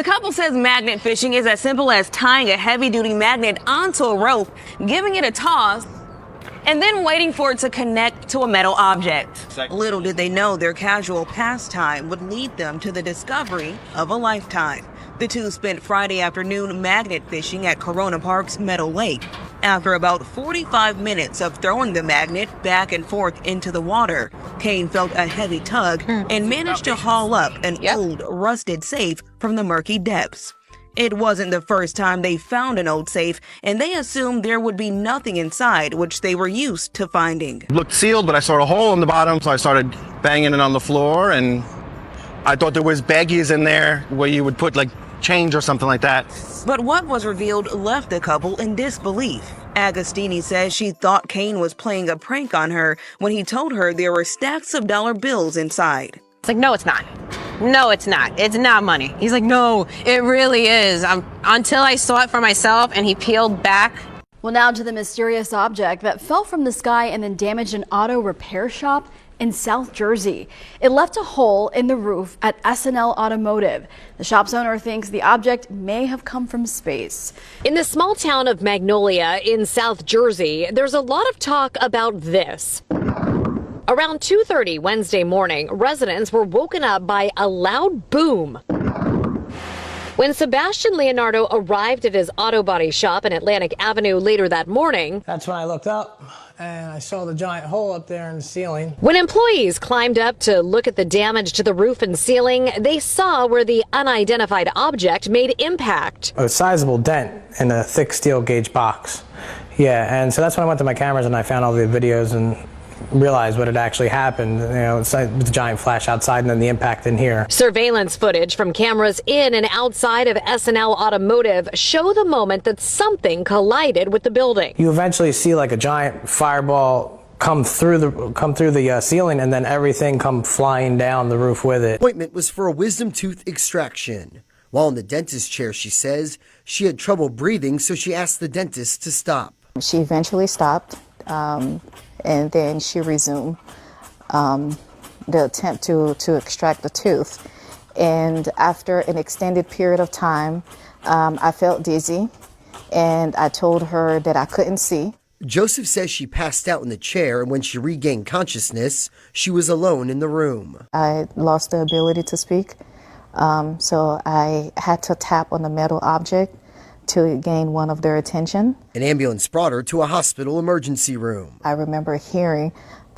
couple says magnet fishing is as simple as tying a heavy-duty magnet onto a rope, giving it a toss, and then waiting for it to connect to a metal object. Little did they know their casual pastime would lead them to the discovery of a lifetime. The two spent Friday afternoon magnet fishing at Corona Park's Meadow Lake. After about 45 minutes of throwing the magnet back and forth into the water, Kane felt a heavy tug and managed to haul up an old, rusted safe from the murky depths. It wasn't the first time they found an old safe, and they assumed there would be nothing inside, which they were used to finding. It looked sealed, but I saw a hole in the bottom, so I started banging it on the floor, and I thought there was baggies in there where you would put like change or something like that. But what was revealed left the couple in disbelief. Agostini says she thought Kane was playing a prank on her when he told her there were stacks of dollar bills inside. It's like, no, it's not. No, it's not. It's not money. He's like, no, it really is. Until I saw it for myself and he peeled back. Well, now to the mysterious object that fell from the sky and then damaged an auto repair shop in South Jersey. It left a hole in the roof at SNL Automotive. The shop's owner thinks the object may have come from space. In the small town of Magnolia in South Jersey, there's a lot of talk about this. Around 2:30 Wednesday morning, residents were woken up by a loud boom. When Sebastian Leonardo arrived at his auto body shop in Atlantic Avenue later that morning, that's when I looked up and I saw the giant hole up there in the ceiling. When employees climbed up to look at the damage to the roof and ceiling, they saw where the unidentified object made impact. A sizable dent in a thick steel gauge box. Yeah, and so that's when I went to my cameras and I found all the videos and realized what had actually happened. You know, it's like the giant flash outside and then the impact in here. Surveillance footage from cameras in and outside of SNL Automotive show the moment that something collided with the building. You eventually see like a giant fireball come through the ceiling and then everything come flying down the roof with it. Appointment was for a wisdom tooth extraction. While in the dentist chair, she says she had trouble breathing, so she asked the dentist to stop. She eventually stopped. And then she resumed the attempt to extract the tooth. And after an extended period of time, I felt dizzy, and I told her that I couldn't see. Joseph says she passed out in the chair, and when she regained consciousness, she was alone in the room. I lost the ability to speak, so I had to tap on the metal object to gain one of their attention. An ambulance brought her to a hospital emergency room. I remember hearing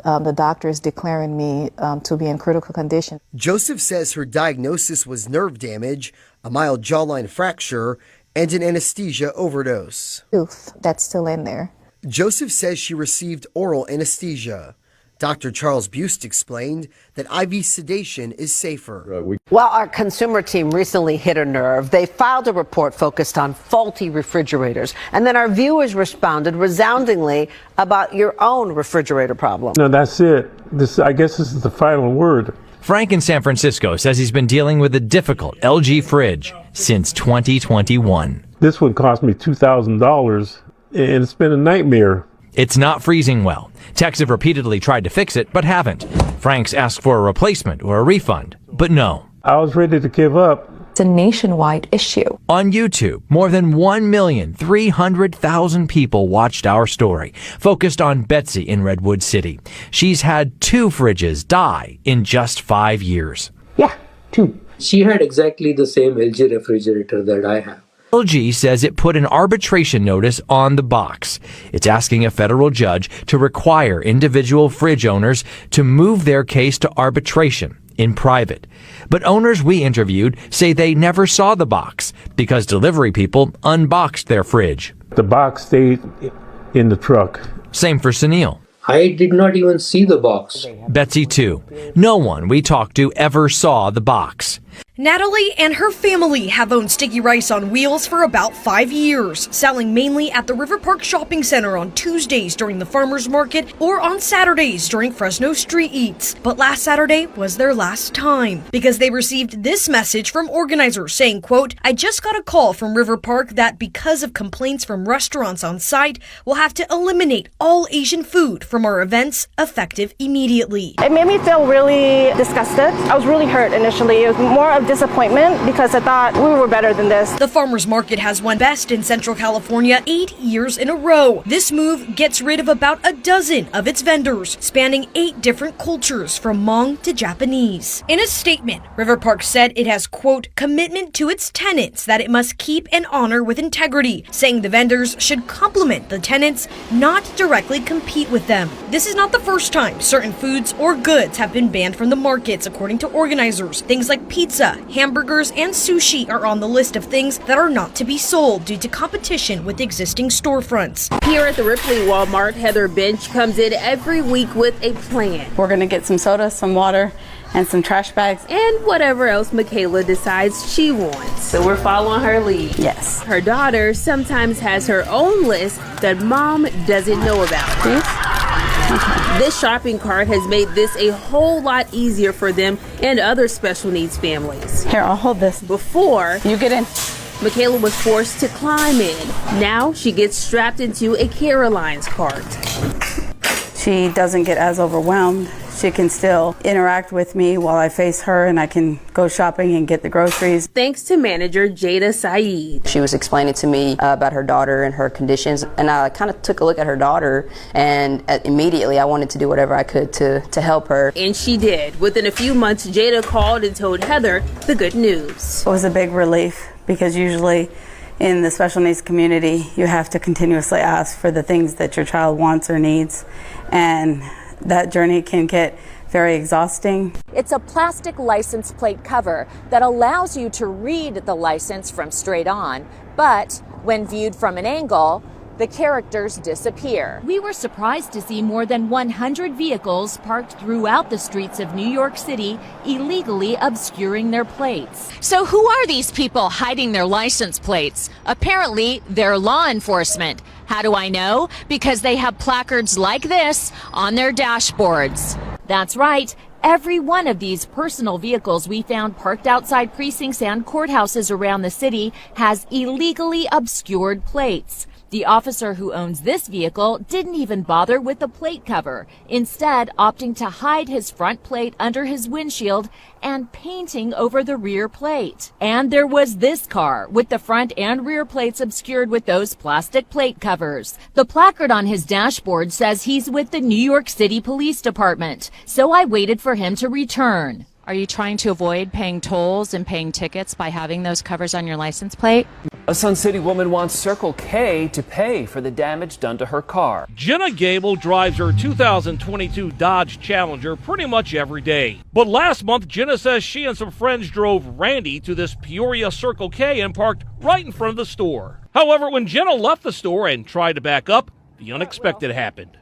the doctors declaring me to be in critical condition. Joseph says her diagnosis was nerve damage, a mild jawline fracture, and an anesthesia overdose. Tooth that's still in there. Joseph says she received oral anesthesia. Dr. Charles Buste explained that IV sedation is safer. While our consumer team recently hit a nerve, they filed a report focused on faulty refrigerators. And then our viewers responded resoundingly about your own refrigerator problem. No, that's it. I guess this is the final word. Frank in San Francisco says he's been dealing with a difficult LG fridge since 2021. This one cost me $2,000, and it's been a nightmare. It's not freezing well. Techs have repeatedly tried to fix it, but haven't. Frank's asked for a replacement or a refund, but no. I was ready to give up. It's a nationwide issue. On YouTube, more than 1,300,000 people watched our story, focused on Betsy in Redwood City. She's had 2 fridges die in just 5 years. Yeah, 2. She had exactly the same LG refrigerator that I have. LG says it put an arbitration notice on the box. It's asking a federal judge to require individual fridge owners to move their case to arbitration in private. But owners we interviewed say they never saw the box because delivery people unboxed their fridge. The box stayed in the truck. Same for Sunil. I did not even see the box. Betsy too. No one we talked to ever saw the box. Natalie and her family have owned Sticky Rice on Wheels for about 5 years, selling mainly at the River Park Shopping Center on Tuesdays during the farmers market or on Saturdays during Fresno Street Eats. But last Saturday was their last time because they received this message from organizers saying, quote, "I just got a call from River Park that because of complaints from restaurants on site, we'll have to eliminate all Asian food from our events effective immediately." It made me feel really disgusted. I was really hurt initially. It was more of disappointment because I thought we were better than this. The farmers market has won best in Central California 8 years in a row. This move gets rid of about a dozen of its vendors, spanning 8 different cultures from Hmong to Japanese. In a statement, River Park said it has, quote, commitment to its tenants that it must keep and honor with integrity, saying the vendors should complement the tenants, not directly compete with them. This is not the first time certain foods or goods have been banned from the markets, according to organizers. Things like pizza, hamburgers, and sushi are on the list of things that are not to be sold due to competition with existing storefronts. Here at the Ripley Walmart, Heather Bench comes in every week with a plan. We're going to get some soda, some water, and some trash bags. And whatever else Michaela decides she wants. So we're following her lead. Yes. Her daughter sometimes has her own list that mom doesn't know about. Okay. This shopping cart has made this a whole lot easier for them and other special needs families. Here, I'll hold this. Before, You get in. Michaela was forced to climb in. Now she gets strapped into a Caroline's cart. She doesn't get as overwhelmed. She can still interact with me while I face her, and I can go shopping and get the groceries. Thanks to manager Jada Saeed. She was explaining to me about her daughter and her conditions, and I kind of took a look at her daughter, and immediately I wanted to do whatever I could to help her. And she did. Within a few months, Jada called and told Heather the good news. It was a big relief because usually in the special needs community, you have to continuously ask for the things that your child wants or needs, and that journey can get very exhausting. It's a plastic license plate cover that allows you to read the license from straight on, but when viewed from an angle, the characters disappear. We were surprised to see more than 100 vehicles parked throughout the streets of New York City, illegally obscuring their plates. So who are these people hiding their license plates? Apparently, they're law enforcement. How do I know? Because they have placards like this on their dashboards. That's right. Every one of these personal vehicles we found parked outside precincts and courthouses around the city has illegally obscured plates. The officer who owns this vehicle didn't even bother with the plate cover, instead opting to hide his front plate under his windshield and painting over the rear plate. And there was this car with the front and rear plates obscured with those plastic plate covers. The placard on his dashboard says he's with the New York City Police Department, so I waited for him to return. Are you trying to avoid paying tolls and paying tickets by having those covers on your license plate? A Sun City woman wants Circle K to pay for the damage done to her car. Jenna Gable drives her 2022 Dodge Challenger pretty much every day. But last month, Jenna says she and some friends drove Randy to this Peoria Circle K and parked right in front of the store. However, when Jenna left the store and tried to back up, the unexpected happened.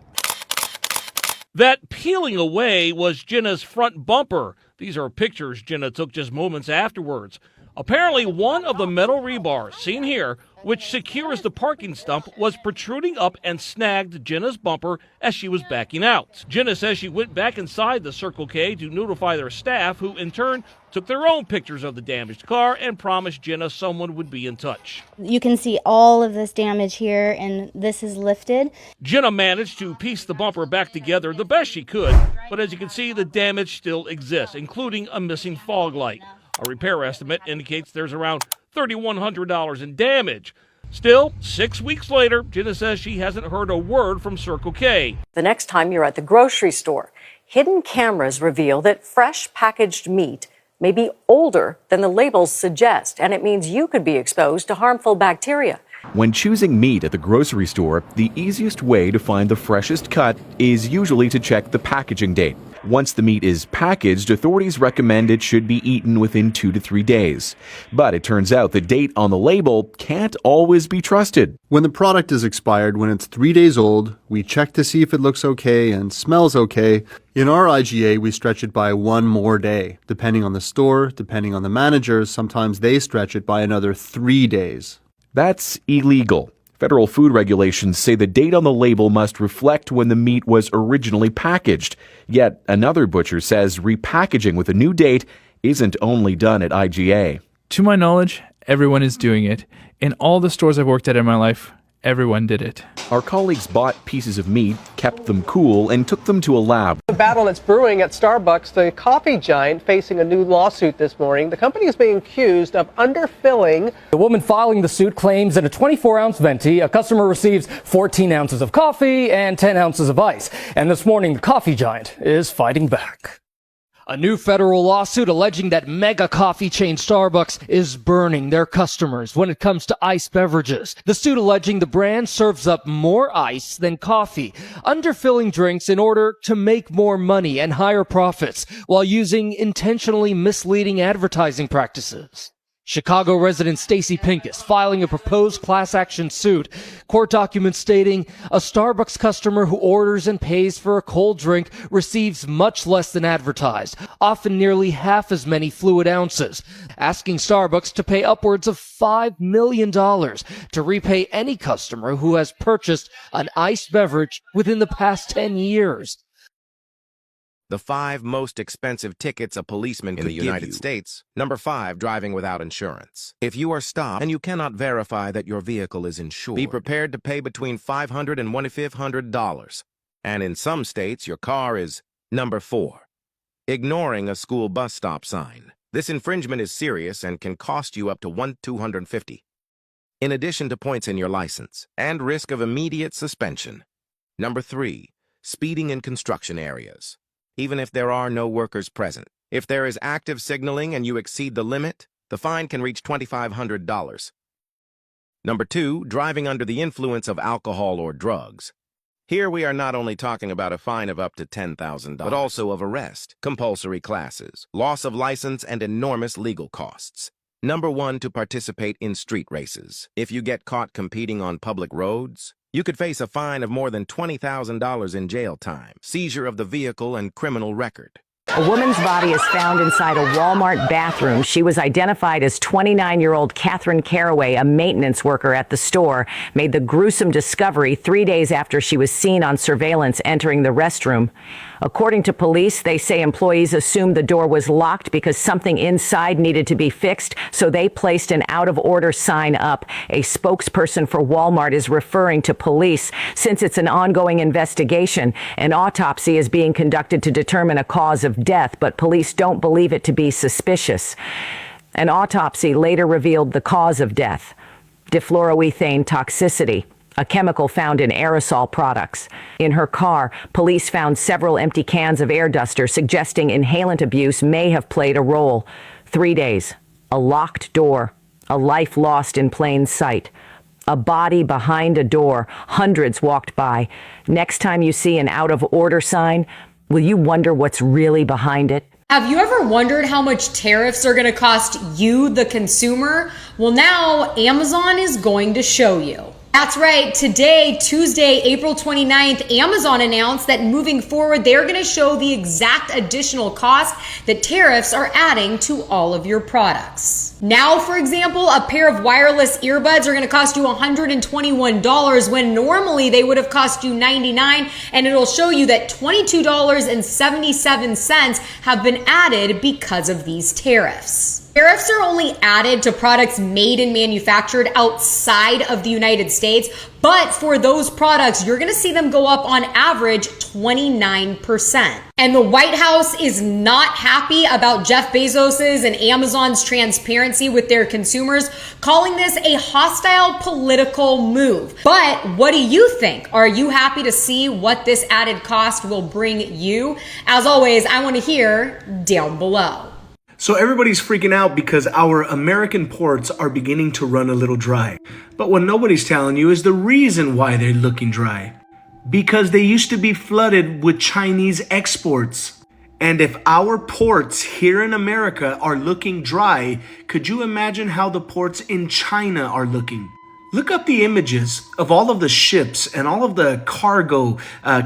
That peeling away was Jenna's front bumper. These are pictures Jenna took just moments afterwards. Apparently, one of the metal rebars, seen here, which secures the parking stump, was protruding up and snagged Jenna's bumper as she was backing out. Jenna says she went back inside the Circle K to notify their staff, who in turn took their own pictures of the damaged car and promised Jenna someone would be in touch. You can see all of this damage here, and this is lifted. Jenna managed to piece the bumper back together the best she could, but as you can see, the damage still exists, including a missing fog light. A repair estimate indicates there's around $3,100 in damage. Still, 6 weeks later, Jenna says she hasn't heard a word from Circle K. The next time you're at the grocery store, hidden cameras reveal that fresh packaged meat may be older than the labels suggest, and it means you could be exposed to harmful bacteria. When choosing meat at the grocery store, the easiest way to find the freshest cut is usually to check the packaging date. Once the meat is packaged, authorities recommend it should be eaten within 2 to 3 days. But it turns out the date on the label can't always be trusted. When the product is expired, when it's 3 days old, we check to see if it looks okay and smells okay. In our IGA, we stretch it by 1 more day. Depending on the store, depending on the managers, sometimes they stretch it by another 3 days. That's illegal. Federal food regulations say the date on the label must reflect when the meat was originally packaged. Yet another butcher says repackaging with a new date isn't only done at IGA. To my knowledge, everyone is doing it. In all the stores I've worked at in my life, everyone did it. Our colleagues bought pieces of meat, kept them cool, and took them to a lab. The battle that's brewing at Starbucks, the coffee giant facing a new lawsuit this morning. The company is being accused of underfilling. The woman filing the suit claims in a 24-ounce venti, a customer receives 14 ounces of coffee and 10 ounces of ice. And this morning, the coffee giant is fighting back. A new federal lawsuit alleging that mega coffee chain Starbucks is burning their customers when it comes to iced beverages. The suit alleging the brand serves up more ice than coffee, underfilling drinks in order to make more money and higher profits while using intentionally misleading advertising practices. Chicago resident Stacy Pincus filing a proposed class action suit. Court documents stating a Starbucks customer who orders and pays for a cold drink receives much less than advertised, often nearly half as many fluid ounces, asking Starbucks to pay upwards of $5 million to repay any customer who has purchased an iced beverage within the past 10 years. The 5 most expensive tickets a policeman in the United States. Number 5, driving without insurance. If you are stopped and you cannot verify that your vehicle is insured, be prepared to pay between $500 and $1,500. And in some states, your car is number 4, ignoring a school bus stop sign. This infringement is serious and can cost you up to $250. In addition to points in your license and risk of immediate suspension. Number 3, speeding in construction areas. Even if there are no workers present. If there is active signaling and you exceed the limit, the fine can reach $2,500. Number 2, driving under the influence of alcohol or drugs. Here we are not only talking about a fine of up to $10,000, but also of arrest, compulsory classes, loss of license, and enormous legal costs. Number 1, to participate in street races. If you get caught competing on public roads, you could face a fine of more than $20,000 in jail time, seizure of the vehicle, and criminal record. A woman's body is found inside a Walmart bathroom. She was identified as 29-year-old Catherine Caraway, a maintenance worker at the store, made the gruesome discovery 3 days after she was seen on surveillance entering the restroom. According to police, they say employees assumed the door was locked because something inside needed to be fixed, so they placed an out-of-order sign up. A spokesperson for Walmart is referring to police. Since it's an ongoing investigation, an autopsy is being conducted to determine a cause of death, but police don't believe it to be suspicious. An autopsy later revealed the cause of death: difluoroethane toxicity, a chemical found in aerosol products. In her car, police found several empty cans of air duster, suggesting inhalant abuse may have played a role. 3 days, a locked door, a life lost in plain sight, a body behind a door, hundreds walked by. Next time you see an out-of-order sign, will you wonder what's really behind it? Have you ever wondered how much tariffs are going to cost you, the consumer? Well, now Amazon is going to show you. That's right. Today, Tuesday, April 29th, Amazon announced that moving forward, they're going to show the exact additional cost that tariffs are adding to all of your products. Now, for example, a pair of wireless earbuds are going to cost you $121 when normally they would have cost you $99, and it'll show you that $22.77 have been added because of these tariffs. Tariffs are only added to products made and manufactured outside of the United States, but for those products, you're going to see them go up on average 29%. And the White House is not happy about Jeff Bezos's and Amazon's transparency with their consumers, calling this a hostile political move. But what do you think? Are you happy to see what this added cost will bring you? As always, I want to hear down below. So everybody's freaking out because our American ports are beginning to run a little dry. But what nobody's telling you is the reason why they're looking dry. Because they used to be flooded with Chinese exports. And if our ports here in America are looking dry, could you imagine how the ports in China are looking? Look up the images of all of the ships and all of the cargo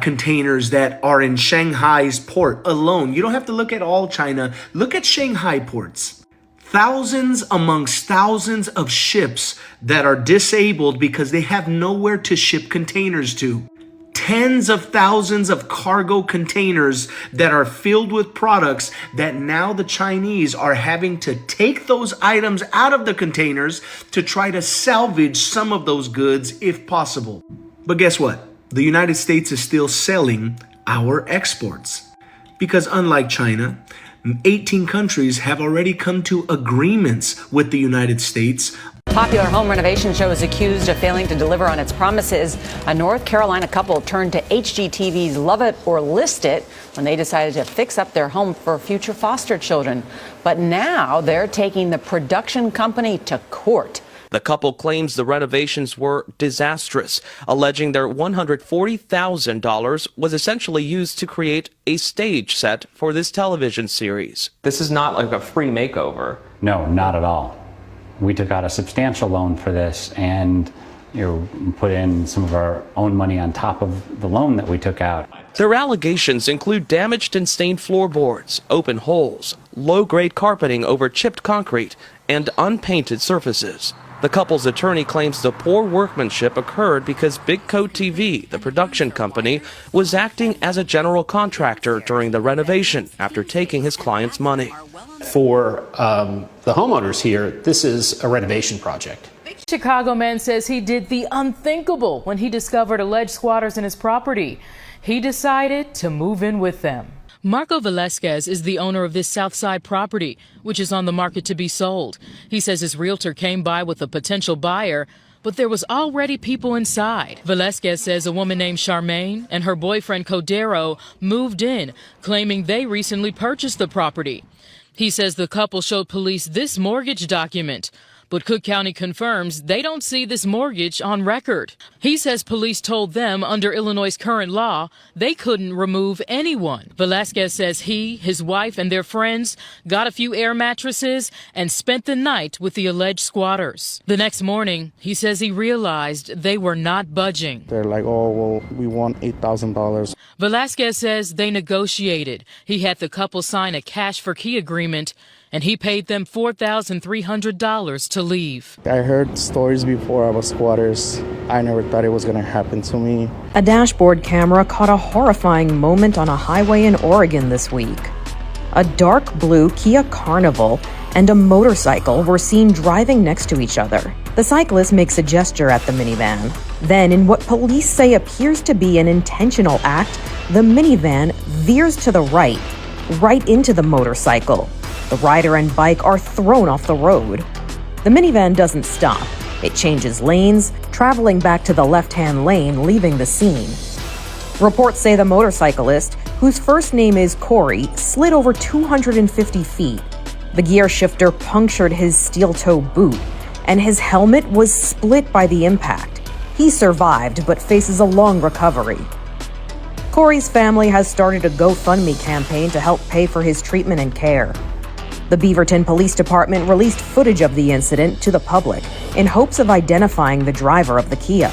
containers that are in Shanghai's port alone. You don't have to look at all China. Look at Shanghai ports. Thousands amongst thousands of ships that are disabled because they have nowhere to ship containers to. tens of thousands of cargo containers that are filled with products that now the Chinese are having to take those items out of the containers to try to salvage some of those goods if possible. But guess what? The United States is still selling our exports. Because unlike China, 18 countries have already come to agreements with the United States. Popular home renovation show is accused of failing to deliver on its promises. A North Carolina couple turned to HGTV's Love It or List It when they decided to fix up their home for future foster children. But now they're taking the production company to court. The couple claims the renovations were disastrous, alleging their $140,000 was essentially used to create a stage set for this television series. This is not like a free makeover. No, not at all. We took out a substantial loan for this and put in some of our own money on top of the loan that we took out. Their allegations include damaged and stained floorboards, open holes, low-grade carpeting over chipped concrete, and unpainted surfaces. The couple's attorney claims the poor workmanship occurred because Big Coat TV, the production company, was acting as a general contractor during the renovation after taking his client's money. For the homeowners here, this is a renovation project. Chicago man says he did the unthinkable when he discovered alleged squatters in his property. He decided to move in with them. Marco Velasquez is the owner of this Southside property, which is on the market to be sold. He says his realtor came by with a potential buyer, but there was already people inside. Velasquez says a woman named Charmaine and her boyfriend Codero moved in, claiming they recently purchased the property. He says the couple showed police this mortgage document, but Cook County confirms they don't see this mortgage on record. He says police told them under Illinois' current law they couldn't remove anyone. Velasquez says he, his wife, and their friends got a few air mattresses and spent the night with the alleged squatters. The next morning, he says he realized they were not budging. They're like, oh, well, we want $8,000. Velasquez says they negotiated. He had the couple sign a cash for key agreement, and he paid them $4,300 to leave. I heard stories before about squatters. I never thought it was going to happen to me. A dashboard camera caught a horrifying moment on a highway in Oregon this week. A dark blue Kia Carnival and a motorcycle were seen driving next to each other. The cyclist makes a gesture at the minivan. Then, in what police say appears to be an intentional act, the minivan veers to the right into the motorcycle. The rider and bike are thrown off the road. The minivan doesn't stop. It changes lanes, traveling back to the left-hand lane, leaving the scene. Reports say the motorcyclist, whose first name is Corey, slid over 250 feet. The gear shifter punctured his steel-toe boot, and his helmet was split by the impact. He survived, but faces a long recovery. Corey's family has started a GoFundMe campaign to help pay for his treatment and care. The Beaverton Police Department released footage of the incident to the public in hopes of identifying the driver of the Kia.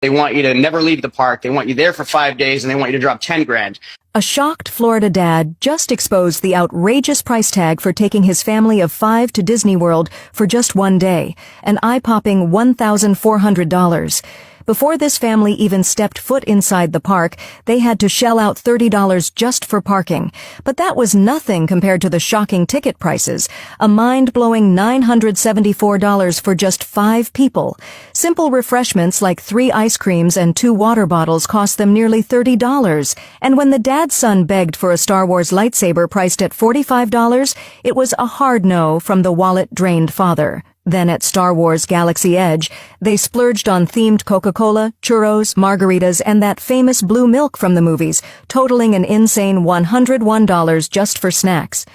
They want you to never leave the park. They want you there for 5 days, and they want you to drop 10 grand. A shocked Florida dad just exposed the outrageous price tag for taking his family of 5 to Disney World for just 1 day, an eye-popping $1,400. Before this family even stepped foot inside the park, they had to shell out $30 just for parking. But that was nothing compared to the shocking ticket prices, a mind-blowing $974 for just 5 people. Simple refreshments like 3 ice creams and 2 water bottles cost them nearly $30. And when the dad's son begged for a Star Wars lightsaber priced at $45, it was a hard no from the wallet-drained father. Then at Star Wars Galaxy Edge, they splurged on themed Coca-Cola, churros, margaritas, and that famous blue milk from the movies, totaling an insane $101 just for snacks.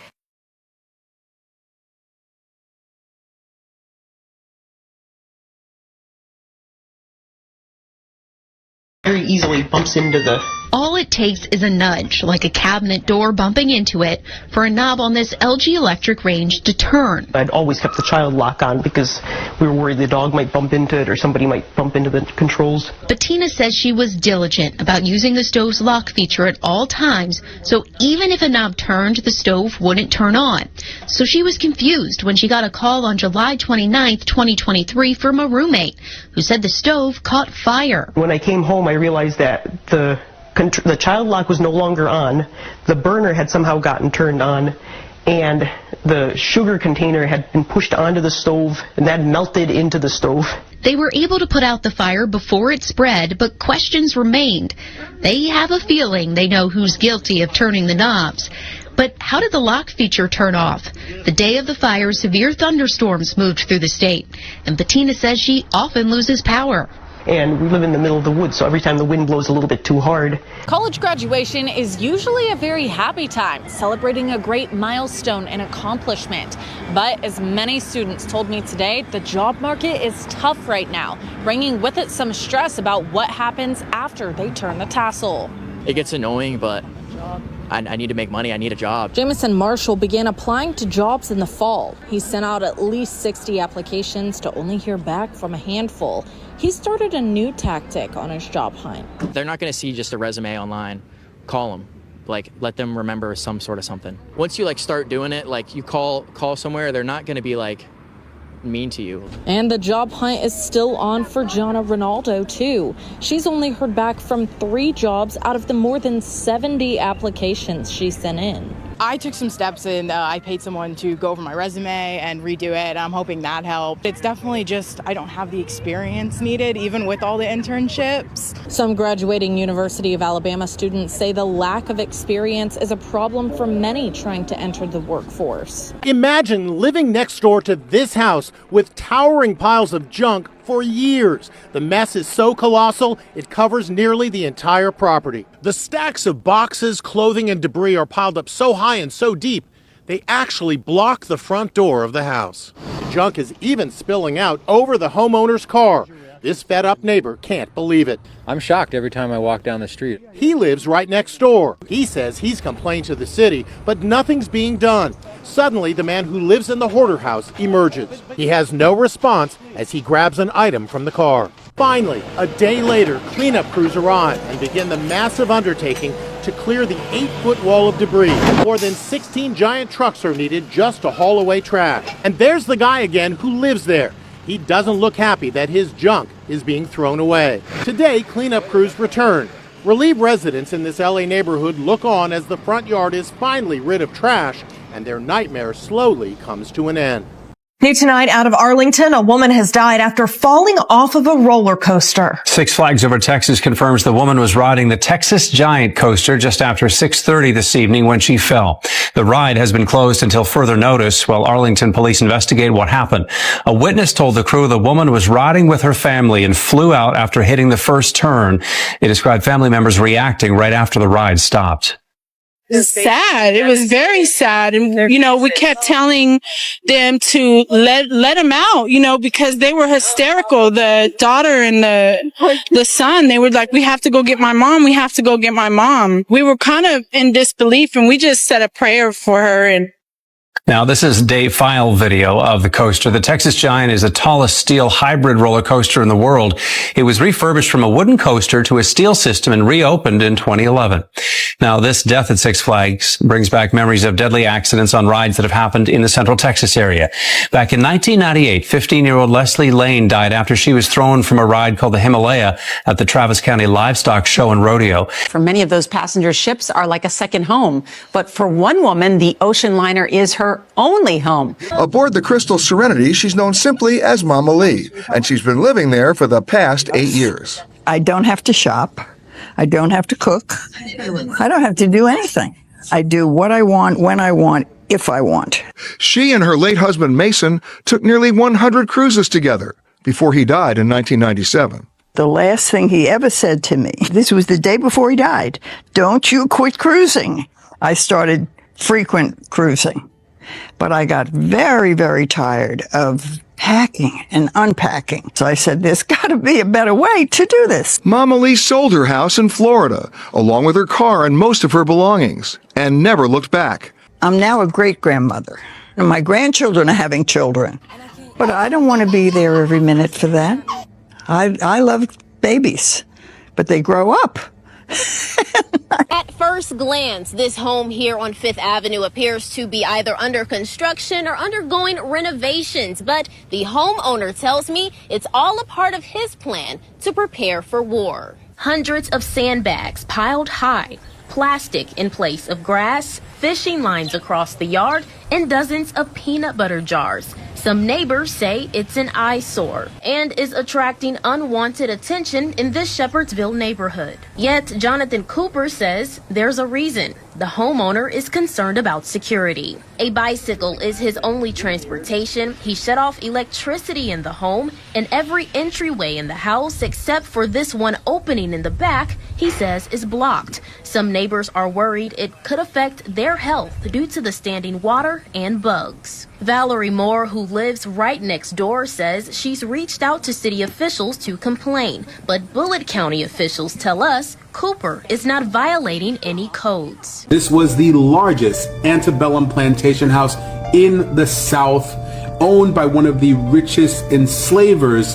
Very easily bumps into the All it takes is a nudge, like a cabinet door bumping into it, for a knob on this LG Electric range to turn. I'd always kept the child lock on because we were worried the dog might bump into it or somebody might bump into the controls. Bettina says she was diligent about using the stove's lock feature at all times, so even if a knob turned, the stove wouldn't turn on. So she was confused when she got a call on July 29th, 2023 from a roommate who said the stove caught fire. When I came home, I realized that the child lock was no longer on, the burner had somehow gotten turned on, and the sugar container had been pushed onto the stove and that melted into the stove. They were able to put out the fire before it spread, but questions remained. They have a feeling they know who's guilty of turning the knobs. But how did the lock feature turn off? The day of the fire, severe thunderstorms moved through the state, and Bettina says she often loses power. And we live in the middle of the woods, so every time the wind blows a little bit too hard. College graduation is usually a very happy time, celebrating a great milestone and accomplishment. But as many students told me today, the job market is tough right now, bringing with it some stress about what happens after they turn the tassel. It gets annoying, but I need to make money. I need a job. Jamison Marshall began applying to jobs in the fall. He sent out at least 60 applications to only hear back from a handful. He started a new tactic on his job hunt. They're not going to see just a resume online. Call them. Let them remember some sort of something. Once you start doing it, you call somewhere, they're not going to be mean to you. And the job hunt is still on for Jonna Ronaldo too. She's only heard back from 3 jobs out of the more than 70 applications she sent in. I took some steps and I paid someone to go over my resume and redo it. I'm hoping that helped. It's definitely just I don't have the experience needed, even with all the internships. Some graduating University of Alabama students say the lack of experience is a problem for many trying to enter the workforce. Imagine living next door to this house with towering piles of junk for years. The mess is so colossal, it covers nearly the entire property. The stacks of boxes, clothing, and debris are piled up so high and so deep, they actually block the front door of the house. The junk is even spilling out over the homeowner's car. This fed-up neighbor can't believe it. I'm shocked every time I walk down the street. He lives right next door. He says he's complained to the city, but nothing's being done. Suddenly, the man who lives in the hoarder house emerges. He has no response as he grabs an item from the car. Finally, a day later, cleanup crews arrive and begin the massive undertaking to clear the 8-foot wall of debris. More than 16 giant trucks are needed just to haul away trash. And there's the guy again who lives there. He doesn't look happy that his junk is being thrown away. Today, cleanup crews return. Relieved residents in this LA neighborhood look on as the front yard is finally rid of trash and their nightmare slowly comes to an end. New tonight out of Arlington, a woman has died after falling off of a roller coaster. Six Flags Over Texas confirms the woman was riding the Texas Giant coaster just after 6:30 this evening when she fell. The ride has been closed until further notice while Arlington police investigate what happened. A witness told the crew the woman was riding with her family and flew out after hitting the first turn. They described family members reacting right after the ride stopped. It was sad. It was very sad. And, we kept telling them to let them out, because they were hysterical. The daughter and the son, they were like, we have to go get my mom. We have to go get my mom. We were kind of in disbelief and we just said a prayer for her. And now, this is day file video of the coaster. The Texas Giant is the tallest steel hybrid roller coaster in the world. It was refurbished from a wooden coaster to a steel system and reopened in 2011. Now, this death at Six Flags brings back memories of deadly accidents on rides that have happened in the Central Texas area. Back in 1998, 15-year-old Leslie Lane died after she was thrown from a ride called the Himalaya at the Travis County Livestock Show and Rodeo. For many of those passenger ships are like a second home. But for one woman, the ocean liner is her only home. Aboard the Crystal Serenity, she's known simply as Mama Lee, and she's been living there for the past 8 years. I don't have to shop. I don't have to cook. I don't have to do anything. I do what I want, when I want, if I want. She and her late husband, Mason, took nearly 100 cruises together before he died in 1997. The last thing he ever said to me, this was the day before he died, don't you quit cruising. I started frequent cruising. But I got very, very tired of packing and unpacking. So I said, there's got to be a better way to do this. Mama Lee sold her house in Florida, along with her car and most of her belongings, and never looked back. I'm now a great-grandmother, and my grandchildren are having children. But I don't want to be there every minute for that. I love babies, but they grow up. At first glance, this home here on Fifth Avenue appears to be either under construction or undergoing renovations, but the homeowner tells me it's all a part of his plan to prepare for war. Hundreds of sandbags piled high, plastic in place of grass, fishing lines across the yard, and dozens of peanut butter jars. Some neighbors say it's an eyesore and is attracting unwanted attention in this Shepherdsville neighborhood. Yet Jonathan Cooper says there's a reason. The homeowner is concerned about security. A bicycle is his only transportation. He shut off electricity in the home and every entryway in the house except for this one opening in the back, he says, is blocked. Some neighbors are worried it could affect their health due to the standing water and bugs. Valerie Moore, who lives right next door, says she's reached out to city officials to complain, but Bullitt County officials tell us Cooper is not violating any codes. This was the largest antebellum plantation house in the South, owned by one of the richest enslavers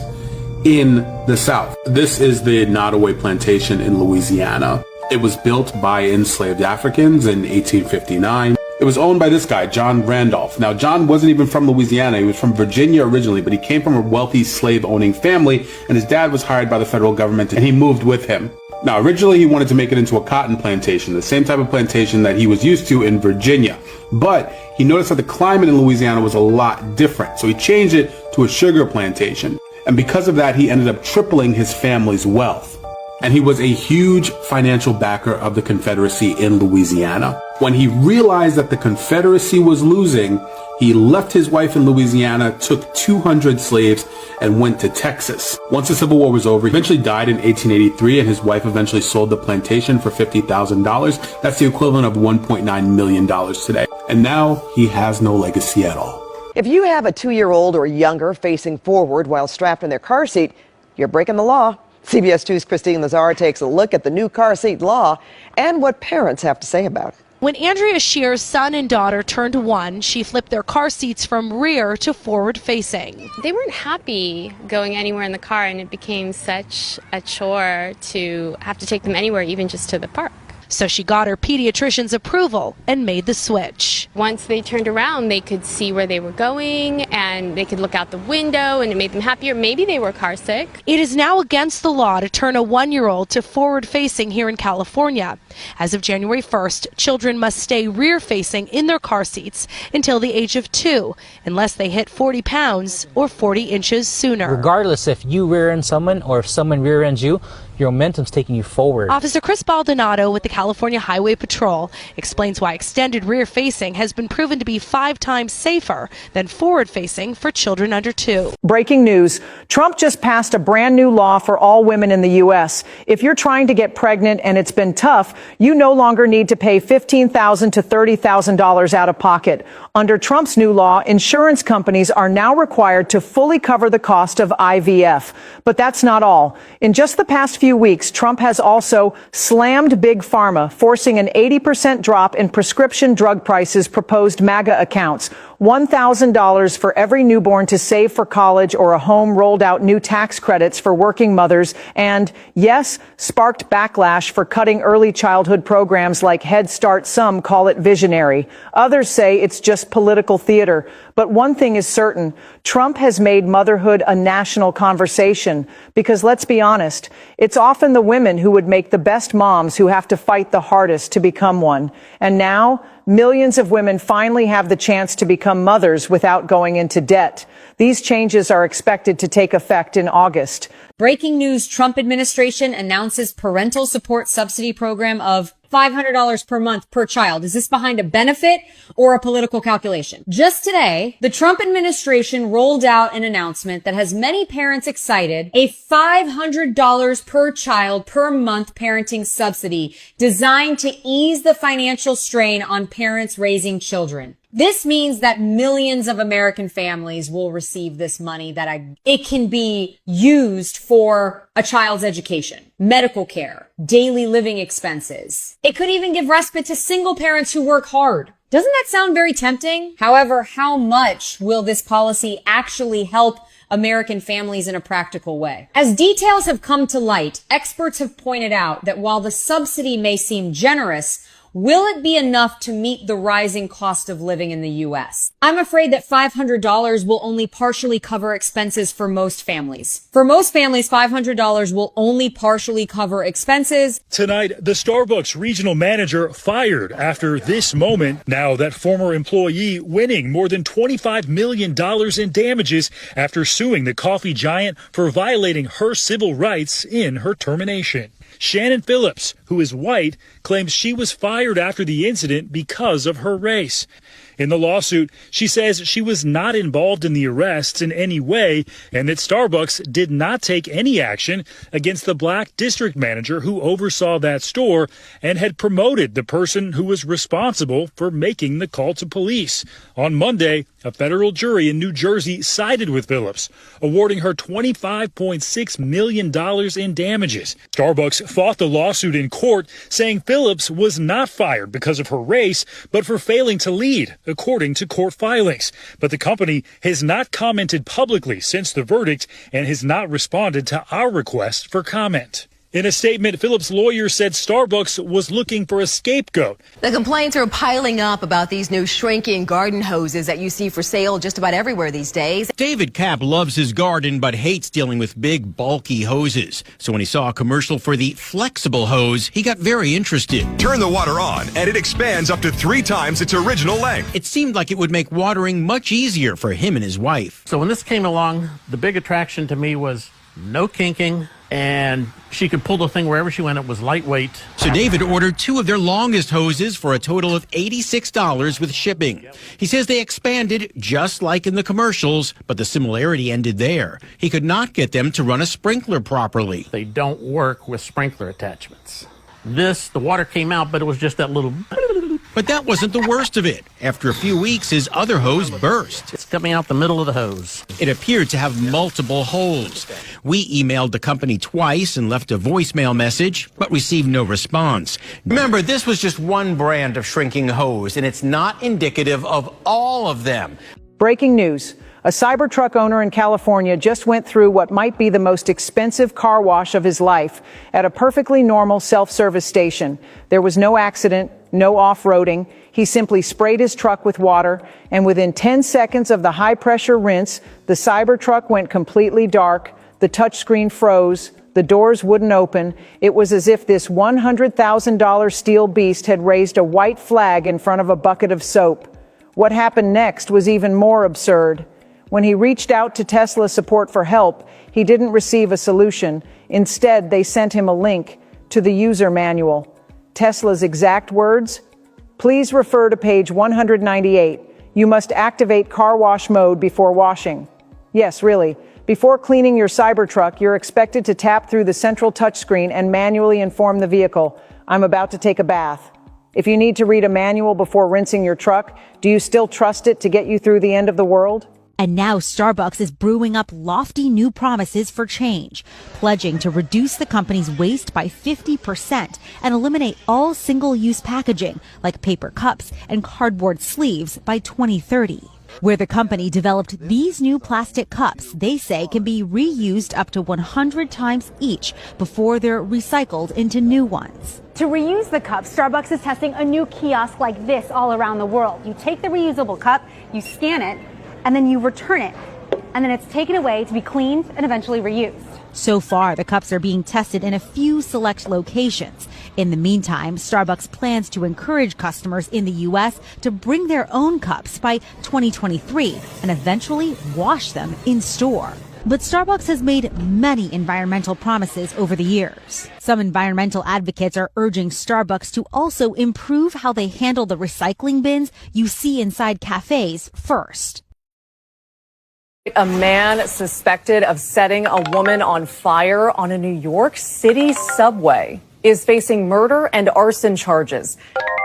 in the South. This is the Nottoway Plantation in Louisiana. It was built by enslaved Africans in 1859. It was owned by this guy, John Randolph. Now, John wasn't even from Louisiana. He was from Virginia originally, but he came from a wealthy slave-owning family, and his dad was hired by the federal government, and he moved with him. Now, originally, he wanted to make it into a cotton plantation, the same type of plantation that he was used to in Virginia. But he noticed that the climate in Louisiana was a lot different, so he changed it to a sugar plantation. And because of that, he ended up tripling his family's wealth. And he was a huge financial backer of the Confederacy in Louisiana. When he realized that the Confederacy was losing, he left his wife in Louisiana, took 200 slaves, and went to Texas. Once the Civil War was over, he eventually died in 1883, and his wife eventually sold the plantation for $50,000. That's the equivalent of $1.9 million today. And now he has no legacy at all. If you have a 2-year-old or younger facing forward while strapped in their car seat, you're breaking the law. CBS 2's Christine Lazar takes a look at the new car seat law and what parents have to say about it. When Andrea Shear's son and daughter turned 1, she flipped their car seats from rear to forward facing. They weren't happy going anywhere in the car, and it became such a chore to have to take them anywhere, even just to the park. So she got her pediatrician's approval and made the switch. Once they turned around, they could see where they were going and they could look out the window, and it made them happier. Maybe they were car sick. It is now against the law to turn a 1-year-old to forward facing here in California. As of January 1st, children must stay rear facing in their car seats until the age of 2, unless they hit 40 pounds or 40 inches sooner. Regardless if you rear end someone or if someone rear ends you, your momentum's taking you forward. Officer Chris Baldonado with the California Highway Patrol explains why extended rear facing has been proven to be 5 times safer than forward facing for children under 2. Breaking news. Trump just passed a brand new law for all women in the U.S. If you're trying to get pregnant and it's been tough, you no longer need to pay $15,000 to $30,000 out of pocket. Under Trump's new law, insurance companies are now required to fully cover the cost of IVF. But that's not all. In just the past few weeks, Trump has also slammed Big Pharma, forcing an 80% drop in prescription drug prices, proposed MAGA accounts, $1,000 for every newborn to save for college, or a home, rolled out new tax credits for working mothers, and, yes, sparked backlash for cutting early childhood programs like Head Start. Some call it visionary. Others say it's just political theater. But one thing is certain, Trump has made motherhood a national conversation because, let's be honest, it's often the women who would make the best moms who have to fight the hardest to become one. And now, millions of women finally have the chance to become mothers without going into debt. These changes are expected to take effect in August. Breaking news, Trump administration announces parental support subsidy program of $500 per month per child. Is this behind a benefit or a political calculation? Just today, the Trump administration rolled out an announcement that has many parents excited, a $500 per child per month parenting subsidy designed to ease the financial strain on parents raising children. This means that millions of American families will receive this money it can be used for a child's education, medical care, daily living expenses. It could even give respite to single parents who work hard. Doesn't that sound very tempting? However, how much will this policy actually help American families in a practical way? As details have come to light, experts have pointed out that while the subsidy may seem generous, will it be enough to meet the rising cost of living in the U.S.? I'm afraid that $500 will only partially cover expenses for most families. For most families, $500 will only partially cover expenses. Tonight, the Starbucks regional manager fired after this moment. Now that former employee winning more than $25 million in damages after suing the coffee giant for violating her civil rights in her termination. Shannon Phillips, who is white, claims she was fired after the incident because of her race. In the lawsuit, she says she was not involved in the arrests in any way and that Starbucks did not take any action against the black district manager who oversaw that store and had promoted the person who was responsible for making the call to police. On Monday, a federal jury in New Jersey sided with Phillips, awarding her $25.6 million in damages. Starbucks fought the lawsuit in court, saying Phillips was not fired because of her race, but for failing to lead, according to court filings. But the company has not commented publicly since the verdict and has not responded to our request for comment. In a statement, Phillips' lawyer said Starbucks was looking for a scapegoat. The complaints are piling up about these new shrinking garden hoses that you see for sale just about everywhere these days. David Kapp loves his garden but hates dealing with big, bulky hoses. So when he saw a commercial for the flexible hose, he got very interested. Turn the water on and it expands up to 3 times its original length. It seemed like it would make watering much easier for him and his wife. So when this came along, the big attraction to me was no kinking, and she could pull the thing wherever she went. It was lightweight. So David ordered 2 of their longest hoses for a total of $86 with shipping. He says they expanded just like in the commercials, but the similarity ended there. He could not get them to run a sprinkler properly. They don't work with sprinkler attachments. The water came out, but it was just that little... But that wasn't the worst of it. After a few weeks, his other hose burst. It's coming out the middle of the hose. It appeared to have multiple holes. We emailed the company twice and left a voicemail message, but received no response. Remember, this was just one brand of shrinking hose, and it's not indicative of all of them. Breaking news. A Cybertruck owner in California just went through what might be the most expensive car wash of his life at a perfectly normal self-service station. There was no accident, no off-roading. He simply sprayed his truck with water, and within 10 seconds of the high-pressure rinse, the Cybertruck went completely dark, the touchscreen froze, the doors wouldn't open. It was as if this $100,000 steel beast had raised a white flag in front of a bucket of soap. What happened next was even more absurd. When he reached out to Tesla support for help, he didn't receive a solution. Instead, they sent him a link to the user manual. Tesla's exact words: "Please refer to page 198. You must activate car wash mode before washing." Yes, really. Before cleaning your Cybertruck, you're expected to tap through the central touchscreen and manually inform the vehicle, "I'm about to take a bath." If you need to read a manual before rinsing your truck, do you still trust it to get you through the end of the world? And now Starbucks is brewing up lofty new promises for change, pledging to reduce the company's waste by 50% and eliminate all single-use packaging like paper cups and cardboard sleeves by 2030. Where the company developed these new plastic cups, they say can be reused up to 100 times each before they're recycled into new ones. To reuse the cups, Starbucks is testing a new kiosk like this all around the world. You take the reusable cup, you scan it, and then you return it. And then it's taken away to be cleaned and eventually reused. So far, the cups are being tested in a few select locations. In the meantime, Starbucks plans to encourage customers in the U.S. to bring their own cups by 2023 and eventually wash them in store. But Starbucks has made many environmental promises over the years. Some environmental advocates are urging Starbucks to also improve how they handle the recycling bins you see inside cafes first. A man suspected of setting a woman on fire on a New York City subway is facing murder and arson charges.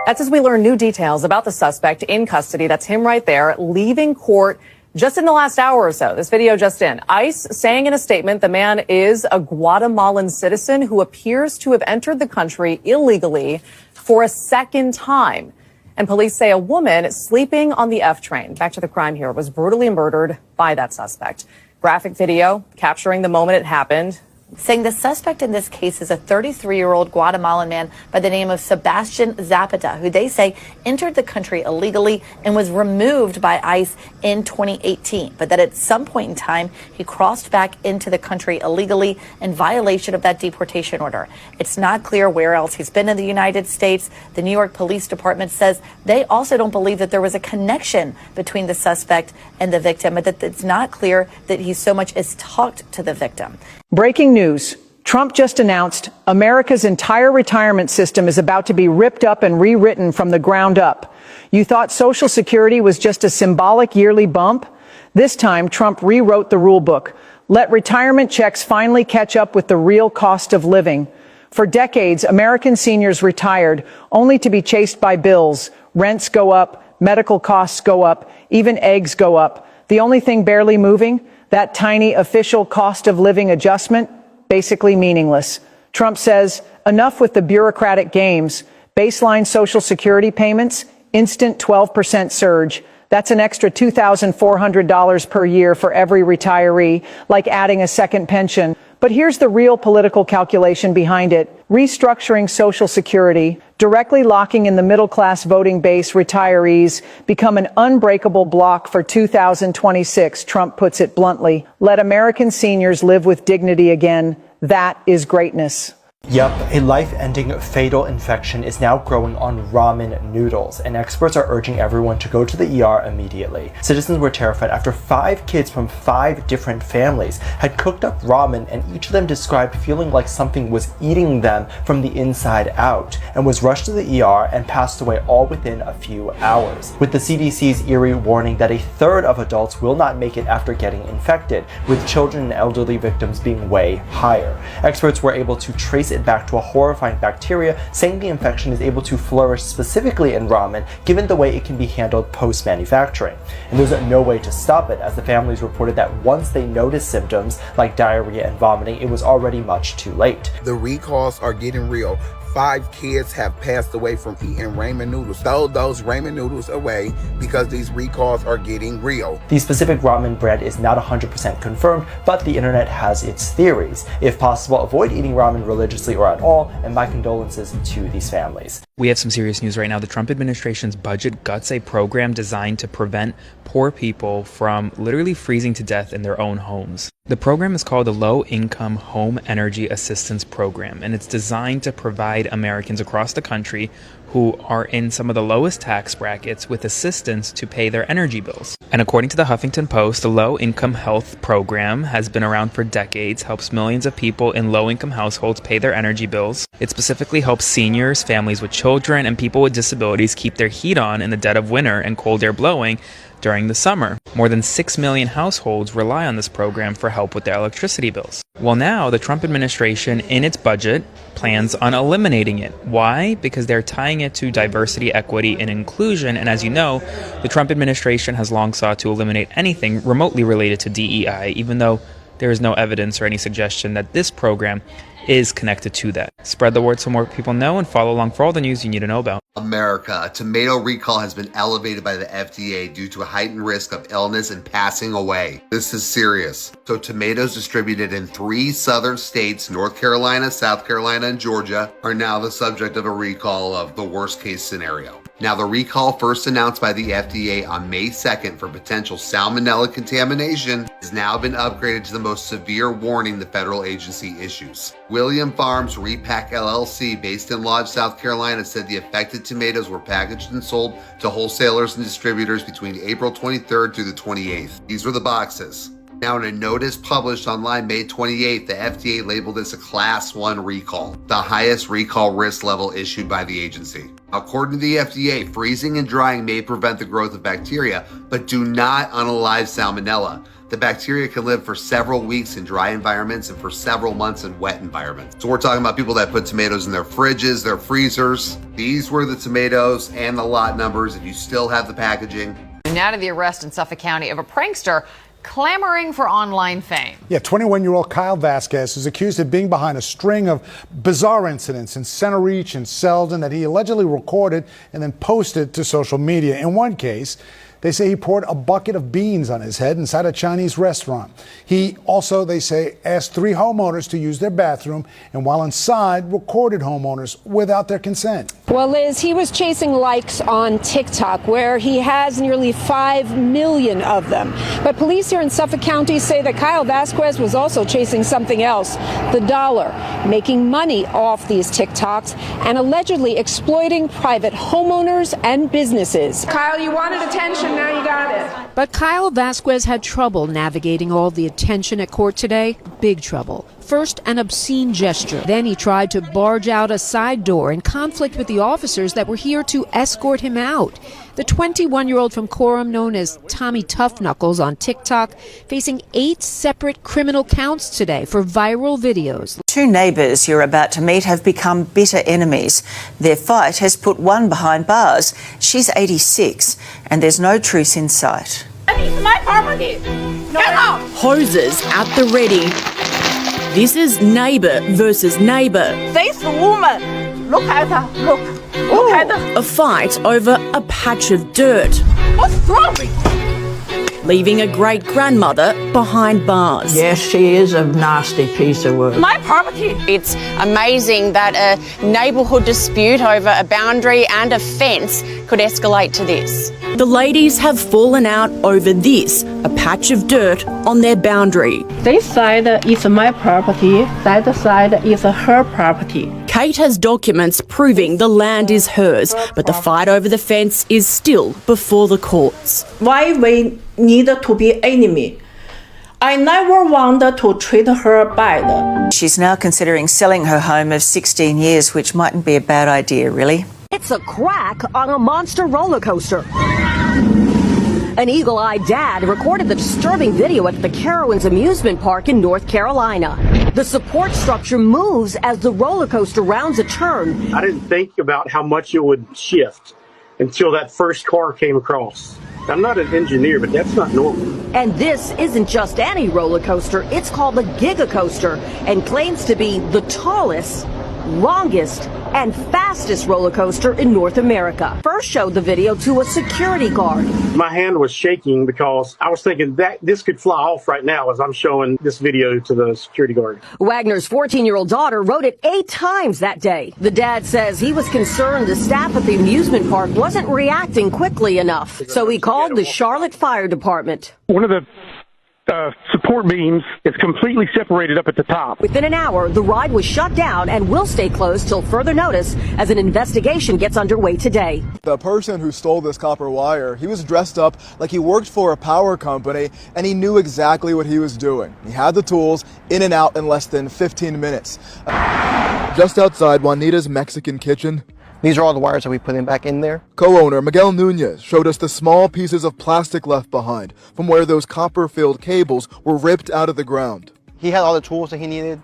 That's as we learn new details about the suspect in custody. That's him right there, leaving court just in the last hour or so. This video just in. ICE saying in a statement the man is a Guatemalan citizen who appears to have entered the country illegally for a second time. And police say a woman sleeping on the F train, back to the crime here, was brutally murdered by that suspect. Graphic video capturing the moment it happened. Saying the suspect in this case is a 33-year-old Guatemalan man by the name of Sebastian Zapata, who they say entered the country illegally and was removed by ICE in 2018. But that at some point in time, he crossed back into the country illegally in violation of that deportation order. It's not clear where else he's been in the United States. The New York Police Department says they also don't believe that there was a connection between the suspect and the victim, but that it's not clear that he so much as talked to the victim. Breaking news. Trump just announced America's entire retirement system is about to be ripped up and rewritten from the ground up. You thought Social Security was just a symbolic yearly bump? This time, Trump rewrote the rule book. Let retirement checks finally catch up with the real cost of living. For decades, American seniors retired only to be chased by bills. Rents go up, medical costs go up, even eggs go up. The only thing barely moving? That tiny official cost of living adjustment, basically meaningless. Trump says, enough with the bureaucratic games. Baseline Social Security payments, instant 12% surge. That's an extra $2,400 per year for every retiree, like adding a second pension. But here's the real political calculation behind it. Restructuring Social Security, directly locking in the middle-class voting base retirees, become an unbreakable block for 2026, Trump puts it bluntly. Let American seniors live with dignity again. That is greatness. Yep, a life-ending fatal infection is now growing on ramen noodles, and experts are urging everyone to go to the ER immediately. Citizens were terrified after 5 kids from 5 different families had cooked up ramen, and each of them described feeling like something was eating them from the inside out, and was rushed to the ER and passed away all within a few hours. With the CDC's eerie warning that a third of adults will not make it after getting infected, with children and elderly victims being way higher. Experts were able to trace it back to a horrifying bacteria, saying the infection is able to flourish specifically in ramen given the way it can be handled post-manufacturing. And there's no way to stop it, as the families reported that once they noticed symptoms like diarrhea and vomiting, it was already much too late. The recalls are getting real. 5 kids have passed away from eating ramen noodles. Throw those ramen noodles away because these recalls are getting real. The specific ramen brand is not 100% confirmed, but the internet has its theories. If possible, avoid eating ramen religiously or at all, and my condolences to these families. We have some serious news right now. The Trump administration's budget guts a program designed to prevent poor people from literally freezing to death in their own homes. The program is called the Low Income Home Energy Assistance Program, and it's designed to provide Americans across the country who are in some of the lowest tax brackets with assistance to pay their energy bills. And according to the Huffington Post, the Low Income Health Program has been around for decades, helps millions of people in low-income households pay their energy bills. It specifically helps seniors, families with children, and people with disabilities keep their heat on in the dead of winter and cold air blowing during the summer. More than 6 million households rely on this program for help with their electricity bills. Well, now the Trump administration, in its budget, plans on eliminating it. Why? Because they're tying it to diversity, equity, and inclusion. And as you know, the Trump administration has long sought to eliminate anything remotely related to DEI, even though there is no evidence or any suggestion that this program is connected to that. Spread the word so more people know, and follow along for all the news you need to know about. America, a tomato recall has been elevated by the FDA due to a heightened risk of illness and passing away. This is serious. So tomatoes distributed in 3 southern states, North Carolina, South Carolina, and Georgia, are now the subject of a recall of the worst case scenario. Now, the recall, first announced by the FDA on May 2nd for potential salmonella contamination, has now been upgraded to the most severe warning the federal agency issues. William Farms Repack LLC, based in Lodge, South Carolina, said the affected tomatoes were packaged and sold to wholesalers and distributors between April 23rd through the 28th. These were the boxes. Now, in a notice published online May 28th, the FDA labeled this a Class 1 recall, the highest recall risk level issued by the agency. According to the FDA, freezing and drying may prevent the growth of bacteria, but do not unalive salmonella. The bacteria can live for several weeks in dry environments and for several months in wet environments. So we're talking about people that put tomatoes in their fridges, their freezers. These were the tomatoes and the lot numbers if you still have the packaging. Now to the arrest in Suffolk County of a prankster clamoring for online fame. Yeah, 21-year-old Kyle Vasquez is accused of being behind a string of bizarre incidents in Center Reach and Selden that he allegedly recorded and then posted to social media. In one case, they say he poured a bucket of beans on his head inside a Chinese restaurant. He also, they say, asked 3 homeowners to use their bathroom, and while inside, recorded homeowners without their consent. Well, Liz, he was chasing likes on TikTok, where he has nearly 5 million of them. But police here in Suffolk County say that Kyle Vasquez was also chasing something else, the dollar, making money off these TikToks and allegedly exploiting private homeowners and businesses. Kyle, you wanted attention. Now you got it. But Kyle Vasquez had trouble navigating all the attention at court today. Big trouble. First, an obscene gesture. Then he tried to barge out a side door in conflict with the officers that were here to escort him out. The 21-year-old from Coram, known as Tommy Tough Knuckles on TikTok, facing 8 separate criminal counts today for viral videos. 2 neighbours you're about to meet have become bitter enemies. Their fight has put one behind bars. She's 86, and there's no truce in sight. It's my property. Get out. Hoses at the ready. This is neighbour versus neighbour. This woman, look at her. Look at her. A fight over a patch of dirt. What's wrong with you? Leaving a great-grandmother behind bars. Yes, she is a nasty piece of work. My property. It's amazing that a neighbourhood dispute over a boundary and a fence could escalate to this. The ladies have fallen out over this, a patch of dirt on their boundary. This side is my property, that side is her property. Kate has documents proving the land is hers, but the fight over the fence is still before the courts. Why we need to be enemy? I never wanted to treat her bad. She's now considering selling her home of 16 years, which mightn't be a bad idea, really. It's a crack on a monster roller coaster. An eagle-eyed dad recorded the disturbing video at the Carowinds amusement park in North Carolina. The support structure moves as the roller coaster rounds a turn. I didn't think about how much it would shift until that first car came across. I'm not an engineer, but that's not normal. And this isn't just any roller coaster. It's called the Giga Coaster and claims to be the tallest, longest, and fastest roller coaster in North America. First showed the video to a security guard. My hand was shaking because I was thinking that this could fly off right now as I'm showing this video to the security guard. Wagner's 14-year-old daughter rode it 8 times that day. The dad says he was concerned the staff at the amusement park wasn't reacting quickly enough, so he called the Charlotte Fire Department. One of the support beams is completely separated up at the top. Within an hour, the ride was shut down and will stay closed till further notice as an investigation gets underway today. The person who stole this copper wire, he was dressed up like he worked for a power company and he knew exactly what he was doing. He had the tools, in and out in less than 15 minutes. Just outside Juanita's Mexican kitchen, these are all the wires that we put back in there. Co-owner Miguel Nunez showed us the small pieces of plastic left behind from where those copper-filled cables were ripped out of the ground. He had all the tools that he needed.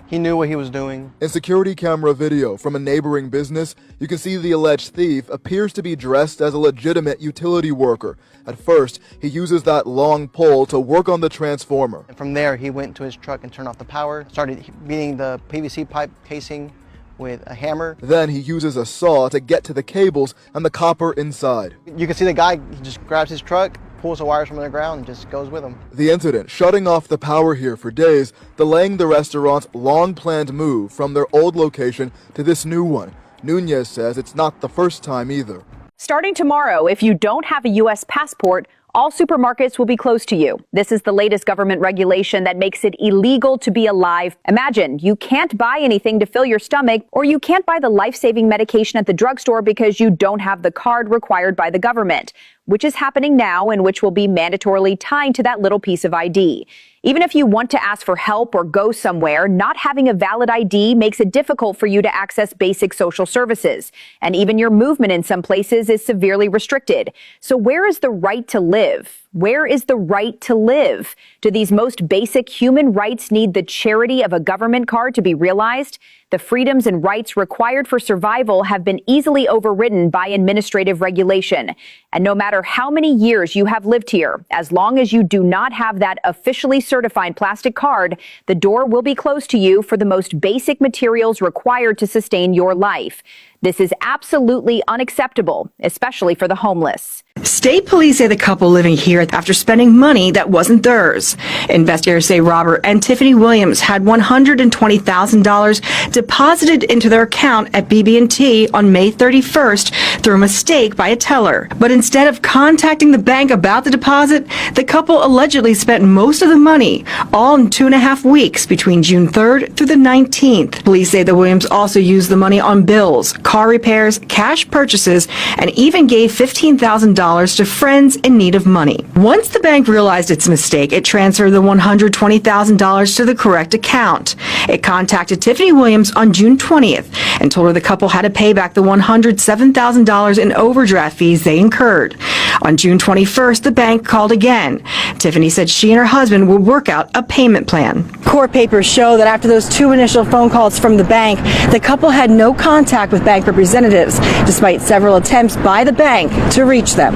He knew what he was doing. In security camera video from a neighboring business, you can see the alleged thief appears to be dressed as a legitimate utility worker. At first, he uses that long pole to work on the transformer. And from there, he went to his truck and turned off the power, started beating the PVC pipe casing with a hammer. Then he uses a saw to get to the cables and the copper inside. You can see the guy, he just grabs his truck, pulls the wires from the ground, and just goes with them. The incident, shutting off the power here for days, delaying the restaurant's long-planned move from their old location to this new one. Nunez says it's not the first time either. Starting tomorrow, if you don't have a U.S. passport, all supermarkets will be closed to you. This is the latest government regulation that makes it illegal to be alive. Imagine you can't buy anything to fill your stomach, or you can't buy the life-saving medication at the drugstore because you don't have the card required by the government. which is happening now and which will be mandatorily tied to that little piece of ID. Even if you want to ask for help or go somewhere, not having a valid ID makes it difficult for you to access basic social services. And even your movement in some places is severely restricted. So where is the right to live? Where is the right to live? Do these most basic human rights need the charity of a government card to be realized? The freedoms and rights required for survival have been easily overridden by administrative regulation. And no matter how many years you have lived here, as long as you do not have that officially certified plastic card, the door will be closed to you for the most basic materials required to sustain your life. This is absolutely unacceptable, especially for the homeless. State police say the couple living here after spending money that wasn't theirs. Investigators say Robert and Tiffany Williams had $120,000 deposited into their account at BB&T on May 31st through a mistake by a teller. But instead of contacting the bank about the deposit, the couple allegedly spent most of the money, all in 2.5 weeks between June 3rd through the 19th. Police say the Williams also used the money on bills, car repairs, cash purchases, and even gave $15,000 to friends in need of money. Once the bank realized its mistake, it transferred the $120,000 to the correct account. It contacted Tiffany Williams on June 20th and told her the couple had to pay back the $107,000 in overdraft fees they incurred. On June 21st, the bank called again. Tiffany said she and her husband would work out a payment plan. Court papers show that after those 2 initial phone calls from the bank, the couple had no contact with bank representatives, despite several attempts by the bank to reach them.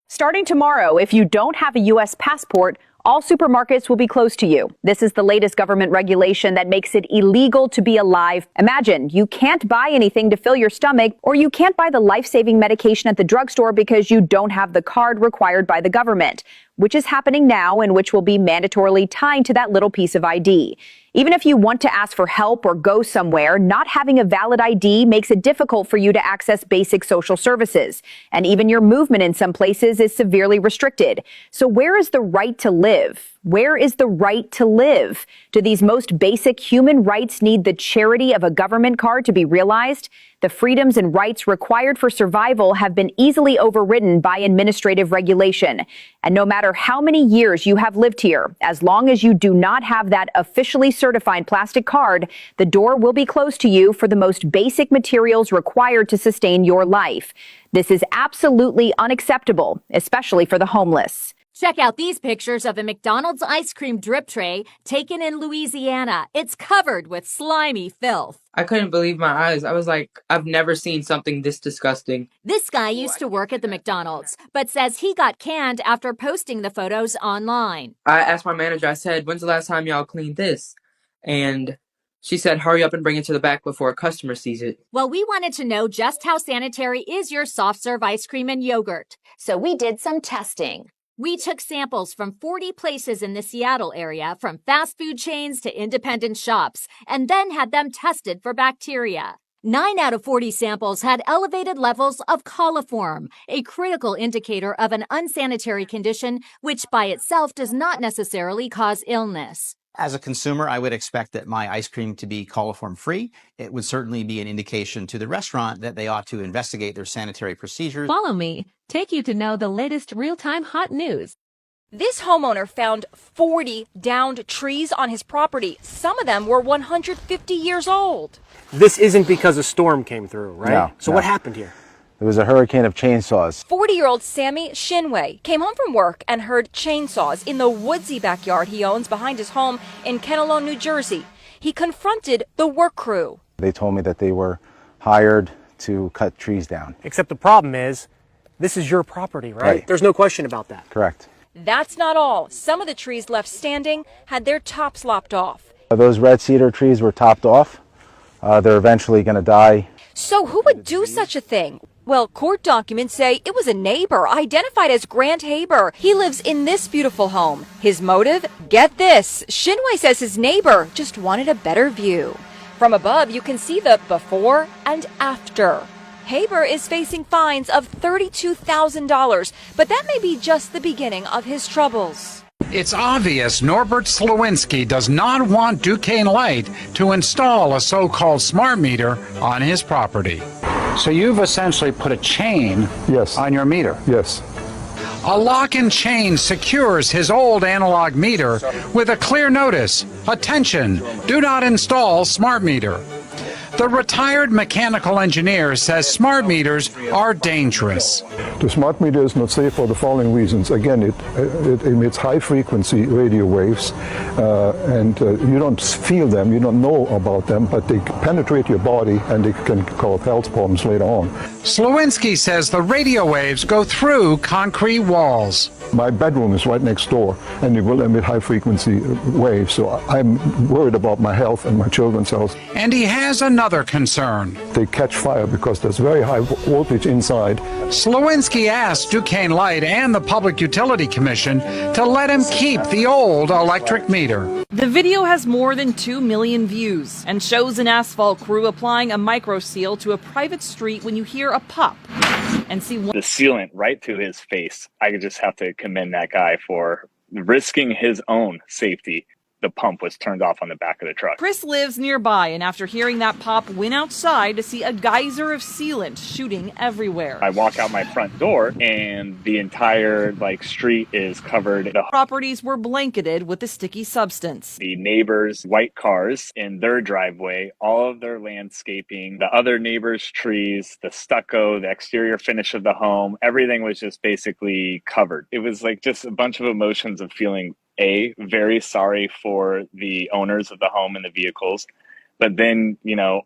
Starting tomorrow, if you don't have a U.S. passport, all supermarkets will be closed to you. This is the latest government regulation that makes it illegal to be alive. Imagine you can't buy anything to fill your stomach, or you can't buy the life-saving medication at the drugstore because you don't have the card required by the government, which is happening now and which will be mandatorily tied to that little piece of ID. Even if you want to ask for help or go somewhere, not having a valid ID makes it difficult for you to access basic social services. And even your movement in some places is severely restricted. So where is the right to live? Where is the right to live? Do these most basic human rights need the charity of a government card to be realized? The freedoms and rights required for survival have been easily overridden by administrative regulation. And no matter how many years you have lived here, as long as you do not have that officially certified plastic card, the door will be closed to you for the most basic materials required to sustain your life. This is absolutely unacceptable, especially for the homeless. Check out these pictures of a McDonald's ice cream drip tray taken in Louisiana. It's covered with slimy filth. I couldn't believe my eyes. I was like, I've never seen something this disgusting. This guy used to work at the McDonald's, but says he got canned after posting the photos online. I asked my manager, I said, when's the last time y'all cleaned this? And she said, hurry up and bring it to the back before a customer sees it. Well, we wanted to know just how sanitary is your soft serve ice cream and yogurt. So we did some testing. We took samples from 40 places in the Seattle area, from fast food chains to independent shops, and then had them tested for bacteria. 9 out of 40 samples had elevated levels of coliform, a critical indicator of an unsanitary condition, which by itself does not necessarily cause illness. As a consumer, I would expect that my ice cream to be coliform free. It would certainly be an indication to the restaurant that they ought to investigate their sanitary procedures. Follow me, take you to know the latest real-time hot news. This homeowner found 40 downed trees on his property. Some of them were 150 years old. This isn't because a storm came through, right? No. So what happened here? There was a hurricane of chainsaws. 40-year-old Sammy Shinway came home from work and heard chainsaws in the woodsy backyard he owns behind his home in Kenilworth, New Jersey. He confronted the work crew. They told me that they were hired to cut trees down. Except the problem is, this is your property, right? There's no question about that. Correct. That's not all. Some of the trees left standing had their tops lopped off. Those red cedar trees were topped off. They're eventually going to die. So who would do such a thing? Well, court documents say it was a neighbor identified as Grant Haber. He lives in this beautiful home. His motive? Get this. Shinway says his neighbor just wanted a better view. From above, you can see the before and after. Haber is facing fines of $32,000, but that may be just the beginning of his troubles. It's obvious Norbert Slowinski does not want Duquesne Light to install a so-called smart meter on his property. So you've essentially put a chain on your meter. Yes. A lock and chain secures his old analog meter with a clear notice. Attention, do not install smart meter. The retired mechanical engineer says smart meters are dangerous. The smart meter is not safe for the following reasons. Again, it emits high-frequency radio waves, and you don't feel them, you don't know about them, but they penetrate your body and they can cause health problems later on. Slowinski says the radio waves go through concrete walls. My bedroom is right next door, and it will emit high-frequency waves, so I'm worried about my health and my children's health. And he has another concern. They catch fire because there's very high voltage inside. Slowinski asked Duquesne Light and the Public Utility Commission to let him keep the old electric meter. The video has more than 2 million views and shows an asphalt crew applying a micro seal to a private street when you hear a pop and see the sealant right to his face. I just have to commend that guy for risking his own safety. The pump was turned off on the back of the truck. Chris lives nearby, and after hearing that pop, went outside to see a geyser of sealant shooting everywhere. I walk out my front door, and the entire street is covered. The properties were blanketed with the sticky substance. The neighbors' white cars in their driveway, all of their landscaping, the other neighbors' trees, the stucco, the exterior finish of the home, everything was just basically covered. It was just a bunch of emotions of feeling very sorry for the owners of the home and the vehicles, but then,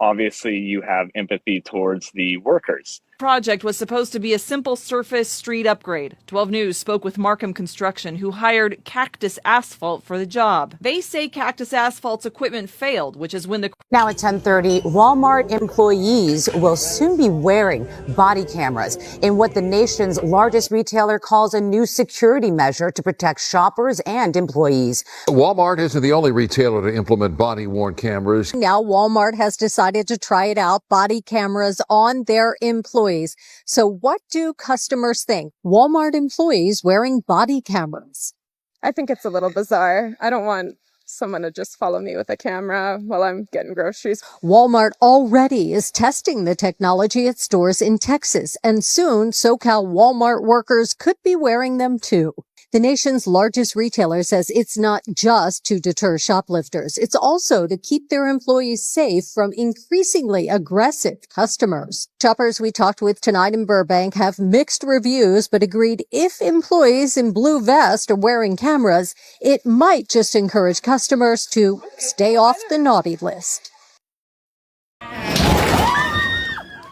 obviously you have empathy towards the workers. Project was supposed to be a simple surface street upgrade. 12 News spoke with Markham Construction, who hired Cactus Asphalt for the job. They say Cactus Asphalt's equipment failed, which is when the... Now at 10:30, Walmart employees will soon be wearing body cameras in what the nation's largest retailer calls a new security measure to protect shoppers and employees. Walmart isn't the only retailer to implement body-worn cameras. Now Walmart has decided to try it out, body cameras on their employees. So what do customers think? Walmart employees wearing body cameras. I think it's a little bizarre. I don't want someone to just follow me with a camera while I'm getting groceries. Walmart already is testing the technology at stores in Texas, and soon SoCal Walmart workers could be wearing them too. The nation's largest retailer says it's not just to deter shoplifters. It's also to keep their employees safe from increasingly aggressive customers. Shoppers we talked with tonight in Burbank have mixed reviews, but agreed if employees in blue vests are wearing cameras, it might just encourage customers to stay off the naughty list.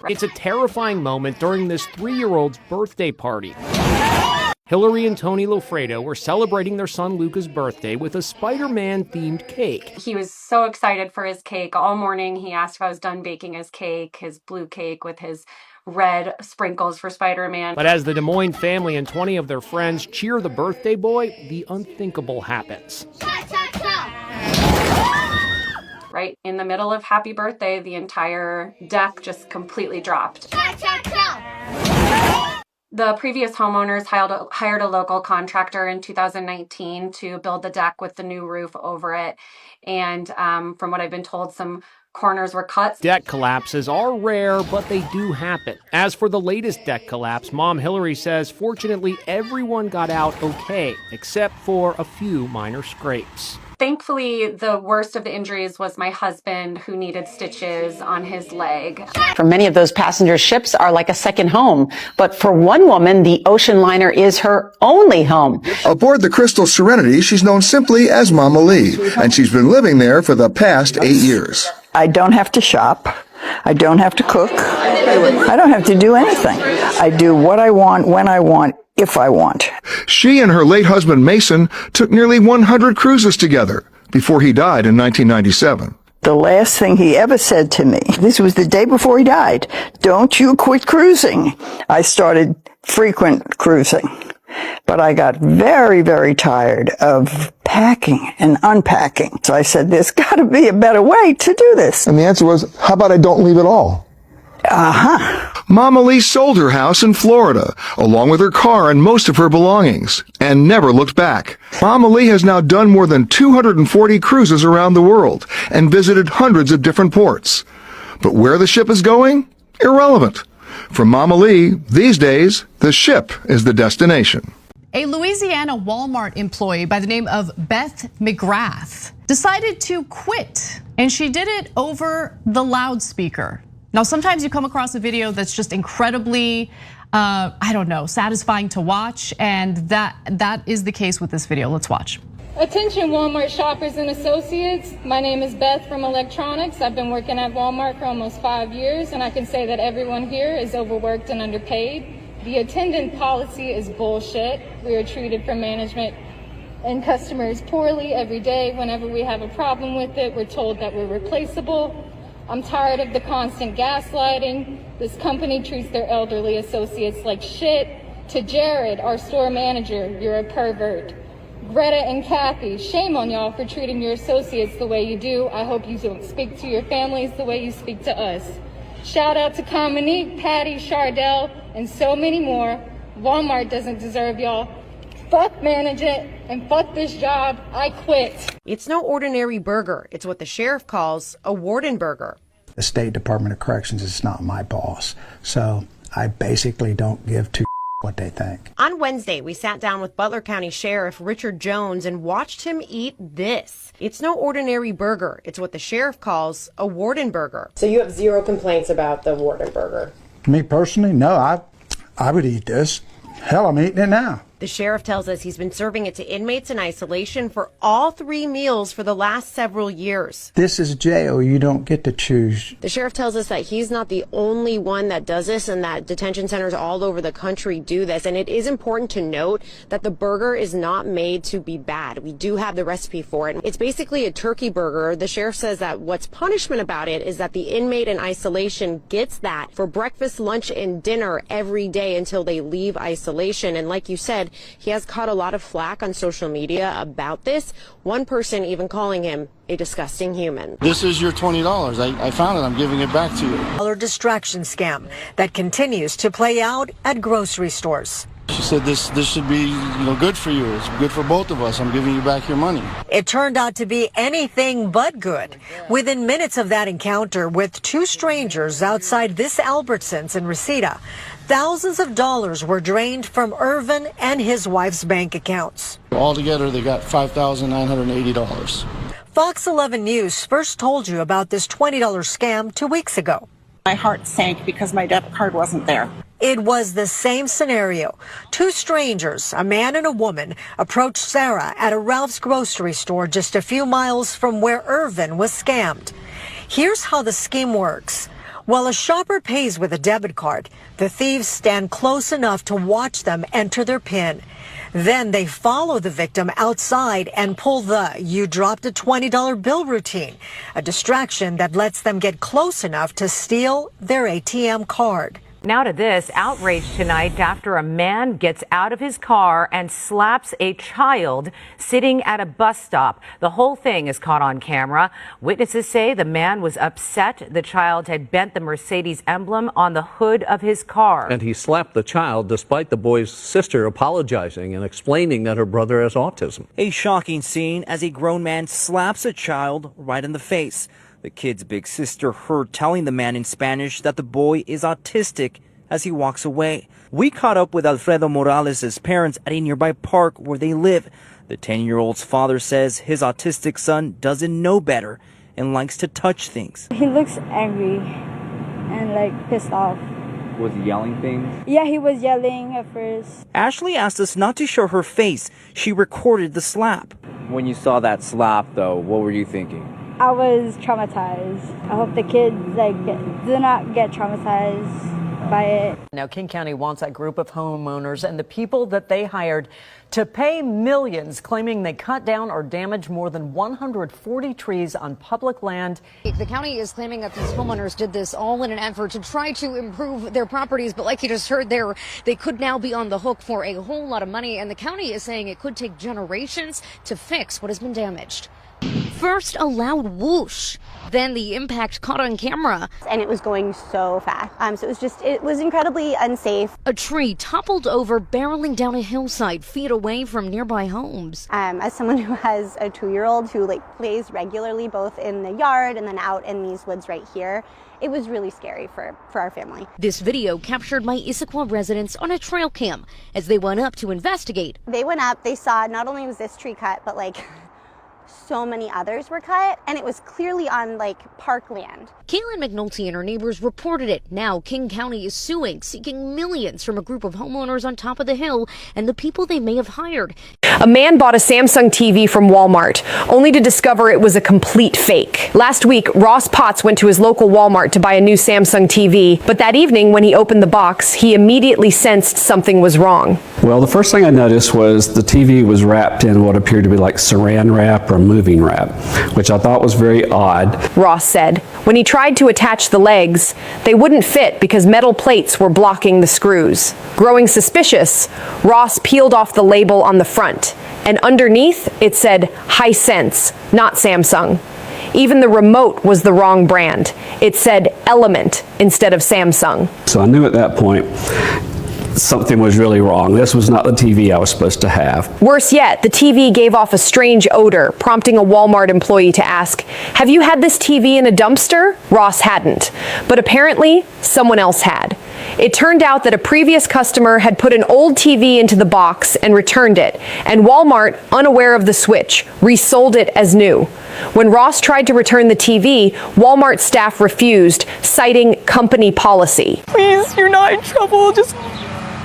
It's a terrifying moment during this 3-year-old's birthday party. Hillary and Tony Lofredo were celebrating their son Luca's birthday with a Spider-Man themed cake. He was so excited for his cake. All morning he asked if I was done baking his cake, his blue cake with his red sprinkles for Spider-Man. But as the Des Moines family and 20 of their friends cheer the birthday boy, the unthinkable happens. Right in the middle of Happy Birthday, the entire deck just completely dropped. The previous homeowners hired a local contractor in 2019 to build the deck with the new roof over it. And from what I've been told, some corners were cut. Deck collapses are rare, but they do happen. As for the latest deck collapse, Mom Hillary says fortunately everyone got out okay, except for a few minor scrapes. Thankfully, the worst of the injuries was my husband, who needed stitches on his leg. For many of those passenger ships are like a second home. But for one woman, the ocean liner is her only home. Aboard the Crystal Serenity, she's known simply as Mama Lee, and she's been living there for the past 8 years. I don't have to shop. I don't have to cook. I don't have to do anything. I do what I want, when I want, if I want. She and her late husband Mason took nearly 100 cruises together before he died in 1997. The last thing he ever said to me, this was the day before he died, "Don't you quit cruising." I started frequent cruising, but I got very, very tired of packing and unpacking. So I said, there's got to be a better way to do this. And the answer was, how about I don't leave at all? Mama Lee sold her house in Florida, along with her car and most of her belongings, and never looked back. Mama Lee has now done more than 240 cruises around the world and visited hundreds of different ports. But where the ship is going? Irrelevant. For Mama Lee, these days, the ship is the destination. A Louisiana Walmart employee by the name of Beth McGrath decided to quit, and she did it over the loudspeaker. Now, sometimes you come across a video that's just incredibly, satisfying to watch, and that is the case with this video. Let's watch. Attention Walmart shoppers and associates. My name is Beth from Electronics. I've been working at Walmart for almost 5 years, and I can say that everyone here is overworked and underpaid. The attendant policy is bullshit. We are treated from management and customers poorly every day. Whenever we have a problem with it, we're told that we're replaceable. I'm tired of the constant gaslighting. This company treats their elderly associates like shit. To Jared, our store manager, you're a pervert. Greta and Kathy, shame on y'all for treating your associates the way you do. I hope you don't speak to your families the way you speak to us. Shout out to Cominique, Patty, Chardell, and so many more. Walmart doesn't deserve y'all. Fuck management and fuck this job. I quit. It's no ordinary burger. It's what the sheriff calls a warden burger. The State Department of Corrections is not my boss, so I basically don't give two what they think. On Wednesday, we sat down with Butler County Sheriff Richard Jones and watched him eat this. It's no ordinary burger. It's what the sheriff calls a warden burger. So you have zero complaints about the warden burger? Me personally, no, I would eat this. Hell, I'm eating it now. The sheriff tells us he's been serving it to inmates in isolation for all 3 meals for the last several years. This is jail. You don't get to choose. The sheriff tells us that he's not the only one that does this and that detention centers all over the country do this. And it is important to note that the burger is not made to be bad. We do have the recipe for it. It's basically a turkey burger. The sheriff says that what's punishment about it is that the inmate in isolation gets that for breakfast, lunch, and dinner every day until they leave isolation. And like you said, he has caught a lot of flack on social media about this. One person even calling him a disgusting human. This is your $20. I found it. I'm giving it back to you. A distraction scam that continues to play out at grocery stores. She said this should be good for you. It's good for both of us. I'm giving you back your money. It turned out to be anything but good. Within minutes of that encounter with 2 strangers outside this Albertsons in Reseda, thousands of dollars were drained from Irvin and his wife's bank accounts. Altogether, they got $5,980. Fox 11 News first told you about this $20 scam 2 weeks ago. My heart sank because my debit card wasn't there. It was the same scenario. 2 strangers, a man and a woman, approached Sarah at a Ralph's grocery store just a few miles from where Irvin was scammed. Here's how the scheme works. While a shopper pays with a debit card, the thieves stand close enough to watch them enter their PIN. Then they follow the victim outside and pull the "you dropped a $20 bill" routine, a distraction that lets them get close enough to steal their ATM card. Now to this, outrage tonight after a man gets out of his car and slaps a child sitting at a bus stop. The whole thing is caught on camera. Witnesses say the man was upset the child had bent the Mercedes emblem on the hood of his car. And he slapped the child despite the boy's sister apologizing and explaining that her brother has autism. A shocking scene as a grown man slaps a child right in the face. The kid's big sister heard telling the man in Spanish that the boy is autistic as he walks away. We caught up with Alfredo Morales' parents at a nearby park where they live. The 10-year-old's father says his autistic son doesn't know better and likes to touch things. He looks angry and pissed off. Was he yelling things? Yeah, he was yelling at first. Ashley asked us not to show her face. She recorded the slap. When you saw that slap, though, what were you thinking? I was traumatized. I hope the kids do not get traumatized by it. Now, King County wants that group of homeowners and the people that they hired to pay millions, claiming they cut down or damaged more than 140 trees on public land. The county is claiming that these homeowners did this all in an effort to try to improve their properties. But like you just heard there, they could now be on the hook for a whole lot of money. And the county is saying it could take generations to fix what has been damaged. First, a loud whoosh. Then the impact caught on camera. And it was going so fast. So it was incredibly unsafe. A tree toppled over, barreling down a hillside feet away from nearby homes. As someone who has a 2-year-old who plays regularly both in the yard and then out in these woods right here, it was really scary for our family. This video captured my Issaquah residents on a trail cam as they went up to investigate. They went up, they saw not only was this tree cut, but so many others were cut, and it was clearly on parkland. Kaylin McNulty and her neighbors reported it. Now King County is suing, seeking millions from a group of homeowners on top of the hill and the people they may have hired. A man bought a Samsung TV from Walmart, only to discover it was a complete fake. Last week, Ross Potts went to his local Walmart to buy a new Samsung TV, but that evening when he opened the box, he immediately sensed something was wrong. Well, the first thing I noticed was the TV was wrapped in what appeared to be like saran wrap or moving wrap, which I thought was very odd. Ross said. When he tried to attach the legs, they wouldn't fit because metal plates were blocking the screws. Growing suspicious, Ross peeled off the label on the front, and underneath it said Hisense, not Samsung. Even the remote was the wrong brand. It said Element instead of Samsung. So I knew at that point something was really wrong. This was not the TV I was supposed to have. Worse yet, the TV gave off a strange odor, prompting a Walmart employee to ask, "Have you had this TV in a dumpster?" Ross hadn't, but apparently someone else had. It turned out that a previous customer had put an old TV into the box and returned it, and Walmart, unaware of the switch, resold it as new. When Ross tried to return the TV, Walmart staff refused, citing company policy. Please, you're not in trouble. Just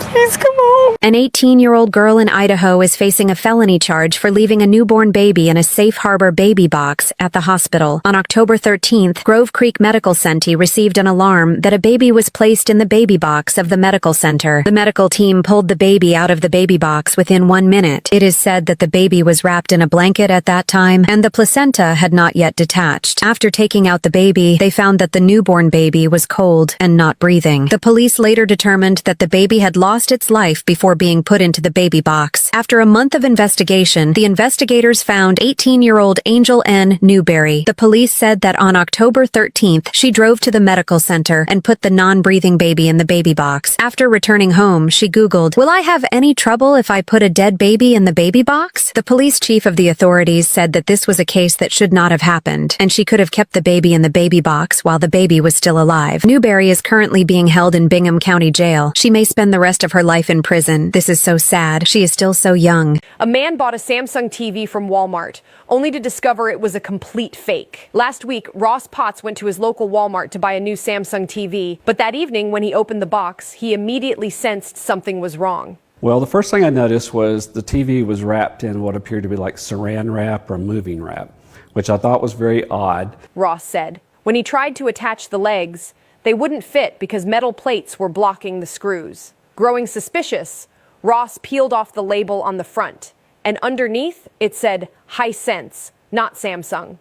please come home. An 18-year-old girl in Idaho is facing a felony charge for leaving a newborn baby in a safe harbor baby box at the hospital. On October 13th, Grove Creek Medical Center received an alarm that a baby was placed in the baby box of the medical center. The medical team pulled the baby out of the baby box within 1 minute. It is said that the baby was wrapped in a blanket at that time, and the placenta had not yet detached. After taking out the baby, they found that the newborn baby was cold and not breathing. The police later determined that the baby had lost its life before being put into the baby box. After a month of investigation, the investigators found 18-year-old Angel N. Newberry. The police said that on October 13th, she drove to the medical center and put the non-breathing baby in the baby box. After returning home, she Googled, "Will I have any trouble if I put a dead baby in the baby box?" The police chief of the authorities said that this was a case that should not have happened, and she could have kept the baby in the baby box while the baby was still alive. Newberry is currently being held in Bingham County Jail. She may spend the rest of her life in prison. This is so sad. She is still so young. A man bought a Samsung TV from Walmart, only to discover it was a complete fake. Last week, Ross Potts went to his local Walmart to buy a new Samsung TV, but that evening when he opened the box, he immediately sensed something was wrong. Well, the first thing I noticed was the TV was wrapped in what appeared to be like saran wrap or moving wrap, which I thought was very odd. Ross said. When he tried to attach the legs, they wouldn't fit because metal plates were blocking the screws. Growing suspicious, Ross peeled off the label on the front, and underneath it said Hisense, not Samsung.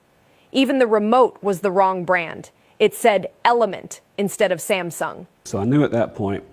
Even the remote was the wrong brand. It said Element instead of Samsung. So I knew at that point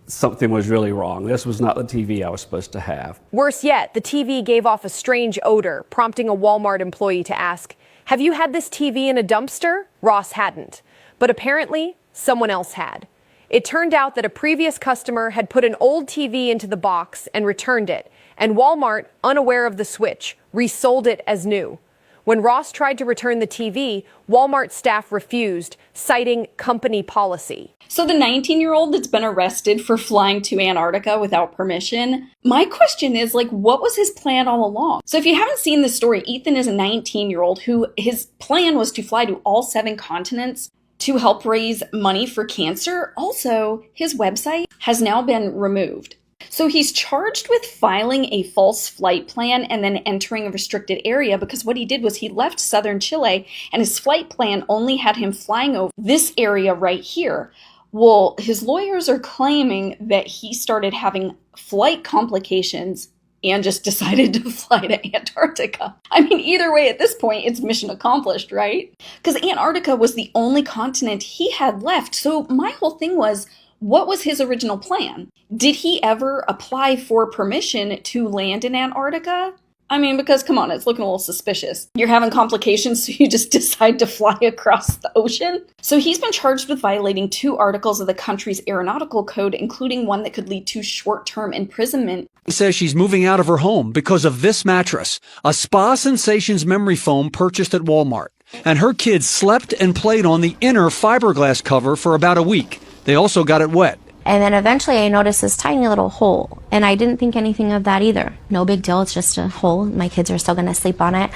something was really wrong. This was not the TV I was supposed to have. Worse yet, the TV gave off a strange odor, prompting a Walmart employee to ask, "Have you had this TV in a dumpster?" Ross hadn't, but apparently someone else had. It turned out that a previous customer had put an old TV into the box and returned it, and Walmart, unaware of the switch, resold it as new. When Ross tried to return the TV, Walmart staff refused, citing company policy. So the 19-year-old that's been arrested for flying to Antarctica without permission, my question is, what was his plan all along? So if you haven't seen this story, Ethan is a 19-year-old who his plan was to fly to all 7 continents to help raise money for cancer. Also, his website has now been removed. So he's charged with filing a false flight plan and then entering a restricted area, because what he did was he left southern Chile and his flight plan only had him flying over this area right here. Well, his lawyers are claiming that he started having flight complications and just decided to fly to Antarctica. I mean, either way, at this point, it's mission accomplished, right? Because Antarctica was the only continent he had left. So my whole thing was, what was his original plan? Did he ever apply for permission to land in Antarctica? I mean, because come on, it's looking a little suspicious. You're having complications, so you just decide to fly across the ocean? So he's been charged with violating 2 articles of the country's aeronautical code, including one that could lead to short-term imprisonment. He says she's moving out of her home because of this mattress, a Spa Sensations memory foam purchased at Walmart. And her kids slept and played on the inner fiberglass cover for about a week. They also got it wet. And then eventually I noticed this tiny little hole, and I didn't think anything of that either. No big deal, it's just a hole. My kids are still going to sleep on it.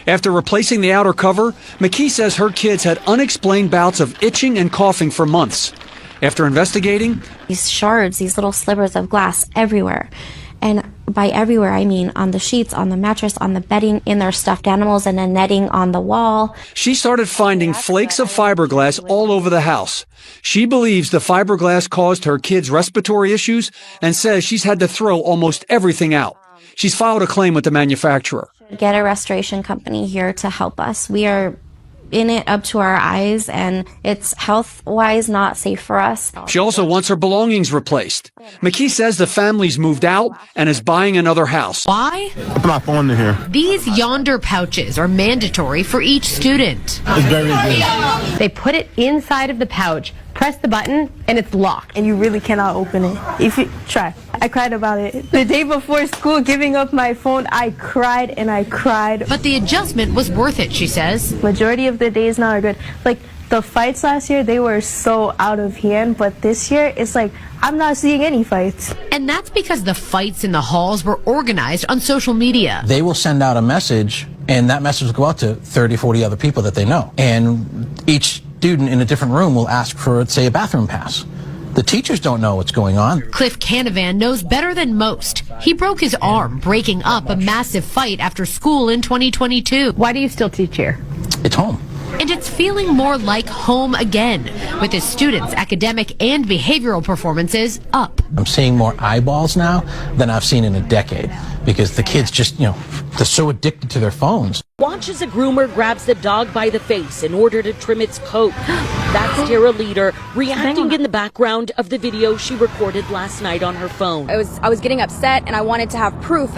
After replacing the outer cover, McKee says her kids had unexplained bouts of itching and coughing for months. After investigating, these shards, these little slivers of glass everywhere. And by everywhere, I mean on the sheets, on the mattress, on the bedding, in their stuffed animals, and then netting on the wall. She started finding flakes of fiberglass all over the house. She believes the fiberglass caused her kids' respiratory issues and says she's had to throw almost everything out. She's filed a claim with the manufacturer. Get a restoration company here to help us. We are in it up to our eyes, and it's health-wise not safe for us. She also wants her belongings replaced. McKee says the family's moved out and is buying another house. Why? I put my phone in here. These Yonder pouches are mandatory for each student. It's very good. They put it inside of the pouch, press the button, and it's locked. And you really cannot open it. If you try. I cried about it. The day before school, giving up my phone, I cried and I cried. But the adjustment was worth it, she says. Majority of the days now are good. Like, the fights last year, they were so out of hand, but this year, it's like, I'm not seeing any fights. And that's because the fights in the halls were organized on social media. They will send out a message, and that message will go out to 30, 40 other people that they know. And each student in a different room will ask for, say, a bathroom pass. The teachers don't know what's going on. Cliff Canavan knows better than most. He broke his arm breaking up a massive fight after school in 2022. Why do you still teach here? It's home. And it's feeling more like home again, with his students' academic and behavioral performances up. I'm seeing more eyeballs now than I've seen in a decade, because the kids just, they're so addicted to their phones. Watch as a groomer grabs the dog by the face in order to trim its coat. That's Tara Leader reacting in the background of the video she recorded last night on her phone. I was getting upset, and I wanted to have proof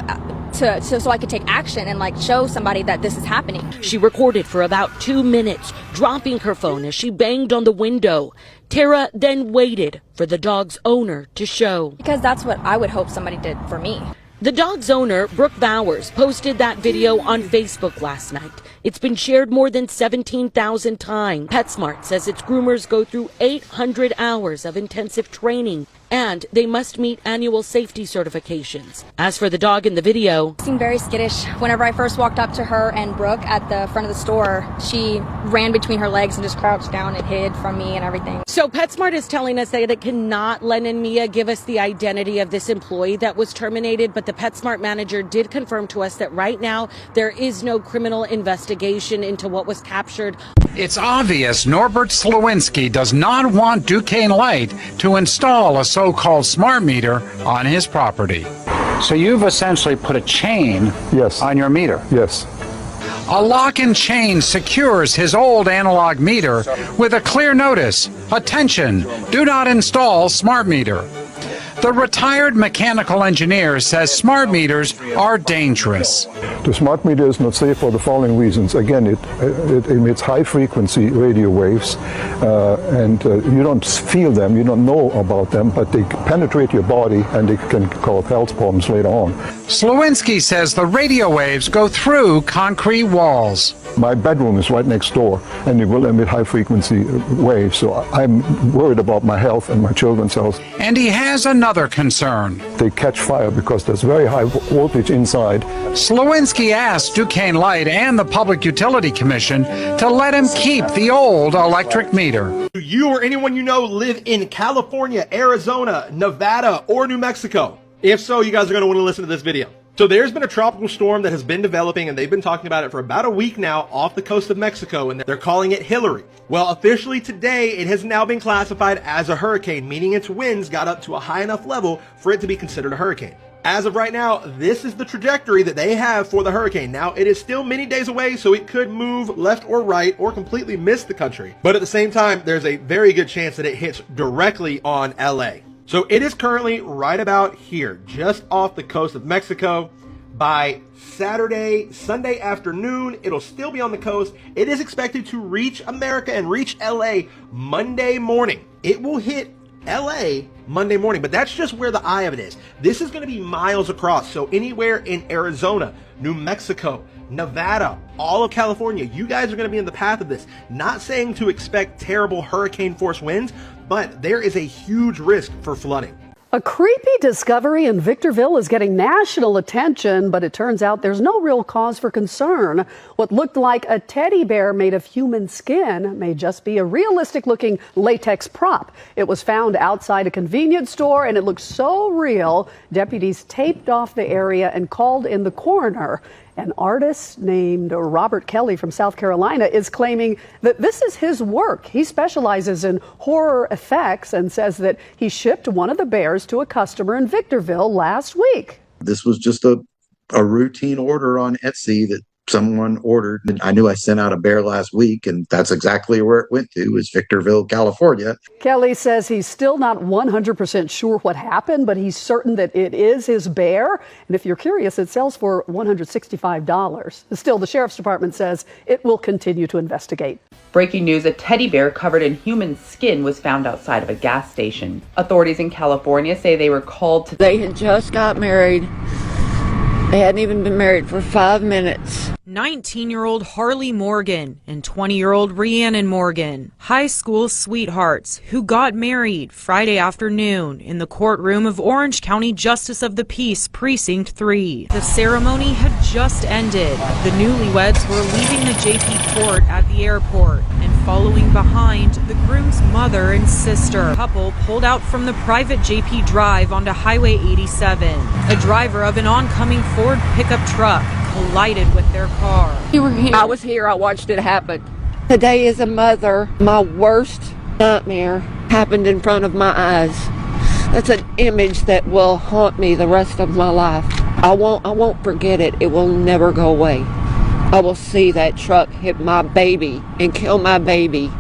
so I could take action and show somebody that this is happening. She recorded for about 2 minutes, dropping her phone as she banged on the window. Tara then waited for the dog's owner to show. Because that's what I would hope somebody did for me. The dog's owner, Brooke Bowers, posted that video on Facebook last night. It's been shared more than 17,000 times. PetSmart says its groomers go through 800 hours of intensive training, and they must meet annual safety certifications. As for the dog in the video, she seemed very skittish. Whenever I first walked up to her and Brooke at the front of the store, she ran between her legs and just crouched down and hid from me and everything. So PetSmart is telling us that it cannot, Len and Mia, give us the identity of this employee that was terminated, but the PetSmart manager did confirm to us that right now there is no criminal investigation into what was captured. It's obvious Norbert Slowinski does not want Duquesne Light to install a so-called smart meter on his property. So you've essentially put a chain on your meter. Yes. A lock and chain secures his old analog meter with a clear notice. Attention, do not install smart meter. The retired mechanical engineer says smart meters are dangerous. The smart meter is not safe for the following reasons. Again, it emits high-frequency radio waves, and you don't feel them, you don't know about them, but they penetrate your body and they can cause health problems later on. Slowinski says the radio waves go through concrete walls. My bedroom is right next door, and it will emit high-frequency waves, so I'm worried about my health and my children's health. And he has another concern. They catch fire because there's very high voltage inside. Slowinski asked Duquesne Light and the Public Utility Commission to let him keep the old electric meter. Do you or anyone you know live in California, Arizona, Nevada, or New Mexico? If so, you guys are going to want to listen to this video. So there's been a tropical storm that has been developing, and they've been talking about it for about a week now off the coast of Mexico, and they're calling it Hillary. Well, officially today, it has now been classified as a hurricane, meaning its winds got up to a high enough level for it to be considered a hurricane. As of right now, this is the trajectory that they have for the hurricane. Now, it is still many days away, so it could move left or right or completely miss the country. But at the same time, there's a very good chance that it hits directly on LA. So it is currently right about here, just off the coast of Mexico. by Sunday afternoon. It'll still be on the coast. It is expected to reach America and reach LA Monday morning. It will hit LA Monday morning, but that's just where the eye of it is. This is going to be miles across. So anywhere in Arizona, New Mexico, Nevada, all of California, you guys are going to be in the path of this. Not saying to expect terrible hurricane force winds, but there is a huge risk for flooding. A creepy discovery in Victorville is getting national attention, but it turns out there's no real cause for concern. What looked like a teddy bear made of human skin may just be a realistic-looking latex prop. It was found outside a convenience store, and it looked so real, deputies taped off the area and called in the coroner. An artist named Robert Kelly from South Carolina is claiming that this is his work. He specializes in horror effects and says that he shipped one of the bears to a customer in Victorville last week. This was just a routine order on Etsy that someone ordered. And I knew I sent out a bear last week, and that's exactly where it went to, is Victorville, California. Kelly says he's still not 100% sure what happened, but he's certain that it is his bear. And if you're curious, it sells for $165. Still, the sheriff's department says it will continue to investigate. Breaking news, a teddy bear covered in human skin was found outside of a gas station. Authorities in California say they were called to... They had just got married. They hadn't even been married for 5 minutes. 19-year-old Harley Morgan and 20-year-old Rhiannon Morgan, high school sweethearts who got married Friday afternoon in the courtroom of Orange County Justice of the Peace Precinct 3. The ceremony had just ended. The newlyweds were leaving the JP court at the airport, and following behind, the groom's mother and sister. The couple pulled out from the private JP drive onto Highway 87. A driver of an oncoming Ford pickup truck collided with their car. You were here. I was here. I watched it happen. Today as a mother, my worst nightmare happened in front of my eyes. That's an image that will haunt me the rest of my life. I won't forget it. It will never go away. I will see that truck hit my baby and kill my baby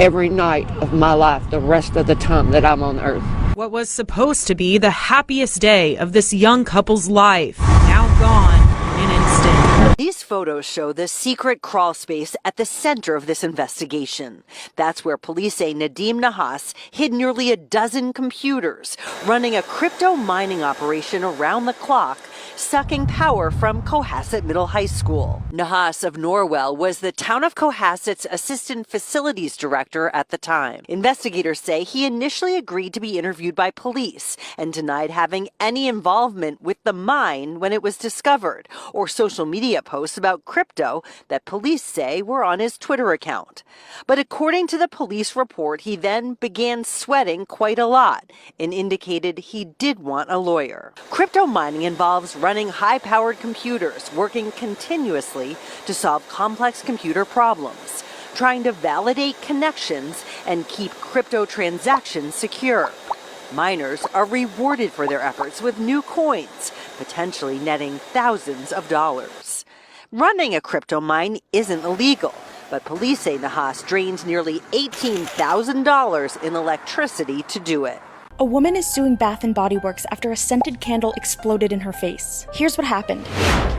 every night of my life, the rest of the time that I'm on earth. What was supposed to be the happiest day of this young couple's life, now gone in an instant. These photos show the secret crawl space at the center of this investigation. That's where police say Nadim Nahas hid nearly a dozen computers, running a crypto mining operation around the clock, sucking power from Cohasset Middle High School. Nahas of Norwell was the town of Cohasset's assistant facilities director at the time. Investigators say he initially agreed to be interviewed by police and denied having any involvement with the mine when it was discovered, or social media posts about crypto that police say were on his Twitter account. But according to the police report, he then began sweating quite a lot and indicated he did want a lawyer. Crypto mining involves running high-powered computers, working continuously to solve complex computer problems, trying to validate connections and keep crypto transactions secure. Miners are rewarded for their efforts with new coins, potentially netting thousands of dollars. Running a crypto mine isn't illegal, but police say Nahas drained nearly $18,000 in electricity to do it. A woman is suing Bath & Body Works after a scented candle exploded in her face. Here's what happened.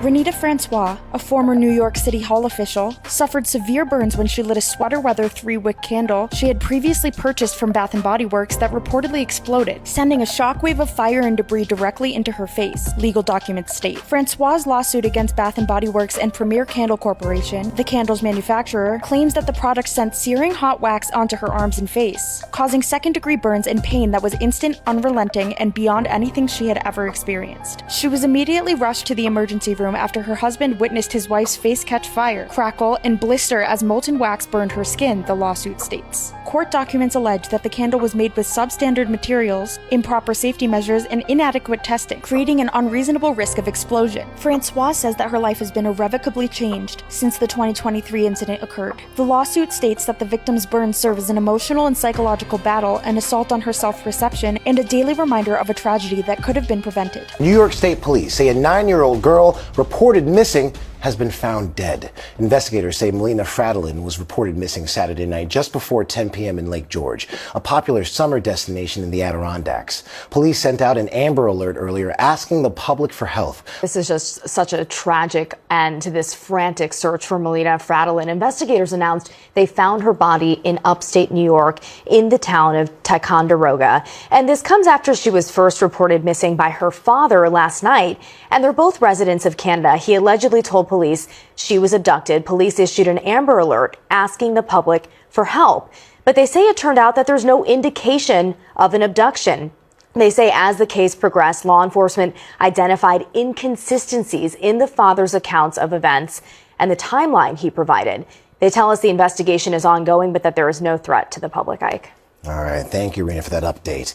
Renita Francois, a former New York City Hall official, suffered severe burns when she lit a sweater weather 3-wick candle she had previously purchased from Bath & Body Works that reportedly exploded, sending a shockwave of fire and debris directly into her face, legal documents state. Francois' lawsuit against Bath & Body Works and Premier Candle Corporation, the candle's manufacturer, claims that the product sent searing hot wax onto her arms and face, causing second-degree burns and pain that was instant, unrelenting, and beyond anything she had ever experienced. She was immediately rushed to the emergency room after her husband witnessed his wife's face catch fire, crackle, and blister as molten wax burned her skin, the lawsuit states. Court documents allege that the candle was made with substandard materials, improper safety measures, and inadequate testing, creating an unreasonable risk of explosion. Francois says that her life has been irrevocably changed since the 2023 incident occurred. The lawsuit states that the victim's burns serve as an emotional and psychological battle, an assault on her self-perception, and a daily reminder of a tragedy that could have been prevented. New York State Police say a 9-year-old girl reported missing has been found dead. Investigators say Melina Fradlin was reported missing Saturday night just before 10 p.m. in Lake George, a popular summer destination in the Adirondacks. Police sent out an Amber Alert earlier asking the public for help. This is just such a tragic end to this frantic search for Melina Fradlin. Investigators announced they found her body in upstate New York in the town of Ticonderoga. And this comes after she was first reported missing by her father last night. And they're both residents of Canada. He allegedly told police she was abducted. Police issued an Amber Alert asking the public for help. But they say it turned out that there's no indication of an abduction. They say as the case progressed, law enforcement identified inconsistencies in the father's accounts of events and the timeline he provided. They tell us the investigation is ongoing, but that there is no threat to the public, Ike. All right. Thank you, Rena, for that update.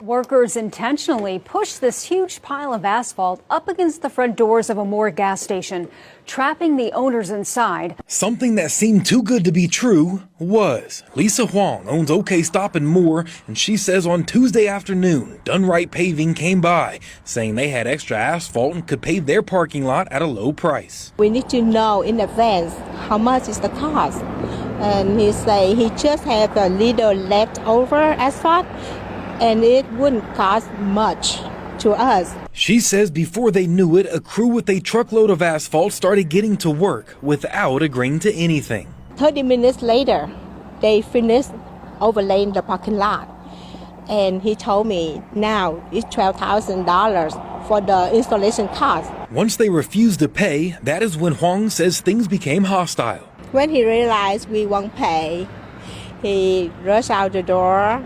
Workers intentionally pushed this huge pile of asphalt up against the front doors of a Moore gas station, trapping the owners inside. Something that seemed too good to be true was. Lisa Huang owns OK Stop in Moore, and she says on Tuesday afternoon, Done Right Paving came by, saying they had extra asphalt and could pave their parking lot at a low price. We need to know in advance how much is the cost. And he say he just have a little leftover asphalt, and it wouldn't cost much to us. She says before they knew it, a crew with a truckload of asphalt started getting to work without agreeing to anything. 30 minutes later, they finished overlaying the parking lot. And he told me now it's $12,000 for the installation cost. Once they refused to pay, that is when Huang says things became hostile. When he realized we won't pay, he rushed out the door,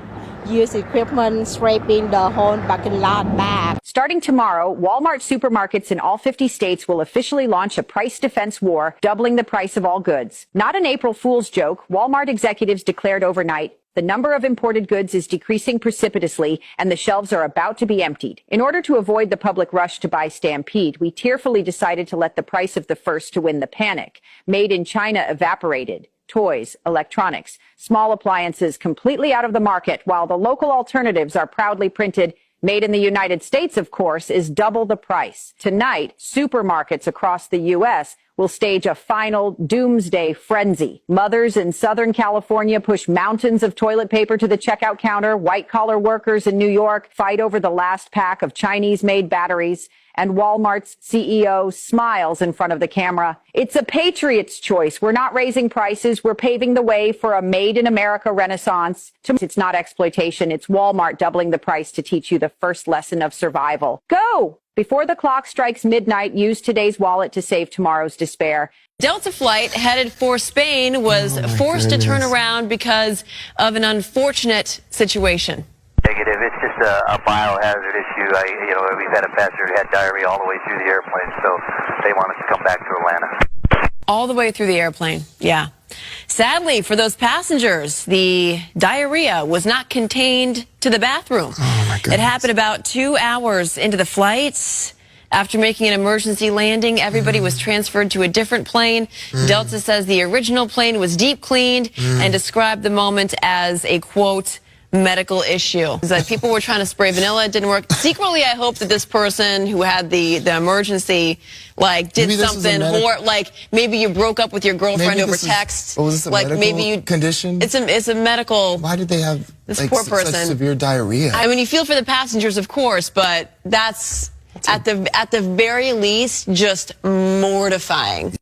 use equipment scraping the whole parking lot back. Starting tomorrow, Walmart supermarkets in all 50 states will officially launch a price defense war, doubling the price of all goods. Not an April Fool's joke, Walmart executives declared overnight the number of imported goods is decreasing precipitously and the shelves are about to be emptied. In order to avoid the public rush to buy Stampede, we tearfully decided to let the price of the first to win the panic. Made in China evaporated. Toys, electronics, small appliances completely out of the market, while the local alternatives are proudly printed. Made in the United States, of course, is double the price. Tonight, supermarkets across the U.S. will stage a final doomsday frenzy. Mothers in Southern California push mountains of toilet paper to the checkout counter. White-collar workers in New York fight over the last pack of Chinese-made batteries. And Walmart's CEO smiles in front of the camera. It's a patriot's choice. We're not raising prices. We're paving the way for a made in America renaissance. It's not exploitation. It's Walmart doubling the price to teach you the first lesson of survival. Go! Before the clock strikes midnight, use today's wallet to save tomorrow's despair. Delta flight headed for Spain was forced to turn around because of an unfortunate situation. Negative. It's just a biohazard issue. We've had a passenger who had diarrhea all the way through the airplane, so they want us to come back to Atlanta. All the way through the airplane, yeah. Sadly, for those passengers, the diarrhea was not contained to the bathroom. Oh, my goodness. It happened about 2 hours into the flight. After making an emergency landing, everybody was transferred to a different plane. Delta says the original plane was deep cleaned and described the moment as a, quote, medical issue. That people were trying to spray vanilla, it didn't work. Secretly, I hope that this person who had the emergency, did maybe something, or maybe you broke up with your girlfriend over text. Was this a medical maybe you condition? It's a medical. Why did they have this poor person such severe diarrhea? I mean, you feel for the passengers, of course, but that's at the very least just mortifying.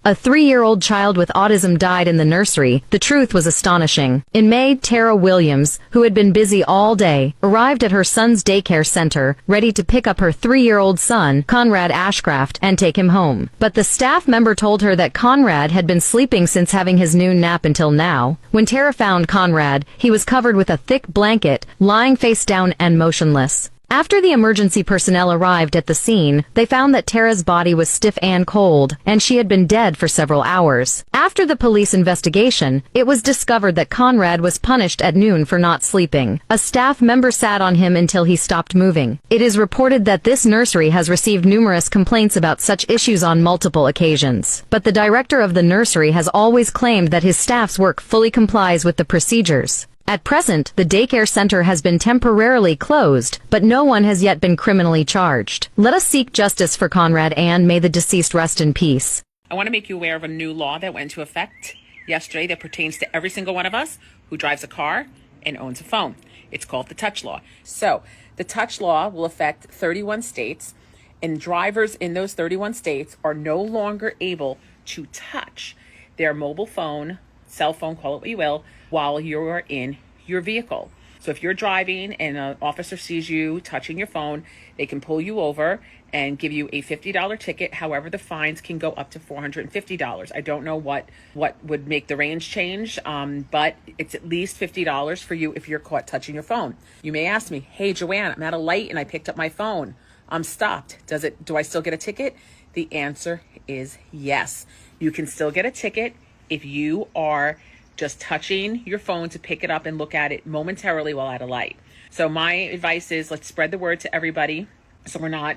A 3-year-old child with autism died in the nursery. The truth was astonishing. In May, Tara Williams, who had been busy all day, arrived at her son's daycare center, ready to pick up her 3-year-old son, Conrad Ashcraft, and take him home. But the staff member told her that Conrad had been sleeping since having his noon nap until now. When Tara found Conrad, he was covered with a thick blanket, lying face down and motionless. After the emergency personnel arrived at the scene, they found that Tara's body was stiff and cold, and she had been dead for several hours. After the police investigation, it was discovered that Conrad was punished at noon for not sleeping. A staff member sat on him until he stopped moving. It is reported that this nursery has received numerous complaints about such issues on multiple occasions. But the director of the nursery has always claimed that his staff's work fully complies with the procedures. At present, the daycare center has been temporarily closed, but no one has yet been criminally charged. Let us seek justice for Conrad and may the deceased rest in peace. I want to make you aware of a new law that went into effect yesterday that pertains to every single one of us who drives a car and owns a phone. It's called the touch law. So the touch law will affect 31 states, and drivers in those 31 states are no longer able to touch their mobile phone, cell phone, call it what you will, while you're in your vehicle. So if you're driving and an officer sees you touching your phone, they can pull you over and give you a $50 ticket. However, the fines can go up to $450. I don't know what would make the range change, but it's at least $50 for you if you're caught touching your phone. You may ask me, hey, Joanne, I'm at a light and I picked up my phone. I'm stopped. Do I still get a ticket? The answer is yes. You can still get a ticket if you are just touching your phone to pick it up and look at it momentarily while at a light. So my advice is let's spread the word to everybody so we're not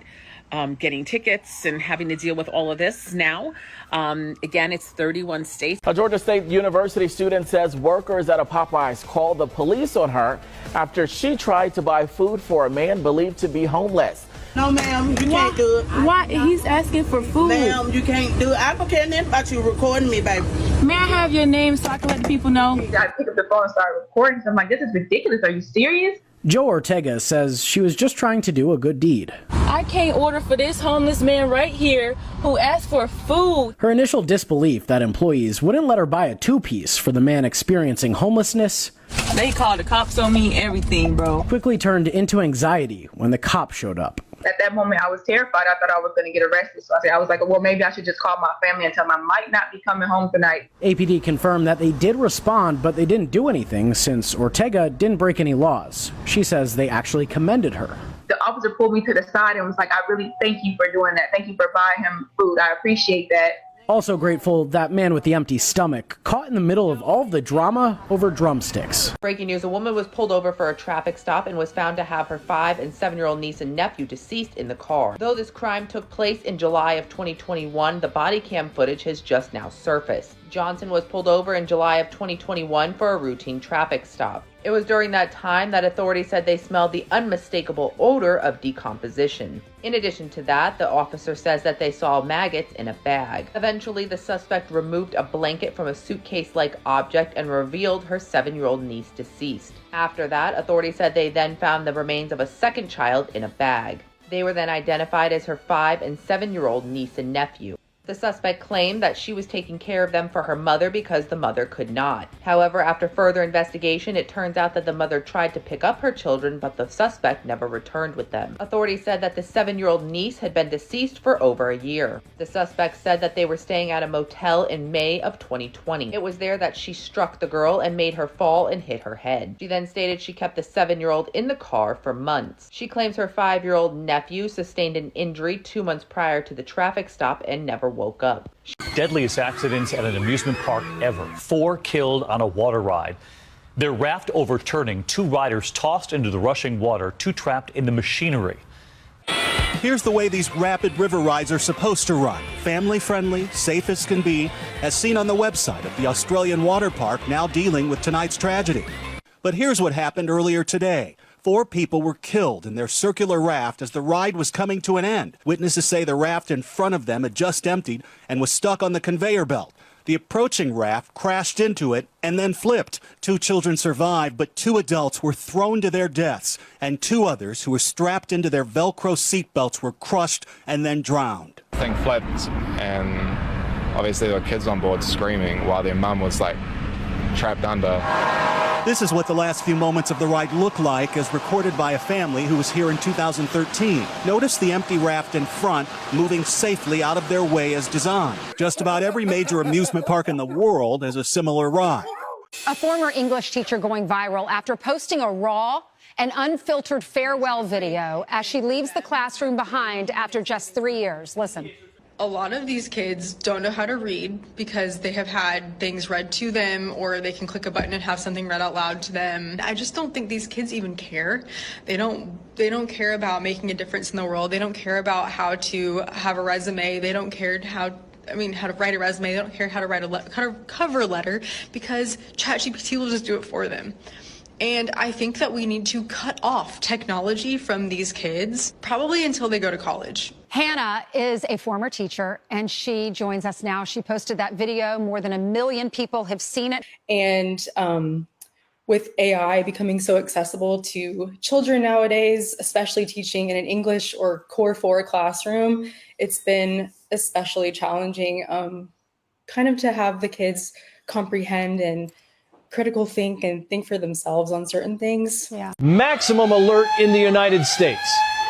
getting tickets and having to deal with all of this now. Again, it's 31 states. A Georgia State University student says workers at a Popeyes called the police on her after she tried to buy food for a man believed to be homeless. No, ma'am, you can't do it. Why? He's asking for food. Ma'am, you can't do it. I don't care nothing about you recording me, baby. May I have your name so I can let the people know? You gotta pick up the phone and start recording. So I'm like, this is ridiculous. Are you serious? Joe Ortega says she was just trying to do a good deed. I can't order for this homeless man right here who asked for food. Her initial disbelief that employees wouldn't let her buy a two-piece for the man experiencing homelessness. They called the cops on me, everything, bro. Quickly turned into anxiety when the cop showed up. At that moment, I was terrified. I thought I was going to get arrested. So I was like, well, maybe I should just call my family and tell them I might not be coming home tonight. APD confirmed that they did respond, but they didn't do anything since Ortega didn't break any laws. She says they actually commended her. The officer pulled me to the side and was like, I really thank you for doing that. Thank you for buying him food. I appreciate that. Also grateful that man with the empty stomach caught in the middle of all of the drama over drumsticks. Breaking news, a woman was pulled over for a traffic stop and was found to have her 5- and 7-year-old niece and nephew deceased in the car. Though this crime took place in July of 2021, the body cam footage has just now surfaced. Johnson was pulled over in July of 2021 for a routine traffic stop. It was during that time that authorities said they smelled the unmistakable odor of decomposition. In addition to that, the officer says that they saw maggots in a bag. Eventually, the suspect removed a blanket from a suitcase-like object and revealed her 7-year-old niece deceased. After that, authorities said they then found the remains of a second child in a bag. They were then identified as her 5- and 7-year-old niece and nephew. The suspect claimed that she was taking care of them for her mother because the mother could not. However, after further investigation, it turns out that the mother tried to pick up her children, but the suspect never returned with them. Authorities said that the 7-year-old niece had been deceased for over a year. The suspect said that they were staying at a motel in May of 2020. It was there that she struck the girl and made her fall and hit her head. She then stated she kept the 7-year-old in the car for months. She claims her 5-year-old nephew sustained an injury 2 months prior to the traffic stop and never woke up. Deadliest accidents at an amusement park ever. 4 killed on a water ride. Their raft overturning, 2 riders tossed into the rushing water, 2 trapped in the machinery. Here's the way these rapid river rides are supposed to run. Family friendly, safe as can be, as seen on the website of the Australian water park now dealing with tonight's tragedy. But here's what happened earlier today. 4 people were killed in their circular raft as the ride was coming to an end. Witnesses say the raft in front of them had just emptied and was stuck on the conveyor belt. The approaching raft crashed into it and then flipped. 2 children survived, but 2 adults were thrown to their deaths, and 2 others who were strapped into their Velcro seatbelts were crushed and then drowned. The thing flipped, and obviously there were kids on board screaming while their mum was trapped under. This is what the last few moments of the ride look like as recorded by a family who was here in 2013. Notice the empty raft in front moving safely out of their way as designed. Just about every major amusement park in the world has a similar ride. A former English teacher going viral after posting a raw and unfiltered farewell video as she leaves the classroom behind after just 3 years. Listen. A lot of these kids don't know how to read because they have had things read to them, or they can click a button and have something read out loud to them. I just don't think these kids even care. They don't care about making a difference in the world. They don't care about how to have a resume. They don't care how to write a resume. They don't care how to write a cover letter because ChatGPT will just do it for them. And I think that we need to cut off technology from these kids, probably until they go to college. Hannah is a former teacher, and she joins us now. She posted that video. More than 1 million people have seen it. And with AI becoming so accessible to children nowadays, especially teaching in an English or Core 4 classroom, it's been especially challenging kind of to have the kids comprehend and critical think and think for themselves on certain things. Yeah. Maximum alert in the United States.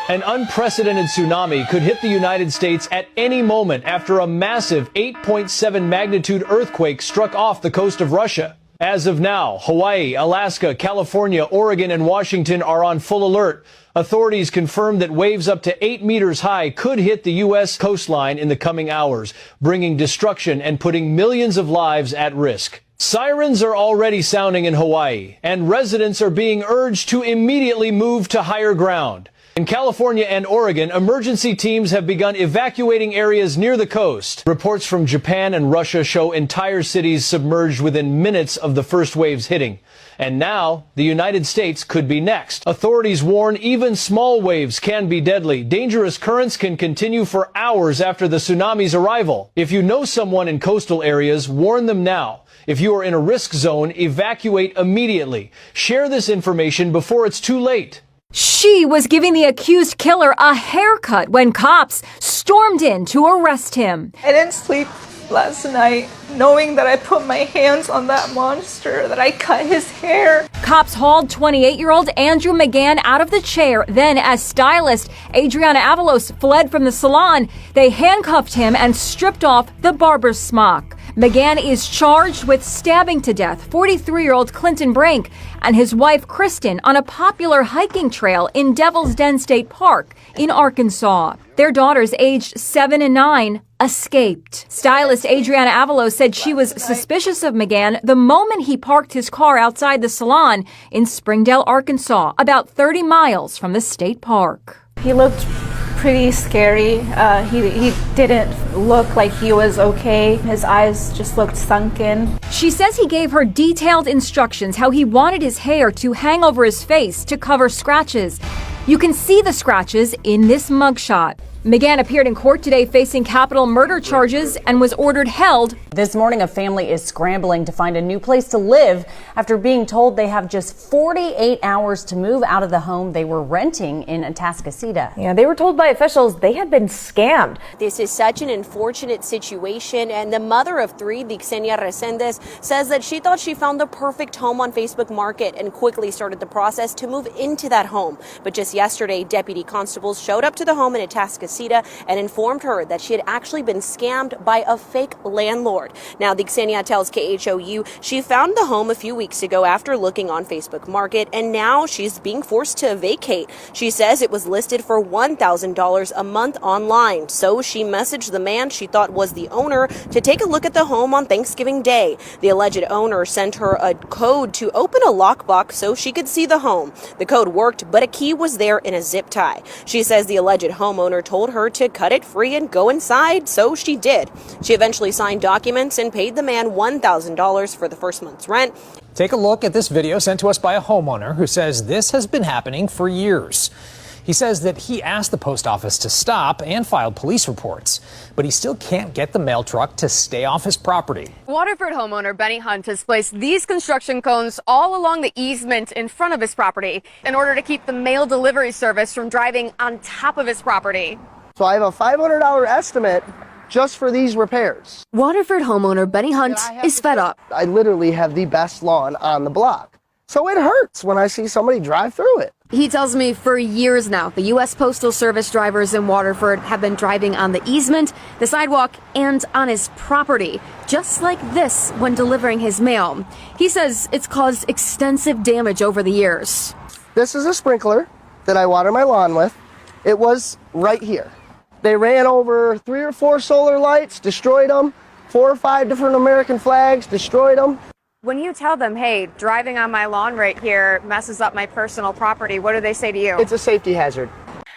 An unprecedented tsunami could hit the United States at any moment after a massive 8.7 magnitude earthquake struck off the coast of Russia. As of now, Hawaii, Alaska, California, Oregon, and Washington are on full alert. Authorities confirmed that waves up to 8 meters high could hit the U.S. coastline in the coming hours, bringing destruction and putting millions of lives at risk. Sirens are already sounding in Hawaii, and residents are being urged to immediately move to higher ground. In California and Oregon, emergency teams have begun evacuating areas near the coast. Reports from Japan and Russia show entire cities submerged within minutes of the first waves hitting. And now, the United States could be next. Authorities warn even small waves can be deadly. Dangerous currents can continue for hours after the tsunami's arrival. If you know someone in coastal areas, warn them now. If you are in a risk zone, evacuate immediately. Share this information before it's too late. She was giving the accused killer a haircut when cops stormed in to arrest him. I didn't sleep last night knowing that I put my hands on that monster, that I cut his hair. Cops hauled 28-year-old Andrew McGann out of the chair. Then, as stylist Adriana Avalos fled from the salon, they handcuffed him and stripped off the barber's smock. McGann is charged with stabbing to death 43-year-old Clinton Brink and his wife Kristen on a popular hiking trail in Devil's Den State Park in Arkansas. Their daughters, aged 7 and 9, escaped. Stylist Adriana Avalos said she was suspicious of McGann the moment he parked his car outside the salon in Springdale, Arkansas, about 30 miles from the state park. He looked pretty scary. He didn't look like he was okay. His eyes just looked sunken. She says he gave her detailed instructions how he wanted his hair to hang over his face to cover scratches. You can see the scratches in this mugshot. McGann appeared in court today facing capital murder charges and was ordered held. This morning, a family is scrambling to find a new place to live after being told they have just 48 hours to move out of the home they were renting in Atascocita. Yeah, they were told by officials they had been scammed. This is such an unfortunate situation, and the mother of 3, Dixenia Resendez, says that she thought she found the perfect home on Facebook Market and quickly started the process to move into that home. But just yesterday, deputy constables showed up to the home in Atascocita and informed her that she had actually been scammed by a fake landlord. Now, Dixenia tells KHOU she found the home a few weeks ago after looking on Facebook Market, and now she's being forced to vacate. She says it was listed for $1,000 a month online, so she messaged the man she thought was the owner to take a look at the home on Thanksgiving Day. The alleged owner sent her a code to open a lockbox so she could see the home. The code worked, but a key was there in a zip tie. She says the alleged homeowner told her to cut it free and go inside, so she did. She eventually signed documents and paid the man $1,000 for the first month's rent. Take a look at this video sent to us by a homeowner who says this has been happening for years. He says that he asked the post office to stop and filed police reports, but he still can't get the mail truck to stay off his property. Waterford homeowner Benny Hunt has placed these construction cones all along the easement in front of his property in order to keep the mail delivery service from driving on top of his property. So I have a $500 estimate just for these repairs. Waterford homeowner Benny Hunt is fed up. I literally have the best lawn on the block. So it hurts when I see somebody drive through it. He tells me for years now, the U.S. Postal Service drivers in Waterford have been driving on the easement, the sidewalk, and on his property, just like this when delivering his mail. He says it's caused extensive damage over the years. This is a sprinkler that I water my lawn with. It was right here. They ran over 3 or 4 solar lights, destroyed them, 4 or 5 different American flags, destroyed them. When you tell them, hey, driving on my lawn right here messes up my personal property, what do they say to you? It's a safety hazard.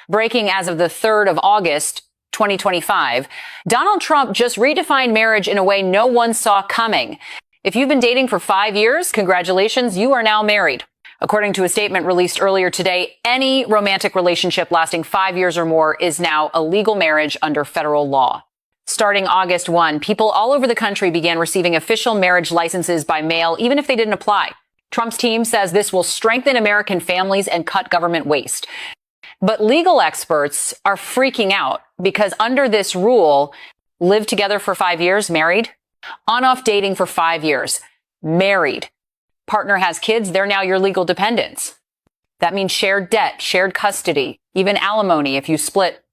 Breaking as of the 3rd of August, 2025, Donald Trump just redefined marriage in a way no one saw coming. If you've been dating for 5 years, congratulations, you are now married. According to a statement released earlier today, any romantic relationship lasting 5 years or more is now a legal marriage under federal law. Starting August 1, people all over the country began receiving official marriage licenses by mail, even if they didn't apply. Trump's team says this will strengthen American families and cut government waste. But legal experts are freaking out because under this rule, live together for 5 years, married, on-off dating for 5 years, married. Partner has kids, they're now your legal dependents. That means shared debt, shared custody, even alimony if you split.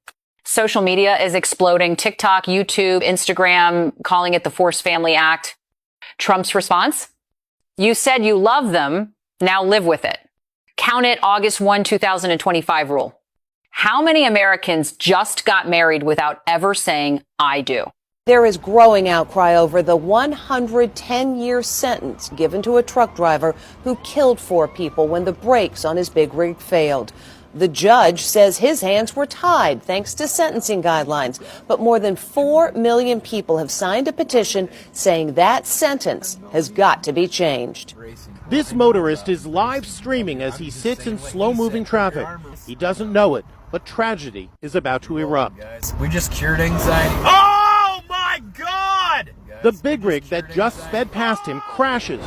Social media is exploding. TikTok, YouTube, Instagram, calling it the Forced Family Act. Trump's response? You said you love them, now live with it. Count it, August 1, 2025 rule. How many Americans just got married without ever saying, I do? There is growing outcry over the 110-year sentence given to a truck driver who killed 4 people when the brakes on his big rig failed. The judge says his hands were tied thanks to sentencing guidelines, but more than 4 million people have signed a petition saying that sentence has got to be changed. This motorist is live streaming as he sits in slow-moving traffic. He doesn't know it, but tragedy is about to erupt. We just cured anxiety. Oh my God! The big rig that just sped past him crashes,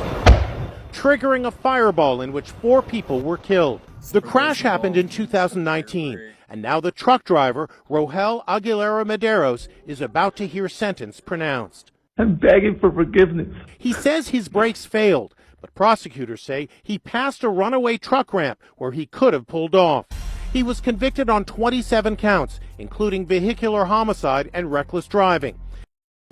triggering a fireball in which 4 people were killed. The crash happened in 2019, and now the truck driver, Rohel Aguilera Medeiros, is about to hear sentence pronounced. I'm begging for forgiveness. He says his brakes failed, but prosecutors say he passed a runaway truck ramp where he could have pulled off. He was convicted on 27 counts, including vehicular homicide and reckless driving.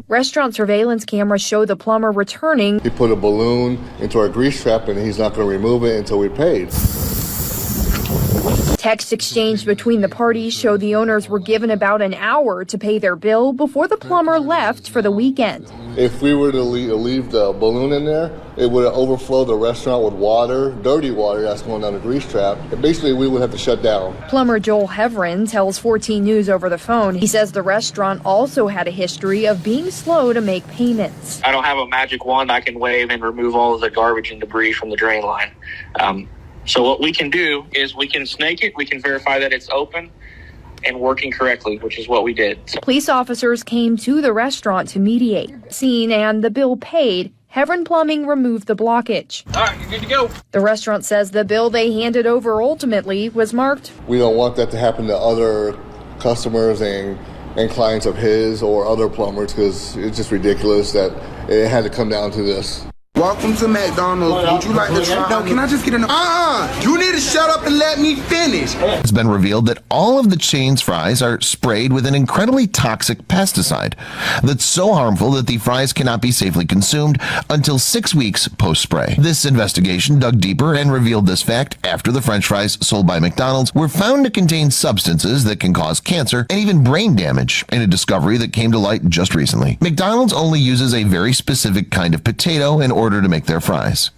Restaurant surveillance cameras show the plumber returning. He put a balloon into our grease trap and he's not going to remove it until we paid. Texts exchanged between the parties show the owners were given about an hour to pay their bill before the plumber left for the weekend. If we were to leave the balloon in there, it would overflow the restaurant with water, dirty water that's going down the grease trap. And basically, we would have to shut down. Plumber Joel Heverin tells 14 News over the phone he says the restaurant also had a history of being slow to make payments. I don't have a magic wand I can wave and remove all of the garbage and debris from the drain line. So what we can do is we can snake it, we can verify that it's open and working correctly, which is what we did. Police officers came to the restaurant to mediate. Seen and the bill paid, Heverin Plumbing removed the blockage. All right, you're good to go. The restaurant says the bill they handed over ultimately was marked. We don't want that to happen to other customers and clients of his or other plumbers because it's just ridiculous that it had to come down to this. Welcome to McDonald's. Would you like to try? No, can I just get an... You need to shut up and let me finish. It's been revealed that all of the chain's fries are sprayed with an incredibly toxic pesticide that's so harmful that the fries cannot be safely consumed until 6 weeks post-spray. This investigation dug deeper and revealed this fact after the French fries sold by McDonald's were found to contain substances that can cause cancer and even brain damage in a discovery that came to light just recently. McDonald's only uses a very specific kind of potato in order to make their fries.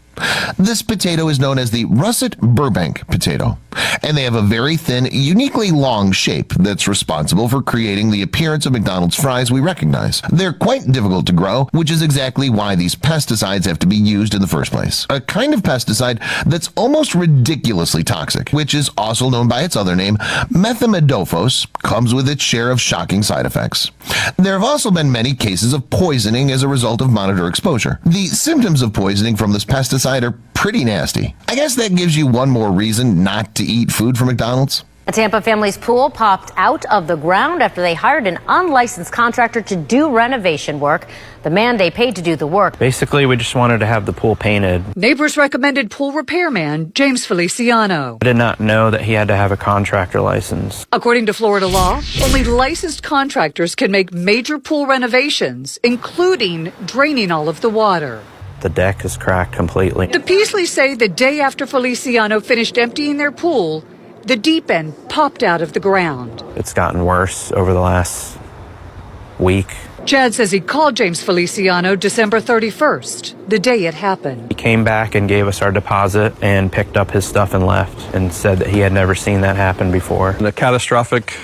This potato is known as the Russet Burbank potato, and they have a very thin, uniquely long shape that's responsible for creating the appearance of McDonald's fries we recognize. They're quite difficult to grow, which is exactly why these pesticides have to be used in the first place. A kind of pesticide that's almost ridiculously toxic, which is also known by its other name, methimidofos, comes with its share of shocking side effects. There have also been many cases of poisoning as a result of monitor exposure. The symptoms of poisoning from this pesticide are pretty nasty. I guess that gives you one more reason not to eat food from McDonald's. A Tampa family's pool popped out of the ground after they hired an unlicensed contractor to do renovation work. The man they paid to do the work. Basically, we just wanted to have the pool painted. Neighbors recommended pool repairman James Feliciano. I did not know that he had to have a contractor license. According to Florida law, only licensed contractors can make major pool renovations, including draining all of the water. The deck is cracked completely. The Peasleys say the day after Feliciano finished emptying their pool, the deep end popped out of the ground. It's gotten worse over the last week. Chad says he called James Feliciano December 31st, the day it happened. He came back and gave us our deposit and picked up his stuff and left and said that he had never seen that happen before. The catastrophic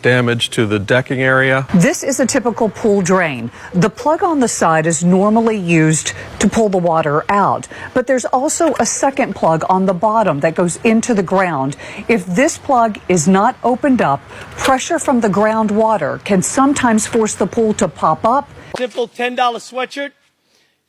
damage to the decking area. This is a typical pool drain. The plug on the side is normally used to pull the water out, but there's also a second plug on the bottom that goes into the ground. If this plug is not opened up, pressure from the groundwater can sometimes force the pool to pop up. Simple $10 sweatshirt.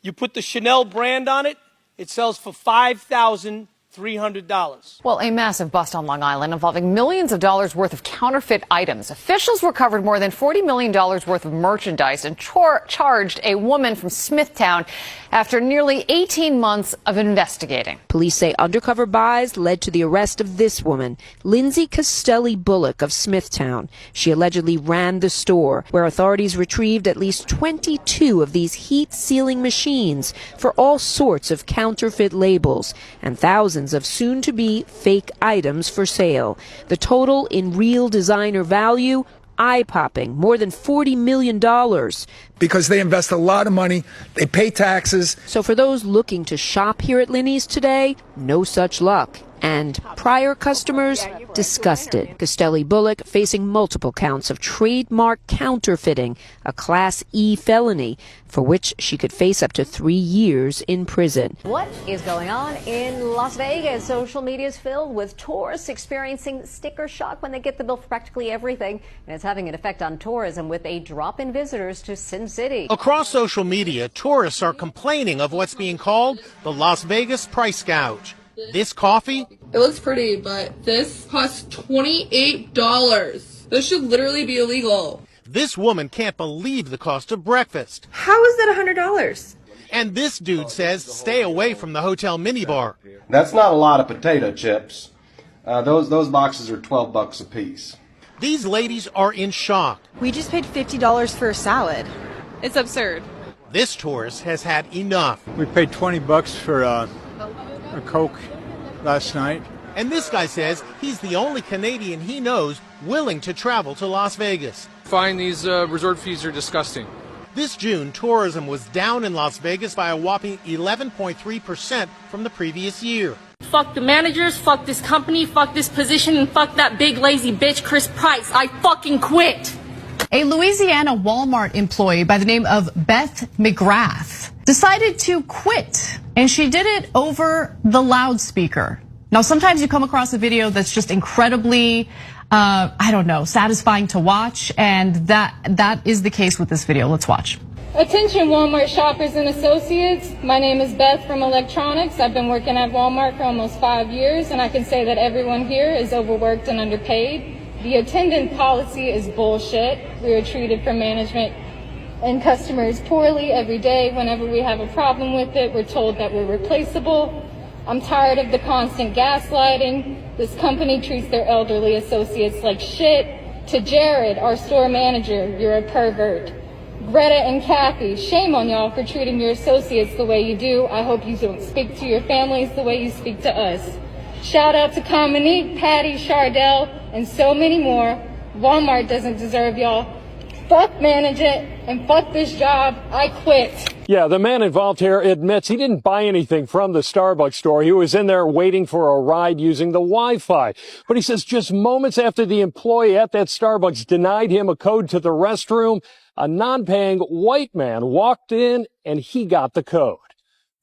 You put the Chanel brand on it. It sells for $5,300. Well, a massive bust on Long Island involving millions of dollars worth of counterfeit items. Officials recovered more than $40 million worth of merchandise and charged a woman from Smithtown after nearly 18 months of investigating. Police say undercover buys led to the arrest of this woman, Lindsay Castelli Bullock of Smithtown. She allegedly ran the store, where authorities retrieved at least 22 of these heat-sealing machines for all sorts of counterfeit labels and thousands of soon-to-be fake items for sale. The total in real designer value, eye-popping, more than $40 million. Because they invest a lot of money, they pay taxes. So for those looking to shop here at Linny's today, no such luck. And prior customers disgusted. Castelli Bullock facing multiple counts of trademark counterfeiting, a Class E felony, for which she could face up to 3 years in prison. What is going on in Las Vegas? Social media is filled with tourists experiencing sticker shock when they get the bill for practically everything. And it's having an effect on tourism with a drop in visitors to Sin City. Across social media, tourists are complaining of what's being called the Las Vegas price gouge. This coffee? It looks pretty, but this costs $28. This should literally be illegal. This woman can't believe the cost of breakfast. How is that $100? And this dude says stay away from the hotel minibar. That's not a lot of potato chips. Those boxes are $12 a piece. These ladies are in shock. We just paid $50 for a salad. It's absurd. This tourist has had enough. We paid $20 for a Coke last night. And this guy says he's the only Canadian he knows willing to travel to Las Vegas. Find these resort fees are disgusting. This June, tourism was down in Las Vegas by a whopping 11.3% from the previous year. Fuck the managers, fuck this company, fuck this position, and fuck that big lazy bitch Chris Price. I fucking quit. A Louisiana Walmart employee by the name of Beth McGrath decided to quit, and she did it over the loudspeaker. Now, sometimes you come across a video that's just incredibly, satisfying to watch, and that is the case with this video. Let's watch. Attention Walmart shoppers and associates. My name is Beth from Electronics. I've been working at Walmart for almost 5 years, and I can say that everyone here is overworked and underpaid. The attendant policy is bullshit. We are treated from management and customers poorly every day. Whenever we have a problem with it, we're told that we're replaceable. I'm tired of the constant gaslighting. This company treats their elderly associates like shit. To Jared, our store manager, you're a pervert. Greta and Kathy, shame on y'all for treating your associates the way you do. I hope you don't speak to your families the way you speak to us. Shout out to Cominique, Patty, Chardell, and so many more. Walmart doesn't deserve y'all. Fuck management and fuck this job. I quit. Yeah, the man involved here admits he didn't buy anything from the Starbucks store. He was in there waiting for a ride using the Wi-Fi. But he says just moments after the employee at that Starbucks denied him a code to the restroom, a non-paying white man walked in and he got the code.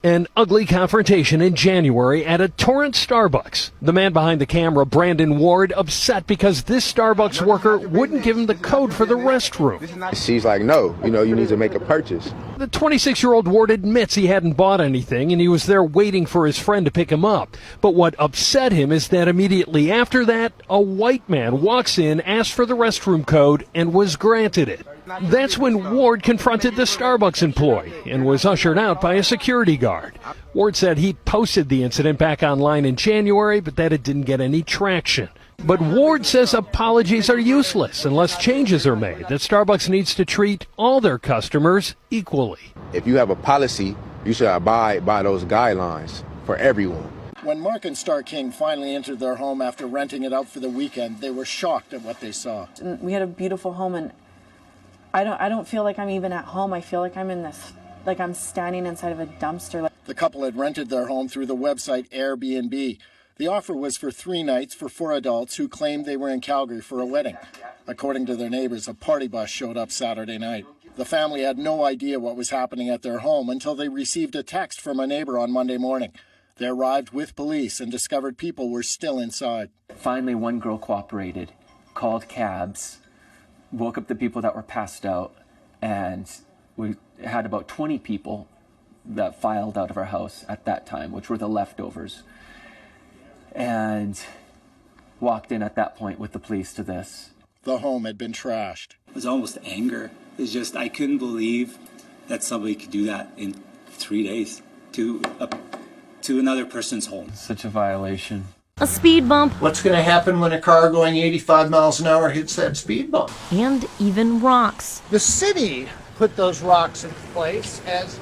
An ugly confrontation in January at a Torrance Starbucks. The man behind the camera, Brandon Ward, upset because this Starbucks worker wouldn't give him the code for the restroom. She's like, no, you need to make a purchase. The 26-year-old Ward admits he hadn't bought anything and he was there waiting for his friend to pick him up. But what upset him is that immediately after that, a white man walks in, asks for the restroom code, and was granted it. That's when Ward confronted the Starbucks employee and was ushered out by a security guard. Ward said he posted the incident back online in January, but that it didn't get any traction. But Ward says apologies are useless unless changes are made, that Starbucks needs to treat all their customers equally. If you have a policy, you should abide by those guidelines for everyone. When Mark and Star King finally entered their home after renting it out for the weekend, they were shocked at what they saw. We had a beautiful home, and I don't feel like I'm even at home. I feel like I'm in this, like I'm standing inside of a dumpster. The couple had rented their home through the website Airbnb. The offer was for 3 nights for 4 adults who claimed they were in Calgary for a wedding. According to their neighbors, a party bus showed up Saturday night. The family had no idea what was happening at their home until they received a text from a neighbor on Monday morning. They arrived with police and discovered people were still inside. Finally, one girl cooperated, called cabs, woke up the people that were passed out, and we had about 20 people that filed out of our house at that time, which were the leftovers, and walked in at that point with the police to this. The home had been trashed. It was almost anger. It's just, I couldn't believe that somebody could do that in 3 days to another person's home. Such a violation. A speed bump. What's going to happen when a car going 85 miles an hour hits that speed bump? And even rocks. The city put those rocks in place as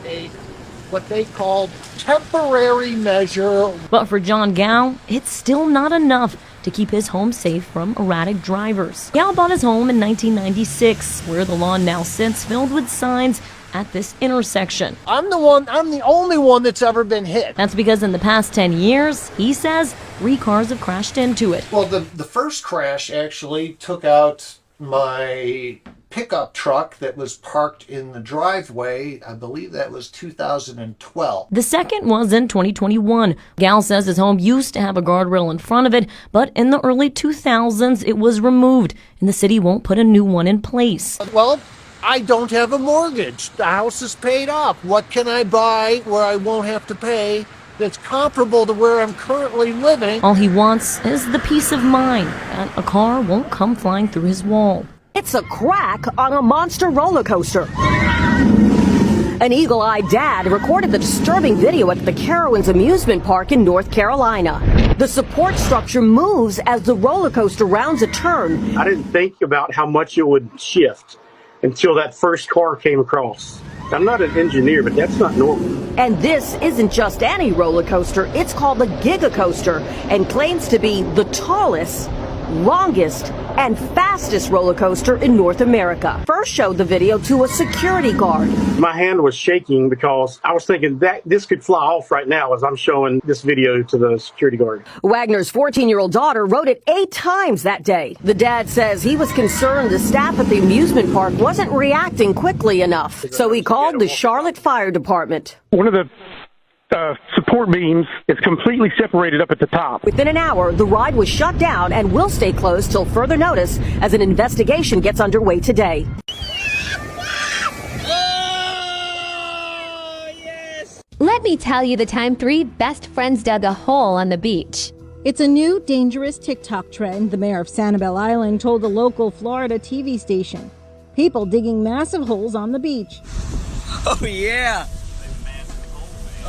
what they called temporary measure. But for John Gao, it's still not enough to keep his home safe from erratic drivers. Gao bought his home in 1996, where the lawn now sits filled with signs at this intersection. I'm the only one that's ever been hit. That's because in the past 10 years, he says, 3 cars have crashed into it. Well, the first crash actually took out my pickup truck that was parked in the driveway. I believe that was 2012. The second was in 2021. Gao says his home used to have a guardrail in front of it, but in the early 2000s, it was removed, and the city won't put a new one in place. Well, I don't have a mortgage. The house is paid off. What can I buy where I won't have to pay that's comparable to where I'm currently living? All he wants is the peace of mind that a car won't come flying through his wall. It's a crack on a monster roller coaster. An eagle-eyed dad recorded the disturbing video at the Carowinds amusement park in North Carolina. The support structure moves as the roller coaster rounds a turn. I didn't think about how much it would shift until that first car came across. I'm not an engineer, but that's not normal. And this isn't just any roller coaster. It's called the Giga Coaster and claims to be the tallest, longest, and fastest roller coaster in North America. First showed the video to a security guard. My hand was shaking because I was thinking that this could fly off right now as I'm showing this video to the security guard. Wagner's 14-year-old daughter rode it 8 times that day. The dad says he was concerned the staff at the amusement park wasn't reacting quickly enough, so he called the Charlotte Fire Department. One of the support beams is completely separated up at the top. Within an hour, the ride was shut down and will stay closed till further notice as an investigation gets underway today. Let me tell you the time 3 best friends dug a hole on the beach. It's a new, dangerous TikTok trend, the mayor of Sanibel Island told a local Florida TV station. People digging massive holes on the beach. Oh, yeah.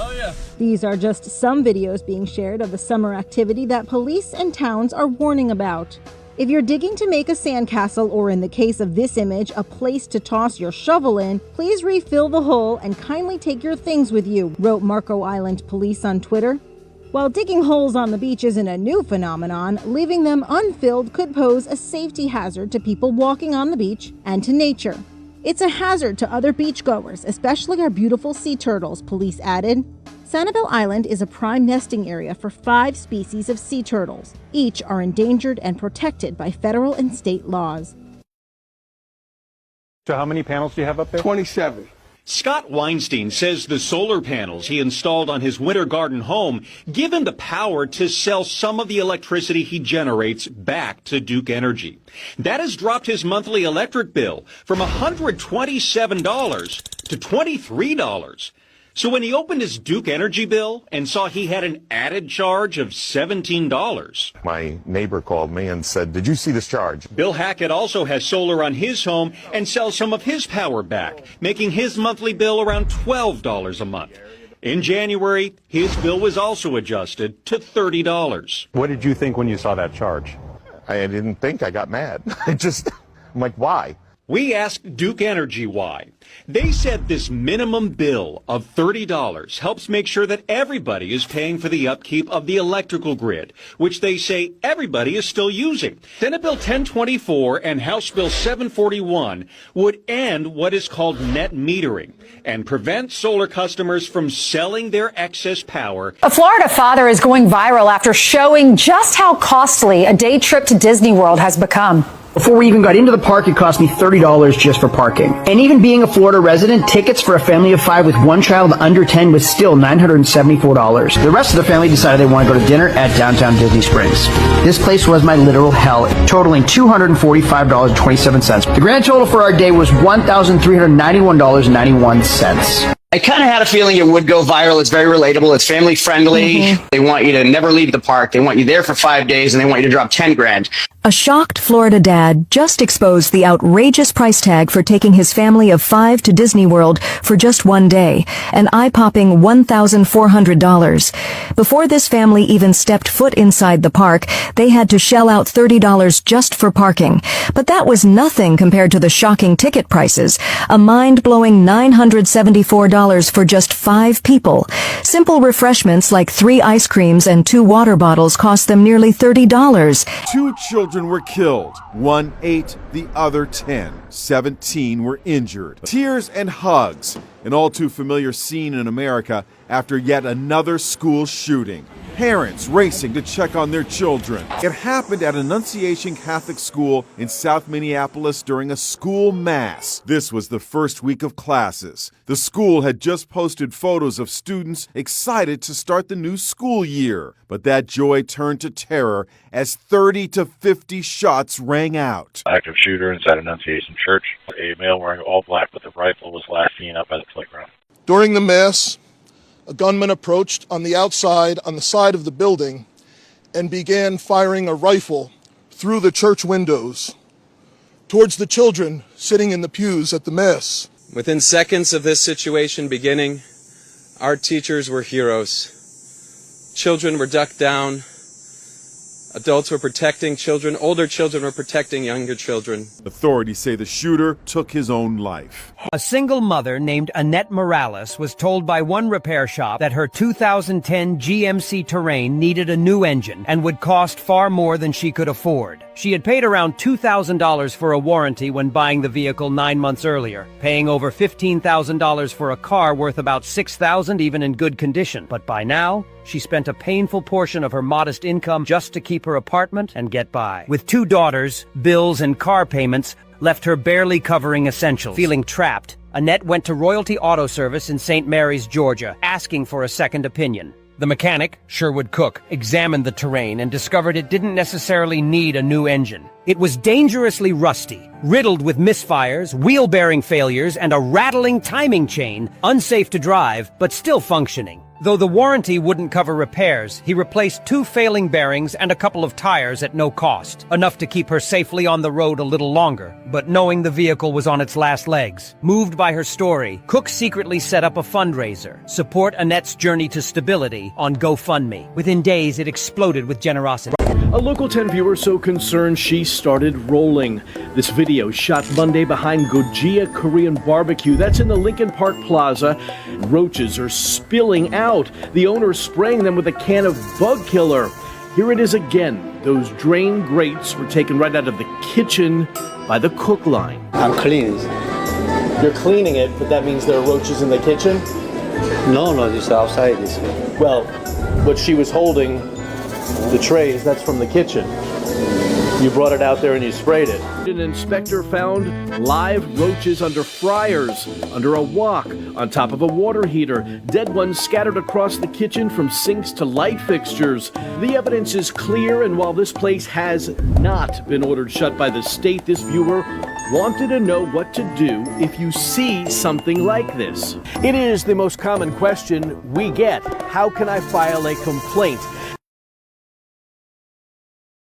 Oh, yeah. These are just some videos being shared of the summer activity that police and towns are warning about. If you're digging to make a sandcastle, or in the case of this image, a place to toss your shovel in, please refill the hole and kindly take your things with you, wrote Marco Island Police on Twitter. While digging holes on the beach isn't a new phenomenon, leaving them unfilled could pose a safety hazard to people walking on the beach and to nature. It's a hazard to other beachgoers, especially our beautiful sea turtles, police added. Sanibel Island is a prime nesting area for 5 species of sea turtles. Each are endangered and protected by federal and state laws. So how many panels do you have up there? 27. Scott Weinstein says the solar panels he installed on his Winter Garden home give him the power to sell some of the electricity he generates back to Duke Energy. That has dropped his monthly electric bill from $127 to $23. So when he opened his Duke Energy bill and saw he had an added charge of $17. My neighbor called me and said, "Did you see this charge?" Bill Hackett also has solar on his home and sells some of his power back, making his monthly bill around $12 a month. In January, his bill was also adjusted to $30. What did you think when you saw that charge? I didn't think. I got mad. I'm like, why? We asked Duke Energy why. They said this minimum bill of $30 helps make sure that everybody is paying for the upkeep of the electrical grid, which they say everybody is still using. Senate Bill 1024 and House Bill 741 would end what is called net metering and prevent solar customers from selling their excess power. A Florida father is going viral after showing just how costly a day trip to Disney World has become. Before we even got into the park, it cost me $30 just for parking. And even being a Florida resident, tickets for a family of 5 with one child under 10 was still $974. The rest of the family decided they want to go to dinner at downtown Disney Springs. This place was my literal hell, totaling $245.27. The grand total for our day was $1,391.91. I kind of had a feeling it would go viral. It's very relatable. It's family friendly. They want you to never leave the park. They want you there for 5 days, and they want you to drop 10 grand. A shocked Florida dad just exposed the outrageous price tag for taking his family of 5 to Disney World for just one day, an eye-popping $1,400. Before this family even stepped foot inside the park, they had to shell out $30 just for parking. But that was nothing compared to the shocking ticket prices, a mind-blowing $974 for just 5 people. Simple refreshments like 3 ice creams and 2 water bottles cost them nearly $30. 2 children were killed. 1 ate, the other 10. 17 were injured. Tears and hugs, an all too familiar scene in America after yet another school shooting. Parents racing to check on their children. It happened at Annunciation Catholic School in South Minneapolis during a school mass. This was the first week of classes. The school had just posted photos of students excited to start the new school year. But that joy turned to terror as 30 to 50 shots rang out. Active shooter inside Annunciation Church. A male wearing all black with a rifle was last seen up at the playground. During the mass, a gunman approached on the outside, on the side of the building, and began firing a rifle through the church windows towards the children sitting in the pews at the mass. Within seconds of this situation beginning, our teachers were heroes. Children were ducked down. Adults were protecting children. Older children were protecting younger children. Authorities say the shooter took his own life. A single mother named Annette Morales was told by one repair shop that her 2010 GMC Terrain needed a new engine and would cost far more than she could afford. She had paid around $2,000 for a warranty when buying the vehicle 9 months earlier, paying over $15,000 for a car worth about $6,000 even in good condition. But by now, she spent a painful portion of her modest income just to keep her apartment and get by. With 2 daughters, bills and car payments left her barely covering essentials. Feeling trapped, Annette went to Royalty Auto Service in St. Mary's, Georgia, asking for a second opinion. The mechanic, Sherwood Cook, examined the Terrain and discovered it didn't necessarily need a new engine. It was dangerously rusty, riddled with misfires, wheel bearing failures, and a rattling timing chain, unsafe to drive, but still functioning. Though the warranty wouldn't cover repairs, he replaced 2 failing bearings and a couple of tires at no cost, enough to keep her safely on the road a little longer, but knowing the vehicle was on its last legs. Moved by her story, Cook secretly set up a fundraiser, Support Annette's Journey to Stability, on GoFundMe. Within days, it exploded with generosity. A Local 10 viewer so concerned she started rolling. This video shot Monday behind Gojia Korean Barbecue. That's in the Lincoln Park Plaza. Roaches are spilling out. The owner is spraying them with a can of bug killer. Here it is again. Those drain grates were taken right out of the kitchen by the cook line. I'm cleaning. You're cleaning it, but that means there are roaches in the kitchen? No, it's outside. Well, what she was holding, the trays, that's from the kitchen. You brought it out there and you sprayed it. An inspector found live roaches under fryers, under a wok, on top of a water heater, dead ones scattered across the kitchen from sinks to light fixtures. The evidence is clear, and while this place has not been ordered shut by the state, this viewer wanted to know what to do if you see something like this. It is the most common question we get. How can I file a complaint?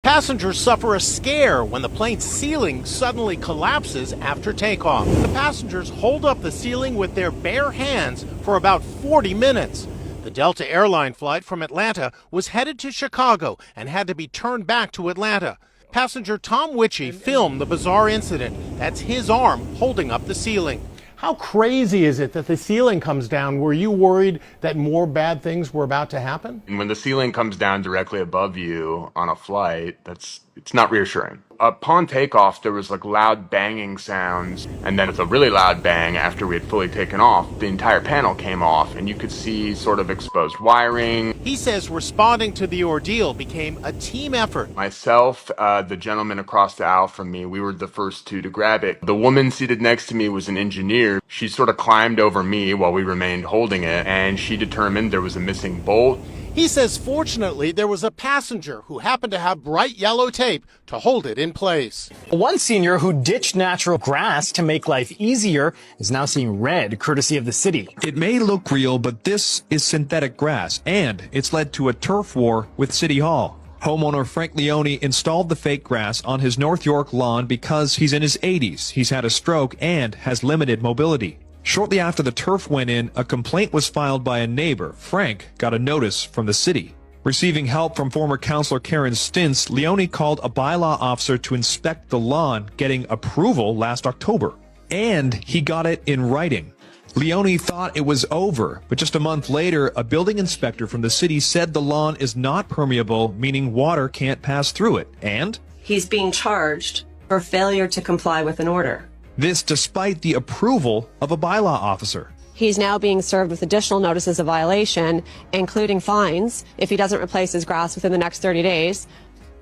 Passengers suffer a scare when the plane's ceiling suddenly collapses after takeoff. The passengers hold up the ceiling with their bare hands for about 40 minutes. The Delta airline flight from Atlanta was headed to Chicago and had to be turned back to Atlanta. Passenger Tom Witchy filmed the bizarre incident. That's his arm holding up the ceiling. How crazy is it that the ceiling comes down? Were you worried that more bad things were about to happen? And when the ceiling comes down directly above you on a flight, it's not reassuring. Upon takeoff, there was like loud banging sounds, and then with a really loud bang after we had fully taken off, the entire panel came off, and you could see sort of exposed wiring. He says responding to the ordeal became a team effort. Myself, the gentleman across the aisle from me, we were the first two to grab it. The woman seated next to me was an engineer. She sort of climbed over me while we remained holding it, and she determined there was a missing bolt. He says fortunately there was a passenger who happened to have bright yellow tape to hold it in place. One senior who ditched natural grass to make life easier is now seeing red courtesy of the city. It may look real, but this is synthetic grass, and it's led to a turf war with City Hall. Homeowner Frank Leone installed the fake grass on his North York lawn because he's in his 80s, he's had a stroke, and has limited mobility. Shortly after the turf went in, a complaint was filed by a neighbor. Frank got a notice from the city. Receiving help from former councilor Karen Stintz, Leone called a bylaw officer to inspect the lawn, getting approval last October. And he got it in writing. Leone thought it was over, but just a month later, a building inspector from the city said the lawn is not permeable, meaning water can't pass through it. And he's being charged for failure to comply with an order. This despite the approval of a bylaw officer. He's now being served with additional notices of violation, including fines, if he doesn't replace his grass within the next 30 days.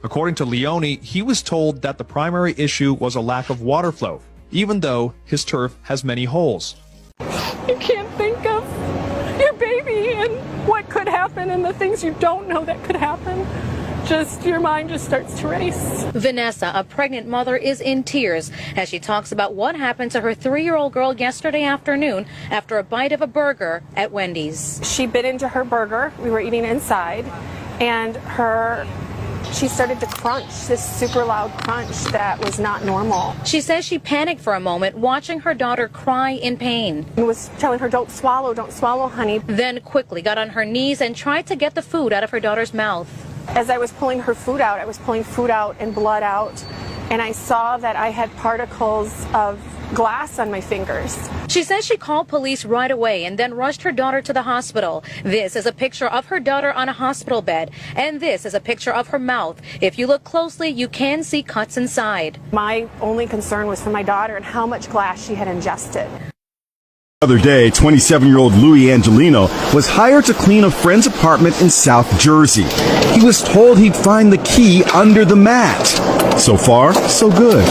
According to Leone, he was told that the primary issue was a lack of water flow, even though his turf has many holes. You can't think of your baby and what could happen and the things you don't know that could happen. Your mind just starts to race. Vanessa, a pregnant mother, is in tears as she talks about what happened to her 3-year-old girl yesterday afternoon after a bite of a burger at Wendy's. She bit into her burger. We were eating inside, and she started to crunch, this super loud crunch that was not normal. She says she panicked for a moment watching her daughter cry in pain. I was telling her, don't swallow, honey. Then quickly got on her knees and tried to get the food out of her daughter's mouth. As I was pulling her food out, I was pulling food out and blood out, and I saw that I had particles of glass on my fingers. She says she called police right away and then rushed her daughter to the hospital. This is a picture of her daughter on a hospital bed, and this is a picture of her mouth. If you look closely, you can see cuts inside. My only concern was for my daughter and how much glass she had ingested. The other day, 27-year-old Louis Angelino was hired to clean a friend's apartment in South Jersey. He was told he'd find the key under the mat. So far, so good.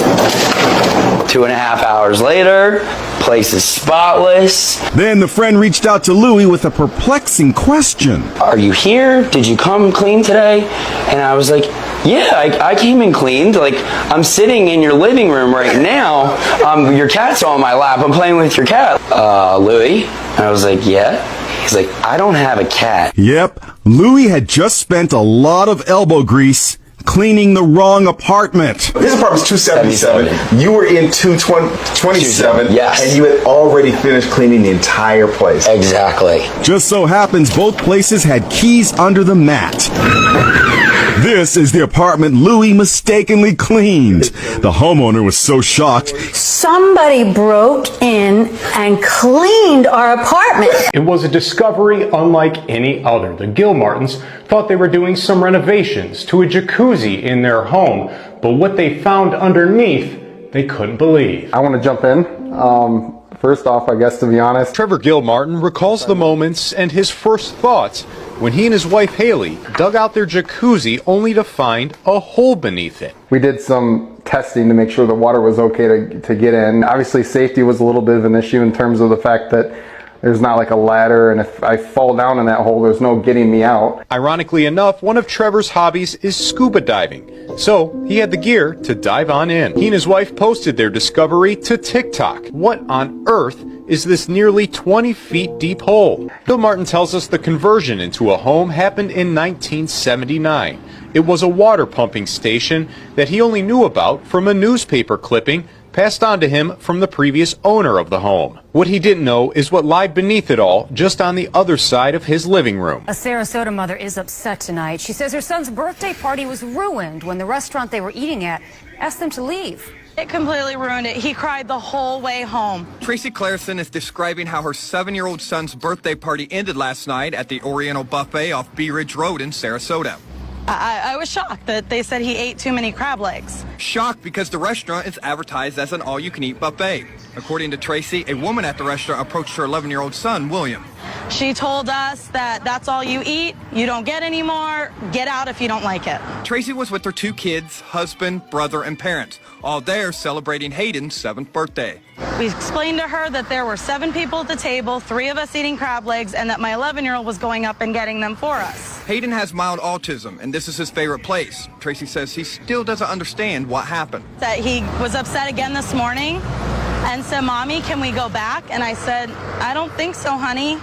2.5 hours later, place is spotless. Then the friend reached out to Louis with a perplexing question. Are you here? Did you come clean today? And I was like, yeah, I came and cleaned. Like, I'm sitting in your living room right now. Your cat's on my lap. I'm playing with your cat. Louis? And I was like, yeah. He's like, I don't have a cat. Yep, Louis had just spent a lot of elbow grease cleaning the wrong apartment. His apartment's 277. You were in 227. Yes. And you had already finished cleaning the entire place. Exactly. Just so happens both places had keys under the mat. This is the apartment Louis mistakenly cleaned. The homeowner was so shocked. Somebody broke in and cleaned our apartment. It was a discovery unlike any other. The Gilmartins thought they were doing some renovations to a jacuzzi in their home, but what they found underneath, they couldn't believe. I want to jump in. First off, I guess, to be honest, Trevor Gilmartin recalls the moments and his first thoughts when he and his wife Haley dug out their jacuzzi only to find a hole beneath it. we did some testing to make sure the water was okay to get in. Obviously, safety was a little bit of an issue in terms of the fact that there's not like a ladder, and if I fall down in that hole, there's no getting me out. Ironically enough, one of Trevor's hobbies is scuba diving, so he had the gear to dive on in. He and his wife posted their discovery to TikTok. What on earth is this nearly 20 feet deep hole? Bill Martin tells us the conversion into a home happened in 1979. It was a water pumping station that he only knew about from a newspaper clipping passed on to him from the previous owner of the home. What he didn't know is what lied beneath it all, just on the other side of his living room. A Sarasota mother is upset tonight. She says her son's birthday party was ruined when the restaurant they were eating at asked them to leave. It completely ruined it. He cried the whole way home. Tracy Clareson is describing how her 7-year-old son's birthday party ended last night at the Oriental Buffet off Bee Ridge Road in Sarasota. I was shocked that they said he ate too many crab legs. Shocked because the restaurant is advertised as an all-you-can-eat buffet. According to Tracy, a woman at the restaurant approached her 11-year-old son, William. She told us that that's all you eat, you don't get any more, get out if you don't like it. Tracy was with her 2 kids, husband, brother, and parents, all there celebrating Hayden's 7th birthday. We explained to her that there were 7 people at the table, 3 of us eating crab legs, and that my 11-year-old was going up and getting them for us. Hayden has mild autism, and this is his favorite place. Tracy says he still doesn't understand what happened. That he was upset again this morning and said, "Mommy, can we go back?" And I said, "I don't think so, honey."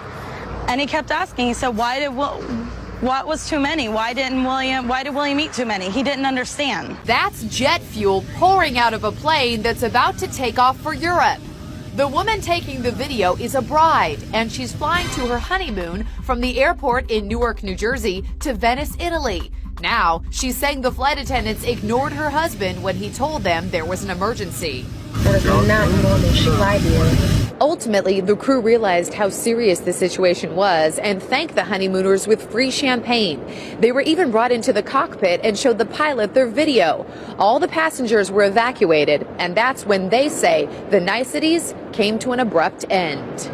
And he kept asking. He said, what was too many? Why did William eat too many? He didn't understand. That's jet fuel pouring out of a plane that's about to take off for Europe. The woman taking the video is a bride, and she's flying to her honeymoon from the airport in Newark, New Jersey to Venice, Italy. Now, she's saying the flight attendants ignored her husband when he told them there was an emergency. That is not normal. She lied to you. Ultimately, the crew realized how serious the situation was and thanked the honeymooners with free champagne. They were even brought into the cockpit and showed the pilot their video. All the passengers were evacuated, and that's when they say the niceties came to an abrupt end.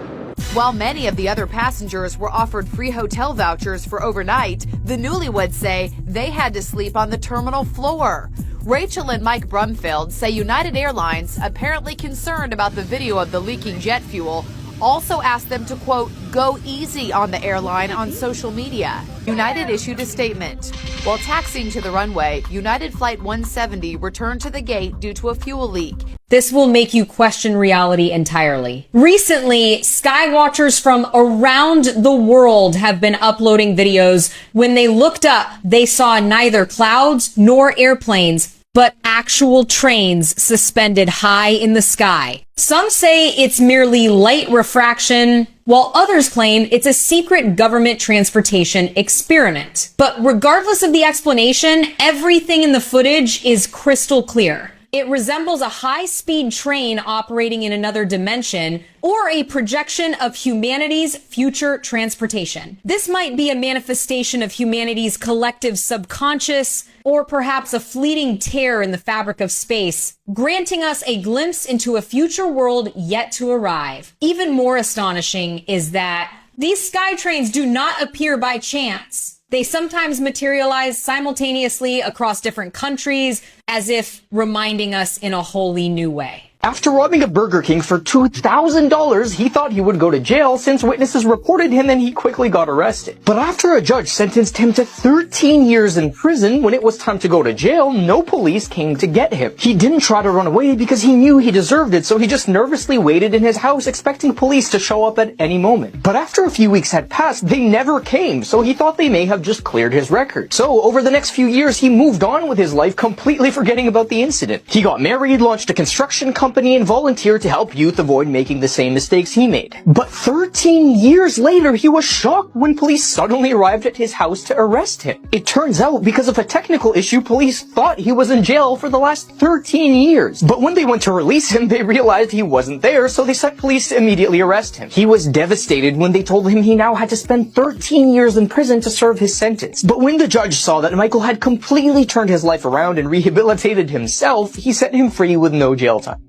While many of the other passengers were offered free hotel vouchers for overnight, the newlyweds say they had to sleep on the terminal floor. Rachel and Mike Brumfield say United Airlines, apparently concerned about the video of the leaking jet fuel, also asked them to, quote, go easy on the airline on social media. United issued a statement. While taxiing to the runway, United Flight 170 returned to the gate due to a fuel leak. This will make you question reality entirely. Recently, skywatchers from around the world have been uploading videos. When they looked up, they saw neither clouds nor airplanes, but actual trains suspended high in the sky. Some say it's merely light refraction, while others claim it's a secret government transportation experiment. But regardless of the explanation, everything in the footage is crystal clear. It resembles a high-speed train operating in another dimension or a projection of humanity's future transportation. This might be a manifestation of humanity's collective subconscious or perhaps a fleeting tear in the fabric of space, granting us a glimpse into a future world yet to arrive. Even more astonishing is that these sky trains do not appear by chance. They sometimes materialize simultaneously across different countries, as if reminding us in a wholly new way. After robbing a Burger King for $2,000, he thought he would go to jail since witnesses reported him and he quickly got arrested. But after a judge sentenced him to 13 years in prison, when it was time to go to jail, no police came to get him. He didn't try to run away because he knew he deserved it, so he just nervously waited in his house expecting police to show up at any moment. But after a few weeks had passed, they never came, so he thought they may have just cleared his record. So over the next few years, he moved on with his life, completely forgetting about the incident. He got married, launched a construction company, and volunteered to help youth avoid making the same mistakes he made. But 13 years later, he was shocked when police suddenly arrived at his house to arrest him. It turns out, because of a technical issue, police thought he was in jail for the last 13 years. But when they went to release him, they realized he wasn't there, so they sent police to immediately arrest him. He was devastated when they told him he now had to spend 13 years in prison to serve his sentence. But when the judge saw that Michael had completely turned his life around and rehabilitated himself, he set him free with no jail time.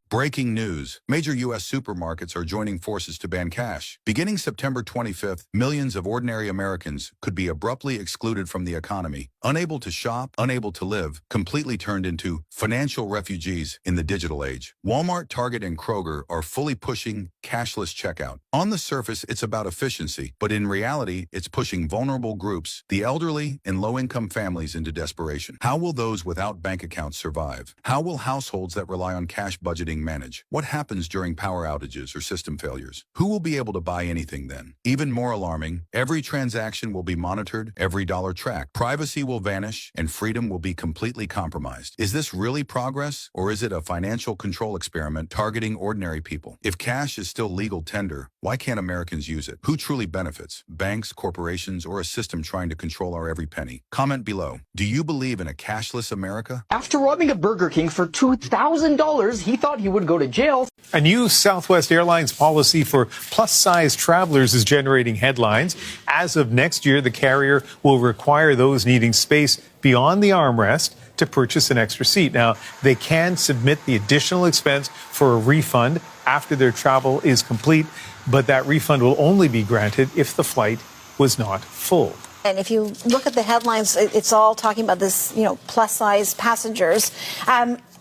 Breaking news. Major U.S. supermarkets are joining forces to ban cash. Beginning September 25th, millions of ordinary Americans could be abruptly excluded from the economy, unable to shop, unable to live, completely turned into financial refugees in the digital age. Walmart, Target, and Kroger are fully pushing cashless checkout. On the surface, it's about efficiency, but in reality, it's pushing vulnerable groups, the elderly and low-income families, into desperation. How will those without bank accounts survive? How will households that rely on cash budgeting being managed? What happens during power outages or system failures? Who will be able to buy anything then? Even more alarming, every transaction will be monitored, every dollar tracked. Privacy will vanish, and freedom will be completely compromised. Is this really progress, or is it a financial control experiment targeting ordinary people? If cash is still legal tender, why can't Americans use it? Who truly benefits? Banks, corporations, or a system trying to control our every penny? Comment below. Do you believe in a cashless America? After robbing a Burger King for $2,000, he thought he would go to jail. A new Southwest Airlines policy for plus-size travelers is generating headlines. As of next year, the carrier will require those needing space beyond the armrest to purchase an extra seat. Now, they can submit the additional expense for a refund after their travel is complete, but that refund will only be granted if the flight was not full. And if you look at the headlines, it's all talking about this, plus-size passengers.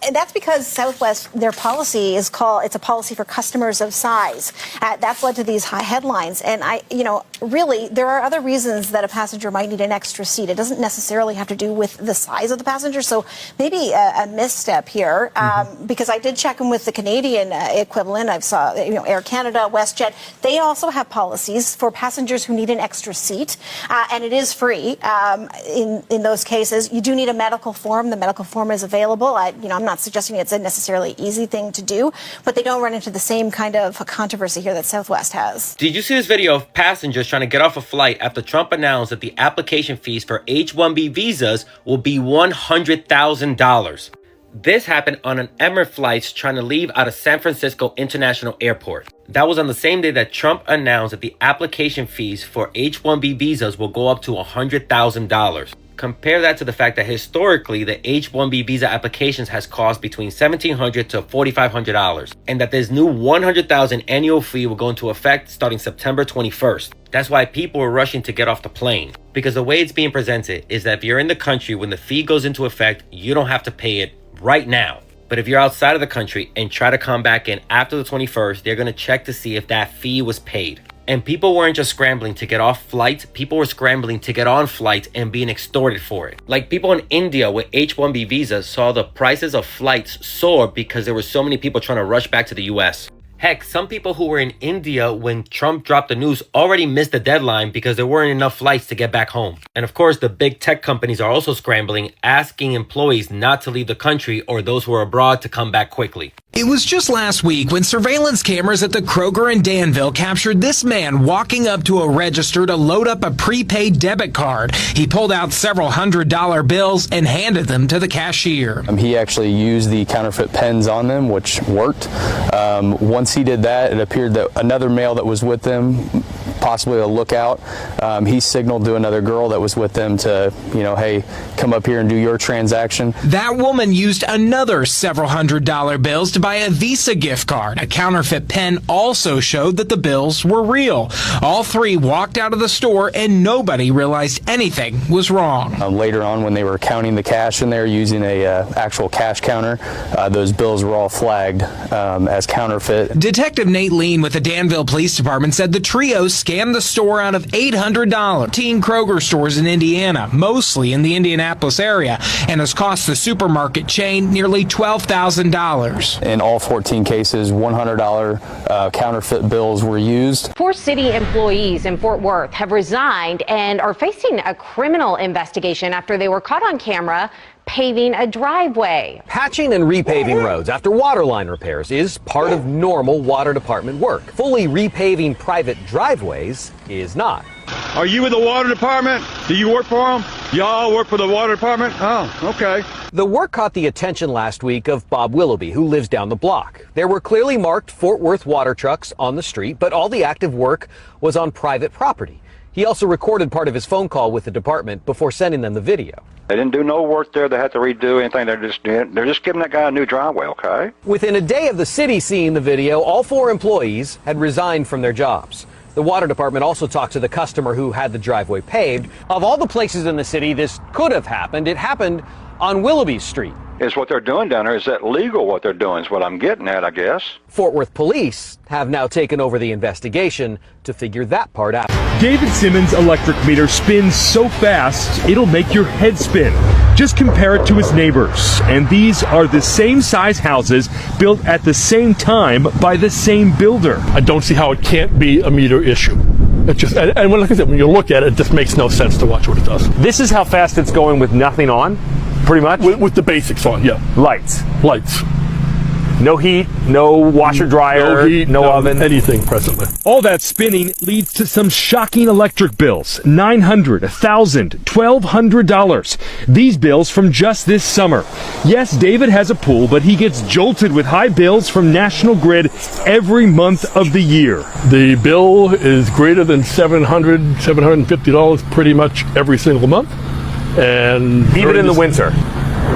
And that's because Southwest, their policy is it's a policy for customers of size. That's led to these high headlines. And really, there are other reasons that a passenger might need an extra seat. It doesn't necessarily have to do with the size of the passenger. So maybe a misstep here, because I did check in with the Canadian equivalent. I saw, Air Canada, WestJet. They also have policies for passengers who need an extra seat, and it is free in those cases. You do need a medical form. The medical form is available. I'm not suggesting it's a necessarily easy thing to do, but they don't run into the same kind of controversy here that Southwest has. Did you see this video of passengers trying to get off a flight after Trump announced that the application fees for H-1B visas will be $100,000? This happened on an Emirates flight trying to leave out of San Francisco International Airport. That was on the same day that Trump announced that the application fees for H-1B visas will go up to $100,000. Compare that to the fact that historically, the H-1B visa applications has cost between $1,700 to $4,500, and that this new $100,000 annual fee will go into effect starting September 21st. That's why people are rushing to get off the plane, because the way it's being presented is that if you're in the country when the fee goes into effect, you don't have to pay it right now. But if you're outside of the country and try to come back in after the 21st, they're going to check to see if that fee was paid. And people weren't just scrambling to get off flights, people were scrambling to get on flights and being extorted for it. Like people in India with H-1B visas saw the prices of flights soar because there were so many people trying to rush back to the US. Heck, some people who were in India when Trump dropped the news already missed the deadline because there weren't enough flights to get back home. And of course, the big tech companies are also scrambling, asking employees not to leave the country or those who are abroad to come back quickly. It was just last week when surveillance cameras at the Kroger in Danville captured this man walking up to a register to load up a prepaid debit card. He pulled out several $100 bills and handed them to the cashier. He actually used the counterfeit pens on them, which worked. Once he did that, it appeared that another male that was with them, possibly a lookout, he signaled to another girl that was with them to, hey, come up here and do your transaction. That woman used another several $100 bills to buy a Visa gift card. A counterfeit pen also showed that the bills were real. All three walked out of the store and nobody realized anything was wrong. Later on, when they were counting the cash in there using a actual cash counter, those bills were all flagged as counterfeit. Detective Nate Lean with the Danville Police Department said the trio scammed the store out of $800. 15 Kroger stores in Indiana, mostly in the Indianapolis area, and has cost the supermarket chain nearly $12,000. In all 14 cases, $100 counterfeit bills were used. 4 city employees in Fort Worth have resigned and are facing a criminal investigation after they were caught on camera paving a driveway. Patching and repaving roads after water line repairs is part of normal water department work. Fully repaving private driveways is not. Are you with the water department? Do you work for them? Y'all work for the water department? Oh, okay. The work caught the attention last week of Bob Willoughby, who lives down the block. There were clearly marked Fort Worth water trucks on the street, but all the active work was on private property. He also recorded part of his phone call with the department before sending them the video. They didn't do no work there. They had to redo anything. They're just giving that guy a new driveway, okay? Within a day of the city seeing the video, all 4 employees had resigned from their jobs. The water department also talked to the customer who had the driveway paved. Of all the places in the city this could have happened, it happened on Willoughby Street. Is what they're doing down there, is that legal what they're doing is what I'm getting at, I guess. Fort Worth police have now taken over the investigation to figure that part out. David Simmons' electric meter spins so fast, it'll make your head spin. Just compare it to his neighbors. And these are the same size houses built at the same time by the same builder. I don't see how it can't be a meter issue. It just, and like I said, when you look at it, it just makes no sense to watch what it does. This is how fast it's going with nothing on, pretty much? With the basics on, yeah. Lights. Lights. No heat, no washer dryer, no heat, no oven. Anything presently. All that spinning leads to some shocking electric bills. $900, $1,000, $1,200. These bills from just this summer. Yes, David has a pool, but he gets jolted with high bills from National Grid every month of the year. The bill is greater than $700, $750 pretty much every single month. And even in the winter.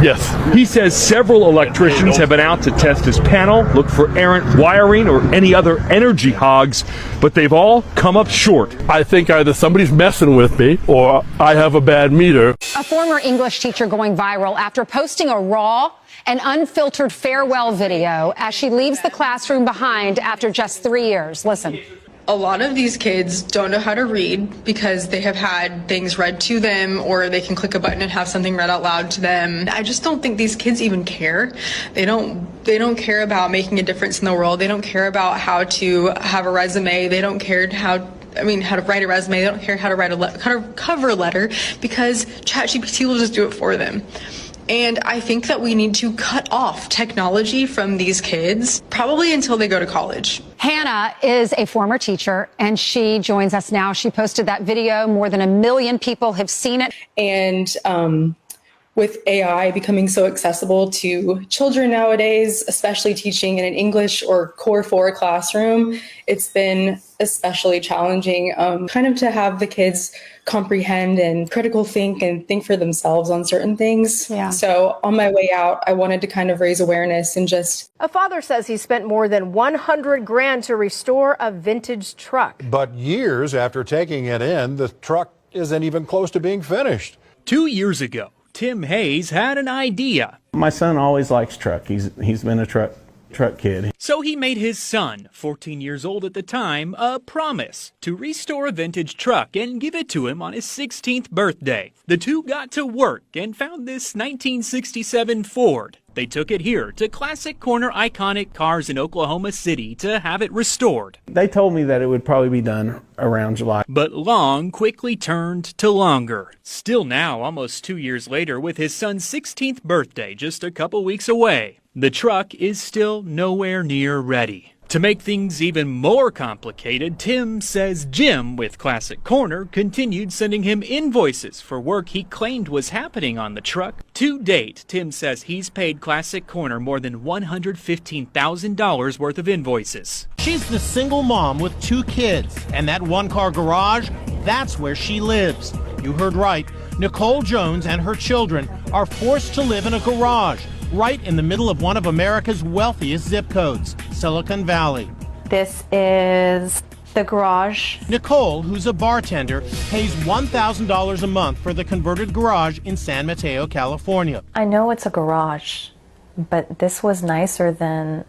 Yes. He says several electricians have been out to test his panel, look for errant wiring or any other energy hogs, but they've all come up short. I think either somebody's messing with me or I have a bad meter. A former English teacher going viral after posting a raw and unfiltered farewell video as she leaves the classroom behind after just 3 years. Listen. A lot of these kids don't know how to read because they have had things read to them, or they can click a button and have something read out loud to them. I just don't think these kids even care. They don't care about making a difference in the world. They don't care about how to have a resume. They don't care how to write a resume. They don't care how to write a cover letter because ChatGPT will just do it for them. And I think that we need to cut off technology from these kids, probably until they go to college. Hannah is a former teacher, and she joins us now. She posted that video. More than 1 million people have seen it. And with AI becoming so accessible to children nowadays, especially teaching in an English or Core 4 classroom, it's been especially challenging kind of to have the kids comprehend and critical think and think for themselves on certain things. Yeah. So on my way out, I wanted to kind of raise awareness and just... A father says he spent more than $100,000 to restore a vintage truck. But years after taking it in, the truck isn't even close to being finished. 2 years ago, Tim Hayes had an idea. My son always likes truck. He's been a truck kid. So he made his son, 14 years old at the time, a promise to restore a vintage truck and give it to him on his 16th birthday. The two got to work and found this 1967 Ford. They took it here to Classic Corner Iconic Cars in Oklahoma City to have it restored. They told me that it would probably be done around July. But long quickly turned to longer. Still now, almost 2 years later, with his son's 16th birthday just a couple weeks away, the truck is still nowhere near ready. To make things even more complicated, Tim says Jim with Classic Corner continued sending him invoices for work he claimed was happening on the truck. To date, Tim says he's paid Classic Corner more than $115,000 worth of invoices. She's the single mom with 2 kids, and that one-car garage, that's where she lives. You heard right. Nicole Jones and her children are forced to live in a garage right in the middle of one of America's wealthiest zip codes, Silicon Valley. This is the garage. Nicole, who's a bartender, pays $1,000 a month for the converted garage in San Mateo, California. I know it's a garage, but this was nicer than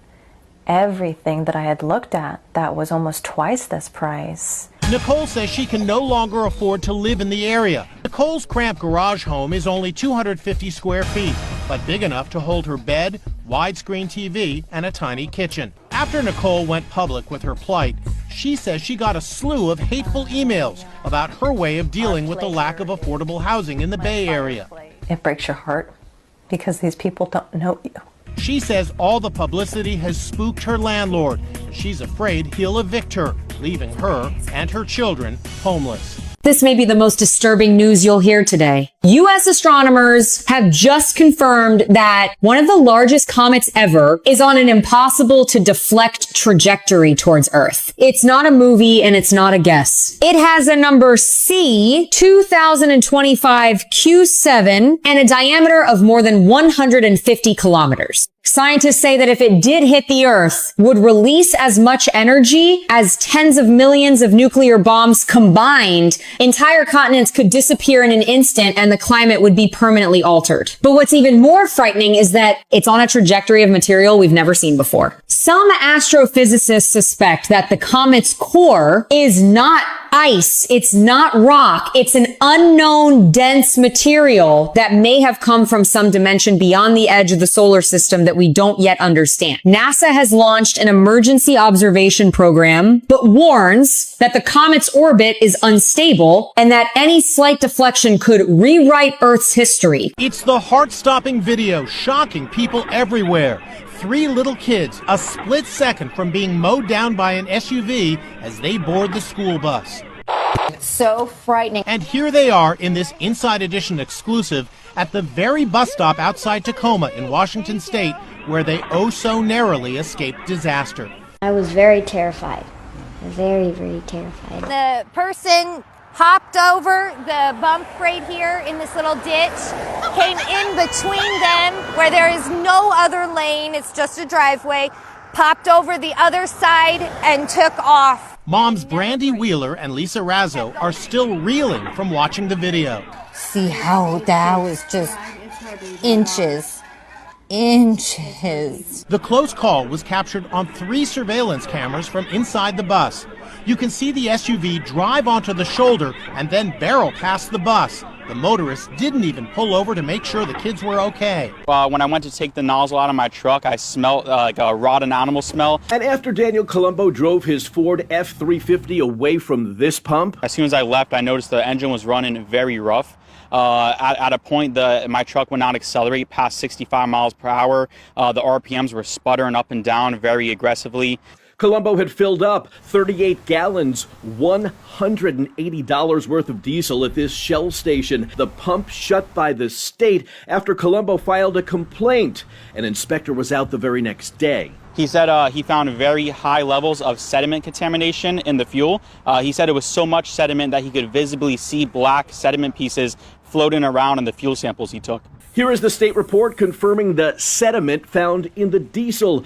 everything that I had looked at. That was almost twice this price. Nicole says she can no longer afford to live in the area. Nicole's cramped garage home is only 250 square feet, but big enough to hold her bed, widescreen TV, and a tiny kitchen. After Nicole went public with her plight, she says she got a slew of hateful emails about her way of dealing with the lack of affordable housing in the Bay Area. It breaks your heart because these people don't know you. She says all the publicity has spooked her landlord. She's afraid he'll evict her, leaving her and her children homeless. This may be the most disturbing news you'll hear today. U.S. astronomers have just confirmed that one of the largest comets ever is on an impossible to deflect trajectory towards Earth. It's not a movie and it's not a guess. It has a number C 2025 Q7 and a diameter of more than 150 kilometers. Scientists say that if it did hit the Earth, would release as much energy as tens of millions of nuclear bombs combined. Entire continents could disappear in an instant and the climate would be permanently altered. But what's even more frightening is that it's on a trajectory of material we've never seen before. Some astrophysicists suspect that the comet's core is not ice. It's not rock. It's an unknown dense material that may have come from some dimension beyond the edge of the solar system that we don't yet understand. NASA has launched an emergency observation program, but warns that the comet's orbit is unstable and that any slight deflection could rewrite Earth's history. It's the heart-stopping video shocking people everywhere. 3 little kids a split second from being mowed down by an SUV as they board the school bus. So frightening. And here they are in this Inside Edition exclusive at the very bus stop outside Tacoma in Washington State where they oh so narrowly escaped disaster. I was very terrified. Very, very terrified. The person hopped over the bump right here in this little ditch, came in between them where there is no other lane, it's just a driveway, popped over the other side and took off. Moms Brandy Wheeler and Lisa Razzo are still reeling from watching the video. See how that was just inches. The close call was captured on 3 surveillance cameras from inside the bus. You can see the SUV drive onto the shoulder and then barrel past the bus. The motorist didn't even pull over to make sure the kids were okay. When I went to take the nozzle out of my truck, I smelled like a rotten animal smell. And after Daniel Colombo drove his Ford F-350 away from this pump, as soon as I left, I noticed the engine was running very rough. At a point, my truck would not accelerate past 65 miles per hour. The RPMs were sputtering up and down very aggressively. Colombo had filled up 38 gallons, $180 worth of diesel at this Shell station. The pump shut by the state after Colombo filed a complaint. An inspector was out the very next day. He said he found very high levels of sediment contamination in the fuel. He said it was so much sediment that he could visibly see black sediment pieces floating around in the fuel samples he took. Here is the state report confirming the sediment found in the diesel.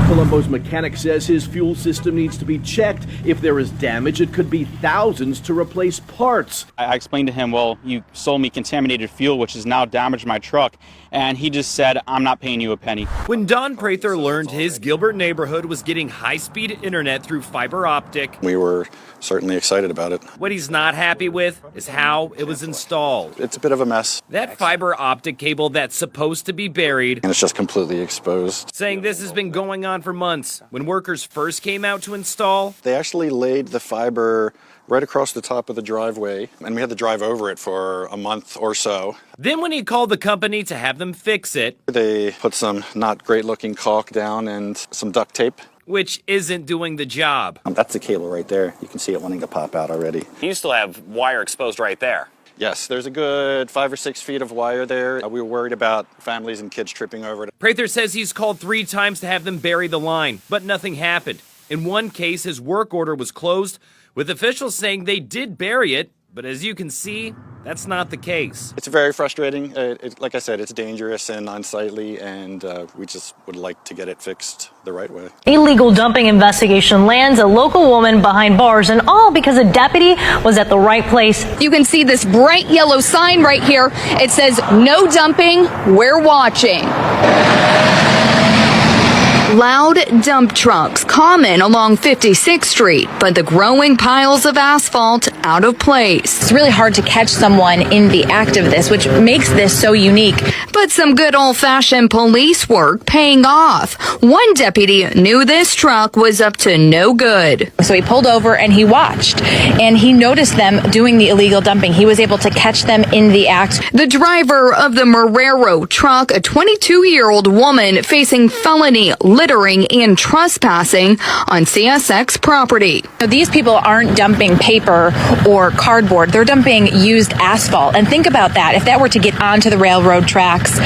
Colombo's mechanic says his fuel system needs to be checked. If there is damage, it could be thousands to replace parts. I explained to him, well, you sold me contaminated fuel, which has now damaged my truck. And he just said, I'm not paying you a penny. When Don Prather learned his Gilbert neighborhood was getting high-speed internet through fiber optic, we were certainly excited about it. What he's not happy with is how it was installed. It's a bit of a mess. That fiber optic cable that's supposed to be buried, and it's just completely exposed. Saying this has been going on for months. When workers first came out to install, they actually laid the fiber right across the top of the driveway, and we had to drive over it for a month or so. Then when he called the company to have them fix it, they put some not great looking caulk down and some duct tape, which isn't doing the job. That's the cable right there. You can see it wanting to pop out already. You still have wire exposed right there. Yes, there's a good 5 or 6 feet of wire there. We were worried about families and kids tripping over it. Prather says he's called 3 times to have them bury the line, but nothing happened. In one case, his work order was closed, with officials saying they did bury it, but as you can see, that's not the case. It's very frustrating. Like I said, it's dangerous and unsightly, and we just would like to get it fixed the right way. Illegal dumping investigation lands a local woman behind bars, and all because a deputy was at the right place. You can see this bright yellow sign right here. It says, "No dumping, we're watching." Loud dump trucks common along 56th Street, but the growing piles of asphalt out of place. It's really hard to catch someone in the act of this, which makes this so unique. But some good old-fashioned police work paying off. One deputy knew this truck was up to no good. So he pulled over and he watched, and he noticed them doing the illegal dumping. He was able to catch them in the act. The driver of the Marrero truck, a 22-year-old woman facing felony littering and trespassing on CSX property. So these people aren't dumping paper or cardboard. They're dumping used asphalt. And think about that. If that were to get onto the railroad tracks,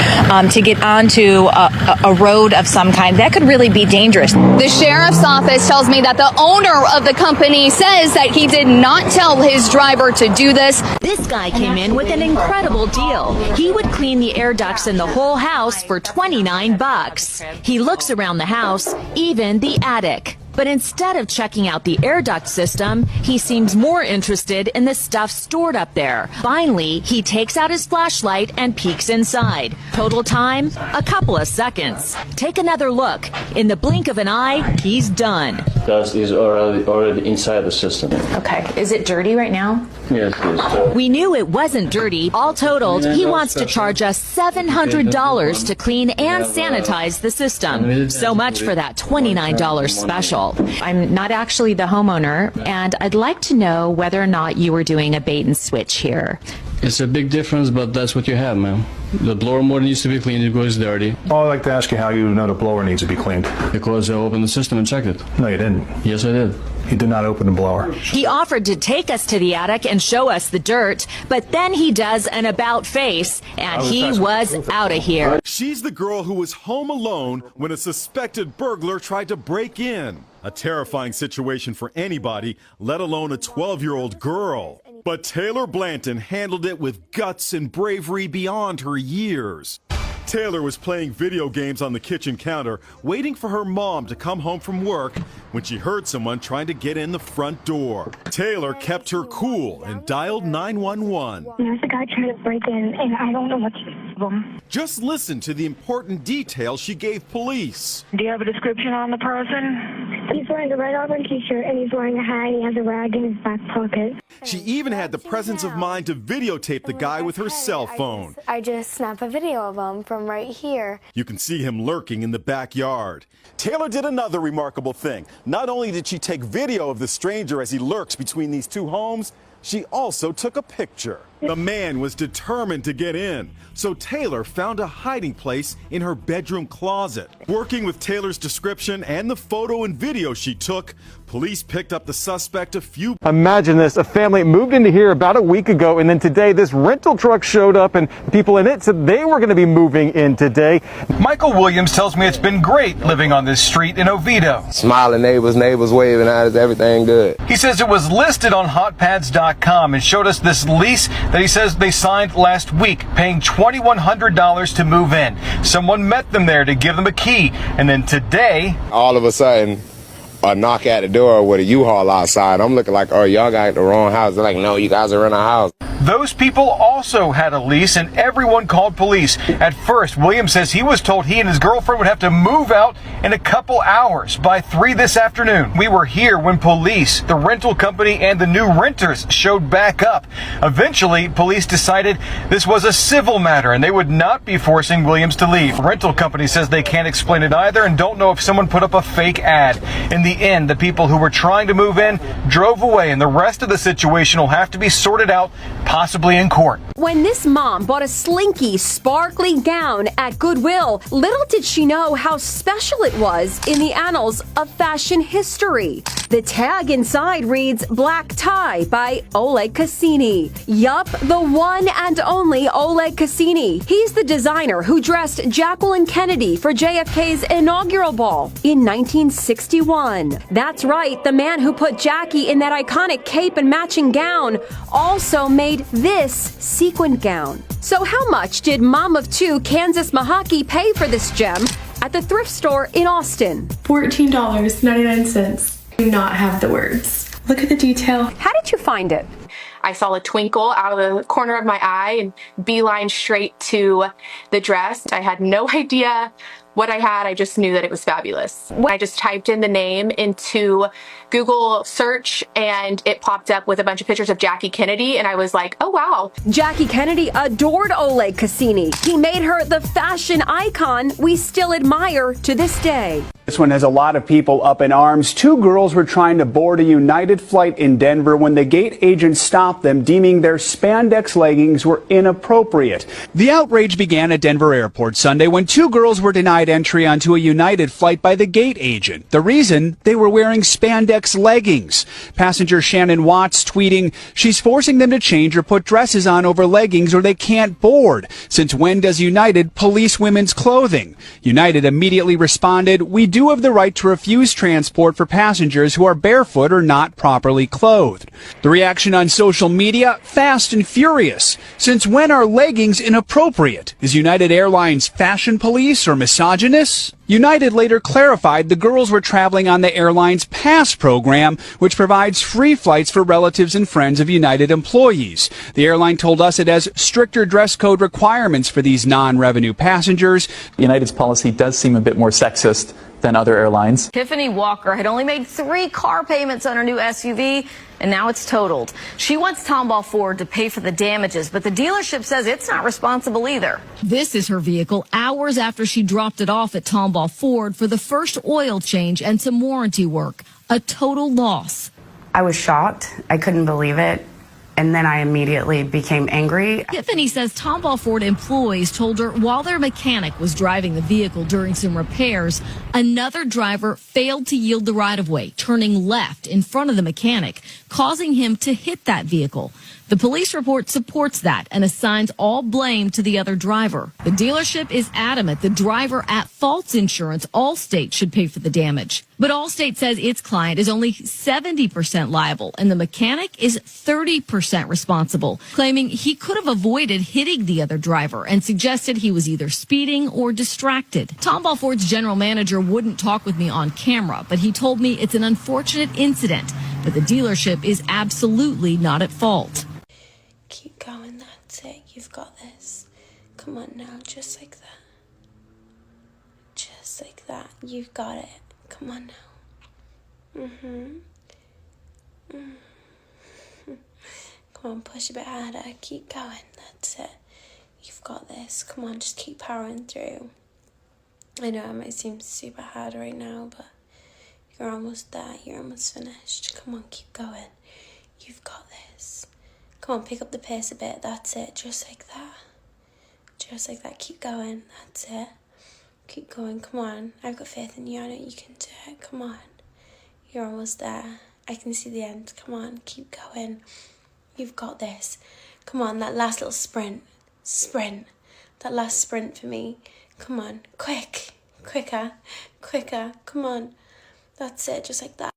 to get onto a road of some kind, that could really be dangerous. The sheriff's office tells me that the owner of the company says that he did not tell his driver to do this. This guy came in with an incredible deal. He would clean the air ducts in the whole house for $29. He looks around the house, even the attic. But instead of checking out the air duct system, he seems more interested in the stuff stored up there. Finally, he takes out his flashlight and peeks inside. Total time, a couple of seconds. Take another look. In the blink of an eye, he's done. Gas is already inside the system. Okay. Is it dirty right now? Yes, yes. We knew it wasn't dirty. All totaled, he wants to charge us $700 to clean and sanitize the system. So much for that $29 special. I'm not actually the homeowner, and I'd like to know whether or not you were doing a bait and switch here. It's a big difference, but that's what you have, ma'am. The blower motor needs to be cleaned because it's dirty. Oh, I'd like to ask you how you know the blower needs to be cleaned. Because I opened the system and checked it. No, you didn't. Yes, I did. You did not open the blower. He offered to take us to the attic and show us the dirt, but then he does an about face, and he was out of here. She's the girl who was home alone when a suspected burglar tried to break in. A terrifying situation for anybody, let alone a 12-year-old girl. But Taylor Blanton handled it with guts and bravery beyond her years. Taylor was playing video games on the kitchen counter, waiting for her mom to come home from work when she heard someone trying to get in the front door. Taylor kept her cool and dialed 911. There's a guy trying to break in, and I don't know what to do. Just listen to the important details she gave police. Do you have a description on the person? He's wearing a red Auburn t-shirt, and he's wearing a hat, and he has a rag in his back pocket. She even had the presence of mind to videotape the guy with her cell phone. I just snap a video of him from right here. You can see him lurking in the backyard. Taylor did another remarkable thing. Not only did she take video of the stranger as he lurks between these two homes, she also took a picture. The man was determined to get in, so Taylor found a hiding place in her bedroom closet. Working with Taylor's description and the photo and video she took, police picked up the suspect a few. Imagine this, a family moved into here about a week ago, and then today this rental truck showed up and people in it said they were going to be moving in today. Michael Williams tells me it's been great living on this street in Oviedo. Smiling neighbors waving at us, everything good. He says it was listed on hotpads.com and showed us this lease that he says they signed last week, paying $2,100 to move in. Someone met them there to give them a key, and then today, all of a sudden, a knock at the door with a U-Haul outside. I'm looking like, oh, y'all got the wrong house. They're like, no, you guys are in a house. Those people also had a lease, and everyone called police. At first, Williams says he was told he and his girlfriend would have to move out in a couple hours by 3 this afternoon. We were here when police, the rental company, and the new renters showed back up. Eventually, police decided this was a civil matter, and they would not be forcing Williams to leave. The rental company says they can't explain it either and don't know if someone put up a fake ad. In the end, the people who were trying to move in drove away, and the rest of the situation will have to be sorted out, possibly in court. When this mom bought a slinky, sparkly gown at Goodwill, little did she know how special it was in the annals of fashion history. The tag inside reads Black Tie by Oleg Cassini. Yup, the one and only Oleg Cassini. He's the designer who dressed Jacqueline Kennedy for JFK's inaugural ball in 1961. That's right, the man who put Jackie in that iconic cape and matching gown also made this sequin gown. So how much did mom of two Kansas Mahaki pay for this gem at the thrift store in Austin? $14.99. Do not have the words. Look at the detail. How did you find it? I saw a twinkle out of the corner of my eye and beeline straight to the dress. I had no idea what I had. I just knew that it was fabulous. I just typed in the name into Google search and it popped up with a bunch of pictures of Jackie Kennedy, and I was like, oh wow. Jackie Kennedy adored Oleg Cassini. He made her the fashion icon we still admire to this day. This one has a lot of people up in arms. Two girls were trying to board a United flight in Denver when the gate agent stopped them, deeming their spandex leggings were inappropriate. The outrage began at Denver Airport Sunday when two girls were denied entry onto a United flight by the gate agent. The reason? They were wearing spandex leggings. Passenger Shannon Watts tweeting, "She's forcing them to change or put dresses on over leggings or they can't board. Since when does United police women's clothing?" United immediately responded, "We do have the right to refuse transport for passengers who are barefoot or not properly clothed." The reaction on social media, fast and furious. Since when are leggings inappropriate? Is United Airlines fashion police or misogynists? United later clarified the girls were traveling on the airline's PASS program, which provides free flights for relatives and friends of United employees. The airline told us it has stricter dress code requirements for these non-revenue passengers. United's policy does seem a bit more sexist than other airlines. Tiffany Walker had only made 3 car payments on her new SUV, and now it's totaled. She wants Tomball Ford to pay for the damages, but the dealership says it's not responsible either. This is her vehicle hours after she dropped it off at Tomball Ford for the first oil change and some warranty work. A total loss. I was shocked. I couldn't believe it. And then I immediately became angry. Tiffany says Tomball Ford employees told her while their mechanic was driving the vehicle during some repairs, another driver failed to yield the right-of-way, turning left in front of the mechanic, causing him to hit that vehicle. The police report supports that and assigns all blame to the other driver. The dealership is adamant the driver at fault's insurance, Allstate, should pay for the damage. But Allstate says its client is only 70% liable and the mechanic is 30% responsible, claiming he could have avoided hitting the other driver and suggested he was either speeding or distracted. Tomball Ford's general manager wouldn't talk with me on camera, but he told me it's an unfortunate incident, but the dealership is absolutely not at fault. Keep going, that's it. You've got this. Come on now, just like that. Just like that. You've got it. Come on now. Come on, push a bit harder. Keep going, that's it. You've got this. Come on, just keep powering through. I know it might seem super hard right now, but you're almost there. You're almost finished. Come on, keep going. You've got this. Come on, pick up the pace a bit. That's it. Just like that. Just like that. Keep going. That's it. Keep going. Come on. I've got faith in you. I know you can do it. Come on. You're almost there. I can see the end. Come on. Keep going. You've got this. Come on. That last little sprint. Sprint. That last sprint for me. Come on. Quick. Quicker. Quicker. Come on. That's it. Just like that.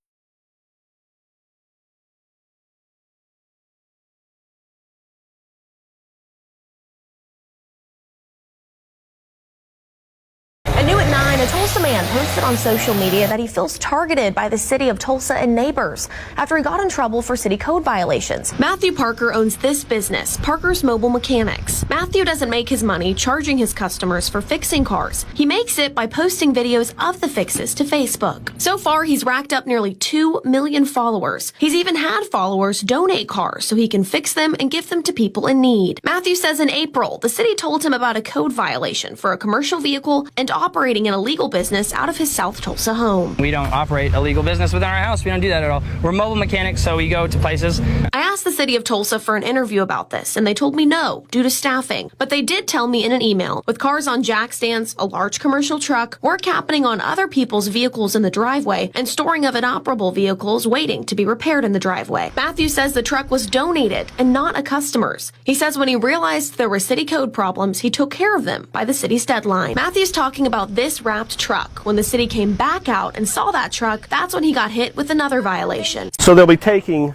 At New at 9, a Tulsa man posted on social media that he feels targeted by the city of Tulsa and neighbors after he got in trouble for city code violations. Matthew Parker owns this business, Parker's Mobile Mechanics. Matthew doesn't make his money charging his customers for fixing cars. He makes it by posting videos of the fixes to Facebook. So far, he's racked up nearly 2 million followers. He's even had followers donate cars so he can fix them and give them to people in need. Matthew says in April, the city told him about a code violation for a commercial vehicle and operating an illegal business out of his South Tulsa home. We don't operate a legal business within our house. We don't do that at all. We're mobile mechanics, so we go to places. I asked the city of Tulsa for an interview about this, and they told me no, due to staffing. But they did tell me in an email, with cars on jack stands, a large commercial truck, work happening on other people's vehicles in the driveway, and storing of inoperable vehicles waiting to be repaired in the driveway. Matthew says the truck was donated and not a customer's. He says when he realized there were city code problems, he took care of them by the city's deadline. Matthew's talking about this wrapped truck. When the city came back out and saw that truck, that's when he got hit with another violation. So they'll be taking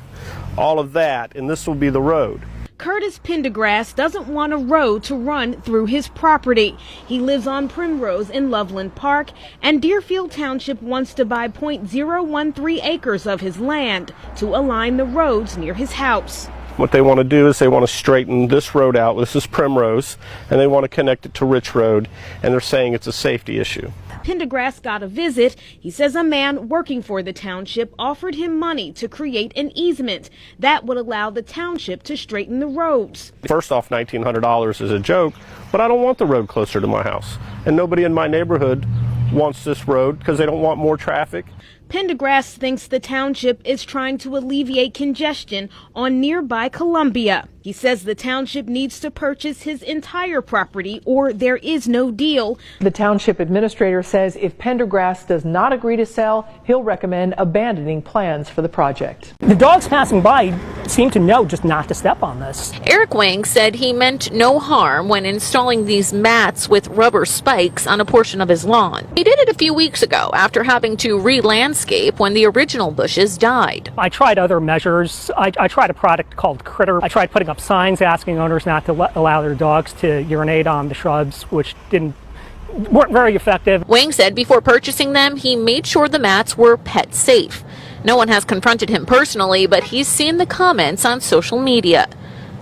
all of that, and this will be the road. Curtis Pendergrass doesn't want a road to run through his property. He lives on Primrose in Loveland Park, and Deerfield Township wants to buy .013 acres of his land to align the roads near his house. What they want to do is they want to straighten this road out. This is Primrose, and they want to connect it to Rich Road, and they're saying it's a safety issue. Pendergrass got a visit. He says a man working for the township offered him money to create an easement that would allow the township to straighten the roads. First off, $1,900 is a joke, but I don't want the road closer to my house. And nobody in my neighborhood wants this road because they don't want more traffic. Pendergrass thinks the township is trying to alleviate congestion on nearby Columbia. He says the township needs to purchase his entire property or there is no deal. The township administrator says if Pendergrass does not agree to sell, he'll recommend abandoning plans for the project. The dogs passing by seem to know just not to step on this. Eric Wang said he meant no harm when installing these mats with rubber spikes on a portion of his lawn. He did it a few weeks ago after having to re-landscape when the original bushes died. I tried other measures. I tried a product called Critter. I tried putting up signs asking owners not to allow their dogs to urinate on the shrubs, which weren't very effective. Wang said before purchasing them, he made sure the mats were pet safe. No one has confronted him personally, but he's seen the comments on social media.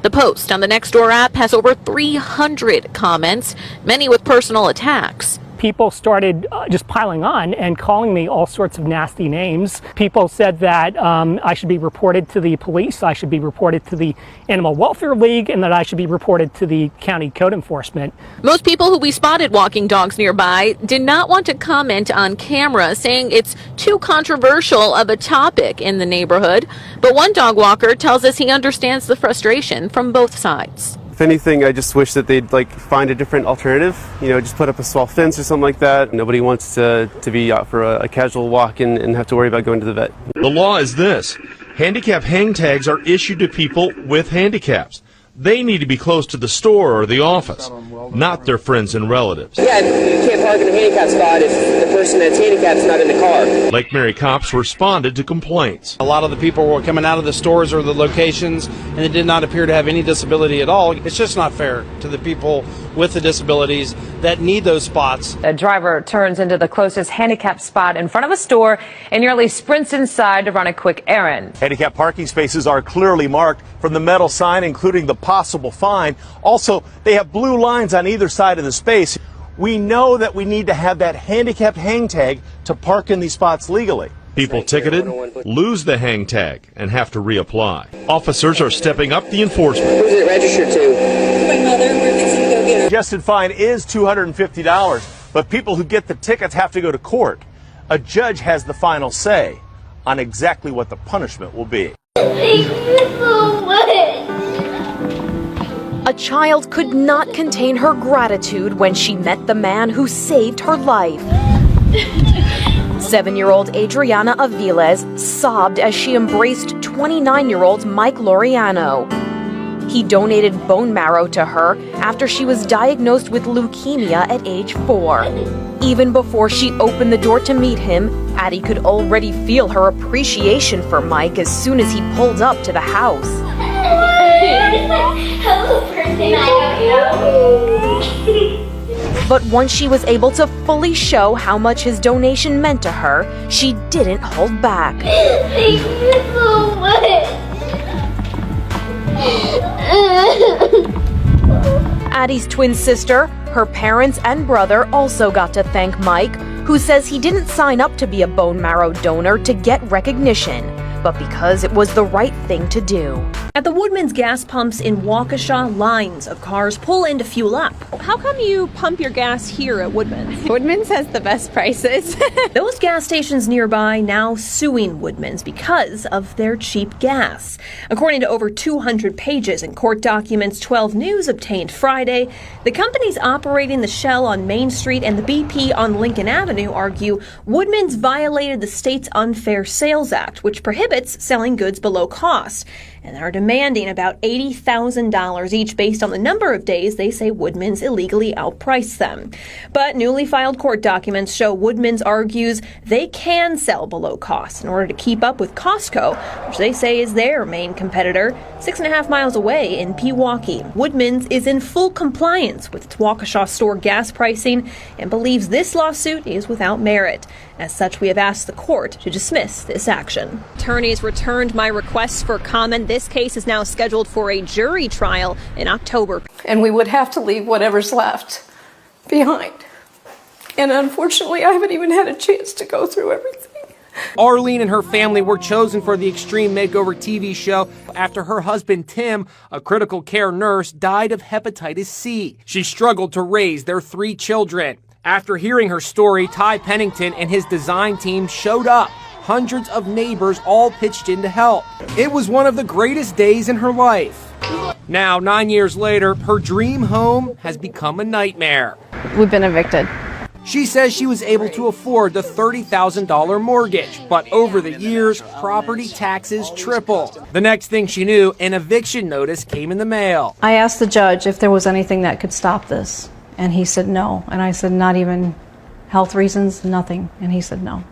The post on the Nextdoor app has over 300 comments, many with personal attacks. people started just piling on and calling me all sorts of nasty names. People said that I should be reported to the police, I should be reported to the Animal Welfare League, and that I should be reported to the county code enforcement. Most people who we spotted walking dogs nearby did not want to comment on camera, saying it's too controversial of a topic in the neighborhood. But one dog walker tells us he understands the frustration from both sides. If anything, I just wish that they'd find a different alternative. Just put up a small fence or something like that. Nobody wants to be out for a casual walk and have to worry about going to the vet. The law is this: handicap hang tags are issued to people with handicaps. They need to be close to the store or the office, not their friends and relatives. Yeah, you can't park in a handicap spot if the person that's handicapped is not in the car. Lake Mary cops responded to complaints. A lot of the people were coming out of the stores or the locations, and they did not appear to have any disability at all. It's just not fair to the people with the disabilities that need those spots. A driver turns into the closest handicap spot in front of a store and nearly sprints inside to run a quick errand. Handicap parking spaces are clearly marked from the metal sign, including the possible fine. Also, they have blue lines on either side of the space. We know that we need to have that handicapped hang tag to park in these spots legally. People ticketed lose the hang tag and have to reapply. Officers are stepping up the enforcement. Who's it registered to? My mother. We're fixing to go get her. Suggested fine is $250, but people who get the tickets have to go to court. A judge has the final say on exactly what the punishment will be. Thank you so much. A child could not contain her gratitude when she met the man who saved her life. 7-year-old Adriana Aviles sobbed as she embraced 29-year-old Mike Laureano. He donated bone marrow to her after she was diagnosed with leukemia at age 4. Even before she opened the door to meet him, Addie could already feel her appreciation for Mike as soon as he pulled up to the house. But once she was able to fully show how much his donation meant to her, she didn't hold back. Thank you so much. Addie's twin sister, her parents, and brother also got to thank Mike, who says he didn't sign up to be a bone marrow donor to get recognition, but because it was the right thing to do. At the Woodman's gas pumps in Waukesha, lines of cars pull in to fuel up. How come you pump your gas here at Woodman's? Woodman's has the best prices. Those gas stations nearby now suing Woodman's because of their cheap gas. According to over 200 pages in court documents 12 News obtained Friday, the companies operating the Shell on Main Street and the BP on Lincoln Avenue argue Woodman's violated the state's Unfair Sales Act, which prohibits selling goods below cost, and are demanding about $80,000 each based on the number of days they say Woodman's illegally outpriced them. But newly filed court documents show Woodman's argues they can sell below cost in order to keep up with Costco, which they say is their main competitor, 6.5 miles away in Pewaukee. Woodman's is in full compliance with its Waukesha store gas pricing and believes this lawsuit is without merit. As such, we have asked the court to dismiss this action. Attorneys returned my requests for comment. This case is now scheduled for a jury trial in October. And we would have to leave whatever's left behind. And unfortunately, I haven't even had a chance to go through everything. Arlene and her family were chosen for the Extreme Makeover TV show after her husband Tim, a critical care nurse, died of hepatitis C. She struggled to raise their 3 children. After hearing her story, Ty Pennington and his design team showed up. Hundreds of neighbors all pitched in to help. It was one of the greatest days in her life. Now, 9 years later, her dream home has become a nightmare. We've been evicted. She says she was able to afford the $30,000 mortgage, but over the years, property taxes tripled. The next thing she knew, an eviction notice came in the mail. I asked the judge if there was anything that could stop this, and he said no. And I said, not even health reasons, nothing. And he said no.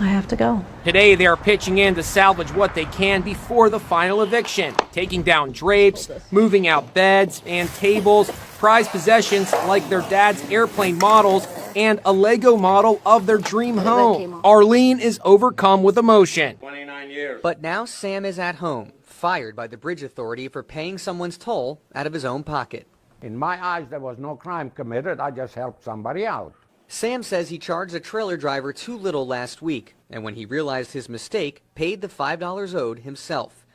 I have to go. Today, they are pitching in to salvage what they can before the final eviction, taking down drapes, moving out beds and tables, prized possessions like their dad's airplane models, and a Lego model of their dream home. Arlene is overcome with emotion. 29 years. But now Sam is at home, fired by the Bridge Authority for paying someone's toll out of his own pocket. In my eyes, there was no crime committed. I just helped somebody out. Sam says he charged a trailer driver too little last week, and when he realized his mistake, paid the $5 owed himself.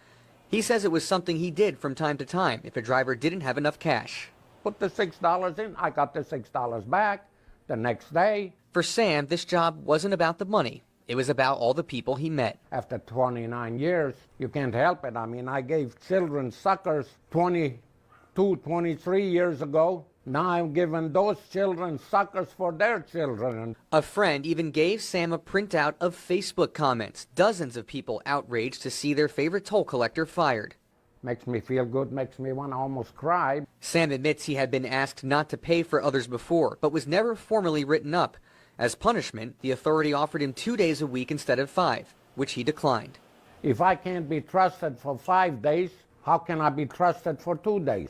He says it was something he did from time to time if a driver didn't have enough cash. Put the $6 in, I got the $6 back the next day. For Sam, this job wasn't about the money. It was about all the people he met. After 29 years, you can't help it. I mean, I gave children suckers 22, 23 years ago. Now I'm giving those children suckers for their children. A friend even gave Sam a printout of Facebook comments. Dozens of people outraged to see their favorite toll collector fired. Makes me feel good, makes me want to almost cry. Sam admits he had been asked not to pay for others before, but was never formally written up. As punishment, the authority offered him 2 days a week instead of 5, which he declined. If I can't be trusted for 5 days, how can I be trusted for 2 days?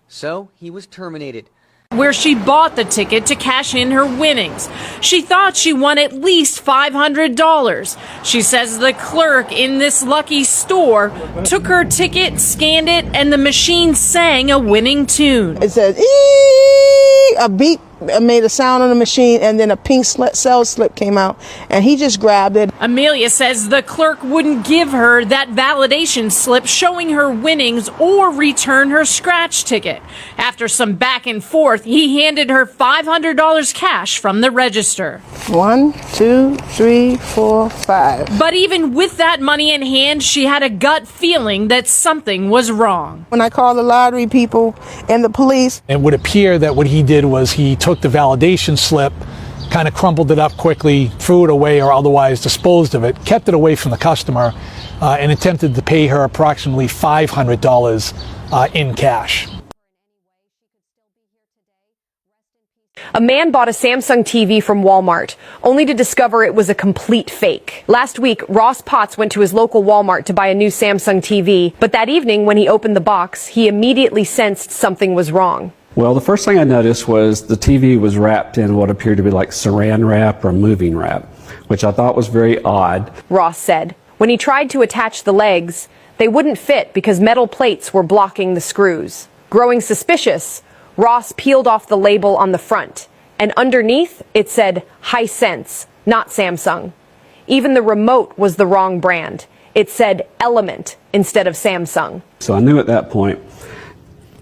So he was terminated. Where she bought the ticket to cash in her winnings. She thought she won at least $500. She says the clerk in this lucky store took her ticket, scanned it, and the machine sang a winning tune. It said, "Eee!" A beep made a sound on the machine, and then a pink sales slip came out, and he just grabbed it. Amelia says the clerk wouldn't give her that validation slip showing her winnings or return her scratch ticket. After some back and forth, he handed her $500 cash from the register. 1, 2, 3, 4, 5. But even with that money in hand, she had a gut feeling that something was wrong. When I called the lottery people and the police, it would appear that what he did was he took the validation slip, kind of crumpled it up quickly, threw it away or otherwise disposed of it, kept it away from the customer, and attempted to pay her approximately $500 in cash. A man bought a Samsung TV from Walmart, only to discover it was a complete fake. Last week, Ross Potts went to his local Walmart to buy a new Samsung TV, but that evening when he opened the box, he immediately sensed something was wrong. Well, the first thing I noticed was the TV was wrapped in what appeared to be like saran wrap or moving wrap, which I thought was very odd. Ross said. When he tried to attach the legs, they wouldn't fit because metal plates were blocking the screws. Growing suspicious, Ross peeled off the label on the front, and underneath it said Hisense, not Samsung. Even the remote was the wrong brand. It said Element instead of Samsung. So I knew at that point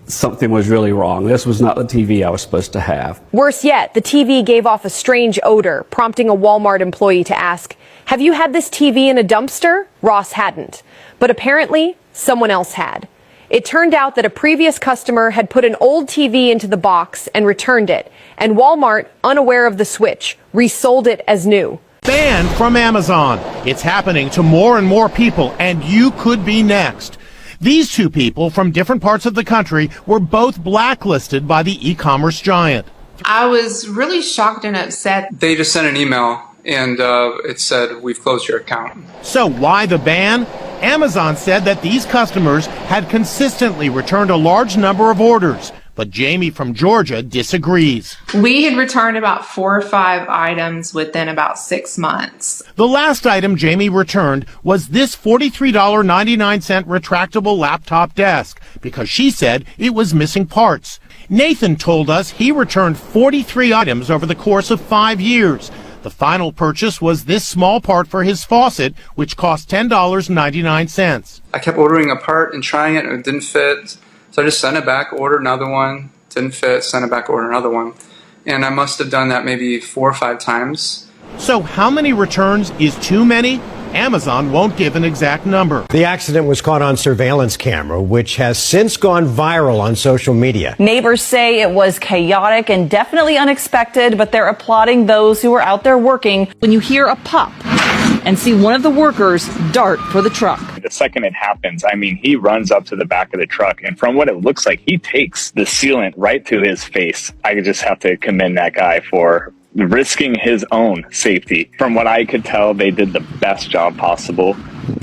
something was really wrong. This was not the TV I was supposed to have. Worse yet, the TV gave off a strange odor, prompting a Walmart employee to ask, "Have you had this TV in a dumpster?" Ross hadn't, but apparently someone else had. It turned out that a previous customer had put an old TV into the box and returned it, and Walmart, unaware of the switch, resold it as new. Banned from Amazon. It's happening to more and more people, and you could be next. These two people from different parts of the country were both blacklisted by the e-commerce giant. I was really shocked and upset. They just sent an email and it said, "We've closed your account." So why the ban? Amazon said that these customers had consistently returned a large number of orders, but Jamie from Georgia disagrees. We had returned about 4 or 5 items within about 6 months. The last item Jamie returned was this $43.99 retractable laptop desk because she said it was missing parts. Nathan told us he returned 43 items over the course of 5 years. The final purchase was this small part for his faucet, which cost $10.99. I kept ordering a part and trying it and it didn't fit. So I just sent it back, ordered another one, didn't fit, sent it back, ordered another one. And I must have done that maybe 4 or 5 times. So how many returns is too many? Amazon won't give an exact number. The accident was caught on surveillance camera, which has since gone viral on social media. Neighbors say it was chaotic and definitely unexpected, but they're applauding those who were out there working. When you hear a pop and see one of the workers dart for the truck. The second it happens, I mean, he runs up to the back of the truck, and from what it looks like, he takes the sealant right to his face. I just have to commend that guy for risking his own safety. From what I could tell, they did the best job possible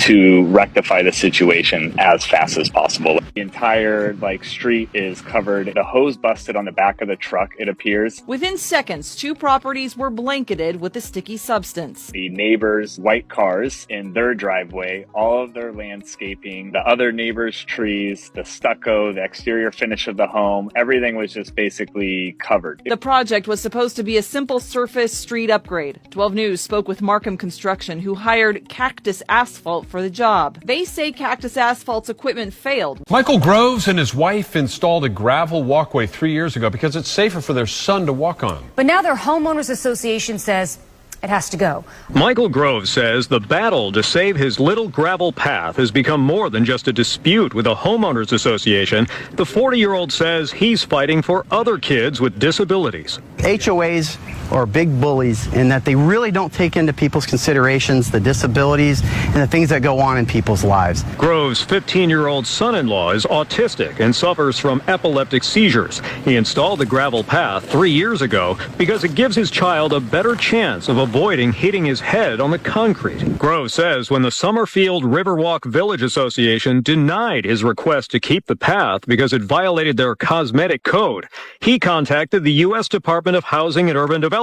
to rectify the situation as fast as possible. The entire street is covered. The hose busted on the back of the truck, it appears. Within seconds, 2 properties were blanketed with the sticky substance. The neighbors' white cars in their driveway, all of their landscaping, the other neighbors' trees, the stucco, the exterior finish of the home, everything was just basically covered. The project was supposed to be a simple surface street upgrade. 12 News spoke with Markham Construction, who hired Cactus Asphalt for the job. They say Cactus Asphalt's equipment failed. Michael Groves and his wife installed a gravel walkway 3 years ago because it's safer for their son to walk on. But now their homeowners association says it has to go. Michael Groves says the battle to save his little gravel path has become more than just a dispute with a homeowners association. The 40-year-old says he's fighting for other kids with disabilities. HOAs are big bullies in that they really don't take into people's considerations the disabilities and the things that go on in people's lives. Groves' 15-year-old son-in-law is autistic and suffers from epileptic seizures. He installed the gravel path 3 years ago because it gives his child a better chance of avoiding hitting his head on the concrete. Groves says when the Summerfield Riverwalk Village Association denied his request to keep the path because it violated their cosmetic code, he contacted the U.S. Department of Housing and Urban Development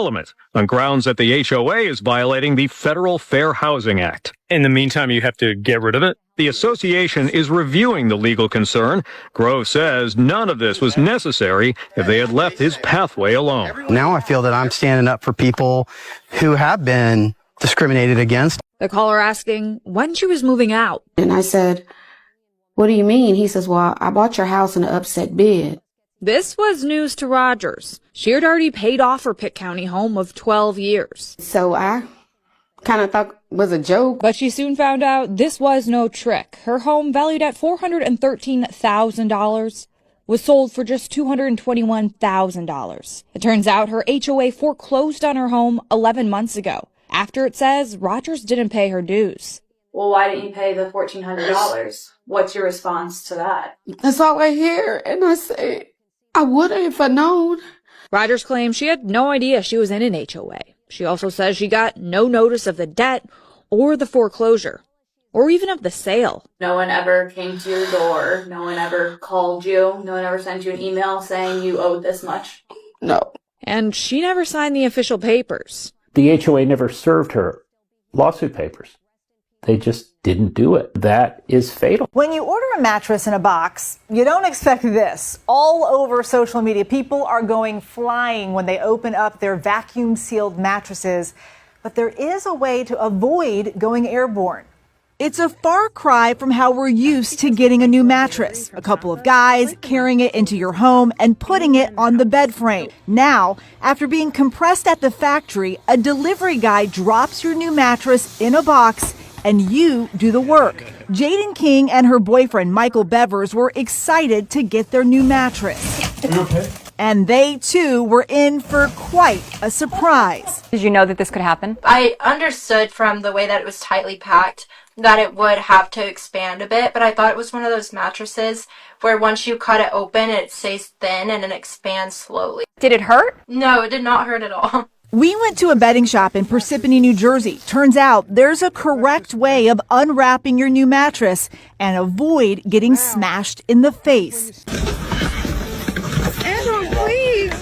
on grounds that the HOA is violating the Federal Fair Housing Act. In the meantime, you have to get rid of it. The association is reviewing the legal concern. Grove says none of this was necessary if they had left his pathway alone. Now I feel that I'm standing up for people who have been discriminated against. The caller asking when she was moving out. And I said, "What do you mean?" He says, "Well, I bought your house in an upset bid." This was news to Rogers. She had already paid off her Pitt County home of 12 years. So I kind of thought it was a joke. But she soon found out this was no trick. Her home, valued at $413,000, was sold for just $221,000. It turns out her HOA foreclosed on her home 11 months ago, after it says Rogers didn't pay her dues. Well, why didn't you pay the $1,400? What's your response to that? That's all I hear. And I say, I would have if I known. Rogers claims she had no idea she was in an HOA. She also says she got no notice of the debt or the foreclosure or even of the sale. No one ever came to your door. No one ever called you. No one ever sent you an email saying you owed this much. No. And she never signed the official papers. The HOA never served her lawsuit papers. They just didn't do it. That is fatal. When you order a mattress in a box, you don't expect this. All over social media, people are going flying when they open up their vacuum-sealed mattresses. But there is a way to avoid going airborne. It's a far cry from how we're used to getting a new mattress. A couple of guys carrying it into your home and putting it on the bed frame. Now, after being compressed at the factory, a delivery guy drops your new mattress in a box and you do the work. Jaden King and her boyfriend, Michael Bevers, were excited to get their new mattress. Are you okay? And they, too, were in for quite a surprise. Did you know that this could happen? I understood from the way that it was tightly packed that it would have to expand a bit, but I thought it was one of those mattresses where once you cut it open, it stays thin and it expands slowly. Did it hurt? No, it did not hurt at all. We went to a bedding shop in Parsippany, New Jersey. Turns out there's a correct way of unwrapping your new mattress and avoid getting smashed in the face. Andrew, please,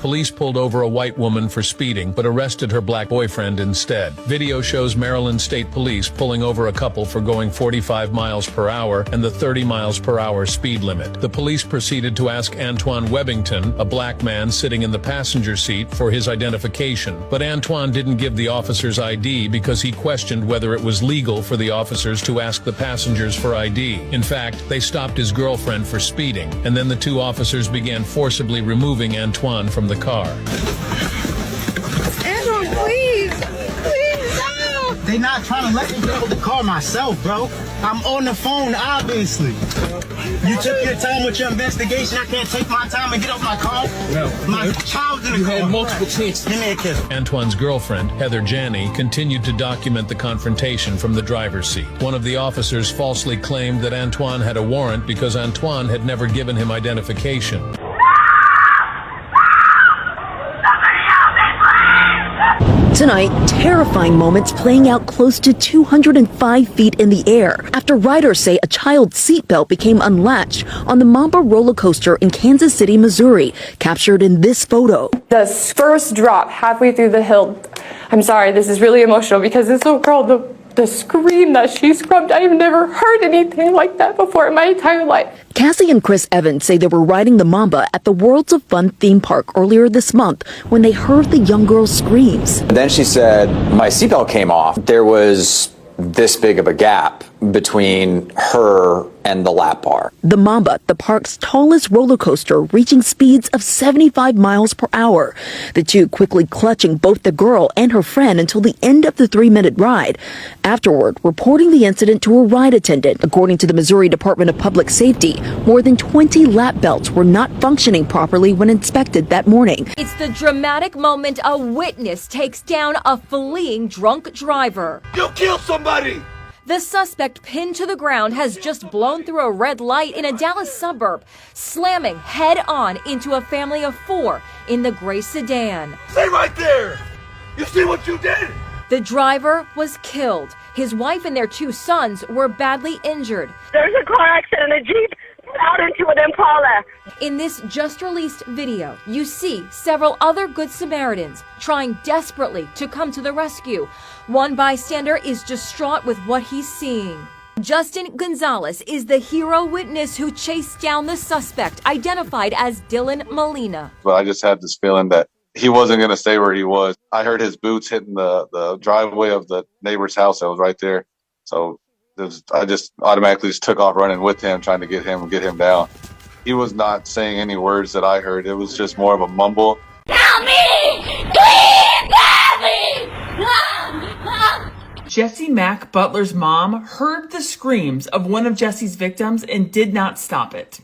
Police pulled over a white woman for speeding, but arrested her black boyfriend instead. Video shows Maryland State Police pulling over a couple for going 45 miles per hour and the 30 miles per hour speed limit. The police proceeded to ask Antoine Webbington, a black man sitting in the passenger seat, for his identification. But Antoine didn't give the officers ID because he questioned whether it was legal for the officers to ask the passengers for ID. In fact, they stopped his girlfriend for speeding, and then the two officers began forcibly removing Antoine from the car. Andrew, please, no! They're not trying to let me get out the car myself, bro. I'm on the phone, obviously. You took your time with your investigation. I can't take my time and get off my car. No. My child's in the car. You had multiple chances. Give me a kiss. Antoine's girlfriend, Heather Janney, continued to document the confrontation from the driver's seat. One of the officers falsely claimed that Antoine had a warrant because Antoine had never given him identification. Tonight, terrifying moments playing out close to 205 feet in the air after riders say a child's seatbelt became unlatched on the Mamba roller coaster in Kansas City, Missouri, captured in this photo. The first drop halfway through the hill, I'm sorry, this is really emotional because this little girl, the scream that she screamed, I've never heard anything like that before in my entire life. Cassie and Chris Evans say they were riding the Mamba at the Worlds of Fun theme park earlier this month when they heard the young girl's screams. Then she said, my seatbelt came off. There was this big of a gap between her and the lap bar. The Mamba, the park's tallest roller coaster, reaching speeds of 75 miles per hour. The two quickly clutching both the girl and her friend until the end of the 3-minute ride. Afterward, reporting the incident to a ride attendant. According to the Missouri Department of Public Safety, more than 20 lap belts were not functioning properly when inspected that morning. It's the dramatic moment a witness takes down a fleeing drunk driver. You killed somebody! The suspect pinned to the ground has just blown through a red light in a Dallas suburb, slamming head-on into a family of 4 in the gray sedan. Stay right there! You see what you did? The driver was killed. His wife and their 2 sons were badly injured. There's a car accident, a Jeep out into an Impala. In this just-released video, you see several other Good Samaritans trying desperately to come to the rescue. One bystander is distraught with what he's seeing. Justin Gonzalez is the hero witness who chased down the suspect, identified as Dylan Molina. But I just had this feeling that he wasn't going to stay where he was. I heard his boots hitting the driveway of the neighbor's house that was right there. So I just automatically just took off running with him, trying to get him down. He was not saying any words that I heard. It was just more of a mumble. Help me! Please help me! Jesse Mack Butler's mom heard the screams of one of Jesse's victims and did not stop it.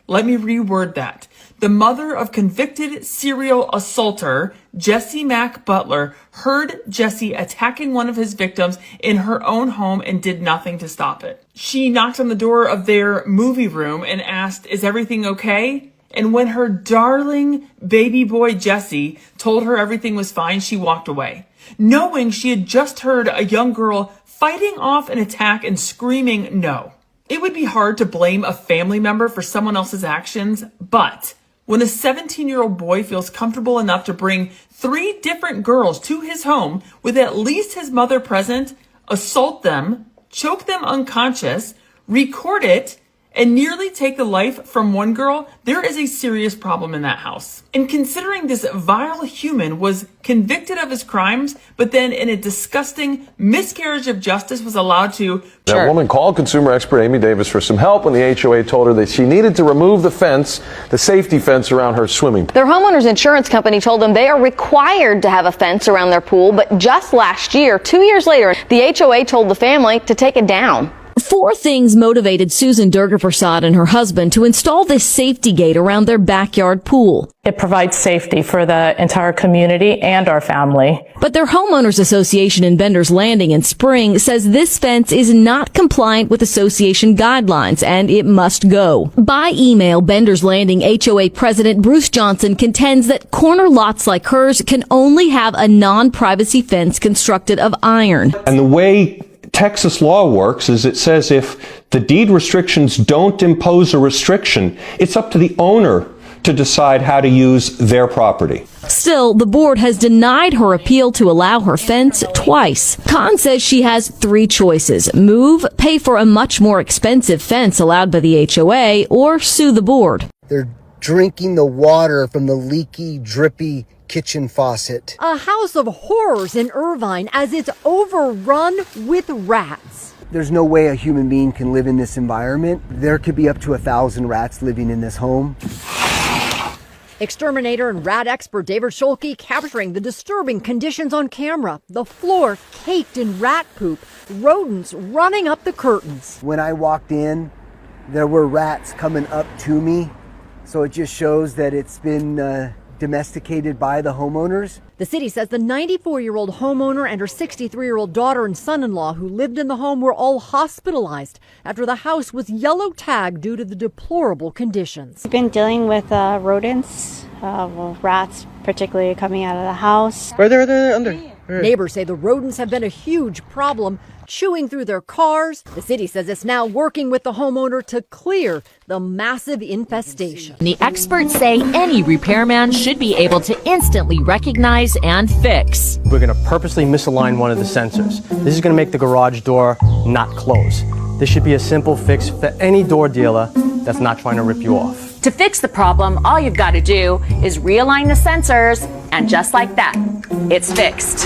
Let me reword that. The mother of convicted serial assaulter Jesse Mack Butler heard Jesse attacking one of his victims in her own home and did nothing to stop it. She knocked on the door of their movie room and asked, "Is everything okay?" And when her darling baby boy Jesse told her everything was fine, she walked away, knowing she had just heard a young girl fighting off an attack and screaming no. It would be hard to blame a family member for someone else's actions, but when a 17-year-old boy feels comfortable enough to bring 3 different girls to his home with at least his mother present, assault them, choke them unconscious, record it, and nearly take the life from one girl, there is a serious problem in that house. And considering this vile human was convicted of his crimes, but then in a disgusting miscarriage of justice was allowed to... That woman called consumer expert Amy Davis for some help when the HOA told her that she needed to remove the fence, the safety fence around her swimming pool. Their homeowner's insurance company told them they are required to have a fence around their pool, but just last year, 2 years later, the HOA told the family to take it down. 4 things motivated Susan Durga Prasad and her husband to install this safety gate around their backyard pool. It provides safety for the entire community and our family. But their homeowners association in Bender's Landing in Spring says this fence is not compliant with association guidelines and it must go. By email, Bender's Landing HOA president Bruce Johnson contends that corner lots like hers can only have a non-privacy fence constructed of iron. And the way Texas law works is it says if the deed restrictions don't impose a restriction, it's up to the owner to decide how to use their property. Still, the board has denied her appeal to allow her fence twice. Khan says she has 3 choices: move, pay for a much more expensive fence allowed by the HOA, or sue the board. They're drinking the water from the leaky, drippy kitchen faucet. A house of horrors in Irvine as it's overrun with rats. There's no way a human being can live in this environment. There could be up to 1,000 rats living in this home. Exterminator and rat expert David Scholke capturing the disturbing conditions on camera. The floor caked in rat poop, rodents running up the curtains. When I walked in, there were rats coming up to me. So it just shows that it's been domesticated by the homeowners. The city says the 94-year-old homeowner and her 63-year-old daughter and son-in-law who lived in the home were all hospitalized after the house was yellow tagged due to the deplorable conditions. We've been dealing with rodents, rats particularly coming out of the house. Right there, under. Neighbors say the rodents have been a huge problem, chewing through their cars. The city says it's now working with the homeowner to clear the massive infestation. The experts say any repairman should be able to instantly recognize and fix. We're going to purposely misalign one of the sensors. This is going to make the garage door not close. This should be a simple fix for any door dealer that's not trying to rip you off. To fix the problem, all you've got to do is realign the sensors, and just like that, it's fixed.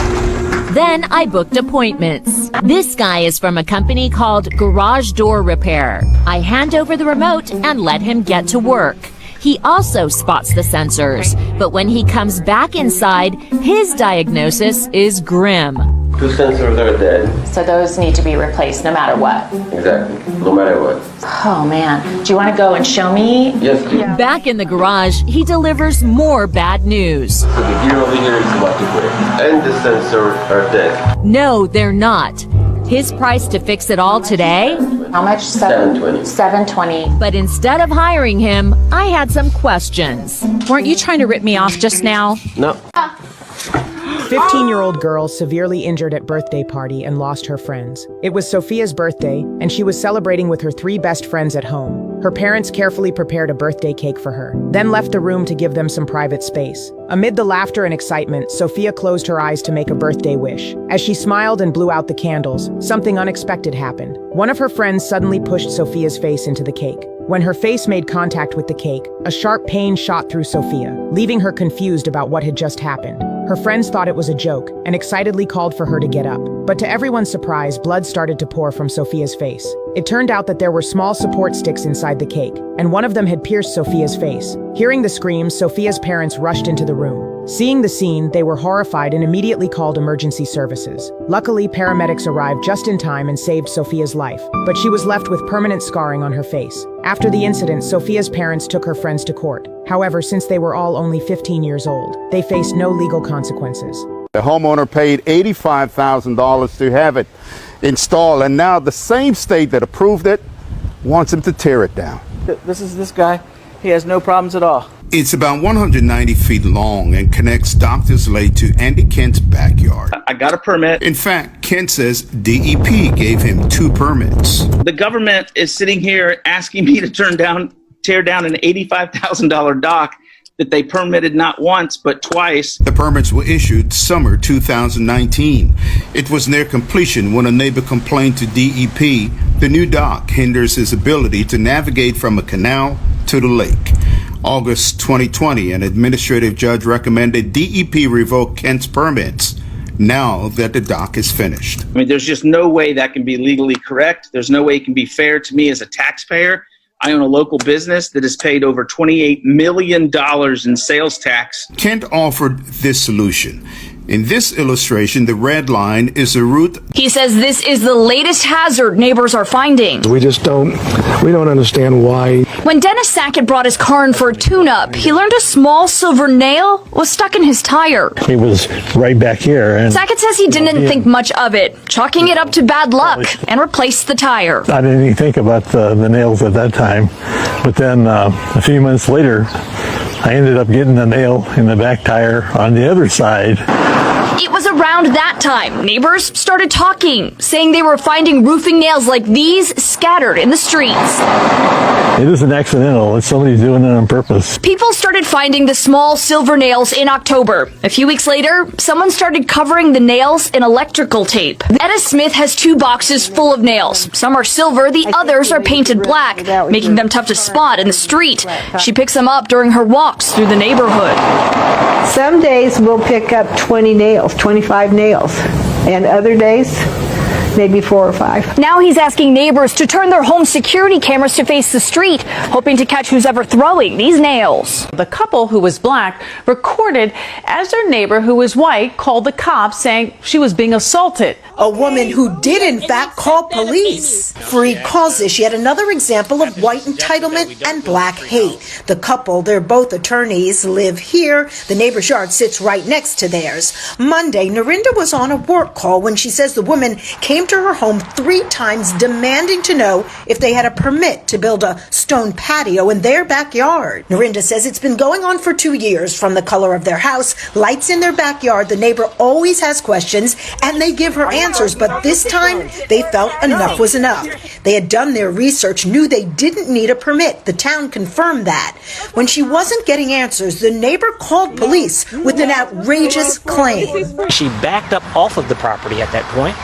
Then I booked appointments. This guy is from a company called Garage Door Repair. I hand over the remote and let him get to work. He also spots the sensors, but when he comes back inside, his diagnosis is grim. 2 sensors are dead. So those need to be replaced no matter what. Exactly, no matter what. Oh man, do you want to go and show me? Yes, please. Back in the garage, he delivers more bad news. So the gear over here is about to break, and the sensors are dead. No, they're not. His price to fix it all today? How much? $720. $720. But instead of hiring him, I had some questions. Weren't you trying to rip me off just now? No. 15-year-old girl severely injured at birthday party and lost her friends. It was Sophia's birthday, and she was celebrating with her 3 best friends at home. Her parents carefully prepared a birthday cake for her, then left the room to give them some private space. Amid the laughter and excitement, Sophia closed her eyes to make a birthday wish. As she smiled and blew out the candles, something unexpected happened. One of her friends suddenly pushed Sophia's face into the cake. When her face made contact with the cake, a sharp pain shot through Sophia, leaving her confused about what had just happened. Her friends thought it was a joke and excitedly called for her to get up. But to everyone's surprise, blood started to pour from Sophia's face. It turned out that there were small support sticks inside the cake, and one of them had pierced Sophia's face. Hearing the screams, Sophia's parents rushed into the room. Seeing the scene, they were horrified and immediately called emergency services. Luckily, paramedics arrived just in time and saved Sophia's life, but she was left with permanent scarring on her face. After the incident, Sophia's parents took her friends to court. However, since they were all only 15 years old, they faced no legal consequences. The homeowner paid $85,000 to have it installed, and now the same state that approved it wants him to tear it down. This is this guy. He has no problems at all. It's about 190 feet long and connects Doctors Lake to Andy Kent's backyard. I got a permit. In fact, Kent says DEP gave him 2 permits. The government is sitting here asking me to tear down an $85,000 dock that they permitted not once but twice. The permits were issued summer 2019. It was near completion when a neighbor complained to DEP the new dock hinders his ability to navigate from a canal to the lake. August 2020, an administrative judge recommended DEP revoke Kent's permits now that the dock is finished. I mean, there's just no way that can be legally correct. There's no way it can be fair to me as a taxpayer. I own a local business that has paid over $28 million in sales tax. Kent offered this solution. In this illustration, the red line is the route. He says this is the latest hazard neighbors are finding. We don't understand why. When Dennis Sackett brought his car in for a tune-up, he learned a small silver nail was stuck in his tire. It was right back here. And Sackett says he didn't think much of it, chalking it up to bad luck, and replaced the tire. I didn't even think about the nails at that time. But then a few months later, I ended up getting a nail in the back tire on the other side. It was around that time neighbors started talking, saying they were finding roofing nails like these scattered in the streets. It isn't accidental. It's somebody doing it on purpose. People started finding the small silver nails in October. A few weeks later, someone started covering the nails in electrical tape. Etta Smith has 2 boxes full of nails. Some are silver, the others are painted black, making them tough to spot in the street. She picks them up during her walks through the neighborhood. Some days we'll pick up 20 nails, 25 nails, and other days, maybe 4 or 5. Now he's asking neighbors to turn their home security cameras to face the street, hoping to catch who's ever throwing these nails. The couple, who was black, recorded as their neighbor, who was white, called the cops saying she was being assaulted. A woman who did in fact call police. Freed calls this yet another example of white entitlement and black hate. The couple, they're both attorneys, live here. The neighbor's yard sits right next to theirs. Monday, Narinda was on a work call when she says the woman came came to her home 3 times demanding to know if they had a permit to build a stone patio in their backyard. Norinda says it's been going on for 2 years. From the color of their house, lights in their backyard, the neighbor always has questions, and they give her answers, but this time they felt enough was enough. They had done their research, knew they didn't need a permit. The town confirmed that. When she wasn't getting answers, the neighbor called police with an outrageous claim. She backed up off of the property at that point.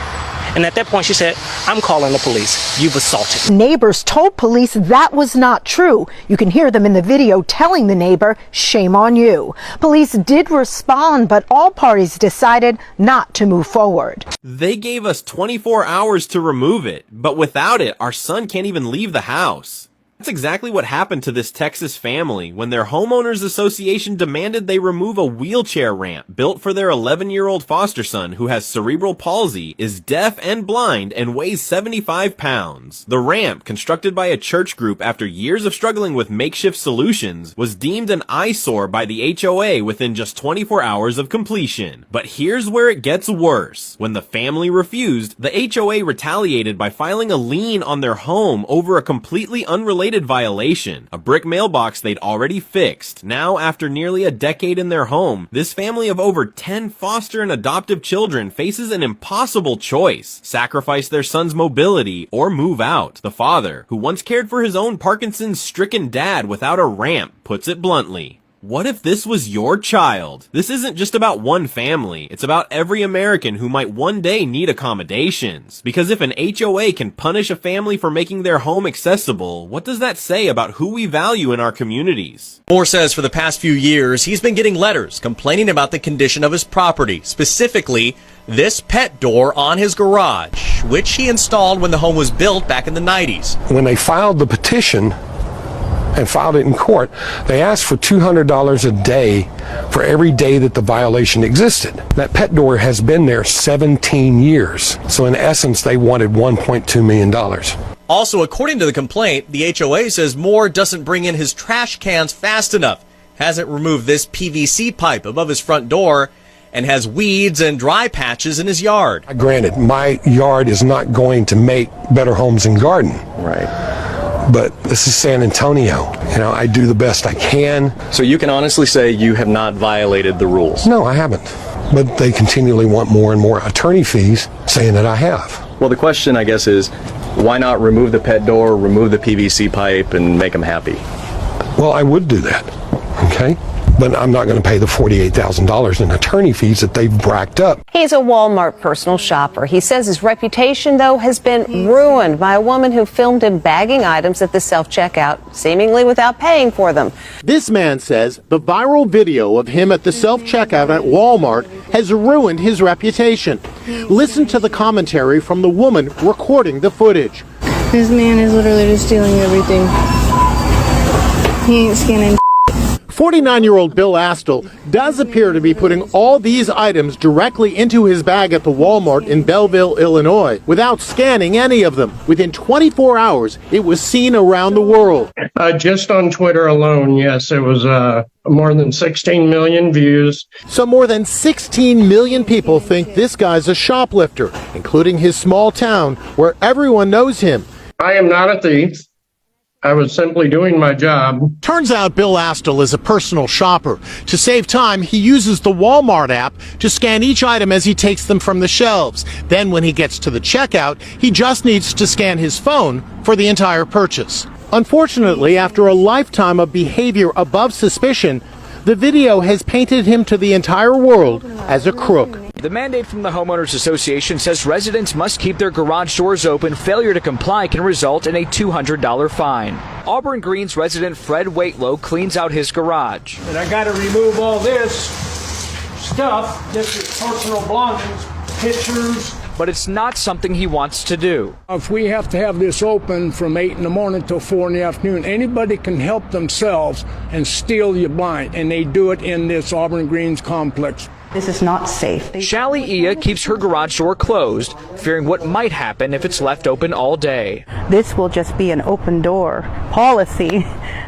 And at that point, she said, "I'm calling the police. You've assaulted me." Neighbors told police that was not true. You can hear them in the video telling the neighbor, "Shame on you." Police did respond, but all parties decided not to move forward. They gave us 24 hours to remove it, but without it, our son can't even leave the house. That's exactly what happened to this Texas family when their homeowners association demanded they remove a wheelchair ramp built for their 11-year-old foster son who has cerebral palsy, is deaf and blind, and weighs 75 pounds. The ramp, constructed by a church group after years of struggling with makeshift solutions, was deemed an eyesore by the HOA within just 24 hours of completion. But here's where it gets worse. When the family refused, the HOA retaliated by filing a lien on their home over a completely unrelated violation, a brick mailbox they'd already fixed. Now, after nearly a decade in their home, this family of over 10 foster and adoptive children faces an impossible choice: sacrifice their son's mobility or move out. The father, who once cared for his own Parkinson's-stricken dad without a ramp, puts it bluntly. What if this was your child? This isn't just about one family. It's about every American who might one day need accommodations. Because if an HOA can punish a family for making their home accessible, what does that say about who we value in our communities? Moore says for the past few years, he's been getting letters complaining about the condition of his property, specifically this pet door on his garage, which he installed when the home was built back in the 90s. When they filed the petition and filed it in court, they asked for $200 a day for every day that the violation existed. That pet door has been there 17 years. So in essence, they wanted $1.2 million. Also, according to the complaint, the HOA says Moore doesn't bring in his trash cans fast enough, hasn't removed this PVC pipe above his front door, and has weeds and dry patches in his yard. Granted, my yard is not going to make Better Homes and Garden. Right. But this is San Antonio. You know, I do the best I can. So you can honestly say you have not violated the rules? No, I haven't. But they continually want more and more attorney fees, saying that I have. Well, the question, I guess, is why not remove the pet door, remove the PVC pipe, and make them happy? Well, I would do that, okay? But I'm not going to pay the $48,000 in attorney fees that they've bracked up. He's a Walmart personal shopper. He says his reputation, though, has been ruined by a woman who filmed him bagging items at the self-checkout, seemingly without paying for them. This man says the viral video of him at the self-checkout at Walmart has ruined his reputation. Listen to the commentary from the woman recording the footage. This man is literally just stealing everything. He ain't scanning. 49-year-old Bill Astle does appear to be putting all these items directly into his bag at the Walmart in Belleville, Illinois, without scanning any of them. Within 24 hours, it was seen around the world. Just on Twitter alone, yes, it was more than 16 million views. So more than 16 million people think this guy's a shoplifter, including his small town where everyone knows him. I am not a thief. I was simply doing my job. Turns out Bill Astle is a personal shopper. To save time, he uses the Walmart app to scan each item as he takes them from the shelves. Then when he gets to the checkout, he just needs to scan his phone for the entire purchase. Unfortunately, after a lifetime of behavior above suspicion, the video has painted him to the entire world as a crook. The mandate from the Homeowners Association says residents must keep their garage doors open. Failure to comply can result in a $200 fine. Auburn Green's resident Fred Waitlow cleans out his garage. And I got to remove all this stuff. This is personal belongings, pictures. But it's not something he wants to do. If we have to have this open from 8 in the morning till 4 in the afternoon, anybody can help themselves and steal you blind. And they do it in this Auburn Greens complex. This is not safe. Shally Ia keeps her garage door closed, fearing what might happen if it's left open all day. This will just be an open door policy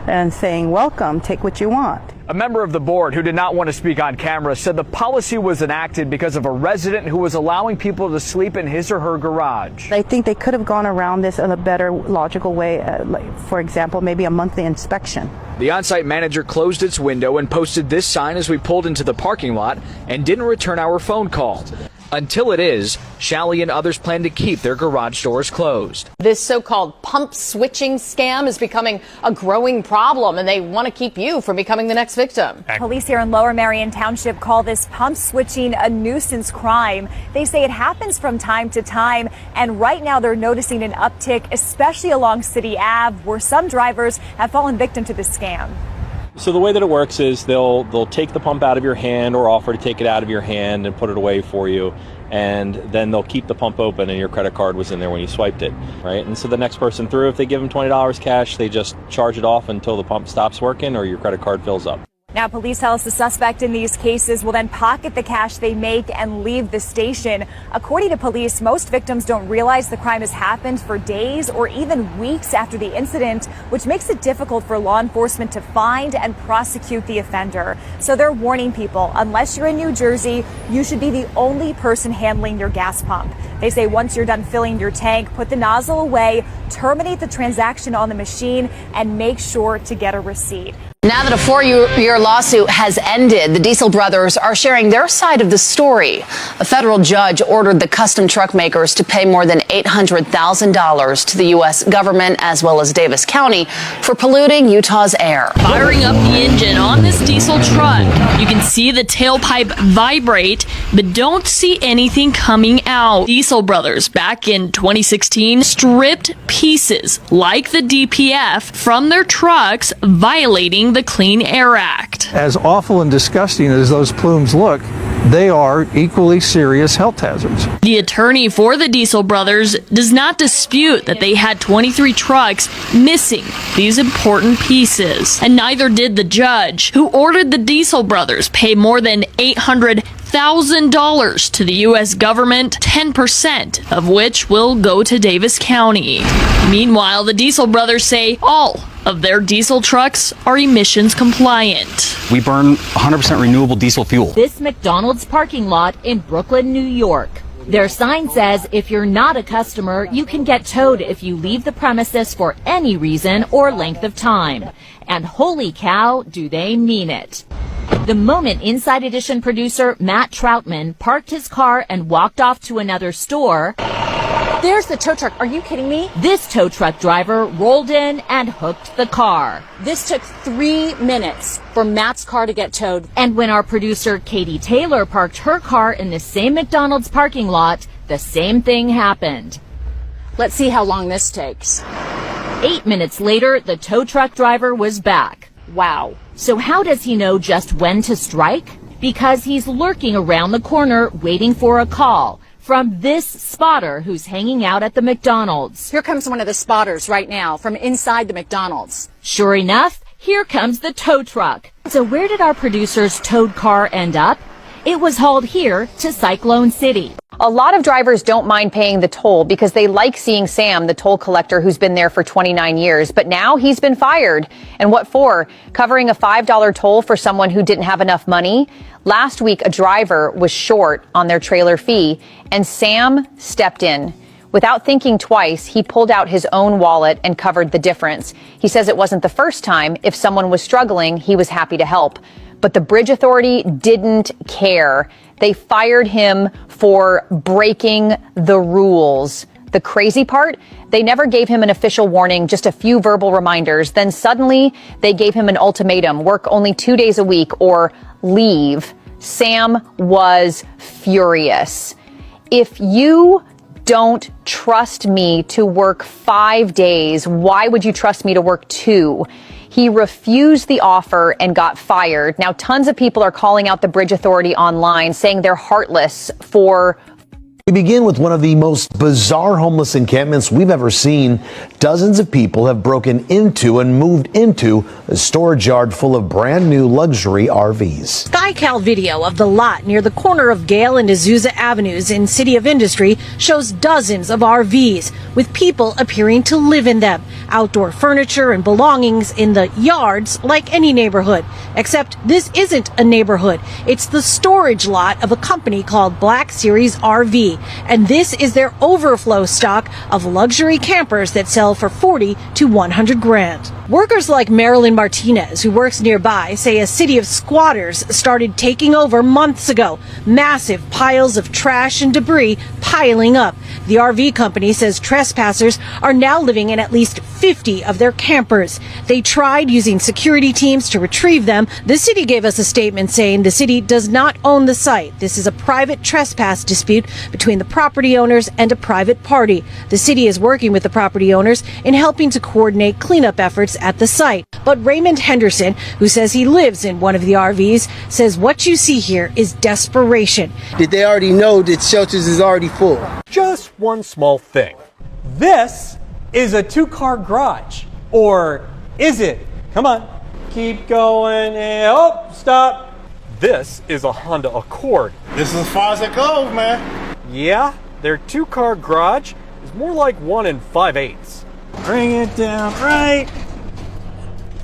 and saying, welcome, take what you want. A member of the board who did not want to speak on camera said the policy was enacted because of a resident who was allowing people to sleep in his or her garage. I think they could have gone around this in a better, logical way, like, for example, maybe a monthly inspection. The on-site manager closed its window and posted this sign as we pulled into the parking lot and didn't return our phone call. Until it is, Shally and others plan to keep their garage doors closed. This so-called pump switching scam is becoming a growing problem, and they want to keep you from becoming the next victim. Police here in Lower Marion Township call this pump switching a nuisance crime. They say it happens from time to time, and right now they're noticing an uptick, especially along City Ave, where some drivers have fallen victim to this scam. So the way that it works is they'll take the pump out of your hand or offer to take it out of your hand and put it away for you, and then they'll keep the pump open and your credit card was in there when you swiped it, right? And so the next person through, if they give them $20 cash, they just charge it off until the pump stops working or your credit card fills up. Now, police tell us the suspect in these cases will then pocket the cash they make and leave the station. According to police, most victims don't realize the crime has happened for days or even weeks after the incident, which makes it difficult for law enforcement to find and prosecute the offender. So they're warning people, unless you're in New Jersey, you should be the only person handling your gas pump. They say once you're done filling your tank, put the nozzle away, terminate the transaction on the machine, and make sure to get a receipt. Now that a 4-year lawsuit has ended, the Diesel brothers are sharing their side of the story. A federal judge ordered the custom truck makers to pay more than $800,000 to the U.S. government as well as Davis County for polluting Utah's air. Firing up the engine on this diesel truck, you can see the tailpipe vibrate, but don't see anything coming out. Diesel brothers back in 2016 stripped pieces like the DPF from their trucks, violating the Clean Air Act. As awful and disgusting as those plumes look, they are equally serious health hazards. The attorney for the Diesel brothers does not dispute that they had 23 trucks missing these important pieces. And neither did the judge, who ordered the Diesel brothers pay more than $800,000 to the U.S. government, 10% of which will go to Davis County. Meanwhile, the Diesel brothers say all of their diesel trucks are emissions compliant. We burn 100% renewable diesel fuel. This McDonald's parking lot in Brooklyn, New York. Their sign says if you're not a customer, you can get towed if you leave the premises for any reason or length of time. And holy cow, do they mean it. The moment Inside Edition producer Matt Troutman parked his car and walked off to another store, there's the tow truck. Are you kidding me? This tow truck driver rolled in and hooked the car. This took 3 minutes for Matt's car to get towed. And when our producer Katie Taylor parked her car in the same McDonald's parking lot, the same thing happened. Let's see how long this takes. 8 minutes later, the tow truck driver was back. Wow. So how does he know just when to strike? Because he's lurking around the corner waiting for a call from this spotter who's hanging out at the McDonald's. Here comes one of the spotters right now from inside the McDonald's. Sure enough, here comes the tow truck. So where did our producer's towed car end up? It was hauled here to Cyclone City. A lot of drivers don't mind paying the toll because they like seeing Sam, the toll collector who's been there for 29 years. But now he's been fired. And what for? Covering a $5 toll for someone who didn't have enough money? Last week, a driver was short on their trailer fee, and Sam stepped in. Without thinking twice, he pulled out his own wallet and covered the difference. He says it wasn't the first time. If someone was struggling, he was happy to help. But the Bridge Authority didn't care. They fired him for breaking the rules. The crazy part, they never gave him an official warning, just a few verbal reminders. Then suddenly they gave him an ultimatum, work only 2 days a week or leave. Sam was furious. If you don't trust me to work 5 days, why would you trust me to work 2? He refused the offer and got fired. Now, tons of people are calling out the Bridge Authority online, saying they're heartless for... We begin with one of the most bizarre homeless encampments we've ever seen. dozens of people have broken into and moved into a storage yard full of brand new luxury RVs. SkyCal video of the lot near the corner of Gale and Azusa Avenues in City of Industry shows dozens of RVs with people appearing to live in them. Outdoor furniture and belongings in the yards like any neighborhood. Except this isn't a neighborhood. It's the storage lot of a company called Black Series RV. And this is their overflow stock of luxury campers that sell for 40 to 100 grand. Workers like Marilyn Martinez, who works nearby, say a city of squatters started taking over months ago. Massive piles of trash and debris piling up. The RV company says trespassers are now living in at least 50 of their campers. They tried using security teams to retrieve them. The city gave us a statement saying the city does not own the site. This is a private trespass dispute between the property owners and a private party. The city is working with the property owners in helping to coordinate cleanup efforts at the site. But Raymond Henderson, who says he lives in one of the RVs, says what you see here is desperation. Did they already know that shelters is already full? Just one small thing. This is a two-car garage. Or is it? Come on. Keep going. Oh, stop. This is a Honda Accord. This is as far as it goes, man. Yeah, their two-car garage is more like 1 5/8. Bring it down right.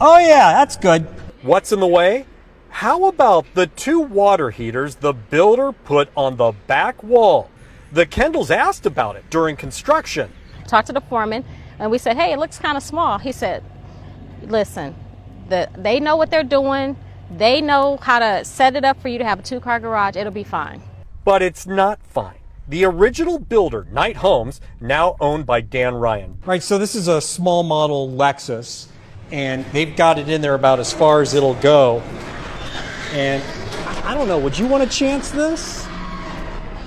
Oh yeah, that's good. What's in the way? How about the 2 water heaters the builder put on the back wall? The Kendalls asked about it during construction. Talked to the foreman, and we said, hey, it looks kind of small. He said, listen, they know what they're doing. They know how to set it up for you to have a 2-car garage. It'll be fine. But it's not fine. The original builder, Knight Homes, now owned by Dan Ryan. Right, so this is a small model Lexus, and they've got it in there about as far as it'll go. And I don't know, would you want to chance this?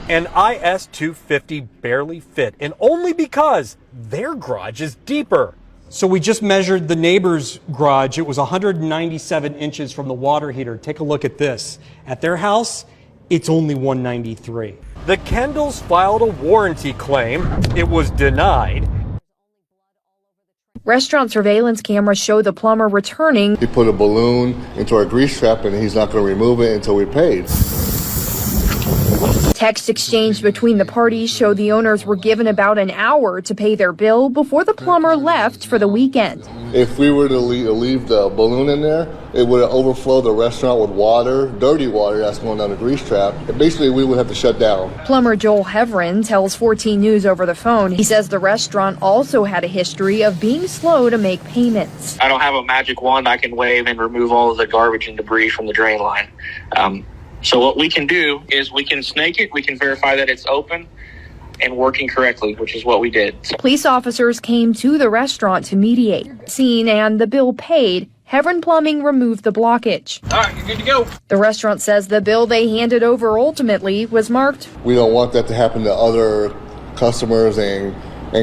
An IS250 barely fit, and only because their garage is deeper. So we just measured the neighbor's garage. It was 197 inches from the water heater. Take a look at this. At their house, it's only 193. The Kendalls filed a warranty claim. It was denied. Restaurant surveillance cameras show the plumber returning. He put a balloon into our grease trap and he's not going to remove it until we paid. Text exchanged between the parties show the owners were given about an hour to pay their bill before the plumber left for the weekend. If we were to leave the balloon in there, it would overflow the restaurant with water, dirty water that's going down the grease trap. And basically, we would have to shut down. Plumber Joel Heverin tells 14 News over the phone. He says the restaurant also had a history of being slow to make payments. I don't have a magic wand I can wave and remove all of the garbage and debris from the drain line. So what we can do is we can snake it, we can verify that it's open and working correctly, which is what we did. Police officers came to the restaurant to mediate. Seen and the bill paid, Heverin Plumbing removed the blockage. All right, you're good to go. The restaurant says the bill they handed over ultimately was marked. We don't want that to happen to other customers and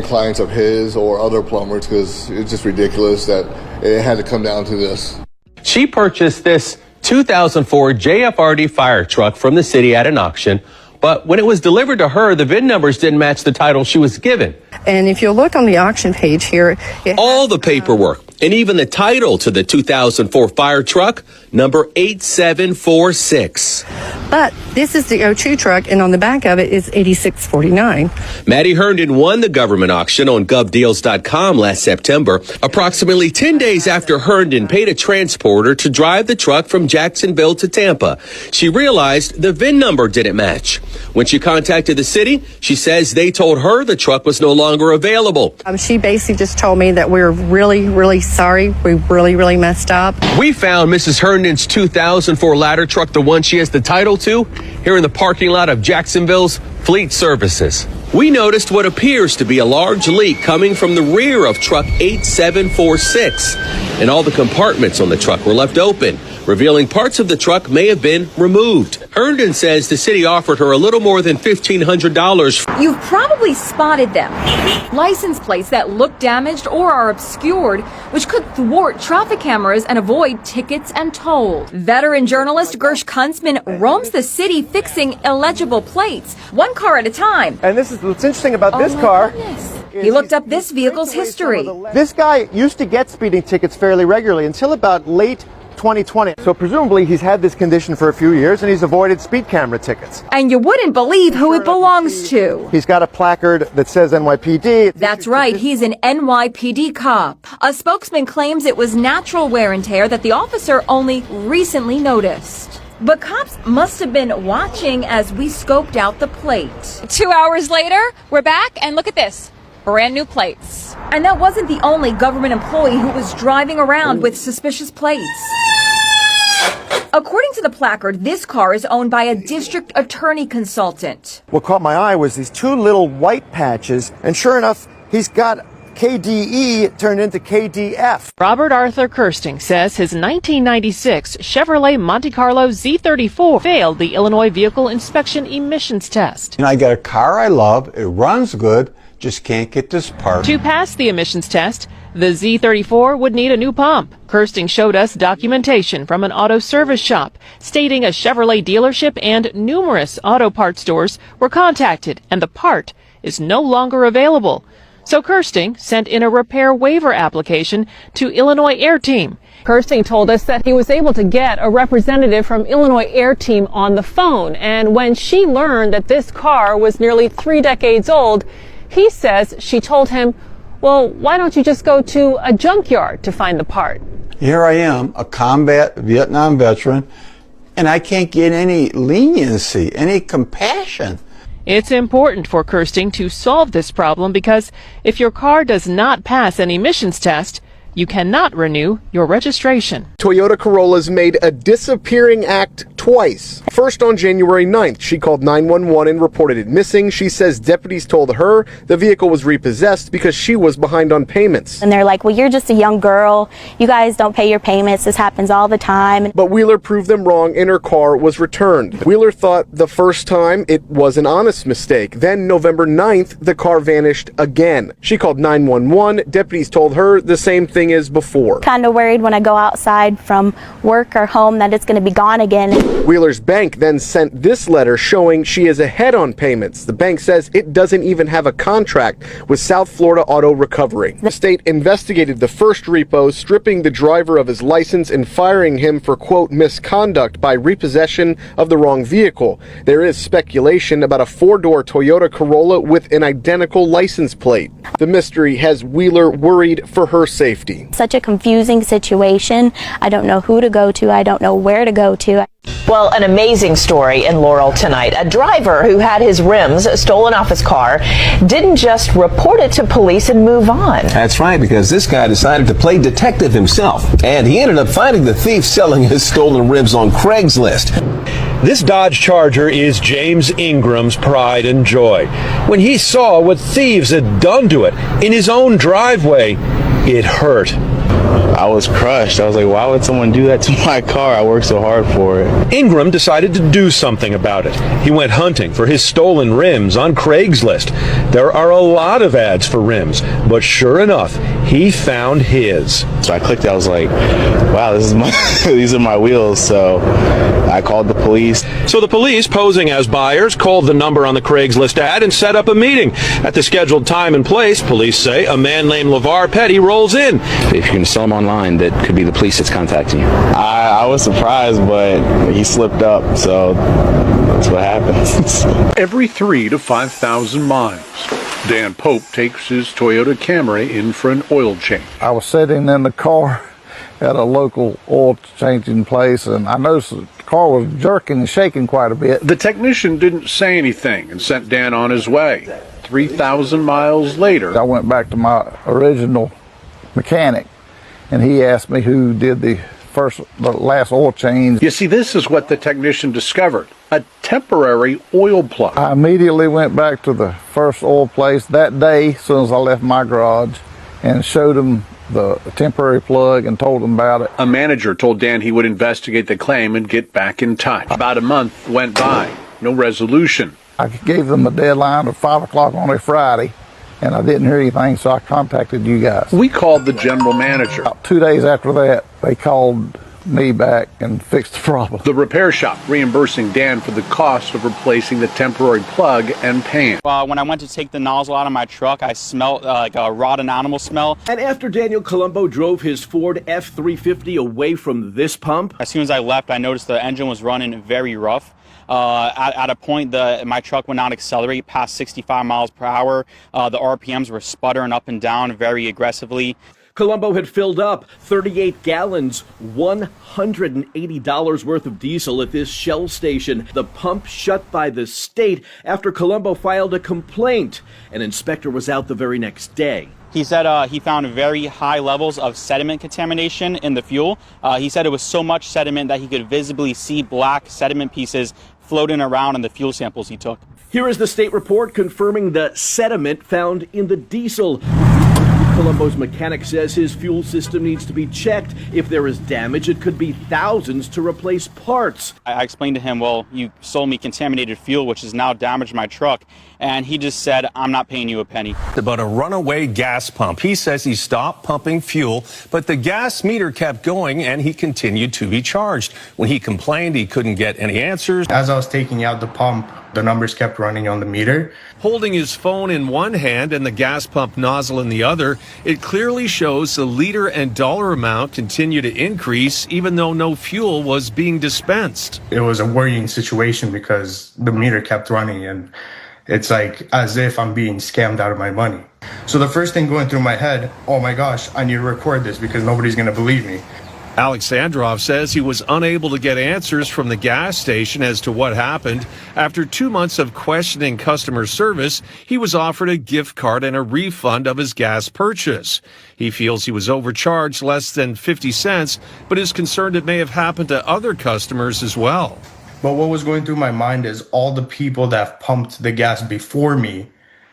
clients of his or other plumbers because it's just ridiculous that it had to come down to this. She purchased this 2004 JFRD fire truck from the city at an auction, but when it was delivered to her, the VIN numbers didn't match the title she was given. And if you look on the auction page here, all the paperwork and even the title to the 2004 fire truck, number 8746. But this is the O2 truck, and on the back of it is 8649. Maddie Herndon won the government auction on govdeals.com last September, approximately 10 days after Herndon paid a transporter to drive the truck from Jacksonville to Tampa. She realized the VIN number didn't match. When she contacted the city, she says they told her the truck was no longer available. She basically just told me that we're really, really sorry. We really, really messed up. We found Mrs. Herndon's 2004 ladder truck, the one she has the title to, here in the parking lot of Jacksonville's Fleet Services. We noticed what appears to be a large leak coming from the rear of truck 8746, and all the compartments on the truck were left open, revealing parts of the truck may have been removed. Herndon says the city offered her a little more than $1,500. You've probably spotted them. License plates that look damaged or are obscured, which could thwart traffic cameras and avoid tickets and tolls. Veteran journalist Gersh Kunzman roams the city fixing illegible plates, one car at a time. And this is what's interesting about this car He looked up this vehicle's history. This guy used to get speeding tickets fairly regularly until about late 2020. So presumably he's had this condition for a few years and he's avoided speed camera tickets. And you wouldn't believe who it belongs to. He's got a placard that says NYPD. That's right, he's an NYPD cop. A spokesman claims it was natural wear and tear that the officer only recently noticed. But cops must have been watching as we scoped out the plate. 2 hours later, we're back, and look at this. Brand new plates. And that wasn't the only government employee who was driving around with suspicious plates. According to the placard, this car is owned by a district attorney consultant. What caught my eye was these two little white patches, and sure enough, he's got KDE turned into KDF. Robert Arthur Kirsting says his 1996 Chevrolet Monte Carlo Z34 failed the Illinois Vehicle Inspection Emissions Test. I got a car I love, it runs good, just can't get this part. To pass the emissions test, the Z34 would need a new pump. Kirsting showed us documentation from an auto service shop stating a Chevrolet dealership and numerous auto parts stores were contacted and the part is no longer available. So Kirsting sent in a repair waiver application to Illinois Air Team. Kirsting told us that he was able to get a representative from Illinois Air Team on the phone, and when she learned that this car was nearly 3 decades old, he says she told him, well, why don't you just go to a junkyard to find the part? Here I am, a combat Vietnam veteran, and I can't get any leniency, any compassion. It's important for Kirsting to solve this problem because if your car does not pass an emissions test, you cannot renew your registration. Toyota Corollas made a disappearing act twice. First on January 9th, she called 911 and reported it missing. She says deputies told her the vehicle was repossessed because she was behind on payments. And they're like, well, you're just a young girl. You guys don't pay your payments. This happens all the time. But Wheeler proved them wrong and her car was returned. Wheeler thought the first time it was an honest mistake. Then November 9th, the car vanished again. She called 911. Deputies told her the same thing as before. Kind of worried when I go outside from work or home that it's going to be gone again. Wheeler's bank then sent this letter showing she is ahead on payments. The bank says it doesn't even have a contract with South Florida Auto Recovery. The state investigated the first repo, stripping the driver of his license and firing him for, quote, misconduct by repossession of the wrong vehicle. There is speculation about a 4-door Toyota Corolla with an identical license plate. The mystery has Wheeler worried for her safety. Such a confusing situation. I don't know who to go to. I don't know where to go to. Well, an amazing story in Laurel tonight. A driver who had his rims stolen off his car didn't just report it to police and move on. That's right, because this guy decided to play detective himself, and he ended up finding the thief selling his stolen rims on Craigslist. This Dodge Charger is James Ingram's pride and joy. When he saw what thieves had done to it in his own driveway, it hurt. I was crushed. I was like, why would someone do that to my car? I worked so hard for it. Ingram decided to do something about it. He went hunting for his stolen rims on Craigslist. There are a lot of ads for rims, but sure enough, he found his. So I clicked it. I was like, wow, this is my these are my wheels. So I called the police. So the police, posing as buyers, called the number on the Craigslist ad and set up a meeting. At the scheduled time and place, police say a man named LeVar Petty rolls in. If you can sell them online, that could be the police that's contacting you. I was surprised, but he slipped up, so that's what happens. Every 3,000 to 5,000 miles, Dan Pope takes his Toyota Camry in for an oil change. I was sitting in the car at a local oil changing place, and I noticed the car was jerking and shaking quite a bit. The technician didn't say anything and sent Dan on his way. 3,000 miles later, I went back to my original mechanic, and he asked me who did the last oil change. You see, this is what the technician discovered, a temporary oil plug. I immediately went back to the first oil place that day as soon as I left my garage and showed him the temporary plug and told him about it. A manager told Dan he would investigate the claim and get back in touch. About a month went by, no resolution. I gave them a deadline of 5 o'clock on a Friday, and I didn't hear anything, so I contacted you guys. We called the general manager. About 2 days after that, they called me back and fix the problem. The repair shop reimbursing Dan for the cost of replacing the temporary plug and pan. When I went to take the nozzle out of my truck, I smelled like a rotten animal smell. And after Daniel Colombo drove his Ford F-350 away from this pump, as soon as I left, I noticed the engine was running very rough. At a point, my truck would not accelerate past 65 miles per hour. The RPMs were sputtering up and down very aggressively. Colombo had filled up 38 gallons, $180 worth of diesel at this Shell station. The pump shut by the state after Colombo filed a complaint. An inspector was out the very next day. He said he found very high levels of sediment contamination in the fuel. He said it was so much sediment that he could visibly see black sediment pieces floating around in the fuel samples he took. Here is the state report confirming the sediment found in the diesel. Colombo's mechanic says his fuel system needs to be checked. If there is damage, it could be thousands to replace parts. I explained to him, well, you sold me contaminated fuel, which has now damaged my truck. And he just said, I'm not paying you a penny. About a runaway gas pump. He says he stopped pumping fuel, but the gas meter kept going and he continued to be charged. When he complained, he couldn't get any answers. As I was taking out the pump, the numbers kept running on the meter. Holding his phone in one hand and the gas pump nozzle in the other, it clearly shows the liter and dollar amount continue to increase even though no fuel was being dispensed. It was a worrying situation because the meter kept running and it's like as if I'm being scammed out of my money. So the first thing going through my head, oh my gosh, I need to record this because nobody's going to believe me. Alexandrov says he was unable to get answers from the gas station as to what happened. After 2 months of questioning customer service, he was offered a gift card and a refund of his gas purchase. He feels he was overcharged less than 50 cents, but is concerned it may have happened to other customers as well. But what was going through my mind is all the people that have pumped the gas before me,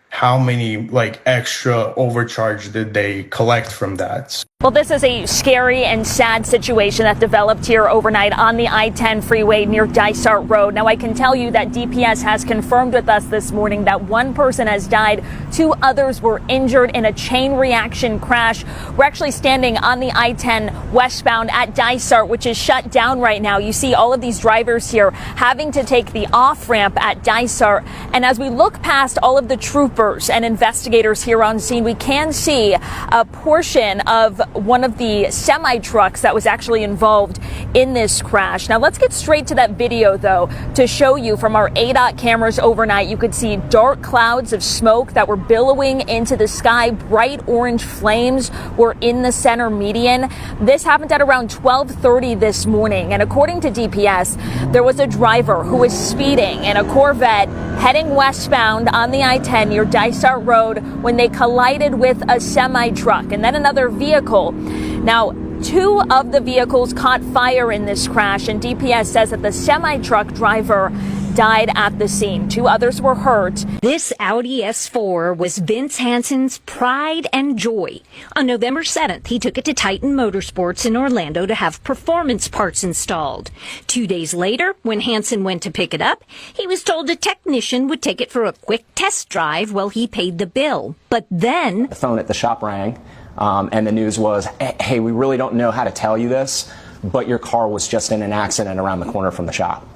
how many extra overcharge did they collect from that? Well, this is a scary and sad situation that developed here overnight on the I-10 freeway near Dysart Road. Now, I can tell you that DPS has confirmed with us this morning that one person has died, 2 others were injured in a chain reaction crash. We're actually standing on the I-10 westbound at Dysart, which is shut down right now. You see all of these drivers here having to take the off-ramp at Dysart. And as we look past all of the troopers and investigators here on scene, we can see a portion of one of the semi-trucks that was actually involved in this crash. Now let's get straight to that video though to show you from our ADOT cameras overnight. You could see dark clouds of smoke that were billowing into the sky. Bright orange flames were in the center median. This happened at around 12:30 this morning, and according to DPS, there was a driver who was speeding in a Corvette heading westbound on the I-10 near Dysart Road when they collided with a semi-truck and then another vehicle. Now, 2 of the vehicles caught fire in this crash, and DPS says that the semi-truck driver died at the scene. 2 others were hurt. This Audi S4 was Vince Hansen's pride and joy. On November 7th, he took it to Titan Motorsports in Orlando to have performance parts installed. 2 days later, when Hansen went to pick it up, he was told a technician would take it for a quick test drive while he paid the bill. But then the phone at the shop rang. And the news was, hey, we really don't know how to tell you this, but your car was just in an accident around the corner from the shop.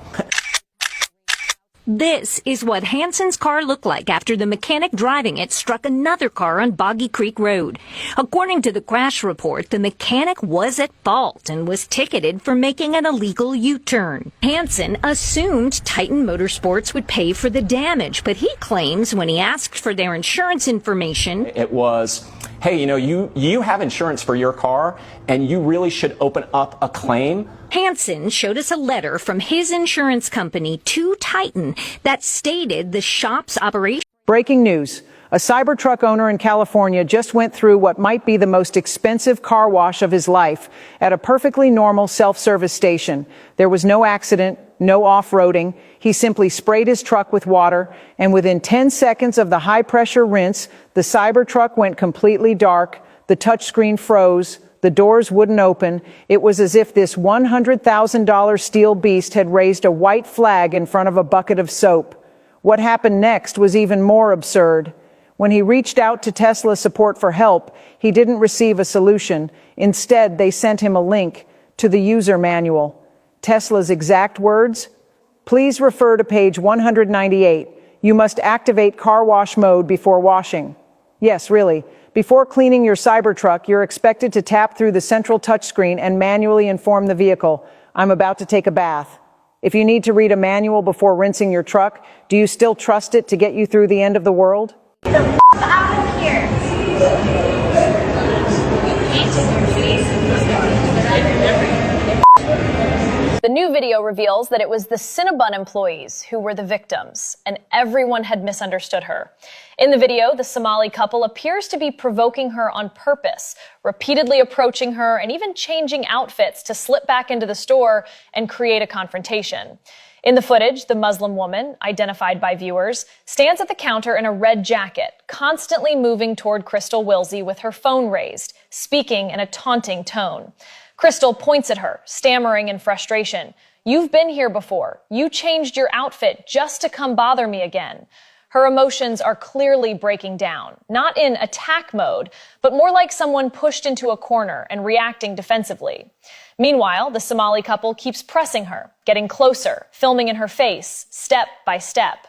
This is what Hansen's car looked like after the mechanic driving it struck another car on Boggy Creek Road. According to the crash report, the mechanic was at fault and was ticketed for making an illegal U-turn. Hansen assumed Titan Motorsports would pay for the damage, but he claims when he asked for their insurance information, it was, hey, you have insurance for your car, and you really should open up a claim. Hansen showed us a letter from his insurance company to Titan that stated the shop's operation. Breaking news. A Cybertruck owner in California just went through what might be the most expensive car wash of his life at a perfectly normal self-service station. There was no accident, no off-roading. He simply sprayed his truck with water, and within 10 seconds of the high-pressure rinse, the Cybertruck went completely dark, the touchscreen froze, the doors wouldn't open. It was as if this $100,000 steel beast had raised a white flag in front of a bucket of soap. What happened next was even more absurd. When he reached out to Tesla support for help, he didn't receive a solution. Instead, they sent him a link to the user manual. Tesla's exact words: please refer to page 198. You must activate car wash mode before washing. Yes, really. Before cleaning your Cybertruck, you're expected to tap through the central touchscreen and manually inform the vehicle, I'm about to take a bath. If you need to read a manual before rinsing your truck, do you still trust it to get you through the end of the world? Get the out of here. The new video reveals that it was the Cinnabon employees who were the victims, and everyone had misunderstood her. In the video, the Somali couple appears to be provoking her on purpose, repeatedly approaching her and even changing outfits to slip back into the store and create a confrontation. In the footage, the Muslim woman, identified by viewers, stands at the counter in a red jacket, constantly moving toward Crystal Wilsey with her phone raised, speaking in a taunting tone. Crystal points at her, stammering in frustration. You've been here before. You changed your outfit just to come bother me again. Her emotions are clearly breaking down, not in attack mode, but more like someone pushed into a corner and reacting defensively. Meanwhile, the Somali couple keeps pressing her, getting closer, filming in her face, step by step.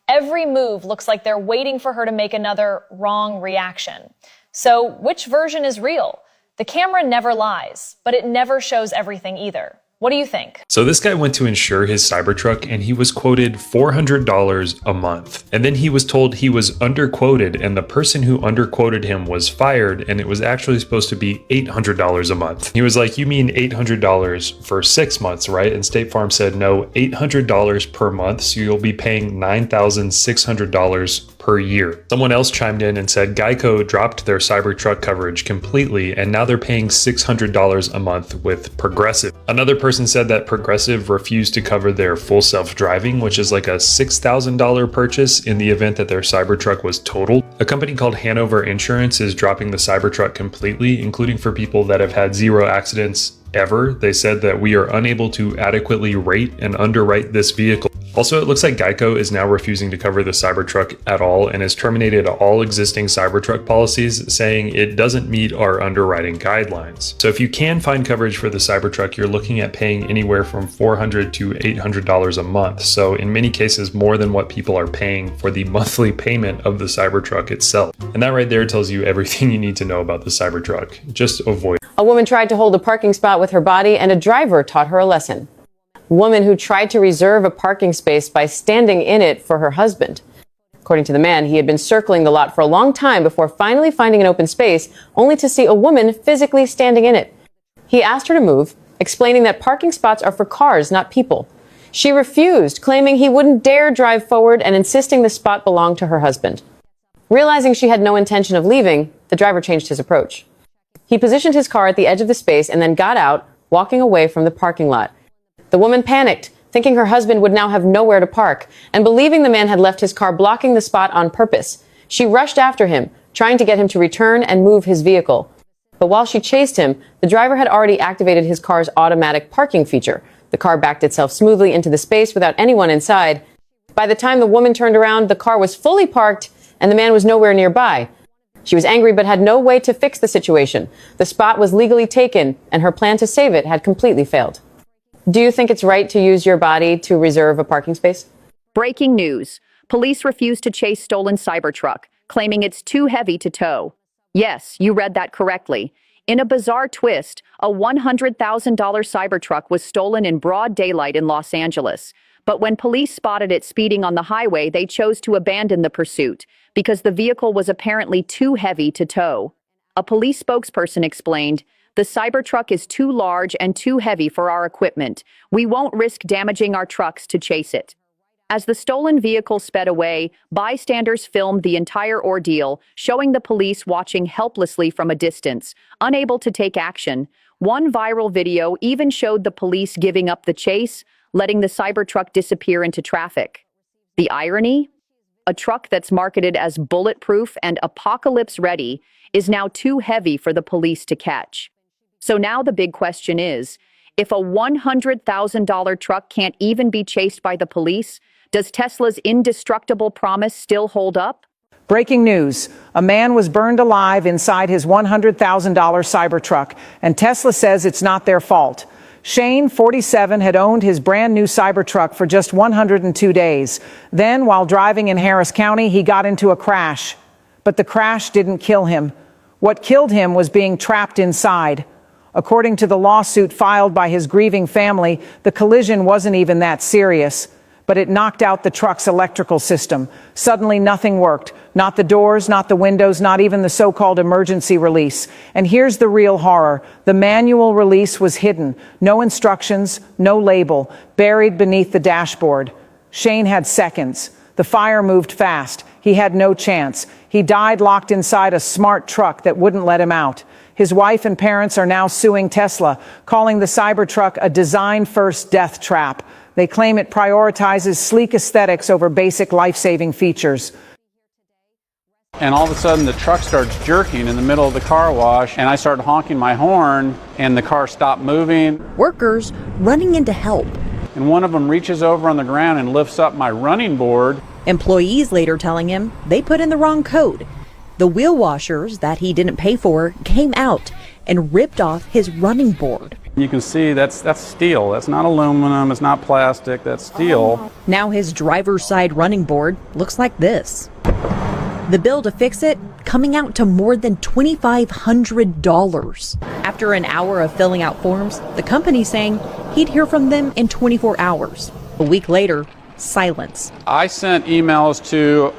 Every move looks like they're waiting for her to make another wrong reaction. So, which version is real? The camera never lies, but it never shows everything either. What do you think? So this guy went to insure his Cybertruck and he was quoted $400 a month. And then he was told he was underquoted and the person who underquoted him was fired and it was actually supposed to be $800 a month. He was like, you mean $800 for 6 months, right? And State Farm said, no, $800 per month. So you'll be paying $9,600 per year. Someone else chimed in and said Geico dropped their Cybertruck coverage completely and now they're paying $600 a month with Progressive. Another person said that Progressive refused to cover their full self-driving, which is like a $6,000 purchase in the event that their Cybertruck was totaled. A company called Hanover Insurance is dropping the Cybertruck completely, including for people that have had 0 accidents ever. They said that we are unable to adequately rate and underwrite this vehicle. Also, it looks like Geico is now refusing to cover the Cybertruck at all and has terminated all existing Cybertruck policies, saying it doesn't meet our underwriting guidelines. So if you can find coverage for the Cybertruck, you're looking at paying anywhere from $400 to $800 a month. So in many cases, more than what people are paying for the monthly payment of the Cybertruck itself. And that right there tells you everything you need to know about the Cybertruck. Just avoid it. A woman tried to hold a parking spot with her body and a driver taught her a lesson. Woman who tried to reserve a parking space by standing in it for her husband. According to the man, he had been circling the lot for a long time before finally finding an open space, only to see a woman physically standing in it. He asked her to move, explaining that parking spots are for cars, not people. She refused, claiming he wouldn't dare drive forward and insisting the spot belonged to her husband. Realizing she had no intention of leaving, the driver changed his approach. He positioned his car at the edge of the space and then got out, walking away from the parking lot. The woman panicked, thinking her husband would now have nowhere to park, and believing the man had left his car blocking the spot on purpose. She rushed after him, trying to get him to return and move his vehicle. But while she chased him, the driver had already activated his car's automatic parking feature. The car backed itself smoothly into the space without anyone inside. By the time the woman turned around, the car was fully parked and the man was nowhere nearby. She was angry but had no way to fix the situation. The spot was legally taken and her plan to save it had completely failed. Do you think it's right to use your body to reserve a parking space? Breaking news. Police refuse to chase stolen Cybertruck, claiming it's too heavy to tow. Yes, you read that correctly. In a bizarre twist, a $100,000 Cybertruck was stolen in broad daylight in Los Angeles. But when police spotted it speeding on the highway, they chose to abandon the pursuit because the vehicle was apparently too heavy to tow. A police spokesperson explained, "The Cybertruck is too large and too heavy for our equipment. We won't risk damaging our trucks to chase it." As the stolen vehicle sped away, bystanders filmed the entire ordeal, showing the police watching helplessly from a distance, unable to take action. One viral video even showed the police giving up the chase, letting the Cybertruck disappear into traffic. The irony? A truck that's marketed as bulletproof and apocalypse ready is now too heavy for the police to catch. So now the big question is, if a $100,000 truck can't even be chased by the police, does Tesla's indestructible promise still hold up? Breaking news. A man was burned alive inside his $100,000 Cybertruck, and Tesla says it's not their fault. Shane, 47, had owned his brand new Cybertruck for just 102 days. Then, while driving in Harris County, he got into a crash. But the crash didn't kill him. What killed him was being trapped inside. According to the lawsuit filed by his grieving family, the collision wasn't even that serious. But it knocked out the truck's electrical system. Suddenly nothing worked. Not the doors, not the windows, not even the so-called emergency release. And here's the real horror. The manual release was hidden. No instructions, no label, buried beneath the dashboard. Shane had seconds. The fire moved fast. He had no chance. He died locked inside a smart truck that wouldn't let him out. His wife and parents are now suing Tesla, calling the Cybertruck a design-first death trap. They claim it prioritizes sleek aesthetics over basic life-saving features. And all of a sudden the truck starts jerking in the middle of the car wash, and I started honking my horn, and the car stopped moving. Workers running in to help. And one of them reaches over on the ground and lifts up my running board. Employees later telling him they put in the wrong code. The wheel washers that he didn't pay for came out and ripped off his running board. You can see that's steel. That's not aluminum, it's not plastic, that's steel. Now his driver's side running board looks like this. The bill to fix it coming out to more than $2,500. After an hour of filling out forms, the company saying he'd hear from them in 24 hours. A week later, silence. I sent emails to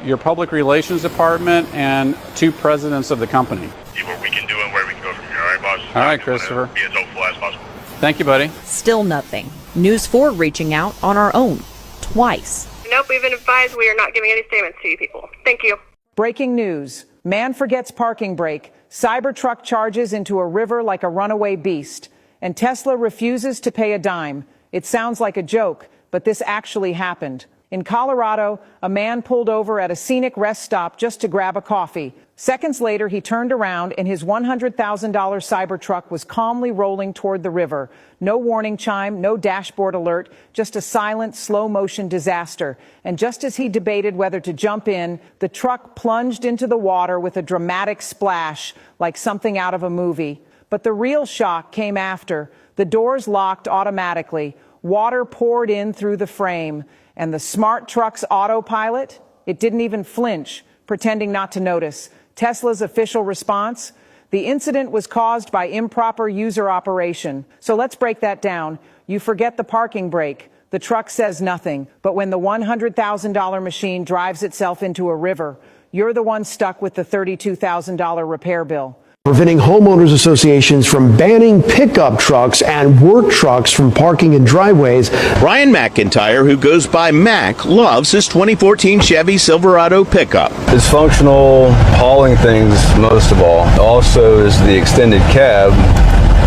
your public relations department and 2 presidents of the company. See what we can do and where we can go from here, all right, boss? All right, Christopher. Be as hopeful as possible. Thank you, buddy. Still nothing. News 4 reaching out on our own, twice. Nope, we've been advised we are not giving any statements to you people. Thank you. Breaking news. Man forgets parking brake. Cybertruck charges into a river like a runaway beast. And Tesla refuses to pay a dime. It sounds like a joke, but this actually happened. In Colorado, a man pulled over at a scenic rest stop just to grab a coffee. Seconds later, he turned around and his $100,000 Cybertruck was calmly rolling toward the river. No warning chime, no dashboard alert, just a silent, slow-motion disaster. And just as he debated whether to jump in, the truck plunged into the water with a dramatic splash, like something out of a movie. But the real shock came after. The doors locked automatically. Water poured in through the frame. And the smart truck's autopilot, it didn't even flinch, pretending not to notice. Tesla's official response? The incident was caused by improper user operation. So let's break that down. You forget the parking brake. The truck says nothing. But when the $100,000 machine drives itself into a river, you're the one stuck with the $32,000 repair bill. Preventing homeowners associations from banning pickup trucks and work trucks from parking in driveways. Ryan McIntyre, who goes by Mac, loves his 2014 Chevy Silverado pickup. It's functional, hauling things most of all. Also is the extended cab,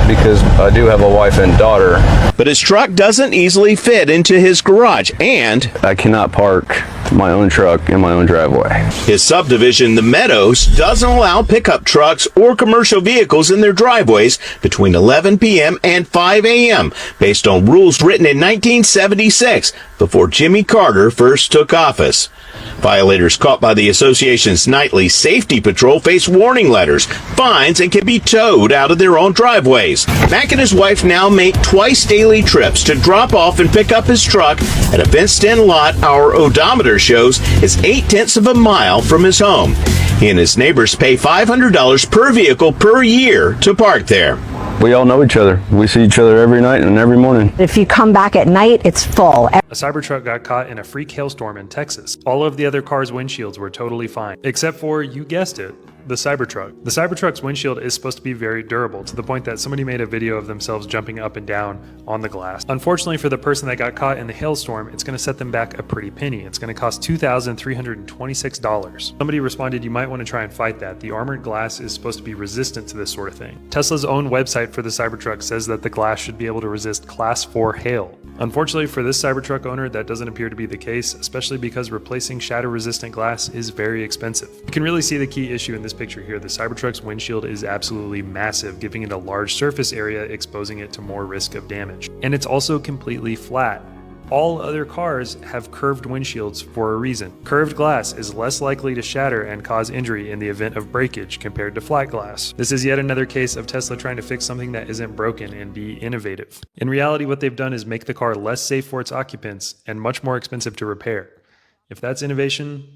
because I do have a wife and daughter. But his truck doesn't easily fit into his garage, and I cannot park my own truck in my own driveway. His subdivision, The Meadows, doesn't allow pickup trucks or commercial vehicles in their driveways between 11 p.m. and 5 a.m. based on rules written in 1976, before Jimmy Carter first took office. Violators caught by the association's nightly safety patrol face warning letters, fines, and can be towed out of their own driveways. Mac and his wife now make twice daily trips to drop off and pick up his truck at a fenced-in lot our odometer shows is 0.8 of a mile from his home. He and his neighbors pay $500 per vehicle per year to park there. We all know each other. We see each other every night and every morning. If you come back at night, it's full. A Cybertruck got caught in a freak hailstorm in Texas. All of the other cars' windshields were totally fine, except for, you guessed it, the Cybertruck. The Cybertruck's windshield is supposed to be very durable, to the point that somebody made a video of themselves jumping up and down on the glass. Unfortunately for the person that got caught in the hailstorm, it's going to set them back a pretty penny. It's going to cost $2,326. Somebody responded, you might want to try and fight that. The armored glass is supposed to be resistant to this sort of thing. Tesla's own website for the Cybertruck says that the glass should be able to resist Class 4 hail. Unfortunately for this Cybertruck owner, that doesn't appear to be the case, especially because replacing shatter-resistant glass is very expensive. You can really see the key issue in this picture here. The Cybertruck's windshield is absolutely massive, giving it a large surface area, exposing it to more risk of damage. And it's also completely flat. All other cars have curved windshields for a reason. Curved glass is less likely to shatter and cause injury in the event of breakage compared to flat glass. This is yet another case of Tesla trying to fix something that isn't broken and be innovative. In reality, what they've done is make the car less safe for its occupants and much more expensive to repair. If that's innovation,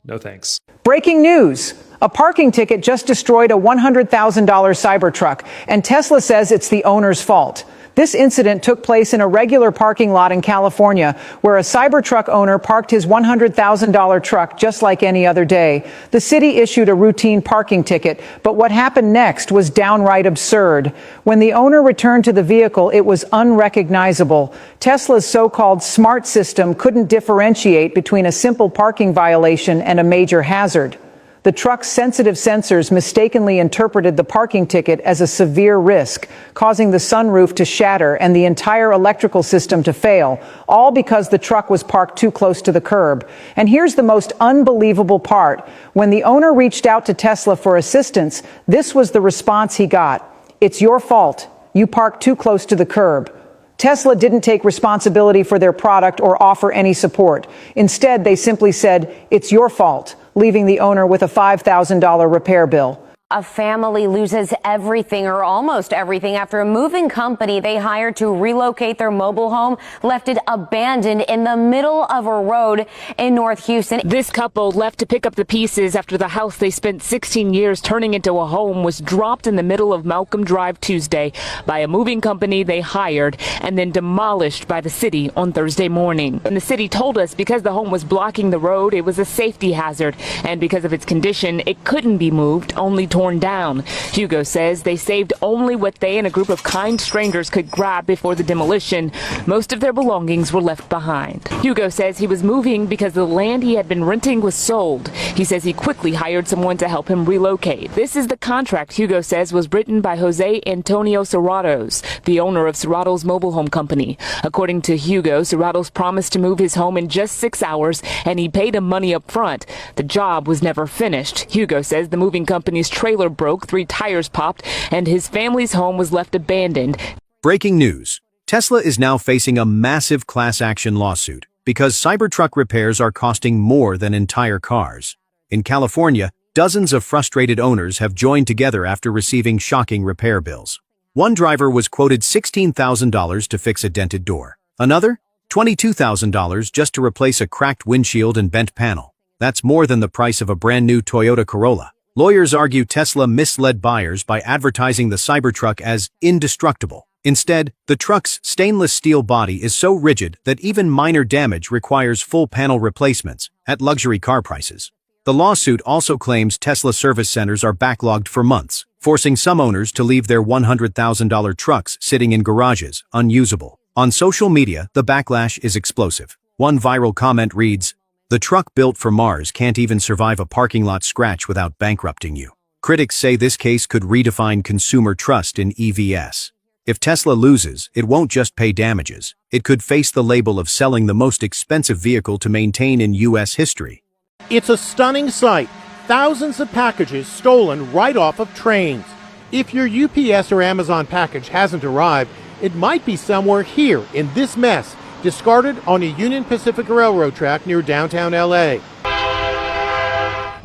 no thanks. Breaking news. A parking ticket just destroyed a $100,000 Cybertruck, and Tesla says it's the owner's fault. This incident took place in a regular parking lot in California, where a Cybertruck owner parked his $100,000 truck just like any other day. The city issued a routine parking ticket, but what happened next was downright absurd. When the owner returned to the vehicle, it was unrecognizable. Tesla's so-called smart system couldn't differentiate between a simple parking violation and a major hazard. The truck's sensitive sensors mistakenly interpreted the parking ticket as a severe risk, causing the sunroof to shatter and the entire electrical system to fail, all because the truck was parked too close to the curb. And here's the most unbelievable part. When the owner reached out to Tesla for assistance, this was the response he got. "It's your fault. You parked too close to the curb." Tesla didn't take responsibility for their product or offer any support. Instead, they simply said, "It's your fault," leaving the owner with a $5,000 repair bill. A family loses everything or almost everything after a moving company they hired to relocate their mobile home left it abandoned in the middle of a road in North Houston. This couple left to pick up the pieces after the house they spent 16 years turning into a home was dropped in the middle of Malcolm Drive Tuesday by a moving company they hired and then demolished by the city on Thursday morning. And the city told us because the home was blocking the road, it was a safety hazard, and because of its condition, it couldn't be moved, only torn down. Hugo says they saved only what they and a group of kind strangers could grab before the demolition. Most of their belongings were left behind. Hugo says he was moving because the land he had been renting was sold. He says he quickly hired someone to help him relocate. This is the contract Hugo says was written by Jose Antonio Serratos, the owner of Serratos Mobile Home Company. According to Hugo, Serratos promised to move his home in just 6 hours and he paid him money up front. The job was never finished. Hugo says the moving company's trailer broke, 3 tires popped, and his family's home was left abandoned. Breaking news. Tesla is now facing a massive class action lawsuit because Cybertruck repairs are costing more than entire cars. In California, dozens of frustrated owners have joined together after receiving shocking repair bills. One driver was quoted $16,000 to fix a dented door. Another, $22,000 just to replace a cracked windshield and bent panel. That's more than the price of a brand new Toyota Corolla. Lawyers argue Tesla misled buyers by advertising the Cybertruck as indestructible. Instead, the truck's stainless steel body is so rigid that even minor damage requires full panel replacements at luxury car prices. The lawsuit also claims Tesla service centers are backlogged for months, forcing some owners to leave their $100,000 trucks sitting in garages, unusable. On social media, the backlash is explosive. One viral comment reads, "The truck built for Mars can't even survive a parking lot scratch without bankrupting you." Critics say this case could redefine consumer trust in EVs. If Tesla loses, it won't just pay damages. It could face the label of selling the most expensive vehicle to maintain in U.S. history. It's a stunning sight. Thousands of packages stolen right off of trains. If your UPS or Amazon package hasn't arrived, it might be somewhere here in this mess, discarded on a Union Pacific Railroad track near downtown LA.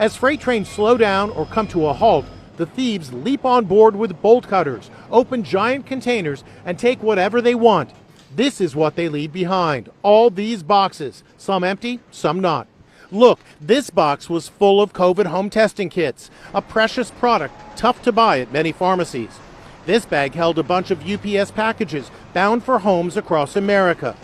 As freight trains slow down or come to a halt, the thieves leap on board with bolt cutters, open giant containers, and take whatever they want. This is what they leave behind, all these boxes, some empty, some not. Look, this box was full of COVID home testing kits, a precious product tough to buy at many pharmacies. This bag held a bunch of UPS packages bound for homes across America.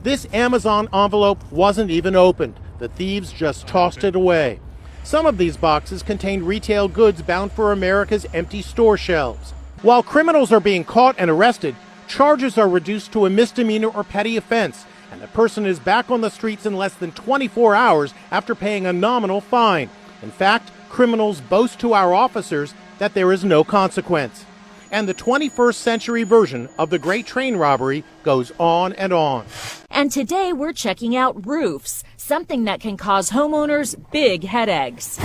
This Amazon envelope wasn't even opened. The thieves just tossed it away. Some of these boxes contained retail goods bound for America's empty store shelves. While criminals are being caught and arrested, charges are reduced to a misdemeanor or petty offense, and the person is back on the streets in less than 24 hours after paying a nominal fine. In fact, criminals boast to our officers that there is no consequence. And the 21st century version of the Great Train Robbery goes on and on. And today we're checking out roofs, something that can cause homeowners big headaches.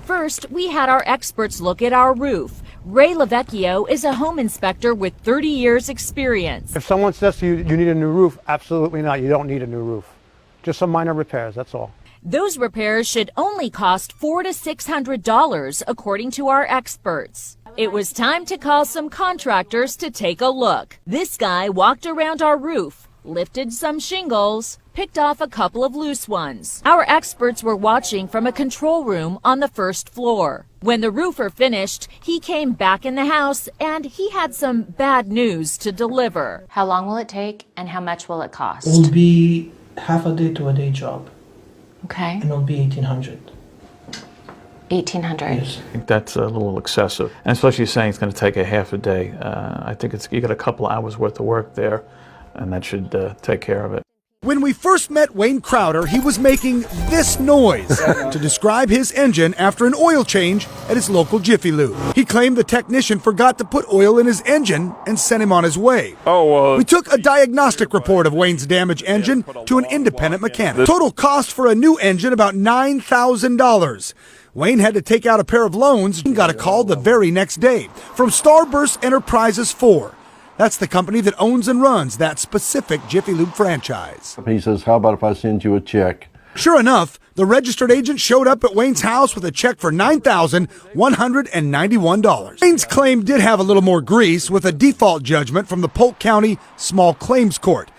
First, we had our experts look at our roof. Ray Lavecchio is a home inspector with 30 years experience. If someone says to you, you need a new roof, absolutely not. You don't need a new roof. Just some minor repairs, that's all. Those repairs should only cost $400 to $600, according to our experts. It was time to call some contractors to take a look. This guy walked around our roof, lifted some shingles, picked off a couple of loose ones. Our experts were watching from a control room on the first floor. When the roofer finished, he came back in the house and he had some bad news to deliver. How long will it take and how much will it cost? It will be half a day to a day job. Okay. And it'll be $1,800. $1,800. Yes. I think that's a little excessive, and especially saying it's going to take a half a day. I think you got a couple hours worth of work there, and that should take care of it. When we first met Wayne Crowder, he was making this noise to describe his engine after an oil change at his local Jiffy Lube. He claimed the technician forgot to put oil in his engine and sent him on his way. We took a diagnostic report of Wayne's damaged engine to an independent mechanic. Total cost for a new engine about $9,000. Wayne had to take out a pair of loans and got a call the very next day from Starburst Enterprises 4. That's the company that owns and runs that specific Jiffy Lube franchise. He says, how about if I send you a check? Sure enough, the registered agent showed up at Wayne's house with a check for $9,191. Wayne's claim did have a little more grease with a default judgment from the Polk County Small Claims Court.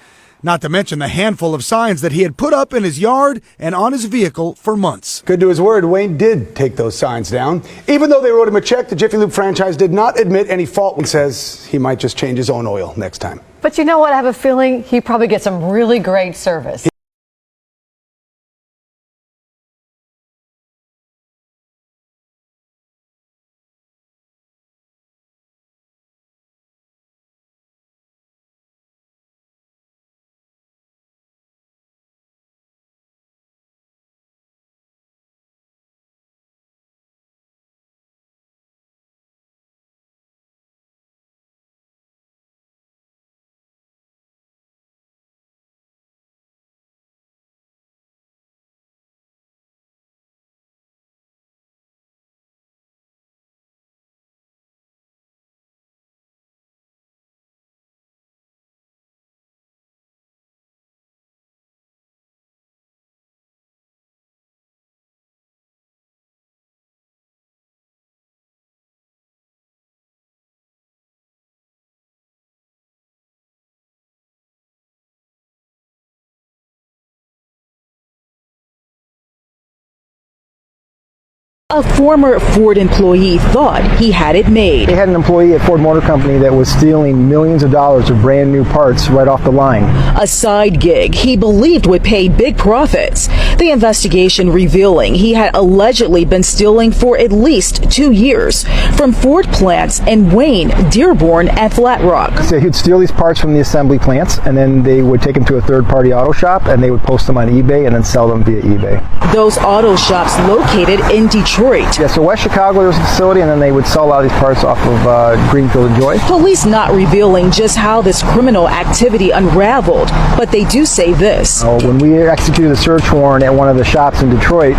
Not to mention the handful of signs that he had put up in his yard and on his vehicle for months. Good to his word, Wayne did take those signs down. Even though they wrote him a check, the Jiffy Lube franchise did not admit any fault and says he might just change his own oil next time. But you know what? I have a feeling he probably gets some really great service. A former Ford employee thought he had it made. They had an employee at Ford Motor Company that was stealing millions of dollars of brand new parts right off the line. A side gig he believed would pay big profits. The investigation revealing he had allegedly been stealing for at least 2 years from Ford plants in Wayne, Dearborn, and Flat Rock. So he'd steal these parts from the assembly plants, and then they would take them to a third-party auto shop, and they would post them on eBay and then sell them via eBay. Those auto shops located in Detroit. Yeah, so West Chicago, there was a facility, and then they would sell a lot of these parts off of Greenfield and Joy. Police not revealing just how this criminal activity unraveled, but they do say this. When we executed a search warrant at one of the shops in Detroit,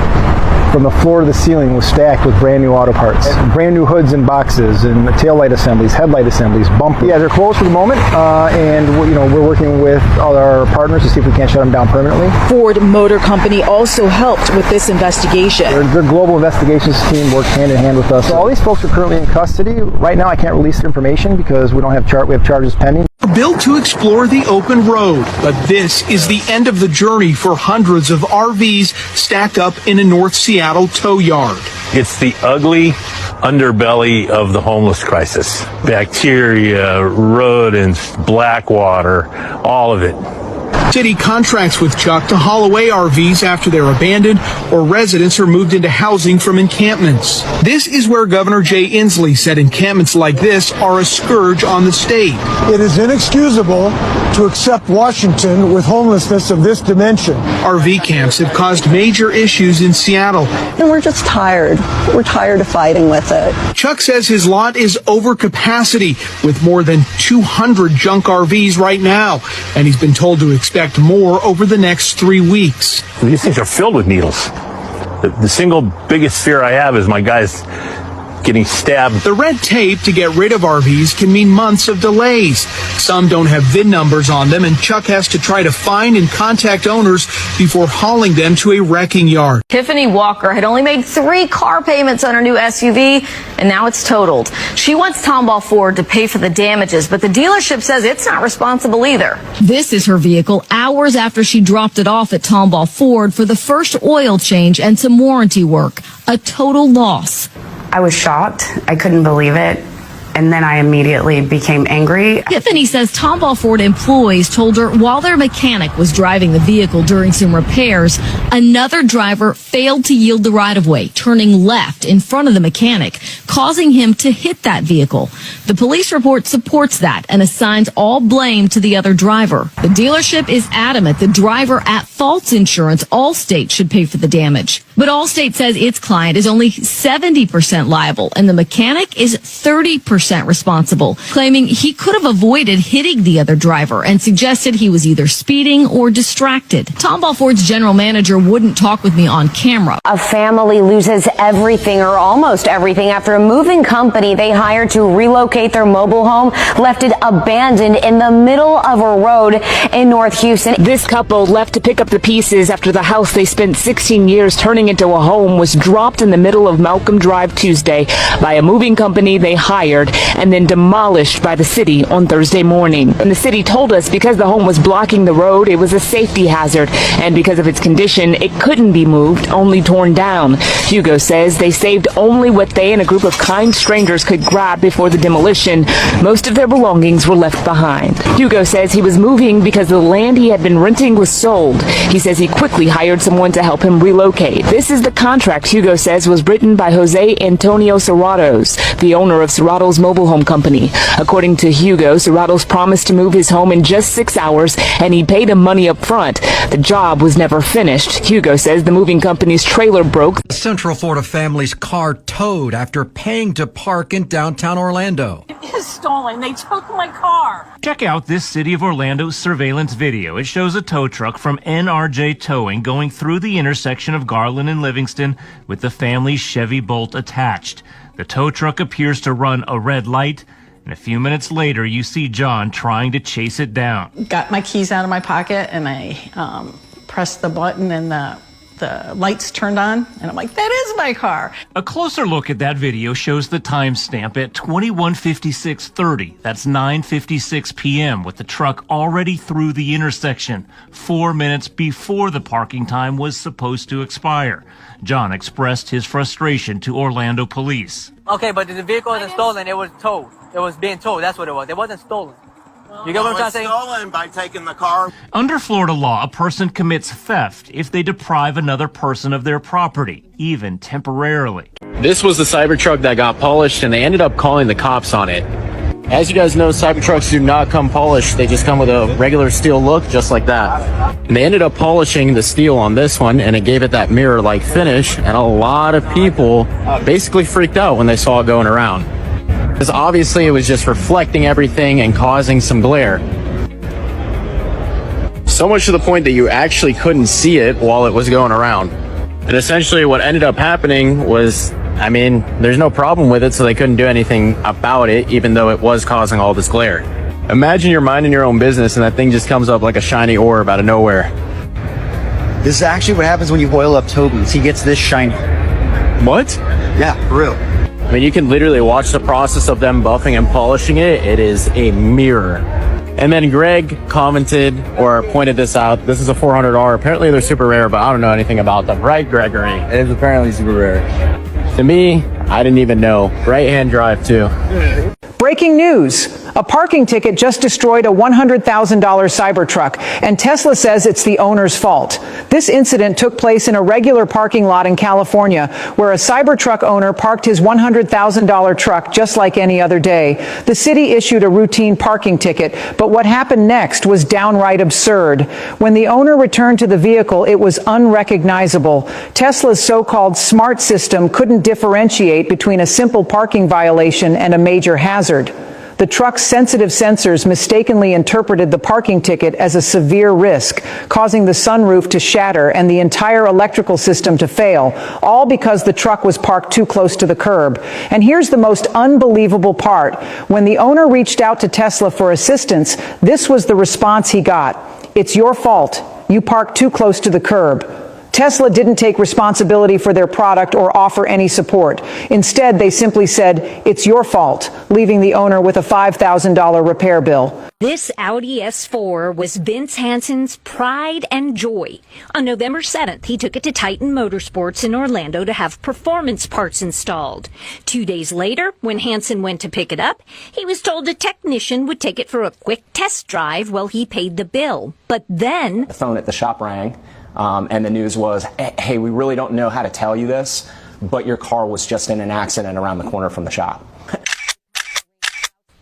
from the floor to the ceiling was stacked with brand new auto parts. Brand new hoods and boxes and taillight assemblies, headlight assemblies, bumpers. Yeah, they're closed for the moment, and we're working with all our partners to see if we can't shut them down permanently. Ford Motor Company also helped with this investigation. Their global investigations team works hand in hand with us. So all these folks are currently in custody. Right now I can't release their information because we have charges pending. Built to explore the open road, but this is the end of the journey for hundreds of RVs stacked up in a North Seattle tow yard. It's the ugly underbelly of the homeless crisis. Bacteria, rodents, black water, all of it. City contracts with Chuck to haul away RVs after they're abandoned or residents are moved into housing from encampments. This is where Governor Jay Inslee said encampments like this are a scourge on the state. It is inexcusable to accept Washington with homelessness of this dimension. RV camps have caused major issues in Seattle. And we're just tired. We're tired of fighting with it. Chuck says his lot is over capacity with more than 200 junk RVs right now, and he's been told to expect more over the next 3 weeks. These things are filled with needles. The single biggest fear I have is my guys getting stabbed. The red tape to get rid of RVs can mean months of delays. Some don't have VIN numbers on them, and Chuck has to try to find and contact owners before hauling them to a wrecking yard. Tiffany Walker had only made 3 car payments on her new SUV, and now it's totaled. She wants Tomball Ford to pay for the damages, but the dealership says it's not responsible either. This is her vehicle hours after she dropped it off at Tomball Ford for the first oil change and some warranty work. A total loss. I was shocked. I couldn't believe it. And then I immediately became angry. Tiffany says Tomball Ford employees told her while their mechanic was driving the vehicle during some repairs, another driver failed to yield the right-of-way, turning left in front of the mechanic, causing him to hit that vehicle. The police report supports that and assigns all blame to the other driver. The dealership is adamant the driver at fault's insurance, Allstate, should pay for the damage. But Allstate says its client is only 70% liable and the mechanic is 30% responsible, claiming he could have avoided hitting the other driver and suggested he was either speeding or distracted. Tomball Ford's general manager wouldn't talk with me on camera. A family loses everything or almost everything after a moving company they hired to relocate their mobile home left it abandoned in the middle of a road in North Houston. This couple left to pick up the pieces after the house they spent 16 years turning into a home was dropped in the middle of Malcolm Drive Tuesday by a moving company they hired and then demolished by the city on Thursday morning. And the city told us because the home was blocking the road, it was a safety hazard, and because of its condition, it couldn't be moved, only torn down. Hugo says they saved only what they and a group of kind strangers could grab before the demolition. Most of their belongings were left behind. Hugo says he was moving because the land he had been renting was sold. He says he quickly hired someone to help him relocate. This is the contract Hugo says was written by Jose Antonio Serratos, the owner of Serratos Mobile Home Company. According to Hugo, Serratos promised to move his home in just 6 hours, and he paid him money up front. The job was never finished. Hugo says the moving company's trailer broke. A Central Florida family's car towed after paying to park in downtown Orlando. It is stolen. They took my car. Check out this City of Orlando surveillance video. It shows a tow truck from NRJ Towing going through the intersection of Garland and Livingston with the family's Chevy Bolt attached. The tow truck appears to run a red light, and a few minutes later, you see John trying to chase it down. Got my keys out of my pocket, and I pressed the button, and the lights turned on, and I'm like, that is my car. A closer look at that video shows the timestamp at 21:56:30. That's 9:56 p.m. with the truck already through the intersection, 4 minutes before the parking time was supposed to expire. John expressed his frustration to Orlando police. Okay, but the vehicle wasn't stolen, it was towed. It was being towed, that's what it was. It wasn't stolen. You get what I'm trying to say? Stolen by taking the car. Under Florida law, a person commits theft if they deprive another person of their property, even temporarily. This was the Cybertruck that got polished, and they ended up calling the cops on it. As you guys know, Cybertrucks do not come polished. They just come with a regular steel look, just like that. And they ended up polishing the steel on this one, and it gave it that mirror-like finish, and a lot of people basically freaked out when they saw it going around. Because obviously it was just reflecting everything and causing some glare. So much to the point that you actually couldn't see it while it was going around. And essentially what ended up happening was, I mean, there's no problem with it, so they couldn't do anything about it, even though it was causing all this glare. Imagine you're minding your own business and that thing just comes up like a shiny orb out of nowhere. This is actually what happens when you oil up Toby's. He gets this shiny. What? Yeah, for real. I mean, you can literally watch the process of them buffing and polishing it. It is a mirror. And then Greg commented or pointed this out. This is a $400. Apparently they're super rare, but I don't know anything about them. Right, Gregory? It is apparently super rare. To me, I didn't even know. Right-hand drive, too. Breaking news. A parking ticket just destroyed a $100,000 Cybertruck, and Tesla says it's the owner's fault. This incident took place in a regular parking lot in California, where a Cybertruck owner parked his $100,000 truck just like any other day. The city issued a routine parking ticket, but what happened next was downright absurd. When the owner returned to the vehicle, it was unrecognizable. Tesla's so-called smart system couldn't differentiate between a simple parking violation and a major hazard. The truck's sensitive sensors mistakenly interpreted the parking ticket as a severe risk, causing the sunroof to shatter and the entire electrical system to fail, all because the truck was parked too close to the curb. And here's the most unbelievable part. When the owner reached out to Tesla for assistance, this was the response he got. "It's your fault. You parked too close to the curb." Tesla didn't take responsibility for their product or offer any support. Instead, they simply said, "It's your fault," leaving the owner with a $5,000 repair bill. This Audi S4 was Vince Hansen's pride and joy. On November 7th, he took it to Titan Motorsports in Orlando to have performance parts installed. 2 days later, when Hansen went to pick it up, he was told a technician would take it for a quick test drive while he paid the bill. But then the phone at the shop rang. And the news was, hey, we really don't know how to tell you this, but your car was just in an accident around the corner from the shop.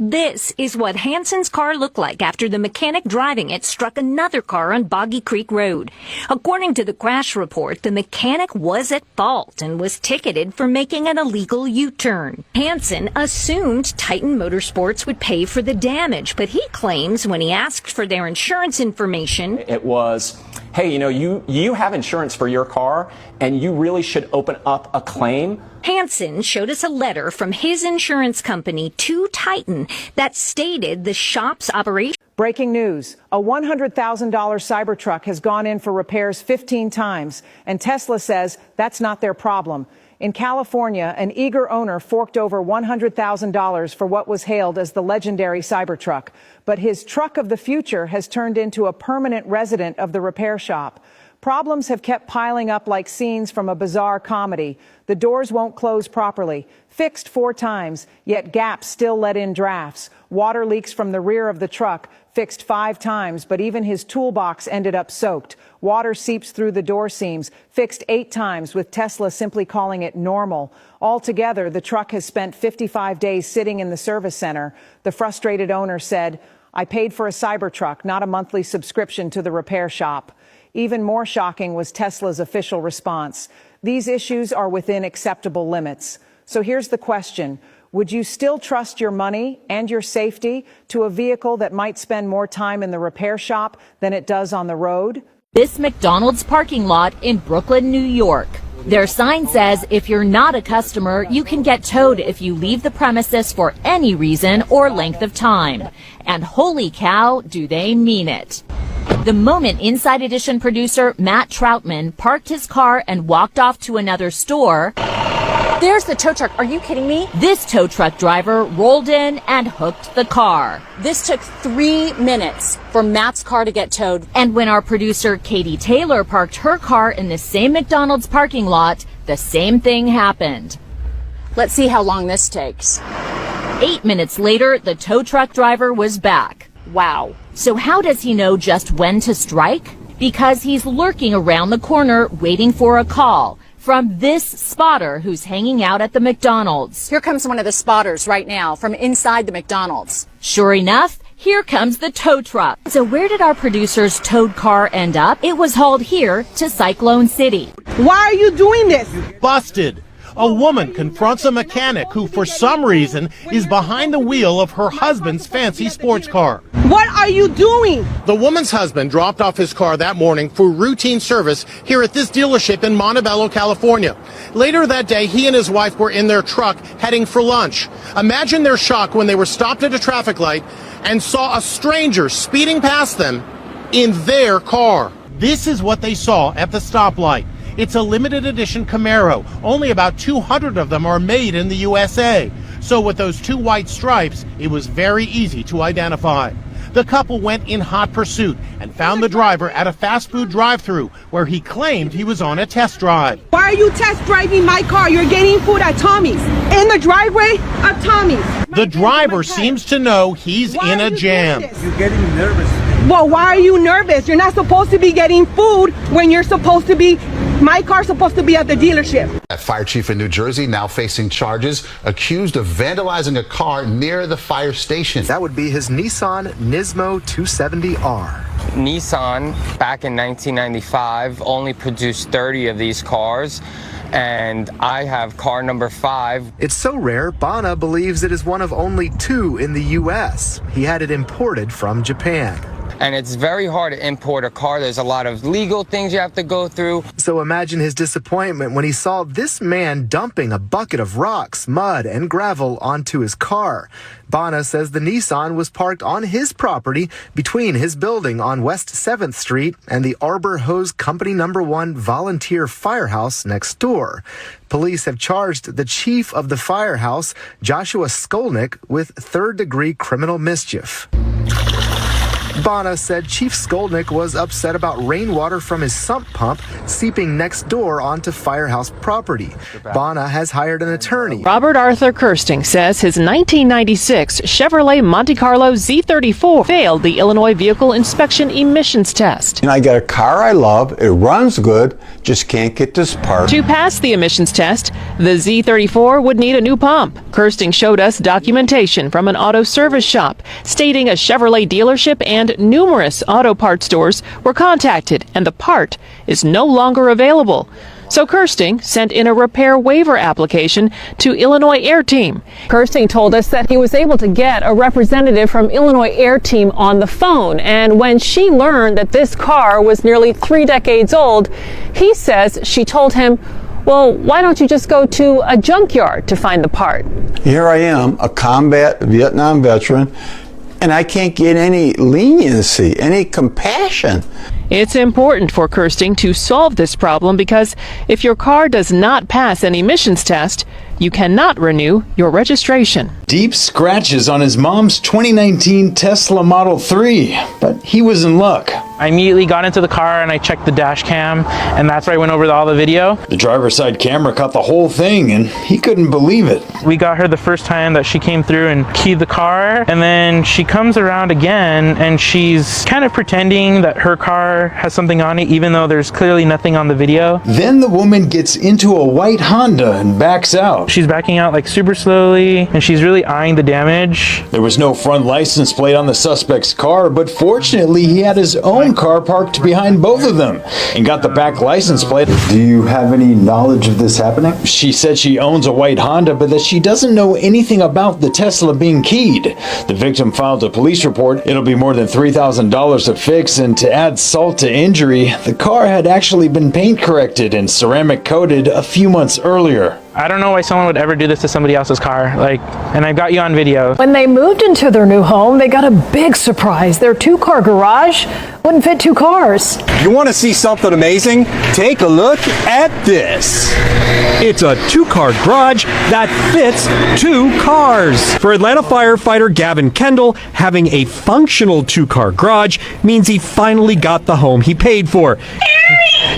this is what Hansen's car looked like after the mechanic driving it struck another car on Boggy Creek Road. According to the crash report, the mechanic was at fault and was ticketed for making an illegal U-turn. Hansen assumed Titan Motorsports would pay for the damage, but he claims when he asked for their insurance information, it was, hey, you have insurance for your car, and you really should open up a claim. Hansen showed us a letter from his insurance company to Titan that stated the shop's operation. Breaking news. A $100,000 Cybertruck has gone in for repairs 15 times, and Tesla says that's not their problem. In California, an eager owner forked over $100,000 for what was hailed as the legendary Cybertruck. But his truck of the future has turned into a permanent resident of the repair shop. Problems have kept piling up like scenes from a bizarre comedy. The doors won't close properly. Fixed 4 times, yet gaps still let in drafts. Water leaks from the rear of the truck. Fixed 5 times, but even his toolbox ended up soaked. Water seeps through the door seams. Fixed 8 times, with Tesla simply calling it normal. Altogether, the truck has spent 55 days sitting in the service center. The frustrated owner said, "I paid for a Cybertruck, not a monthly subscription to the repair shop." Even more shocking was Tesla's official response. These issues are within acceptable limits. So here's the question. Would you still trust your money and your safety to a vehicle that might spend more time in the repair shop than it does on the road? This McDonald's parking lot in Brooklyn, New York. Their sign says if you're not a customer, you can get towed if you leave the premises for any reason or length of time. And holy cow, do they mean it. The moment Inside Edition producer Matt Troutman parked his car and walked off to another store, there's the tow truck. Are you kidding me? This tow truck driver rolled in and hooked the car. This took 3 minutes for Matt's car to get towed. And when our producer Katie Taylor parked her car in the same McDonald's parking lot, the same thing happened. Let's see how long this takes. 8 minutes later, the tow truck driver was back. Wow. So how does he know just when to strike? Because he's lurking around the corner waiting for a call from this spotter who's hanging out at the McDonald's. Here comes one of the spotters right now from inside the McDonald's. Sure enough, here comes the tow truck. So where did our producer's towed car end up? It was hauled here to Cyclone City. Why are you doing this? Busted. A woman confronts a mechanic who, for some reason, is behind the wheel of her husband's fancy sports car. What are you doing? The woman's husband dropped off his car that morning for routine service here at this dealership in Montebello, California. Later that day, he and his wife were in their truck heading for lunch. Imagine their shock when they were stopped at a traffic light and saw a stranger speeding past them in their car. This is what they saw at the stoplight. It's a limited edition Camaro. Only about 200 of them are made in the USA. So with those 2 white stripes, it was very easy to identify. The couple went in hot pursuit and found the driver at a fast food drive-thru where he claimed he was on a test drive. Why are you test driving my car? You're getting food at Tommy's. In the driveway of Tommy's. The driver seems to know he's in a jam. You're getting nervous. Well, why are you nervous? You're not supposed to be getting food when you're supposed to be, my car's supposed to be at the dealership. A fire chief in New Jersey now facing charges, accused of vandalizing a car near the fire station. That would be his Nissan Nismo 270R. Nissan, back in 1995, only produced 30 of these cars. and I have car number 5. It's so rare, Bana believes it is one of only 2 in the U.S. He had it imported from Japan. And it's very hard to import a car. There's a lot of legal things you have to go through. So imagine his disappointment when he saw this man dumping a bucket of rocks, mud, and gravel onto his car. Bana says the Nissan was parked on his property between his building on West 7th Street and the Arbor Hose Company No. 1 volunteer firehouse next door. Police have charged the chief of the firehouse, Joshua Skolnick, with third-degree criminal mischief. Bana said Chief Skolnick was upset about rainwater from his sump pump seeping next door onto firehouse property. Bana has hired an attorney. Robert Arthur Kirsting says his 1996 Chevrolet Monte Carlo Z34 failed the Illinois Vehicle Inspection Emissions Test. And I got a car I love, it runs good, just can't get this part. To pass the emissions test, the Z34 would need a new pump. Kirsting showed us documentation from an auto service shop stating a Chevrolet dealership and numerous auto parts stores were contacted and the part is no longer available. So Kirsting sent in a repair waiver application to Illinois Air Team. Kirsting told us that he was able to get a representative from Illinois Air Team on the phone. And when she learned that this car was nearly 3 decades old, he says she told him, well, why don't you just go to a junkyard to find the part? Here I am, a combat Vietnam veteran, and I can't get any leniency, any compassion. It's important for Kirsting to solve this problem because if your car does not pass an emissions test, you cannot renew your registration. Deep scratches on his mom's 2019 Tesla Model 3, but he was in luck. I immediately got into the car and I checked the dash cam, and that's where I went over all the video. The driver's side camera caught the whole thing, and he couldn't believe it. We got her the first time that she came through and keyed the car, and then she comes around again and she's kind of pretending that her car has something on it, even though there's clearly nothing on the video. Then the woman gets into a white Honda and backs out. She's backing out like super slowly, and she's really eyeing the damage. There was no front license plate on the suspect's car, but fortunately he had his own car parked behind both of them and got the back license plate. Do you have any knowledge of this happening? She said she owns a white Honda, but that she doesn't know anything about the Tesla being keyed. The victim filed a police report. It'll be more than $3,000 to fix, and to add salt to injury, the car had actually been paint corrected and ceramic coated a few months earlier. I don't know why someone would ever do this to somebody else's car, and I've got you on video. When they moved into their new home, they got a big surprise. Their 2-car garage wouldn't fit 2 cars. You want to see something amazing? Take a look at this. It's a 2-car garage that fits 2 cars. For Atlanta firefighter Gavin Kendall, having a functional 2-car garage means he finally got the home he paid for.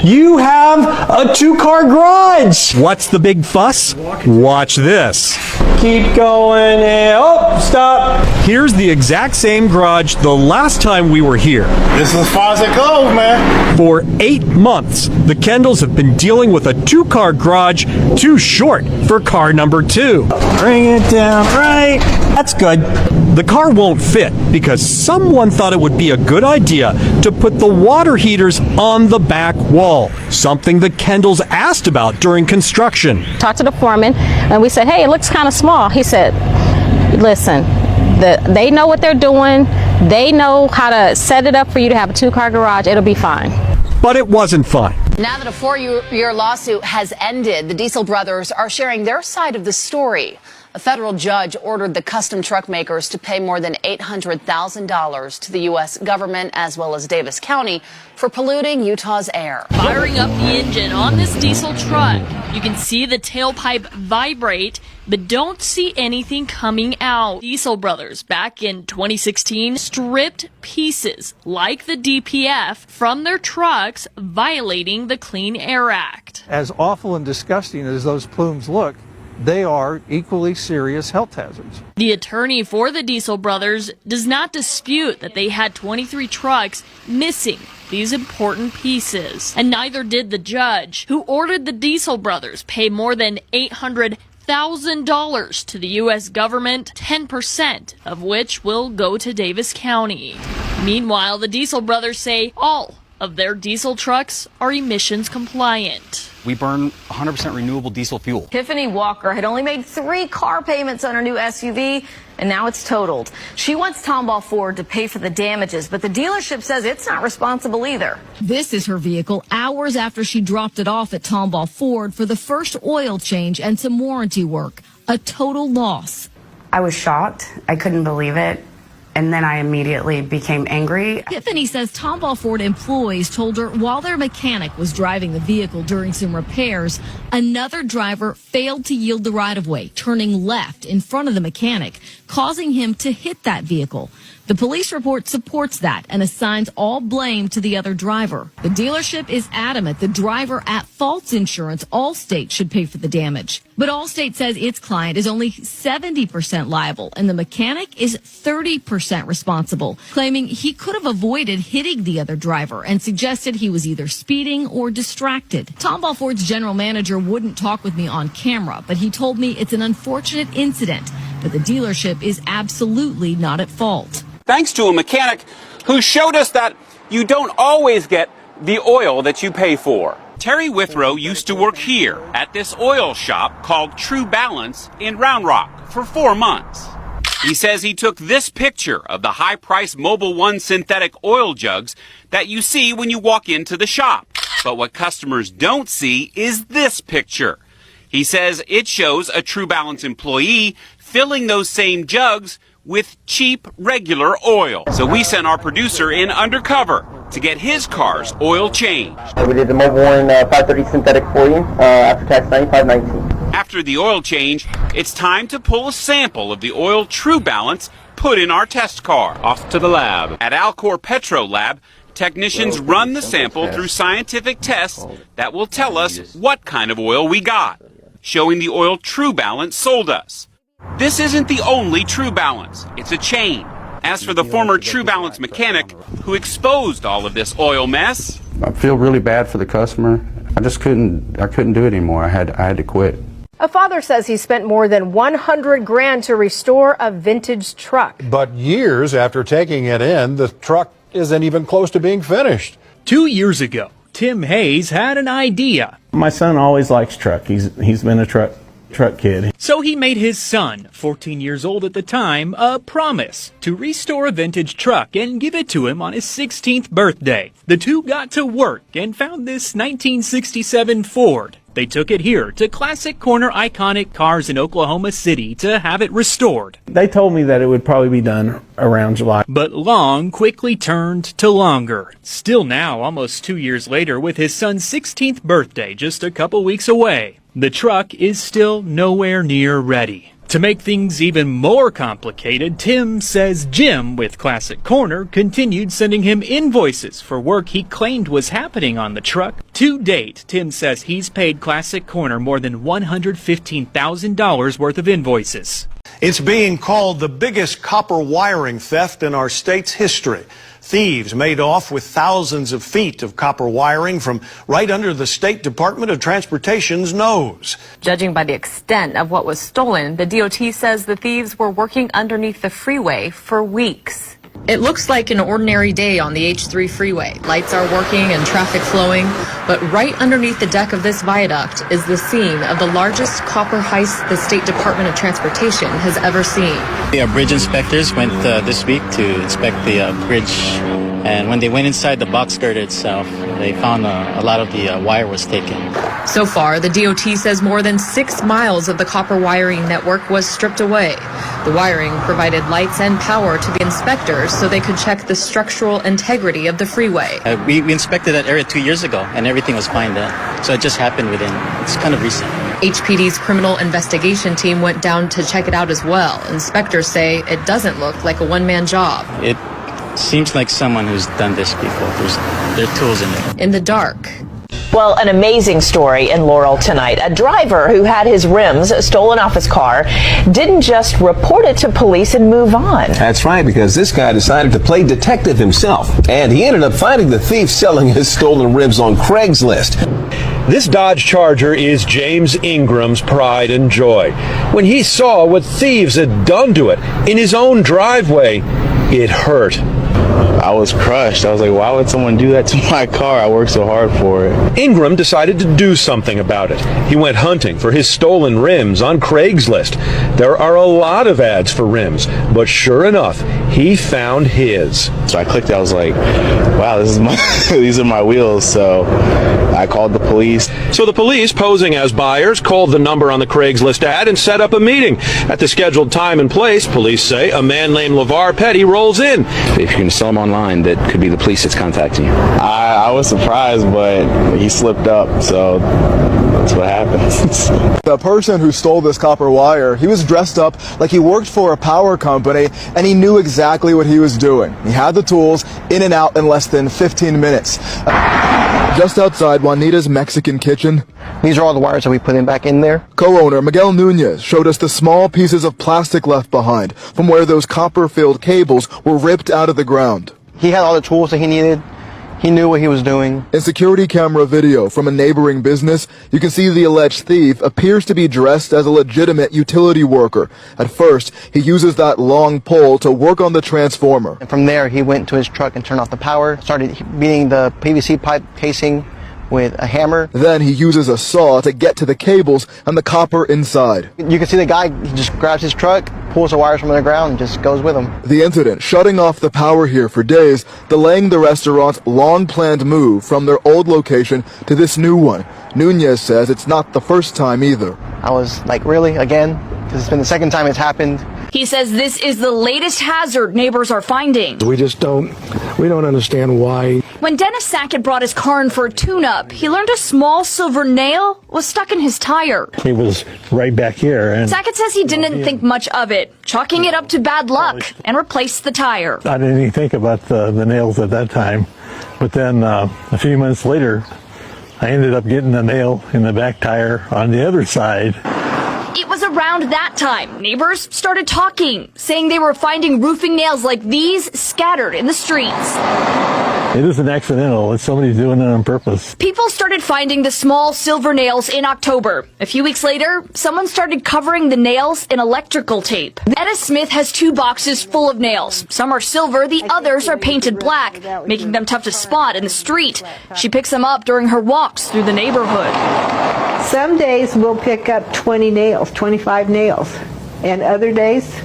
You have a 2-car garage. What's the big fuss? Watch this. Keep going and stop. Here's the exact same garage the last time we were here. This is as far as it goes, man. For 8 months, the Kendalls have been dealing with a 2-car garage too short for car number 2. Bring it down right. That's good. The car won't fit because someone thought it would be a good idea to put the water heaters on the back wall, something the Kendalls asked about during construction. Talked to the foreman, and we said, hey, it looks kind of small. He said, listen, they know what they're doing. They know how to set it up for you to have a 2-car garage. It'll be fine. But it wasn't fine. Now that a 4-year lawsuit has ended, the Diesel brothers are sharing their side of the story. A federal judge ordered the custom truck makers to pay more than $800,000 to the U.S. government as well as Davis County for polluting Utah's air. Firing up the engine on this diesel truck, you can see the tailpipe vibrate, but don't see anything coming out. Diesel brothers back in 2016 stripped pieces like the DPF from their trucks, violating the Clean Air Act. As awful and disgusting as those plumes look, they are equally serious health hazards. The attorney for the Diesel brothers does not dispute that they had 23 trucks missing these important pieces. And neither did the judge, who ordered the Diesel brothers pay more than $800,000 to the U.S. government, 10% of which will go to Davis County. Meanwhile, the Diesel brothers say all of their diesel trucks are emissions compliant. We burn 100% renewable diesel fuel. Tiffany Walker had only made 3 car payments on her new SUV, and now it's totaled. She wants Tomball Ford to pay for the damages, but the dealership says it's not responsible either. This is her vehicle hours after she dropped it off at Tomball Ford for the first oil change and some warranty work. A total loss. I was shocked. I couldn't believe it. And then I immediately became angry. Tiffany says Tomball Ford employees told her while their mechanic was driving the vehicle during some repairs, another driver failed to yield the right-of-way, turning left in front of the mechanic, causing him to hit that vehicle. The police report supports that and assigns all blame to the other driver. The dealership is adamant the driver at fault's insurance, Allstate, should pay for the damage. But Allstate says its client is only 70% liable and the mechanic is 30% responsible, claiming he could have avoided hitting the other driver and suggested he was either speeding or distracted. Tomball Ford's general manager wouldn't talk with me on camera, but he told me it's an unfortunate incident, but the dealership is absolutely not at fault. Thanks to a mechanic who showed us that you don't always get the oil that you pay for. Terry Withrow used to work here at this oil shop called True Balance in Round Rock for 4 months. He says he took this picture of the high-priced Mobil 1 synthetic oil jugs that you see when you walk into the shop. But what customers don't see is this picture. He says it shows a True Balance employee filling those same jugs with cheap, regular oil. So we sent our producer in undercover to get his car's oil changed. We did the Mobil 1 530 synthetic for you, after tax $95.19. After the oil change, it's time to pull a sample of the oil True Balance put in our test car. Off to the lab. At Alcor Petro Lab, technicians run the sample through scientific tests that will tell us what kind of oil we got, showing the oil True Balance sold us. This isn't the only True Balance. It's a chain. As for the former True Balance mechanic who exposed all of this oil mess, I feel really bad for the customer. I couldn't do it anymore. I had to quit. A father says he spent more than $100,000 to restore a vintage truck. But years after taking it in, the truck isn't even close to being finished. 2 years ago, Tim Hayes had an idea. My son always likes truck. He's been a truck kid. So he made his son, 14 years old at the time, a promise to restore a vintage truck and give it to him on his 16th birthday. The two got to work and found this 1967 Ford. They took it here to Classic Corner Iconic Cars in Oklahoma City to have it restored. They told me that it would probably be done around July. But long quickly turned to longer. Still now, almost 2 years later, with his son's 16th birthday just a couple weeks away, the truck is still nowhere near ready. To make things even more complicated, Tim says Jim with Classic Corner continued sending him invoices for work he claimed was happening on the truck. To date, Tim says he's paid Classic Corner more than $115,000 worth of invoices. It's being called the biggest copper wiring theft in our state's history. Thieves made off with thousands of feet of copper wiring from right under the State Department of Transportation's nose. Judging by the extent of what was stolen, the DOT says the thieves were working underneath the freeway for weeks. It looks like an ordinary day on the H3 freeway. Lights are working and traffic flowing, but right underneath the deck of this viaduct is the scene of the largest copper heist the State Department of Transportation has ever seen. The bridge inspectors went this week to inspect the bridge, and when they went inside the box girder itself, they found a lot of the wire was taken. So far, the DOT says more than 6 miles of the copper wiring network was stripped away. The wiring provided lights and power to the inspectors so they could check the structural integrity of the freeway. We inspected that area 2 years ago, and everything was fine then. So it just happened it's kind of recent. HPD's criminal investigation team went down to check it out as well. Inspectors say it doesn't look like a one-man job. It seems like someone who's done this before. There are tools in there. In the dark. Well, an amazing story in Laurel tonight. A driver who had his rims stolen off his car didn't just report it to police and move on. That's right, because this guy decided to play detective himself, and he ended up finding the thief selling his stolen rims on Craigslist. This Dodge Charger is James Ingram's pride and joy. When he saw what thieves had done to it in his own driveway, it hurt. I was crushed. I was like, why would someone do that to my car? I worked so hard for it. Ingram decided to do something about it. He went hunting for his stolen rims on Craigslist. There are a lot of ads for rims, but sure enough, he found his. So I clicked it. I was like, wow, this is my these are my wheels. So I called the police. So the police, posing as buyers, called the number on the Craigslist ad and set up a meeting. At the scheduled time and place, police say a man named LeVar Petty rolls in. If you're going to sell them online, that could be the police that's contacting you. I was surprised, but he slipped up, so that's what happens. The person who stole this copper wire, he was dressed up like he worked for a power company, and he knew exactly what he was doing. He had the tools, in and out in less than 15 minutes. Just outside Juanita's Mexican kitchen. These are all the wires that we put back in there. Co-owner Miguel Nunez showed us the small pieces of plastic left behind from where those copper-filled cables were ripped out of the ground. He had all the tools that he needed. He knew what he was doing. In security camera video from a neighboring business, you can see the alleged thief appears to be dressed as a legitimate utility worker. At first, he uses that long pole to work on the transformer. And from there, he went to his truck and turned off the power, started beating the PVC pipe casing with a hammer. Then he uses a saw to get to the cables and the copper inside. You can see the guy, he just grabs his truck, pulls the wires from the ground, and just goes with them. The incident shutting off the power here for days, delaying the restaurant's long-planned move from their old location to this new one. Nunez says it's not the first time either. I was like, really? Again? Because it's been the second time it's happened. He says this is the latest hazard neighbors are finding. We don't understand why. When Dennis Sackett brought his car in for a tune-up, he learned a small silver nail was stuck in his tire. It was right back here. And Sackett says he didn't think much of it, chalking it up to bad luck, and replaced the tire. I didn't even think about the nails at that time. But then a few months later, I ended up getting a nail in the back tire on the other side. It was around that time neighbors started talking, saying they were finding roofing nails like these scattered in the streets. It isn't accidental. It's somebody doing it on purpose. People started finding the small silver nails in October. A few weeks later, someone started covering the nails in electrical tape. Etta Smith has 2 boxes full of nails. Some are silver, the others are painted black, making them tough to spot in the street. She picks them up during her walks through the neighborhood. Some days we'll pick up 20 nails, 25 nails, and other days,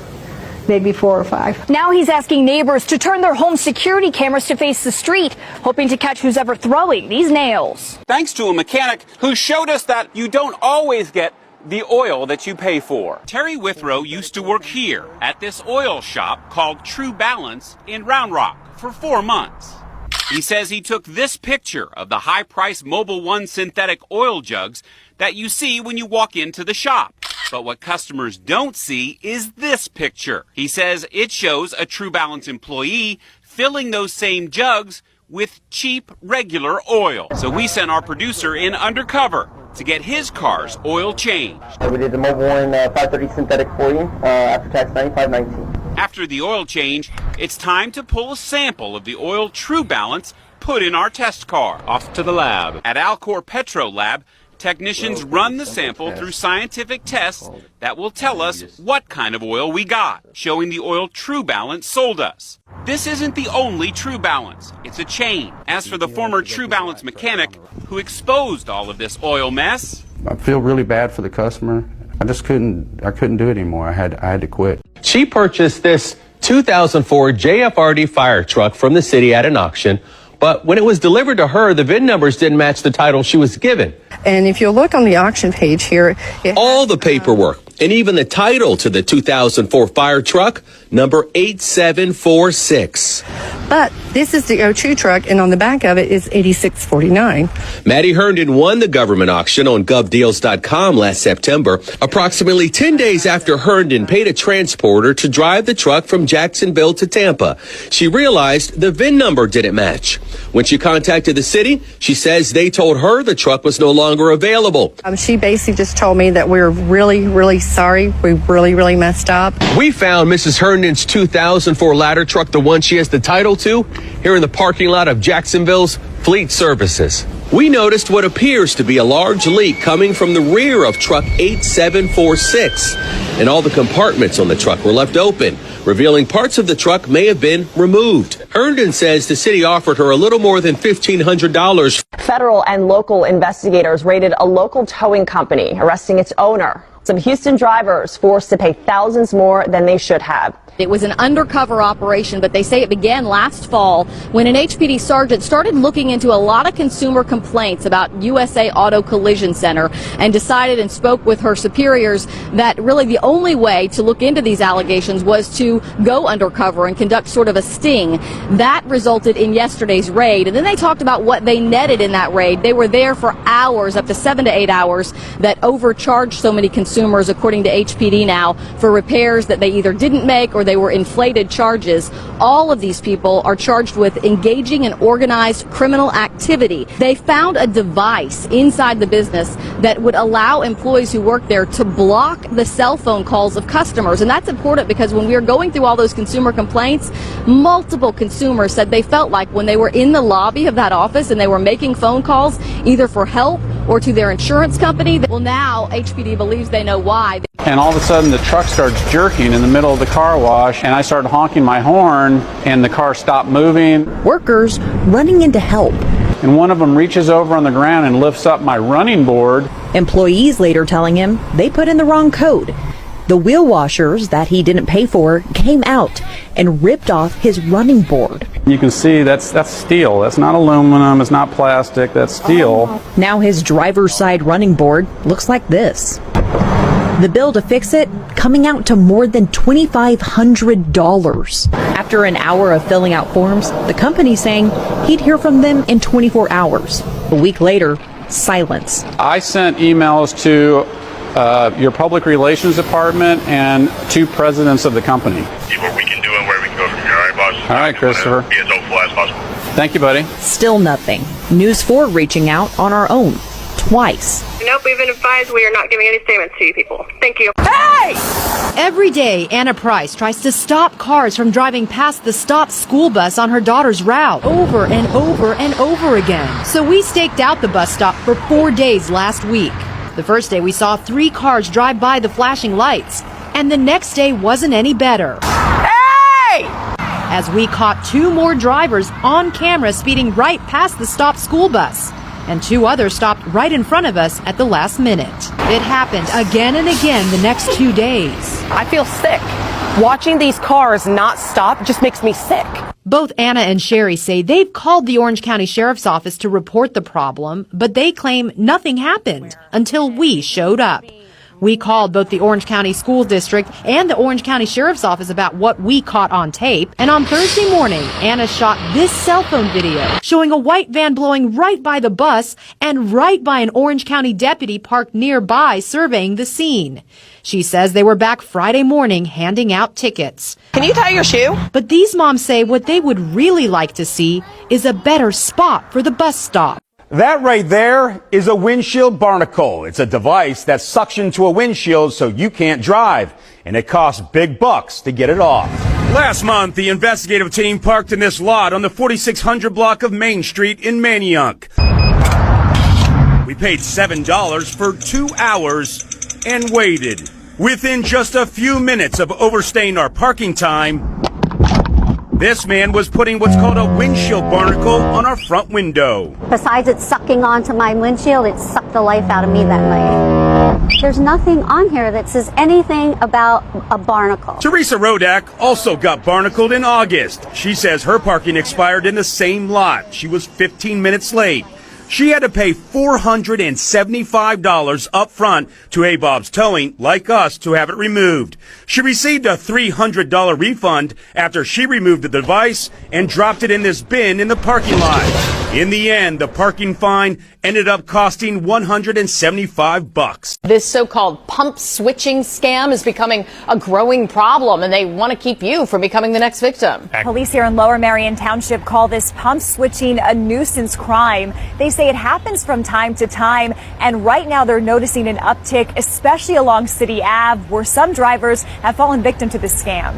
maybe 4 or 5. Now he's asking neighbors to turn their home security cameras to face the street, hoping to catch who's ever throwing these nails. Thanks to a mechanic who showed us that you don't always get the oil that you pay for. Terry Withrow used to work here at this oil shop called True Balance in Round Rock for 4 months. He says he took this picture of the high-priced Mobil 1 synthetic oil jugs that you see when you walk into the shop. But what customers don't see is this picture. He says it shows a True Balance employee filling those same jugs with cheap, regular oil. So we sent our producer in undercover to get his car's oil changed. We did the Mobil 1 530 synthetic for you, after tax $95.19. After the oil change, it's time to pull a sample of the oil True Balance put in our test car. Off to the lab. At Alcor Petro Lab, technicians run the sample through scientific tests that will tell us what kind of oil we got, showing the oil True Balance sold us. This isn't the only True Balance. It's a chain. As for the former True Balance mechanic who exposed all of this oil mess, I feel really bad for the customer. I couldn't do it anymore. I had to quit. She purchased this 2004 JFRD fire truck from the city at an auction, but when it was delivered to her, the VIN numbers didn't match the title she was given. And if you'll look on the auction page here, all the paperwork and even the title to the 2004 fire truck, number 8746. But this is the O2 truck, and on the back of it is 8649. Maddie Herndon won the government auction on govdeals.com last September, approximately 10 days after Herndon paid a transporter to drive the truck from Jacksonville to Tampa. She realized the VIN number didn't match. When she contacted the city, she says they told her the truck was no longer available. She basically just told me that we're really, really sorry. We really messed up. We found Mrs. Herndon's 2004 ladder truck, the one she has the title to, here in the parking lot of Jacksonville's Fleet Services. We noticed what appears to be a large leak coming from the rear of truck 8746, and all the compartments on the truck were left open. revealing parts of the truck may have been removed. Herndon says the city offered her a little more than $1,500. Federal and local investigators raided a local towing company, arresting its owner. Some Houston drivers forced to pay thousands more than they should have. It was an undercover operation, but they say it began last fall when an HPD sergeant started looking into a lot of consumer complaints about USA Auto Collision Center and decided and spoke with her superiors that really the only way to look into these allegations was to go undercover and conduct sort of a sting. That resulted in yesterday's raid. And then they talked about what they netted in that raid. They were there for hours, up to 7 to 8 hours, that overcharged so many consumers, according to HPD now, for repairs that they either didn't make or they were inflated charges. All of these people are charged with engaging in organized criminal activity. They found a device inside the business that would allow employees who work there to block the cell phone calls of customers. And that's important because when we were going through all those consumer complaints, multiple consumers said they felt like when they were in the lobby of that office and they were making phone calls either for help or to their insurance company. Well, now HPD believes they know why. And all of a sudden the truck starts jerking in the middle of the car wash, and I started honking my horn, and the car stopped moving. Workers running in to help. And one of them reaches over on the ground and lifts up my running board. Employees later telling him they put in the wrong code. The wheel washers that he didn't pay for came out and ripped off his running board. You can see that's steel. That's not aluminum. It's not plastic. That's steel. Now his driver's side running board looks like this. The bill to fix it coming out to more than $2,500. After an hour of filling out forms, the company saying he'd hear from them in 24 hours. A week later, silence. I sent emails to your public relations department and 2 presidents of the company. See what we can do and where we can go from here. All right, boss? All right, Christopher. Be as hopeful as possible. Thank you, buddy. Still nothing. News 4 reaching out on our own. Twice. Nope, we've been advised we are not giving any statements to you people. Thank you. Hey! Every day, Anna Price tries to stop cars from driving past the stopped school bus on her daughter's route over and over and over again. So we staked out the bus stop for 4 days last week. The first day we saw 3 cars drive by the flashing lights, and the next day wasn't any better. Hey! As we caught 2 more drivers on camera speeding right past the stopped school bus. And 2 others stopped right in front of us at the last minute. It happened again and again the next 2 days. I feel sick. Watching these cars not stop just makes me sick. Both Anna and Sherry say they've called the Orange County Sheriff's Office to report the problem, but they claim nothing happened until we showed up. We called both the Orange County School District and the Orange County Sheriff's Office about what we caught on tape. And on Thursday morning, Anna shot this cell phone video showing a white van blowing right by the bus and right by an Orange County deputy parked nearby surveying the scene. She says they were back Friday morning handing out tickets. Can you tie your shoe? But these moms say what they would really like to see is a better spot for the bus stop. That right there is a windshield barnacle. It's a device that's suctioned to a windshield so you can't drive, and it costs big bucks to get it off. Last month, the investigative team parked in this lot on the 4600 block of Main Street in Manayunk. We paid $7 for 2 hours and waited. Within just a few minutes of overstaying our parking time, this man was putting what's called a windshield barnacle on our front window. Besides it sucking onto my windshield, it sucked the life out of me that night. There's nothing on here that says anything about a barnacle. Teresa Rodak also got barnacled in August. She says her parking expired in the same lot. She was 15 minutes late. She had to pay $475 up front to A-Bob's Towing, like us, to have it removed. She received a $300 refund after she removed the device and dropped it in this bin in the parking lot. In the end, the parking fine ended up costing $175. This so-called pump switching scam is becoming a growing problem, and they want to keep you from becoming the next victim. Police here in Lower Marion Township call this pump switching a nuisance crime. They say it happens from time to time, and right now they're noticing an uptick, especially along City Ave, where some drivers have fallen victim to the scam.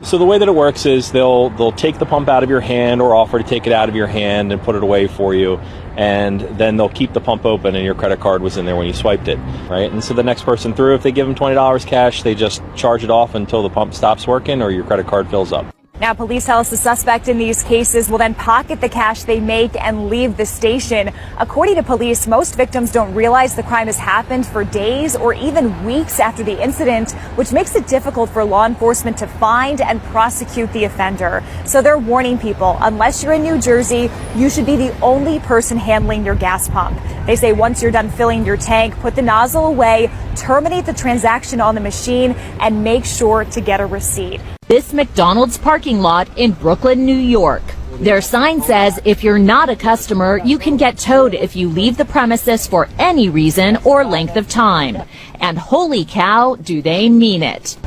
So the way that it works is they'll take the pump out of your hand or offer to take it out of your hand and put it away for you. And then they'll keep the pump open and your credit card was in there when you swiped it, right? And so the next person through, if they give them $20 cash, they just charge it off until the pump stops working or your credit card fills up. Now, police tell us the suspect in these cases will then pocket the cash they make and leave the station. According to police, most victims don't realize the crime has happened for days or even weeks after the incident, which makes it difficult for law enforcement to find and prosecute the offender. So they're warning people, unless you're in New Jersey, you should be the only person handling your gas pump. They say once you're done filling your tank, put the nozzle away, terminate the transaction on the machine, and make sure to get a receipt. This McDonald's parking lot in Brooklyn, New York. Their sign says if you're not a customer, you can get towed if you leave the premises for any reason or length of time. And holy cow, do they mean it.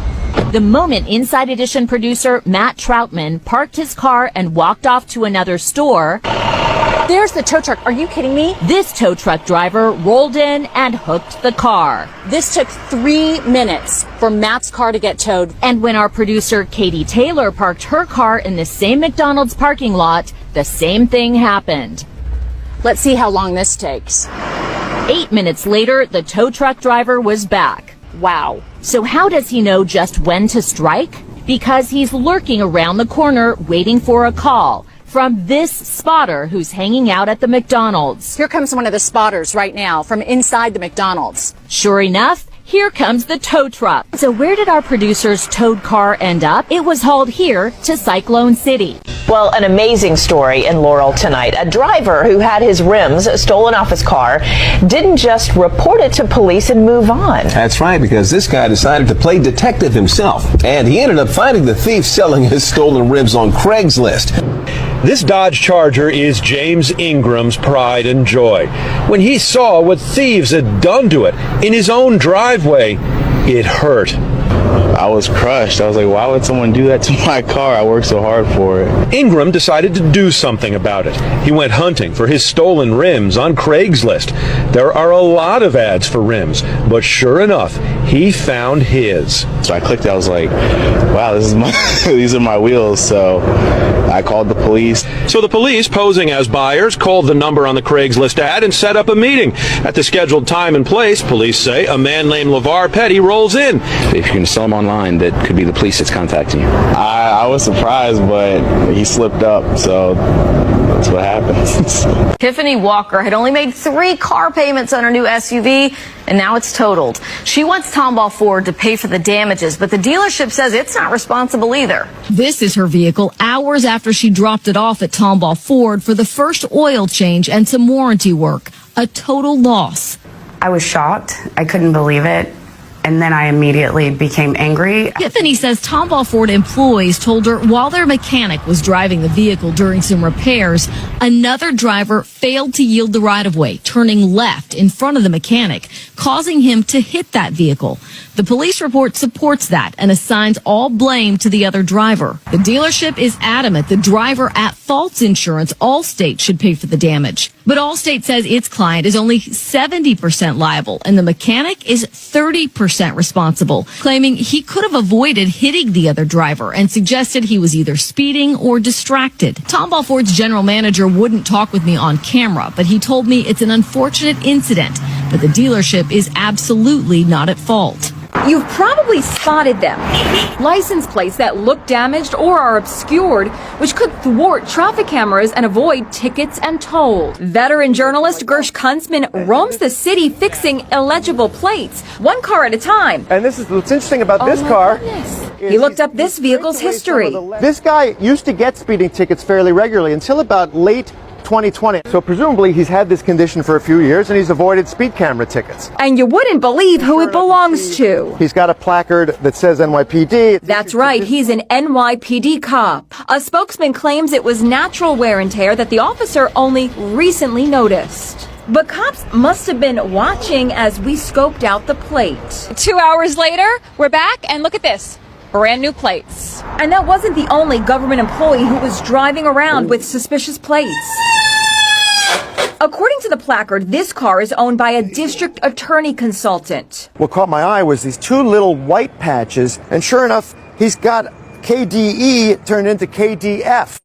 The moment Inside Edition producer Matt Troutman parked his car and walked off to another store, There's the tow truck. Are you kidding me? this tow truck driver rolled in and hooked the car. This took 3 minutes for Matt's car to get towed. And when our producer Katie Taylor parked her car in the same McDonald's parking lot, the same thing happened. Let's see how long this takes. 8 minutes later, the tow truck driver was back. Wow. So how does he know just when to strike? Because he's lurking around the corner waiting for a call from this spotter who's hanging out at the McDonald's. Here comes one of the spotters right now from inside the McDonald's. Sure enough, here comes the tow truck. So where did our producer's towed car end up? It was hauled here to Cyclone City. Well, an amazing story in Laurel tonight. A driver who had his rims stolen off his car didn't just report it to police and move on. That's right, because this guy decided to play detective himself, and he ended up finding the thief selling his stolen rims on Craigslist. This Dodge Charger is James Ingram's pride and joy. When he saw what thieves had done to it in his own driveway, it hurt. I was crushed. I was like, why would someone do that to my car? I worked so hard for it. Ingram decided to do something about it. He went hunting for his stolen rims on Craigslist. There are a lot of ads for rims, but sure enough, he found his. So I clicked, I was like, wow, this is these are my wheels. So I called the police. So the police, posing as buyers, called the number on the Craigslist ad and set up a meeting. At the scheduled time and place, police say a man named LeVar Petty rolls in. If you can sell them online, that could be the police that's contacting you. I was surprised, but he slipped up, so that's what happened. Tiffany Walker had only made 3 car payments on her new SUV, and now it's totaled. She wants Tomball Ford to pay for the damages, but the dealership says it's not responsible either. This is her vehicle hours after she dropped it off at Tomball Ford for the first oil change and some warranty work. A total loss. I was shocked. I couldn't believe it. And then I immediately became angry. Tiffany says Tomball Ford employees told her while their mechanic was driving the vehicle during some repairs, another driver failed to yield the right-of-way, turning left in front of the mechanic, causing him to hit that vehicle. The police report supports that and assigns all blame to the other driver. The dealership is adamant the driver at fault's insurance, Allstate, should pay for the damage. But Allstate says its client is only 70% liable and the mechanic is 30% responsible, claiming he could have avoided hitting the other driver and suggested he was either speeding or distracted. Tomball Ford's general manager wouldn't talk with me on camera, but he told me it's an unfortunate incident, but the dealership is absolutely not at fault. You've probably spotted them. License plates that look damaged or are obscured, which could thwart traffic cameras and avoid tickets and tolls. Veteran journalist Gersh Kunzman roams the city fixing illegible plates, one car at a time. And this is what's interesting about this car. He looked up this vehicle's history. This guy used to get speeding tickets fairly regularly until about late 2020. So presumably he's had this condition for a few years and he's avoided speed camera tickets. And you wouldn't believe who it belongs to. He's got a placard that says NYPD. That's right, he's an NYPD cop. A spokesman claims it was natural wear and tear that the officer only recently noticed. But cops must have been watching as we scoped out the plate. 2 hours later, we're back and look at this. Brand new plates. And that wasn't the only government employee who was driving around with suspicious plates. According to the placard, this car is owned by a district attorney consultant. What caught my eye was these 2 little white patches, and sure enough, he's got KDE turned into KDF.